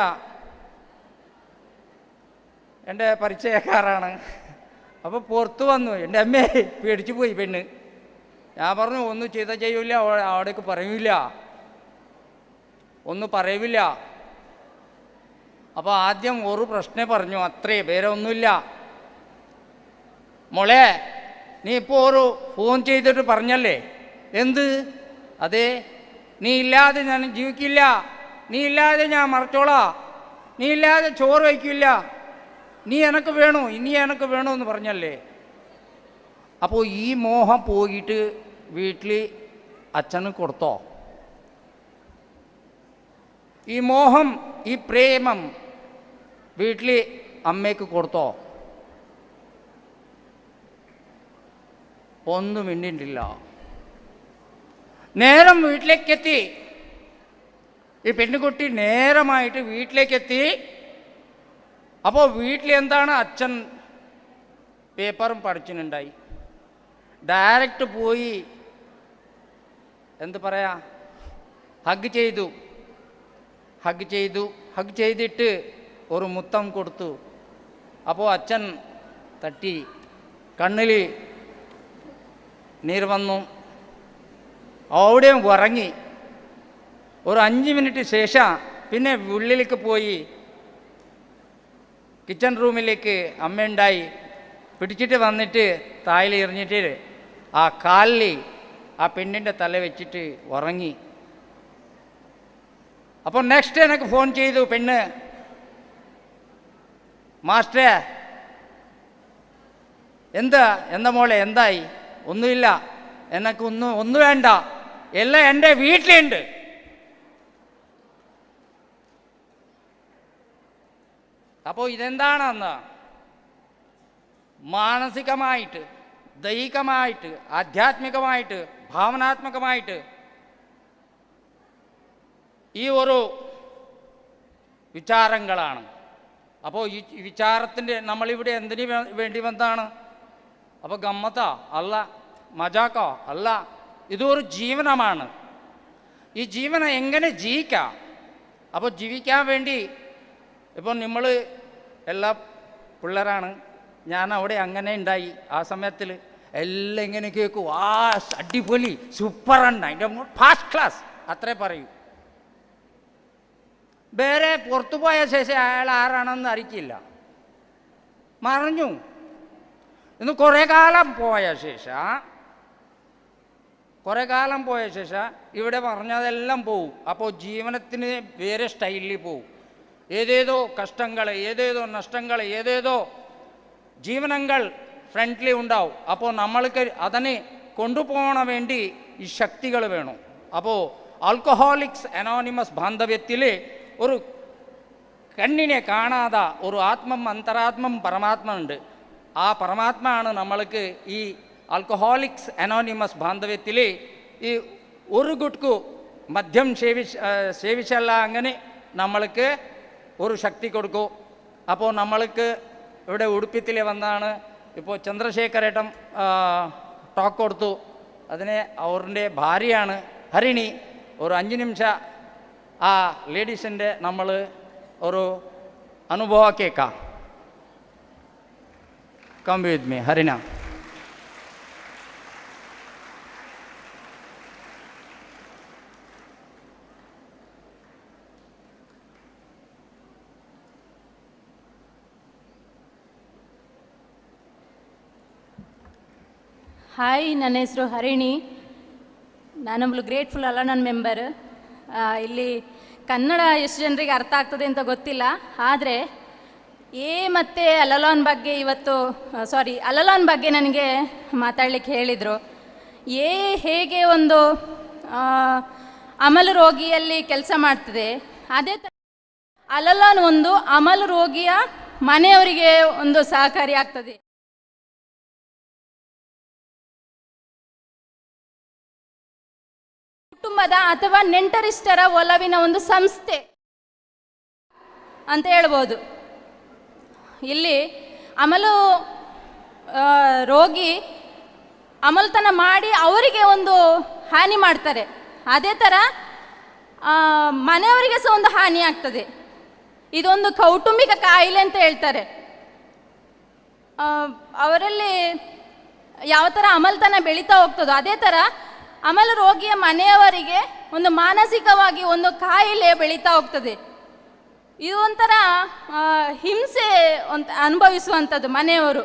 എൻ്റെ പരിചയക്കാരാണ്. അപ്പോൾ പുറത്ത് വന്നു, എൻ്റെ അമ്മേ പേടിച്ചു പോയി പെണ്ണ്. ഞാൻ പറഞ്ഞു, ഒന്നും ചെയ്യില്ല, അവിടേക്ക് പറയൂല, ഒന്നും പറയില്ല. അപ്പോൾ ആദ്യം ഒരു പ്രശ്നം പറഞ്ഞു, അത്രേ, വേറെ ഒന്നുമില്ല. മോളെ, നീ ഇപ്പോൾ ഒരു ഫോൺ ചെയ്തിട്ട് പറഞ്ഞല്ലേ, എന്ത്? അതെ, നീ ഇല്ലാതെ ഞാൻ ജീവിക്കില്ല, നീ ഇല്ലാതെ ഞാൻ മറച്ചോളാം, നീ ഇല്ലാതെ ചോറ് വയ്ക്കില്ല, നീ എനക്ക് വേണോ, ഇനി എനക്ക് വേണോ എന്ന് പറഞ്ഞല്ലേ. അപ്പോൾ ഈ മോഹം പോയിട്ട് വീട്ടിൽ അച്ഛന് കൊടുത്തോ? ഈ മോഹം, ഈ പ്രേമം വീട്ടിൽ അമ്മയ്ക്ക് കൊടുത്തോ? ഒന്നും മിണ്ടിയിട്ടില്ല. നേരം വീട്ടിലേക്കെത്തി. ഈ പെണ്ണുകുട്ടി നേരമായിട്ട് വീട്ടിലേക്കെത്തി. അപ്പോൾ വീട്ടിൽ എന്താണ്, അച്ഛൻ പേപ്പറും പഠിച്ചിട്ടുണ്ടായി. ഡയറക്റ്റ് പോയി എന്ത് പറയാ, ഹഗ് ചെയ്തിട്ട് ഒരു മുത്തം കൊടുത്തു. അപ്പോൾ അച്ഛൻ തട്ടി, കണ്ണിൽ നീർ വന്നു, അവിടെയും ഉറങ്ങി. ഒരു 5 മിനിറ്റ് ശേഷം പിന്നെ ഉള്ളിലേക്ക് പോയി. കിച്ചൺ റൂമിലേക്ക് അമ്മയുണ്ടായി. പിടിച്ചിട്ട് വന്നിട്ട് തായിൽ എറിഞ്ഞിട്ട് ആ കാലിൽ ആ പെണ്ണിൻ്റെ തല വെച്ചിട്ട് ഉറങ്ങി. അപ്പോൾ നെക്സ്റ്റ് എനിക്ക് ഫോൺ ചെയ്തു പെണ്ണ്, മാസ്റ്ററെ എന്താ മോളെ, എന്തായി? ഒന്നുമില്ല, എനിക്ക് ഒന്നും വേണ്ട, എല്ലാം എൻ്റെ വീട്ടിലുണ്ട്. അപ്പോൾ ഇതെന്താണെന്ന് മാനസികമായിട്ട്, ദൈഹികമായിട്ട്, ആധ്യാത്മികമായിട്ട്, ഭാവനാത്മകമായിട്ട് ഈ ഒരു വിചാരങ്ങളാണ്. അപ്പോൾ ഈ വിചാരത്തിൻ്റെ നമ്മളിവിടെ എന്തിനു വേണ്ടി വന്നതാണ്? അപ്പോൾ ഗമ്മത്താ അല്ല, മജാക്കോ അല്ല, ഇതൊരു ജീവനമാണ്. ഈ ജീവനം എങ്ങനെ ജീവിക്കാം? അപ്പോൾ ജീവിക്കാൻ വേണ്ടി ഇപ്പോൾ നമ്മൾ എല്ലാ പിള്ളേരാണ്, ഞാൻ അവിടെ അങ്ങനെ ഉണ്ടായി. ആ സമയത്തിൽ എല്ലാം ഇങ്ങനെ കേൾക്കും, ആ അടിപൊളി സൂപ്പറാണ്, അതിൻ്റെ ഫാസ്റ്റ് ക്ലാസ് അത്രേ പറയൂ. വേറെ പുറത്തു പോയ ശേഷം അയാൾ ആരാണെന്ന് അറിയിക്കില്ല, മറഞ്ഞു. ഇന്ന് കുറേ കാലം പോയ ശേഷം ഇവിടെ പറഞ്ഞതെല്ലാം പോവും. അപ്പോൾ ജീവനത്തിന് വേറെ സ്റ്റൈലിൽ പോവും. ഏതേതോ കഷ്ടങ്ങൾ, ഏതേതോ നഷ്ടങ്ങൾ, ഏതേതോ ജീവനങ്ങൾ ഫ്രണ്ട്ലി ഉണ്ടാവും. അപ്പോൾ നമ്മൾക്ക് അതിനെ കൊണ്ടുപോകാൻ വേണ്ടി ഈ ശക്തികൾ വേണം. അപ്പോൾ ആൽക്കഹോളിക്സ് അനോണിമസ് ബാന്ധവ്യത്തിൽ ഒരു കണ്ണിനെ കാണാതെ ഒരു ആത്മം, അന്തരാത്മം, പരമാത്മ ഉണ്ട്. ആ പരമാത്മയാണ് നമ്മൾക്ക് ഈ ആൽക്കഹോളിക്സ് അനോണിമസ് ബാന്ധവ്യത്തിൽ ഈ ഒരു ഗുട്കു മദ്യം സേവിച്ചല്ല അങ്ങനെ നമ്മൾക്ക് ഒരു ശക്തി കൊടുക്കും. അപ്പോൾ നമ്മൾക്ക് ഇവിടെ ഉടുപ്പിത്തിൽ വന്നാണ് ഇപ്പോൾ ചന്ദ്രശേഖരേട്ടൻ ടോക്ക് കൊടുത്തു. അതിനെ അവരുടെ ഭാര്യയാണ് ഹരിണി. ഒരു 5 നിമിഷം ആ ലേഡീസിൻ്റെ നമ്മൾ ഒരു അനുഭവം കേൾക്കാം. Come with me Harina. Hi, ನನ್ನ ಹೆಸರು ಹರಿಣಿ. ನಾನೊಬ್ಳು ಗ್ರೇಟ್ಫುಲ್ ಅಲುಮ್ನಿ ಮೆಂಬರ್. ಇಲ್ಲಿ ಕನ್ನಡ ಎಷ್ಟು ಜನರಿಗೆ ಅರ್ಥ ಆಗ್ತದೆ ಅಂತ ಗೊತ್ತಿಲ್ಲ, ಆದರೆ ಮತ್ತು ಅಲುಮ್ನಿ ಬಗ್ಗೆ ಅಲುಮ್ನಿ ಬಗ್ಗೆ ನನಗೆ ಮಾತಾಡಲಿಕ್ಕೆ ಹೇಳಿದರು. ಹೇಗೆ ಒಂದು ಅಮಲು ರೋಗಿಯಲ್ಲಿ ಕೆಲಸ ಮಾಡ್ತದೆ, ಅದೇ ಥರ ಅಲುಮ್ನಿ ಒಂದು ಅಮಲು ರೋಗಿಯ ಮನೆಯವರಿಗೆ ಒಂದು ಸಹಕಾರಿಯಾಗ್ತದೆ. ಕುಟುಂಬದ ಅಥವಾ ನೆಂಟರಿಷ್ಟರ ಒಲವಿನ ಒಂದು ಸಂಸ್ಥೆ ಅಂತ ಹೇಳ್ಬೋದು. ಇಲ್ಲಿ ಅಮಲು ರೋಗಿ ಅಮಲ್ತನ ಮಾಡಿ ಅವರಿಗೆ ಒಂದು ಹಾನಿ ಮಾಡ್ತಾರೆ, ಅದೇ ಥರ ಮನೆಯವರಿಗೆ ಸಹ ಒಂದು ಹಾನಿ ಆಗ್ತದೆ. ಇದೊಂದು ಕೌಟುಂಬಿಕ ಕಾಯಿಲೆ ಅಂತ ಹೇಳ್ತಾರೆ. ಅವರಲ್ಲಿ ಯಾವ ಥರ ಅಮಲ್ತನ ಬೆಳೀತಾ ಹೋಗ್ತದೋ ಅದೇ ಥರ ಅಮಲು ರೋಗಿಯ ಮನೆಯವರಿಗೆ ಒಂದು ಮಾನಸಿಕವಾಗಿ ಒಂದು ಕಾಯಿಲೆ ಬೆಳೀತಾ ಹೋಗ್ತದೆ. ಇದು ಒಂಥರ ಹಿಂಸೆ ಅನುಭವಿಸುವಂಥದ್ದು ಮನೆಯವರು.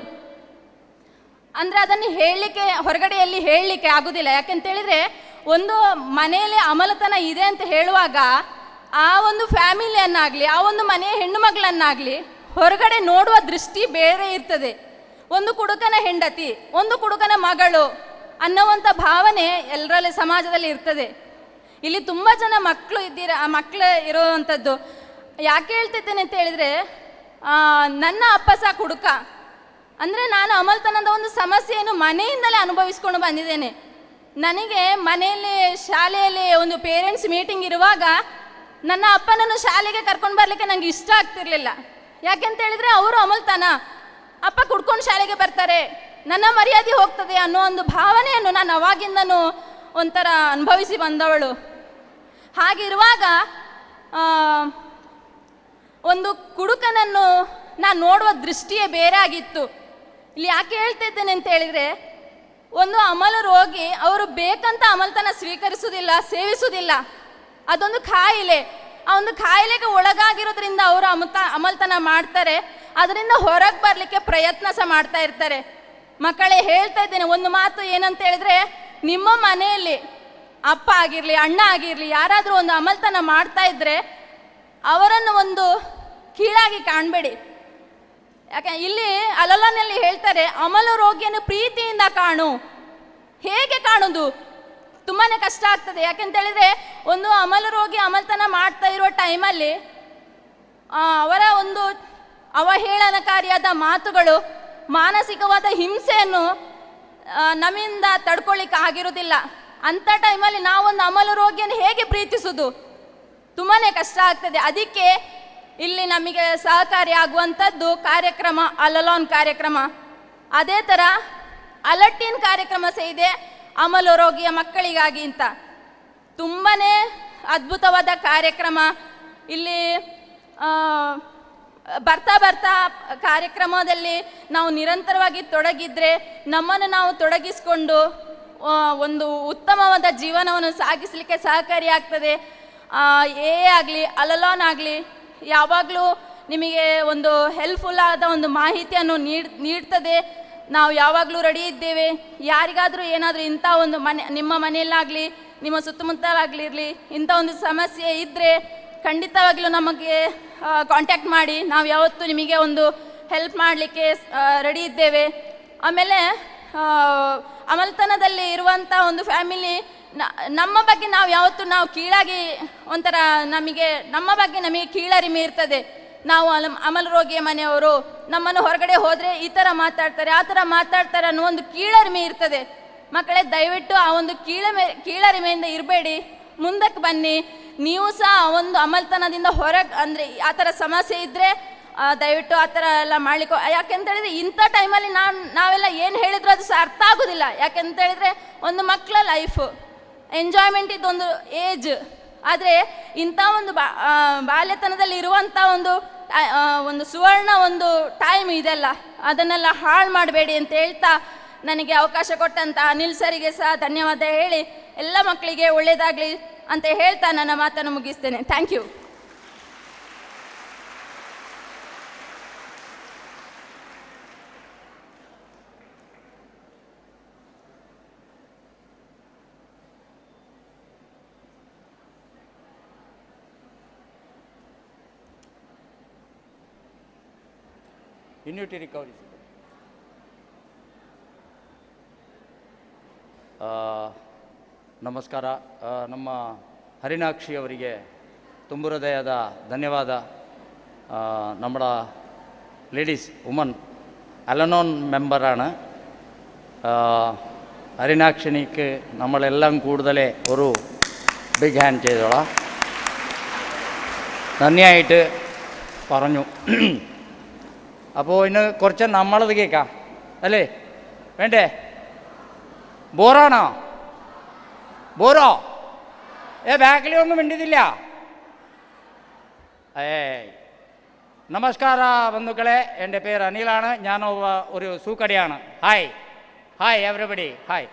ಅಂದರೆ ಅದನ್ನು ಹೇಳಲಿಕ್ಕೆ, ಹೊರಗಡೆಯಲ್ಲಿ ಹೇಳಲಿಕ್ಕೆ ಆಗೋದಿಲ್ಲ. ಯಾಕೆಂತೇಳಿದರೆ ಒಂದು ಮನೆಯಲ್ಲಿ ಅಮಲತನ ಇದೆ ಅಂತ ಹೇಳುವಾಗ ಆ ಒಂದು ಫ್ಯಾಮಿಲಿಯನ್ನಾಗಲಿ, ಆ ಒಂದು ಮನೆಯ ಹೆಣ್ಣು ಮಗಳನ್ನಾಗಲಿ ಹೊರಗಡೆ ನೋಡುವ ದೃಷ್ಟಿ ಬೇರೆ ಇರ್ತದೆ. ಒಂದು ಕುಡುಕನ ಹೆಂಡತಿ, ಒಂದು ಕುಡುಕನ ಮಗಳು ಅನ್ನುವಂಥ ಭಾವನೆ ಎಲ್ಲರಲ್ಲಿ ಸಮಾಜದಲ್ಲಿ ಇರ್ತದೆ. ಇಲ್ಲಿ ತುಂಬ ಜನ ಮಕ್ಕಳು ಇರುವಂಥದ್ದು. ಯಾಕೆ ಹೇಳ್ತಿದ್ದೇನೆ ಅಂತ ಹೇಳಿದರೆ, ನನ್ನ ಅಪ್ಪ ಸಹ ಕುಡುಕ. ಅಂದರೆ ನಾನು ಅಮಲ್ತನದ ಒಂದು ಸಮಸ್ಯೆಯನ್ನು ಮನೆಯಿಂದಲೇ ಅನುಭವಿಸ್ಕೊಂಡು ಬಂದಿದ್ದೇನೆ. ನನಗೆ ಮನೆಯಲ್ಲಿ, ಶಾಲೆಯಲ್ಲಿ ಒಂದು ಪೇರೆಂಟ್ಸ್ ಮೀಟಿಂಗ್ ಇರುವಾಗ ನನ್ನ ಅಪ್ಪನನ್ನು ಶಾಲೆಗೆ ಕರ್ಕೊಂಡು ಬರಲಿಕ್ಕೆ ನನಗೆ ಇಷ್ಟ ಆಗ್ತಿರ್ಲಿಲ್ಲ. ಯಾಕೆಂತೇಳಿದರೆ ಅವರು ಅಮಲ್ತನ, ಅಪ್ಪ ಕುಡ್ಕೊಂಡು ಶಾಲೆಗೆ ಬರ್ತಾರೆ, ನನ್ನ ಮರ್ಯಾದೆ ಹೋಗ್ತದೆ ಅನ್ನೋ ಒಂದು ಭಾವನೆಯನ್ನು ನಾನು ಅವಾಗಿಂದನೂ ಒಂಥರ ಅನುಭವಿಸಿ ಬಂದವಳು. ಹಾಗಿರುವಾಗ ಒಂದು ಕುಡುಕನನ್ನು ನಾನು ನೋಡುವ ದೃಷ್ಟಿಯೇ ಬೇರೆ ಆಗಿತ್ತು. ಇಲ್ಲಿ ಯಾಕೆ ಹೇಳ್ತಿದ್ದೇನೆ ಅಂತ ಹೇಳಿದರೆ, ಒಂದು ಅಮಲು ರೋಗಿ ಅವರು ಬೇಕಂತ ಅಮಲ್ತನ ಸ್ವೀಕರಿಸುವುದಿಲ್ಲ, ಸೇವಿಸುವುದಿಲ್ಲ. ಅದೊಂದು ಕಾಯಿಲೆ. ಆ ಒಂದು ಕಾಯಿಲೆಗೆ ಒಳಗಾಗಿರೋದ್ರಿಂದ ಅವರು ಅಮಲ್ತನ ಮಾಡ್ತಾರೆ. ಅದರಿಂದ ಹೊರಗೆ ಬರಲಿಕ್ಕೆ ಪ್ರಯತ್ನ ಸಹ ಮಾಡ್ತಾ ಇರ್ತಾರೆ. ಮಕ್ಕಳೇ ಹೇಳ್ತಾ ಇದ್ದೇನೆ ಒಂದು ಮಾತು ಏನಂತ ಹೇಳಿದ್ರೆ, ನಿಮ್ಮ ಮನೆಯಲ್ಲಿ ಅಪ್ಪ ಆಗಿರಲಿ, ಅಣ್ಣ ಆಗಿರಲಿ, ಯಾರಾದರೂ ಒಂದು ಅಮಲ್ತನ ಮಾಡ್ತಾ ಇದ್ದರೆ ಅವರನ್ನು ಒಂದು ಕೀಳಾಗಿ ಕಾಣಬೇಡಿ. ಯಾಕೆ ಇಲ್ಲಿ ಅಲುಮ್ನಿಯಲ್ಲಿ ಹೇಳ್ತಾರೆ, ಅಮಲು ರೋಗಿಯನ್ನು ಪ್ರೀತಿಯಿಂದ ಕಾಣು. ಹೇಗೆ ಕಾಣುವುದು? ತುಂಬಾ ಕಷ್ಟ ಆಗ್ತದೆ. ಯಾಕೆಂತೇಳಿದರೆ ಒಂದು ಅಮಲು ರೋಗಿ ಅಮಲ್ತನ ಮಾಡ್ತಾ ಇರುವ ಟೈಮಲ್ಲಿ ಅವರ ಒಂದು ಅವಹೇಳನಕಾರಿಯಾದ ಮಾತುಗಳು, ಮಾನಸಿಕವಾದ ಹಿಂಸೆಯನ್ನು ನಮ್ಮಿಂದ ತಡ್ಕೊಳ್ಳಿಕ್ಕೆ ಆಗಿರೋದಿಲ್ಲ. ಅಂಥ ಟೈಮಲ್ಲಿ ನಾವೊಂದು ಅಮಲು ರೋಗಿಯನ್ನು ಹೇಗೆ ಪ್ರೀತಿಸೋದು? ತುಂಬಾ ಕಷ್ಟ ಆಗ್ತದೆ. ಅದಕ್ಕೆ ಇಲ್ಲಿ ನಮಗೆ ಸಹಕಾರಿಯಾಗುವಂಥದ್ದು ಕಾರ್ಯಕ್ರಮ ಅಲುಮ್ನಿ ಕಾರ್ಯಕ್ರಮ. ಅದೇ ಥರ ಅಲರ್ಟಿನ್ ಕಾರ್ಯಕ್ರಮ ಸಹ ಇದೆ ಅಮಲು ರೋಗಿಯ ಮಕ್ಕಳಿಗಾಗಿ ಅಂತ. ತುಂಬಾ ಅದ್ಭುತವಾದ ಕಾರ್ಯಕ್ರಮ. ಇಲ್ಲಿ ಬರ್ತಾ ಬರ್ತಾ ಕಾರ್ಯಕ್ರಮದಲ್ಲಿ ನಾವು ನಿರಂತರವಾಗಿ ತೊಡಗಿದ್ರೆ ನಮ್ಮನ್ನು ನಾವು ತೊಡಗಿಸಿಕೊಂಡು ಒಂದು ಉತ್ತಮವಾದ ಜೀವನವನ್ನು ಸಾಗಿಸಲಿಕ್ಕೆ ಸಹಕಾರಿಯಾಗ್ತದೆ. ಆಗಲಿ ಅಲಲಾನ್ ಆಗಲಿ ಯಾವಾಗಲೂ ನಿಮಗೆ ಒಂದು ಹೆಲ್ಪ್ಫುಲ್ ಆದ ಒಂದು ಮಾಹಿತಿಯನ್ನು ನೀಡ್ತದೆ. ನಾವು ಯಾವಾಗಲೂ ರೆಡಿ ಇದ್ದೇವೆ. ಯಾರಿಗಾದರೂ ಏನಾದರೂ ಇಂಥ ಒಂದು ನಿಮ್ಮ ಮನೆಯಲ್ಲಾಗಲಿ ನಿಮ್ಮ ಸುತ್ತಮುತ್ತಲಾಗಲಿರಲಿ ಇಂಥ ಒಂದು ಸಮಸ್ಯೆ ಇದ್ದರೆ ಖಂಡಿತವಾಗಲೂ ನಮಗೆ ಕಾಂಟ್ಯಾಕ್ಟ್ ಮಾಡಿ. ನಾವು ಯಾವತ್ತೂ ನಿಮಗೆ ಒಂದು ಹೆಲ್ಪ್ ಮಾಡಲಿಕ್ಕೆ ರೆಡಿ ಇದ್ದೇವೆ. ಆಮೇಲೆ ಅಮಲ್ತನದಲ್ಲಿ ಇರುವಂಥ ಒಂದು ಫ್ಯಾಮಿಲಿ ನಮ್ಮ ಬಗ್ಗೆ ನಾವು ಯಾವತ್ತೂ ಕೀಳಾಗಿ ಒಂಥರ ನಮ್ಮ ಬಗ್ಗೆ ನಮಗೆ ಕೀಳರಿಮೆ ಇರ್ತದೆ. ನಾವು ಅಮಲ್ ರೋಗಿಯ ಮನೆಯವರು, ನಮ್ಮನ್ನು ಹೊರಗಡೆ ಹೋದರೆ ಈ ಥರ ಮಾತಾಡ್ತಾರೆ ಆ ಥರ ಮಾತಾಡ್ತಾರೆ ಅನ್ನೋ ಒಂದು ಕೀಳರಿಮೆ ಇರ್ತದೆ. ಮಕ್ಕಳೇ, ದಯವಿಟ್ಟು ಆ ಒಂದು ಕೀಳರಿಮೆಯಿಂದ ಇರಬೇಡಿ, ಮುಂದಕ್ಕೆ ಬನ್ನಿ. ನೀವು ಸಹ ಒಂದು ಅಮಲ್ತನದಿಂದ ಹೊರಗೆ ಅಂದರೆ ಆ ಥರ ಸಮಸ್ಯೆ ಇದ್ದರೆ ದಯವಿಟ್ಟು ಆ ಥರ ಎಲ್ಲ ಮಾಡಲಿಕ್ಕೆ, ಯಾಕೆಂತೇಳಿದರೆ ಇಂಥ ಟೈಮಲ್ಲಿ ನಾವೆಲ್ಲ ಏನು ಹೇಳಿದ್ರು ಅದು ಸಹ ಅರ್ಥ ಆಗೋದಿಲ್ಲ. ಯಾಕೆಂತೇಳಿದರೆ ಒಂದು ಮಕ್ಕಳ ಲೈಫು ಎಂಜಾಯ್ಮೆಂಟ್ ಇದೊಂದು ಏಜ್, ಆದರೆ ಇಂಥ ಒಂದು ಬಾಲ್ಯತನದಲ್ಲಿ ಇರುವಂಥ ಒಂದು ಸುವರ್ಣ ಒಂದು ಟೈಮ್ ಇದೆಲ್ಲ, ಅದನ್ನೆಲ್ಲ ಹಾಳು ಮಾಡಬೇಡಿ ಅಂತ ಹೇಳ್ತಾ ನನಗೆ ಅವಕಾಶ ಕೊಟ್ಟಂಥ ಅನಿಲ್ ಸರಿಗೆ ಸಹ ಧನ್ಯವಾದ ಹೇಳಿ ಎಲ್ಲ ಮಕ್ಕಳಿಗೆ ಒಳ್ಳೆಯದಾಗಲಿ ಅಂತ ಹೇಳ್ತಾ ನನ್ನ ಮಾತನ್ನು ಮುಗಿಸ್ತೇನೆ. Thank you. immunity recovery. ನಮಸ್ಕಾರ. ನಮ್ಮ ಹರಿನಾಕ್ಷಿ ಅವರಿಗೆ ತುಂಬ ಹೃದಯದ ധന്യവാദ. നമ്മുടെ ലേഡീസ് വുമൺ അലനോൺ മെമ്പറാണ്. ഹരിനാക്ഷിനിക്ക് നമ്മളെല്ലാം കൂടുതൽ ഒരു ബിഗ് ഹാൻഡ് ചെയ്തോളാം. നന്ദിയായിട്ട് പറഞ്ഞു. അപ്പോൾ ഇന്ന് കുറച്ച് നമ്മളത് കേൾക്കാം അല്ലേ? വേണ്ടേ? ബോറാണോ? ബോറോ? ബാക്കിൽ ഒന്നും മിണ്ടിയില്ല. നമസ്കാര ബന്ധുക്കളെ, എൻ്റെ പേര് അനിലാണ്. ഞാൻ ഒരു സൂക്കടിയാണ്. Hi everybody, hi.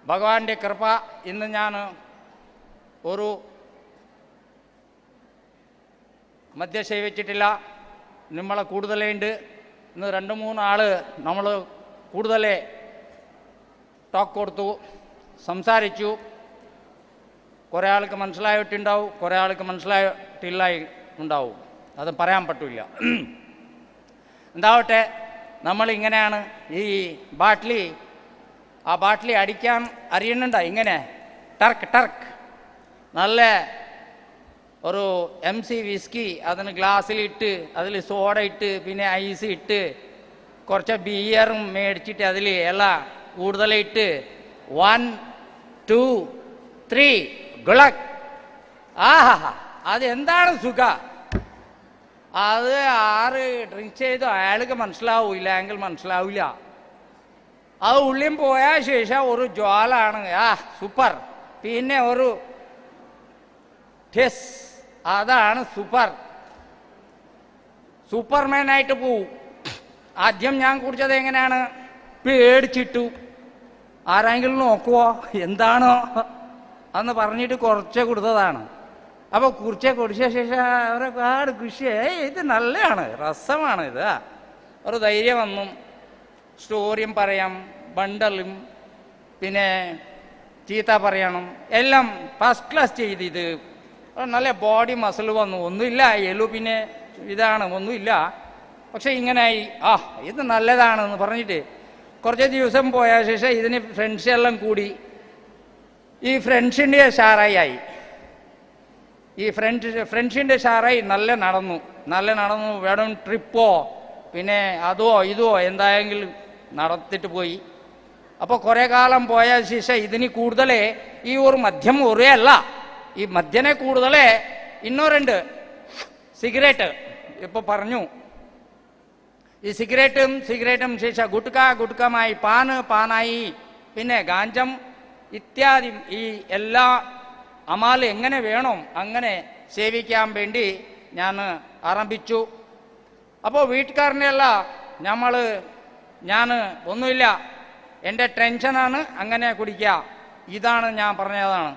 ഭഗവാന്റെ കൃപ ഇന്ന് ഞാൻ ഒരു മദ്യം സേവിച്ചിട്ടില്ല. നമ്മളെ കൂടുതലുണ്ട്. ഇന്ന് 2-3 ആൾ നമ്മൾ കൂടുതൽ ടോക്ക് കൊടുത്തു, സംസാരിച്ചു. കുറേ ആൾക്ക് മനസ്സിലായിട്ടുണ്ടാവും, കുറേ ആൾക്ക് മനസ്സിലായിട്ടില്ല ഉണ്ടാവും. അത് പറയാൻ പറ്റില്ല. എന്താവട്ടെ, നമ്മളിങ്ങനെയാണ് ഈ ബാട്ടിലി അടിക്കാൻ അറിയുന്നുണ്ടോ? ഇങ്ങനെ ടർക്ക് നല്ല ഒരു MC വിസ്കി അതിന് ഗ്ലാസ്സിലിട്ട് അതിൽ സോഡ ഇട്ട് പിന്നെ ഐസ് ഇട്ട് കുറച്ച് ബിയറും മേടിച്ചിട്ട് അതിൽ എല്ലാം കൂടുതലിട്ട് 1 2 3 ഗുളക്. അത് എന്താണ് സുഖം! അത് 6 ഡ്രിങ്ക് ചെയ്തോ അയാൾക്ക് മനസ്സിലാവില്ല, എങ്കിൽ മനസ്സിലാവില്ല. അത് ഉള്ളിൽ പോയ ശേഷം ഒരു ജ്വാലാണ്. സൂപ്പർ. പിന്നെ ഒരു ഠെസ്, അതാണ് സൂപ്പർമാനായിട്ട് പോവും. ആദ്യം ഞാൻ കുടിച്ചത് എങ്ങനെയാണ്? പേടിച്ചിട്ടു. ആരെങ്കിലും നോക്കുവോ എന്താണോ എന്ന് പറഞ്ഞിട്ട് കുറച്ച് കൊടുത്തതാണ്. അപ്പോൾ കുടിച്ച ശേഷം അവരെ കൃഷി ഇത് നല്ലതാണ്, രസമാണ്, ഇത് ഒരു ധൈര്യം വന്നു. സ്റ്റോറിയും പറയാം, ബണ്ടലും പിന്നെ ചീത്ത പറയണം, എല്ലാം ഫസ്റ്റ് ക്ലാസ് ചെയ്ത്. ഇത് നല്ല ബോഡി മസിൽ വന്നു. ഒന്നുമില്ല, എലു പിന്നെ ഇതാണ്, ഒന്നുമില്ല. പക്ഷെ ഇങ്ങനെയായി. ഇത് നല്ലതാണെന്ന് പറഞ്ഞിട്ട് കുറച്ച് ദിവസം പോയ ശേഷം ഇതിന് ഫ്രണ്ട്സ് എല്ലാം കൂടി ഈ ഫ്രണ്ട്സിൻ്റെ ഷാറായി. ഈ ഫ്രണ്ട്സിൻ്റെ ഷാറായി നല്ല നടന്നു. വേണം ട്രിപ്പോ പിന്നെ അതോ ഇതോ എന്തായെങ്കിലും നടത്തിട്ട് പോയി. അപ്പോൾ കുറേ കാലം പോയ ശേഷം ഇതിന് കൂടുതൽ ഈ ഒരു മദ്യം ഒരേ അല്ല, ഈ മദ്യനെ കൂടുതൽ ഇന്നോരുണ്ട് സിഗരറ്റ്. ഇപ്പോൾ പറഞ്ഞു ഈ സിഗരറ്റും ശേഷം ഗുട്കമായി പാനായി പിന്നെ ഗാഞ്ചം ഇത്യാദി ഈ എല്ലാ അമാൽ എങ്ങനെ വേണം അങ്ങനെ സേവിക്കാൻ വേണ്ടി ഞാൻ ആരംഭിച്ചു. അപ്പോൾ വീട്ടുകാരനെയല്ല ഞാൻ ഒന്നുമില്ല, എൻ്റെ ടെൻഷനാണ് അങ്ങനെ കുടിക്കുക, ഇതാണ് ഞാൻ പറഞ്ഞതാണ്.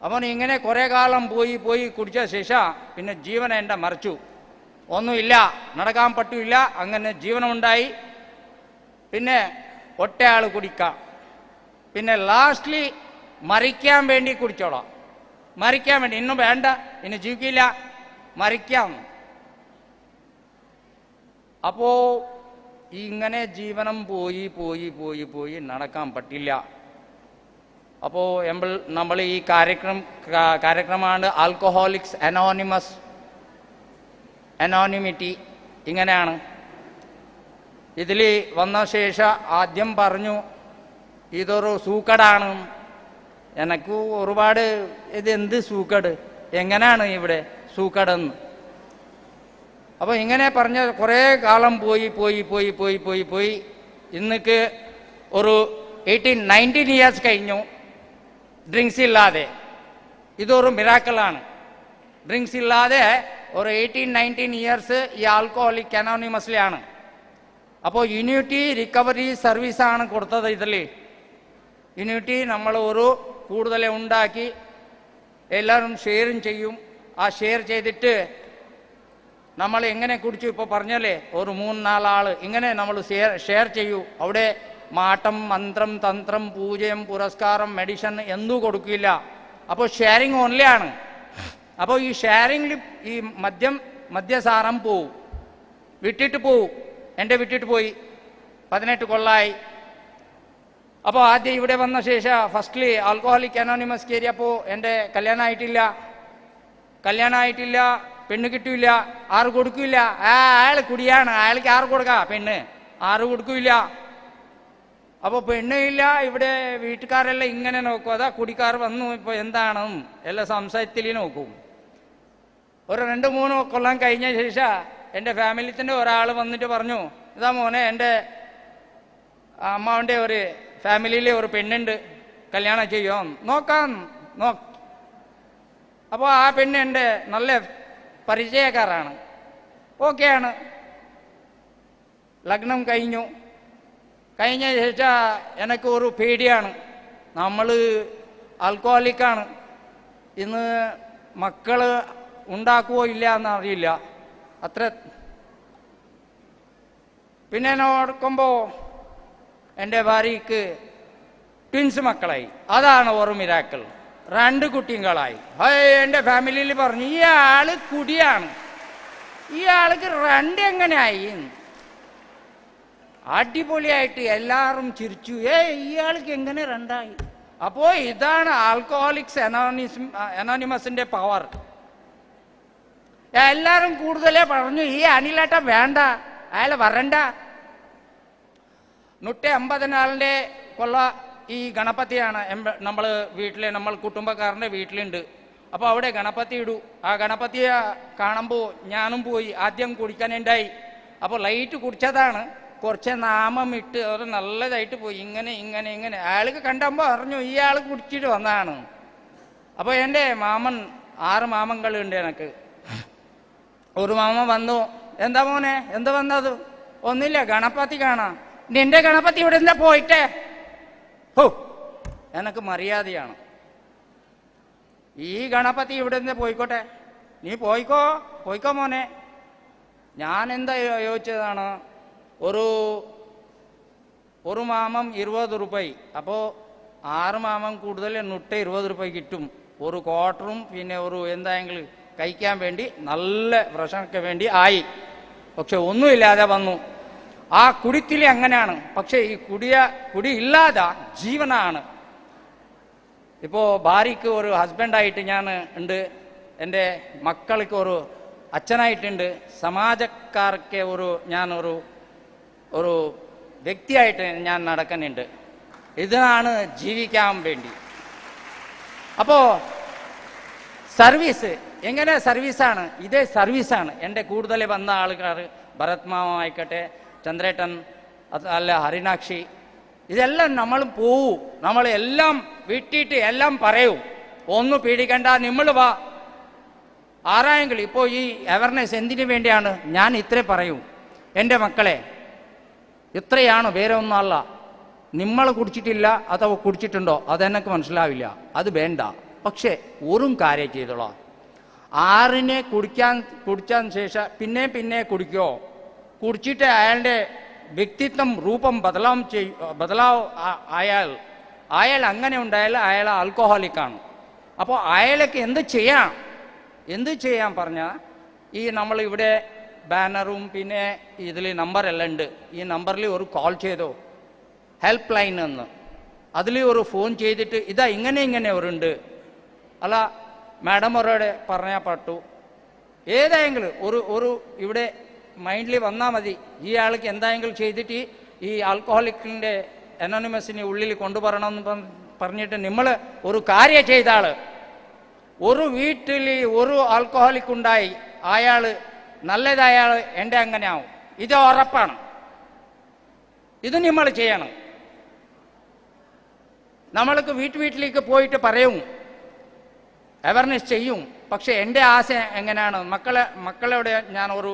അവൻ ഇങ്ങനെ കുറേ കാലം പോയി കുടിച്ച ശേഷം പിന്നെ ജീവൻ എൻ്റെ മറിച്ചു. ഒന്നുമില്ല, നടക്കാൻ പറ്റില്ല, അങ്ങനെ ജീവനമുണ്ടായി. പിന്നെ ഒറ്റയാൾ കുടിക്കാം, പിന്നെ ലാസ്റ്റ്ലി മരിക്കാൻ വേണ്ടി കുടിച്ചോളാം. മരിക്കാൻ വേണ്ടി, ഇന്നും വേണ്ട, ഇനി ജീവിക്കില്ല, മരിക്കാം. അപ്പോൾ ഇങ്ങനെ ജീവനം പോയി നടക്കാൻ പറ്റില്ല. അപ്പോൾ നമ്മൾ ഈ കാര്യക്രമമാണ് ആൽക്കഹോളിക്സ് അനോണിമിറ്റി. ഇങ്ങനെയാണ്. ഇതിൽ വന്ന ശേഷം ആദ്യം പറഞ്ഞു ഇതൊരു സൂക്കടാണ്. എനിക്ക് ഒരുപാട് ഇതെന്ത് സൂക്കട്, എങ്ങനെയാണ് ഇവിടെ സൂക്കടെന്ന്. അപ്പോൾ ഇങ്ങനെ പറഞ്ഞ കുറേ കാലം പോയി ഇന്നക്ക് ഒരു 18-19 ഇയേഴ്സ് കഴിഞ്ഞു ഡ്രിങ്ക്സ് ഇല്ലാതെ. ഇതൊരു മിറാക്കിളാണ്. ഡ്രിങ്ക്സ് ഇല്ലാതെ ഒരു 18-19 ഇയേഴ്സ് ഈ ആൽക്കഹോളിക് അനോണിമസിലാണ്. അപ്പോൾ യൂണിറ്റി റിക്കവറി സർവീസാണ് കൊടുത്തത്. ഇതിൽ യൂണിറ്റി നമ്മൾ ഒരു കൂടുതൽ ഉണ്ടാക്കി എല്ലാവരും ഷെയറും ചെയ്യും. ആ ഷെയർ ചെയ്തിട്ട് നമ്മൾ എങ്ങനെ കുടിച്ചു, ഇപ്പോൾ പറഞ്ഞല്ലേ ഒരു 3-4 ആൾ ഇങ്ങനെ നമ്മൾ ഷെയർ ചെയ്യൂ. അവിടെ മാട്ടം, മന്ത്രം, തന്ത്രം, പൂജയും പുരസ്കാരം, മെഡിസിൻ എന്തും കൊടുക്കില്ല. അപ്പോൾ ഷെയറിങ് ഓൺലിയാണ്. അപ്പോൾ ഈ ഷെയറിങ്ങിൽ ഈ മദ്യസാരം പോവും, വിട്ടിട്ട് പോവും. എൻ്റെ വിട്ടിട്ട് പോയി 18 കൊല്ലമായി. അപ്പോൾ ആദ്യം ഇവിടെ വന്ന ശേഷം ഫസ്റ്റ്ലി ആൽക്കഹോളിക് അനോണിമസ് കയറിയപ്പോൾ എൻ്റെ കല്യാണമായിട്ടില്ല, പെണ്ണ് കിട്ടില്ല, ആറ് കൊടുക്കില്ല. അയാൾ കുടിയാണ്, അയാൾക്ക് ആറ് കൊടുക്കാം, പെണ്ണ് ആറ് കൊടുക്കില്ല. അപ്പോൾ പെണ്ണില്ല. ഇവിടെ വീട്ടുകാരെല്ലാം ഇങ്ങനെ നോക്കും, അതാ കുടിക്കാർ വന്നു, ഇപ്പോൾ എന്താണ് എല്ലാം സംശയത്തിൽ നോക്കും. ഒരു 2-3 കൊല്ലം കഴിഞ്ഞ ശേഷം എൻ്റെ ഫാമിലിത്തിൻ്റെ ഒരാൾ വന്നിട്ട് പറഞ്ഞു, ഇതാ മോനെ, എൻ്റെ അമ്മാവൻ്റെ ഒരു ഫാമിലിയിൽ ഒരു പെണ്ണുണ്ട്, കല്യാണം ചെയ്യുമോ, നോക്കാം. അപ്പോൾ ആ പെണ്ണ് എൻ്റെ നല്ല പരിചയക്കാരാണ്, ഓക്കെയാണ്. ലഗ്നം കഴിഞ്ഞ ശേഷം എനിക്ക് ഒരു പേടിയാണ്. നമ്മൾ ആൽക്കഹോളിക്കാണ്, ഇന്ന് മക്കൾ ഉണ്ടാക്കുവോ ഇല്ല എന്നറിയില്ല അത്ര. പിന്നെ നോക്കുമ്പോൾ എൻ്റെ ഭാര്യയ്ക്ക് ട്വിൻസ് മക്കളായി. അതാണ് ഒരു മിറാക്കിൾ. 2 കുട്ടികളായി. എൻ്റെ ഫാമിലിയിൽ പറഞ്ഞു, ഇയാൾ കുടിയാണ്, ഇയാൾക്ക് 2 എങ്ങനെയായി. അടിപൊളിയായിട്ട് എല്ലാവരും ചിരിച്ചു, ഇയാൾക്ക് എങ്ങനെ 2 ആയി. അപ്പോൾ ഇതാണ് ആൽക്കഹോളിക്സ് അനോണിമസിന്റെ പവർ. എല്ലാവരും കൂടുതലേ പറഞ്ഞു, ഈ അനിലേട്ട വേണ്ട, അയാൾ വരണ്ട. 154 കൊള്ള ഈ ഗണപതിയാണ് നമ്മൾ വീട്ടിലെ, നമ്മൾ കുടുംബക്കാരൻ്റെ വീട്ടിലുണ്ട്. അപ്പോൾ അവിടെ ഗണപതി ഇടൂ. ആ ഗണപതിയെ കാണുമ്പോൾ ഞാനും പോയി ആദ്യം കുടിക്കാനുണ്ടായി. അപ്പോൾ ലൈറ്റ് കുടിച്ചതാണ്, കുറച്ച് നാമം ഇട്ട് അത് നല്ലതായിട്ട് പോയി. ഇങ്ങനെ അയാൾക്ക് കണ്ടുമ്പോൾ അറിഞ്ഞു ഇയാൾ കുടിച്ചിട്ട് വന്നതാണ്. അപ്പോൾ എൻ്റെ മാമൻ 6 മാമങ്ങളുണ്ട് എനിക്ക്. ഒരു മാമൻ വന്നു, എന്താ മോനെ, എന്താ വന്നത്? ഒന്നില്ല, ഗണപതി കാണാം. നിന്റെ ഗണപതി ഇവിടെ എന്താ പോയിട്ടേ? ഹോ, എനക്ക് മര്യാദയാണ്. ഈ ഗണപതി ഇവിടെ നിന്ന് പോയിക്കോട്ടെ, നീ പോയിക്കോ മോനെ. ഞാൻ എന്താ ചോദിച്ചതാണ്, ഒരു മാമം 20 രൂപ. അപ്പോൾ 6 മാമം കൂടുതൽ 120 രൂപ കിട്ടും. ഒരു ക്വാർട്ടറും പിന്നെ ഒരു എന്തായെങ്കിലും കഴിക്കാൻ വേണ്ടി നല്ല ഭക്ഷണಕ್ಕೆ വേണ്ടി ആയി. പക്ഷെ ഒന്നുമില്ലാതെ വന്നു. ആ കുടിത്തിലെ അങ്ങനെയാണ്. പക്ഷേ ഈ കുടി ഇല്ലാതെ ജീവനാണ്. ഇപ്പോൾ ഭാര്യയ്ക്ക് ഒരു ഹസ്ബൻഡായിട്ട് ഞാൻ ഉണ്ട്, എൻ്റെ മക്കൾക്ക് ഒരു അച്ഛനായിട്ടുണ്ട്, സമാജക്കാർക്ക് ഒരു വ്യക്തിയായിട്ട് ഞാൻ നടക്കുന്നുണ്ട്. ഇതിനാണ് ജീവിക്കാൻ വേണ്ടി. അപ്പോൾ സർവീസ് എങ്ങനെ സർവീസാണ്? ഇതേ സർവീസാണ്. എൻ്റെ കൂടുതൽ വന്ന ആൾക്കാർ ഭരത് മാമ ആയിക്കോട്ടെ, ചന്ദ്രേട്ടൻ, അല്ല ഹരിനാക്ഷി, ഇതെല്ലാം നമ്മൾ പോവും. നമ്മളെല്ലാം വിട്ടിട്ട് എല്ലാം പറയൂ, ഒന്നും പേടിക്കണ്ട, നിങ്ങൾ വാ, ആരായെങ്കിലും ഇപ്പോൾ ഈ അവയർനെസ് എന്തിനു വേണ്ടിയാണ് ഞാൻ ഇത്രേ പറയൂ. എൻ്റെ മക്കളെ, ഇത്രയാണ്, വേറെ ഒന്നുമല്ല. നിങ്ങൾ കുടിച്ചിട്ടില്ല അഥവാ കുടിച്ചിട്ടുണ്ടോ അതെനിക്ക് മനസ്സിലാവില്ല, അത് വേണ്ട. പക്ഷേ ഒരു കാര്യം ചെയ്തോളാം, ആറിനെ കുടിച്ചാൻ ശേഷം പിന്നെ കുടിക്കോ, കുടിച്ചിട്ട് അയാളുടെ വ്യക്തിത്വം രൂപം ബദലാവ് അയാൾ അങ്ങനെ ഉണ്ടായാൽ അയാൾ ആൽക്കഹോളിക്കാണ്. അപ്പോൾ അയാൾക്ക് എന്ത് ചെയ്യാൻ പറഞ്ഞാൽ, ഈ നമ്മളിവിടെ ബാനറും പിന്നെ ഇതിൽ നമ്പറെല്ലാം ഉണ്ട്. ഈ നമ്പറിൽ ഒരു കോൾ ചെയ്തോ, ഹെൽപ്പ് ലൈൻ എന്ന്, അതിൽ ഒരു ഫോൺ ചെയ്തിട്ട് ഇതാ ഇങ്ങനെ ഒരുണ്ട്, അല്ല മാഡം അവരോട് പറഞ്ഞാൽ പറ്റൂ, ഏതായെങ്കിലും ഒരു ഇവിടെ മൈൻഡിൽ വന്നാൽ മതി. ഈ ആൾക്ക് എന്തായെങ്കിലും ചെയ്തിട്ട് ഈ ആൽക്കഹോളിക്കിൻ്റെ അനോണിമസിനെ ഉള്ളിൽ കൊണ്ടുവരണമെന്ന് പറഞ്ഞിട്ട് നമ്മൾ ഒരു കാര്യം ചെയ്ത ആൾ, ഒരു വീട്ടിൽ ഒരു ആൽക്കഹോളിക് ഉണ്ടായി, അയാൾ നല്ലതായ ആൾ എൻ്റെ അങ്ങനെ ആവും, ഇത് ഉറപ്പാണ്. ഇത് നമ്മൾ ചെയ്യണം. നമ്മൾക്ക് വീട്ടിലേക്ക് പോയിട്ട് പറയും, അവയർനെസ് ചെയ്യും. പക്ഷെ എൻ്റെ ആശ എങ്ങനെയാണ്, മക്കളോട് ഞാൻ ഒരു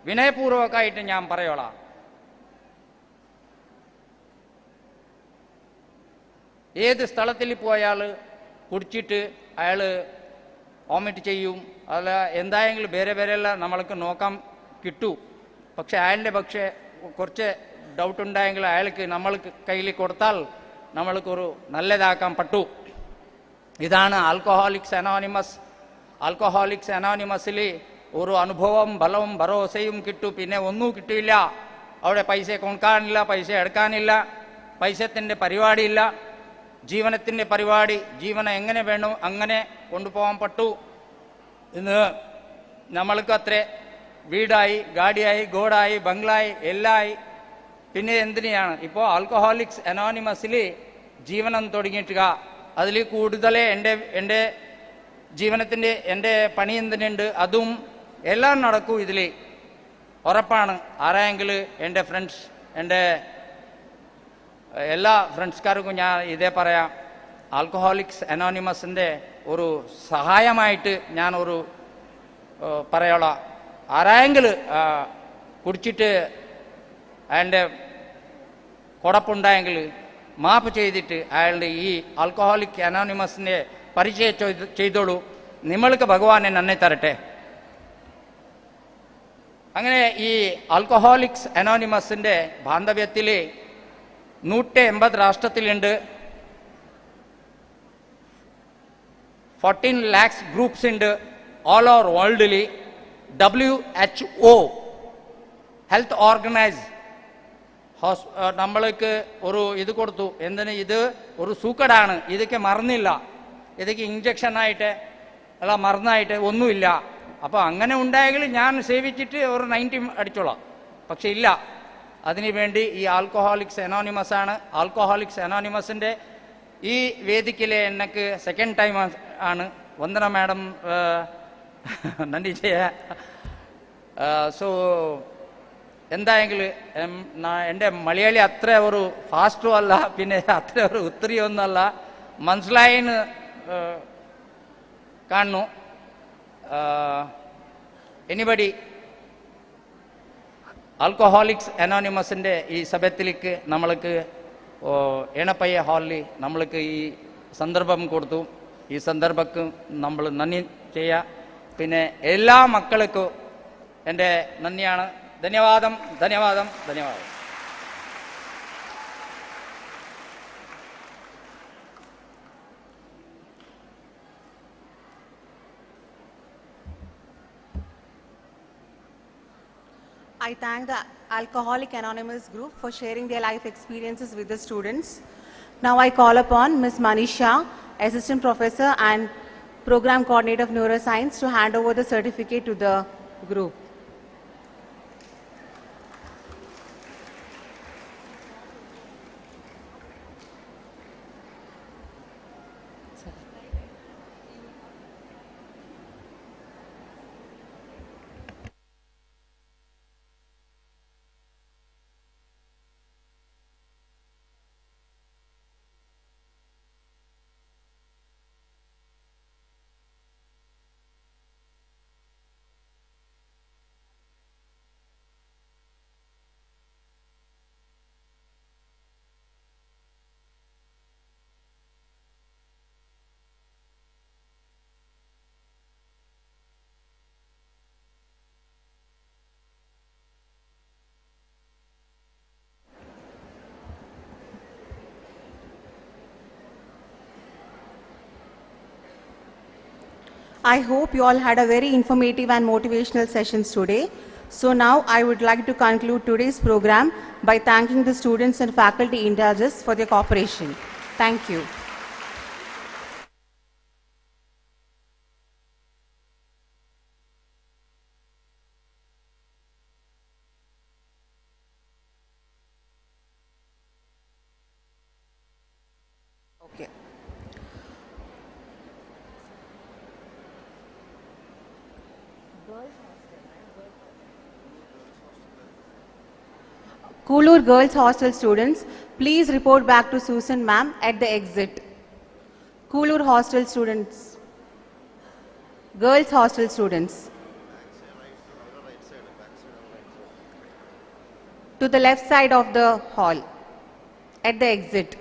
വിനയപൂർവകമായിട്ട് ഞാൻ പറയോളാം, ഏത് സ്ഥലത്തിൽ പോയാൽ കുടിച്ചിട്ട് അയാൾ വോമിറ്റ് ചെയ്യും, അല്ല എന്തായെങ്കിലും വേറെ എല്ലാം നമ്മൾക്ക് നോക്കാൻ കിട്ടും. പക്ഷെ അയാളുടെ കുറച്ച് ഡൗട്ട് ഉണ്ടായെങ്കിൽ അയാൾക്ക് നമ്മൾക്ക് കയ്യിൽ കൊടുത്താൽ നമ്മൾക്കൊരു നല്ലതാക്കാൻ പറ്റൂ. ഇതാണ് ആൽക്കഹോളിക്സ് അനോണിമസ്. ആൽക്കഹോളിക്സ് അനോണിമസിൽ ഒരു അനുഭവം, ബലവും ഭരോസയും കിട്ടും. പിന്നെ ഒന്നും കിട്ടില്ല. അവിടെ പൈസ കൊടുക്കാനില്ല, പൈസ എടുക്കാനില്ല, പൈസത്തിൻ്റെ പരിപാടിയില്ല, ജീവനത്തിൻ്റെ പരിപാടി. ജീവനം എങ്ങനെ വേണം അങ്ങനെ കൊണ്ടുപോകാൻ പറ്റൂ. ഇന്ന് നമ്മൾക്ക് അത്ര വീടായി, ഗാഡിയായി, ഗോഡായി, ബംഗ്ലായി, എല്ലായി. പിന്നെ എന്തിനാണ് ഇപ്പോൾ ആൽക്കഹോളിക്സ് അനോണിമസിൽ ജീവനം തുടങ്ങിയിട്ട് അതിൽ കൂടുതൽ എൻ്റെ ജീവനത്തിൻ്റെ എൻ്റെ പണി എന്തിനുണ്ട്, അതും എല്ലാം നടക്കും ഇതിൽ, ഉറപ്പാണ്. ആരായെങ്കിലും എൻ്റെ ഫ്രണ്ട്സ്, എൻ്റെ എല്ലാ ഫ്രണ്ട്സ്കാർക്കും ഞാൻ ഇതേ പറയാം, ആൽക്കഹോളിക്സ് അനോണിമസിൻ്റെ ഒരു സഹായമായിട്ട് ഞാനൊരു പറയാളാം. ആരായെങ്കിലും കുടിച്ചിട്ട് അയാളുടെ കുഴപ്പമുണ്ടായെങ്കിൽ മാപ്പ് ചെയ്തിട്ട് അയാളുടെ ഈ ആൽക്കഹോളിക് അനോണിമസിൻ്റെ പരിചയം ചെയ്തോളൂ. നമ്മൾക്ക് ഭഗവാനെ നന്ദി തരട്ടെ. അങ്ങനെ ഈ ആൽക്കഹോളിക്സ് അനോണിമസിൻ്റെ ബാന്ധവ്യത്തിൽ 180 രാഷ്ട്രത്തിലുണ്ട്, 14 lakhs ഗ്രൂപ്പ്സ് ഉണ്ട് ഓൾ ഓവർ വേൾഡിൽ. WHO ഹെൽത്ത് ഓർഗനൈസ് നമ്മൾക്ക് ഒരു ഇത് കൊടുത്തു, എന്തിന്, ഇത് ഒരു സൂക്കടാണ്, ഇതൊക്കെ മറന്നില്ല, ഇതൊക്കെ ഇഞ്ചക്ഷനായിട്ട് അല്ല മറന്നായിട്ട് ഒന്നുമില്ല. അപ്പോൾ അങ്ങനെ ഉണ്ടായെങ്കിൽ ഞാൻ സേവിച്ചിട്ട് ഒരു 90 അടിച്ചോളാം. പക്ഷെ ഇല്ല, അതിനു വേണ്ടി ഈ ആൽക്കഹോളിക്സ് അനോണിമസ് ആണ്. ആൽക്കഹോളിക്സ് അനോണിമസിൻ്റെ ഈ വേദിക്കിലെ എനിക്ക് സെക്കൻഡ് ടൈം ആണ്. വന്ദന മാഡം നന്ദി ചെയ്യാ. സോ എന്തായെങ്കിലും എൻ്റെ മലയാളി അത്ര ഒരു ഫാസ്റ്റും അല്ല, പിന്നെ അത്ര ഒരു ഒത്തിരിയൊന്നുമല്ല, മനസ്സിലായെന്ന് കാണുന്നു. എനിബഡി ആൽക്കഹോളിക്സ് അനോണിമസിൻ്റെ ഈ സഭത്തിലേക്ക് നമ്മൾക്ക് ഏണപ്പയ്യ ഹാളിൽ നമ്മൾക്ക് ഈ സന്ദർഭം കൊടുത്തു. ഈ സന്ദർഭക്ക് നമ്മൾ നന്ദി ചെയ്യുക. പിന്നെ എല്ലാ മക്കൾക്കും എൻ്റെ നന്ദിയാണ്. ധന്യവാദം, ധന്യവാദം, ധന്യവാദം. I thank the Alcoholic Anonymous group for sharing their life experiences with the students. Now I call upon Ms. Manisha, Assistant Professor and Program Coordinator of Neuroscience, to hand over the certificate to the group. I hope you all had a very informative and motivational sessions today. So now I would like to conclude today's program by thanking the students and faculty in charges for their cooperation. Thank you. Okay. Koolur Girls Hostel students, please report back to Susan ma'am at the exit. Koolur Hostel students, Girls Hostel students. To the left side of the hall, at the exit.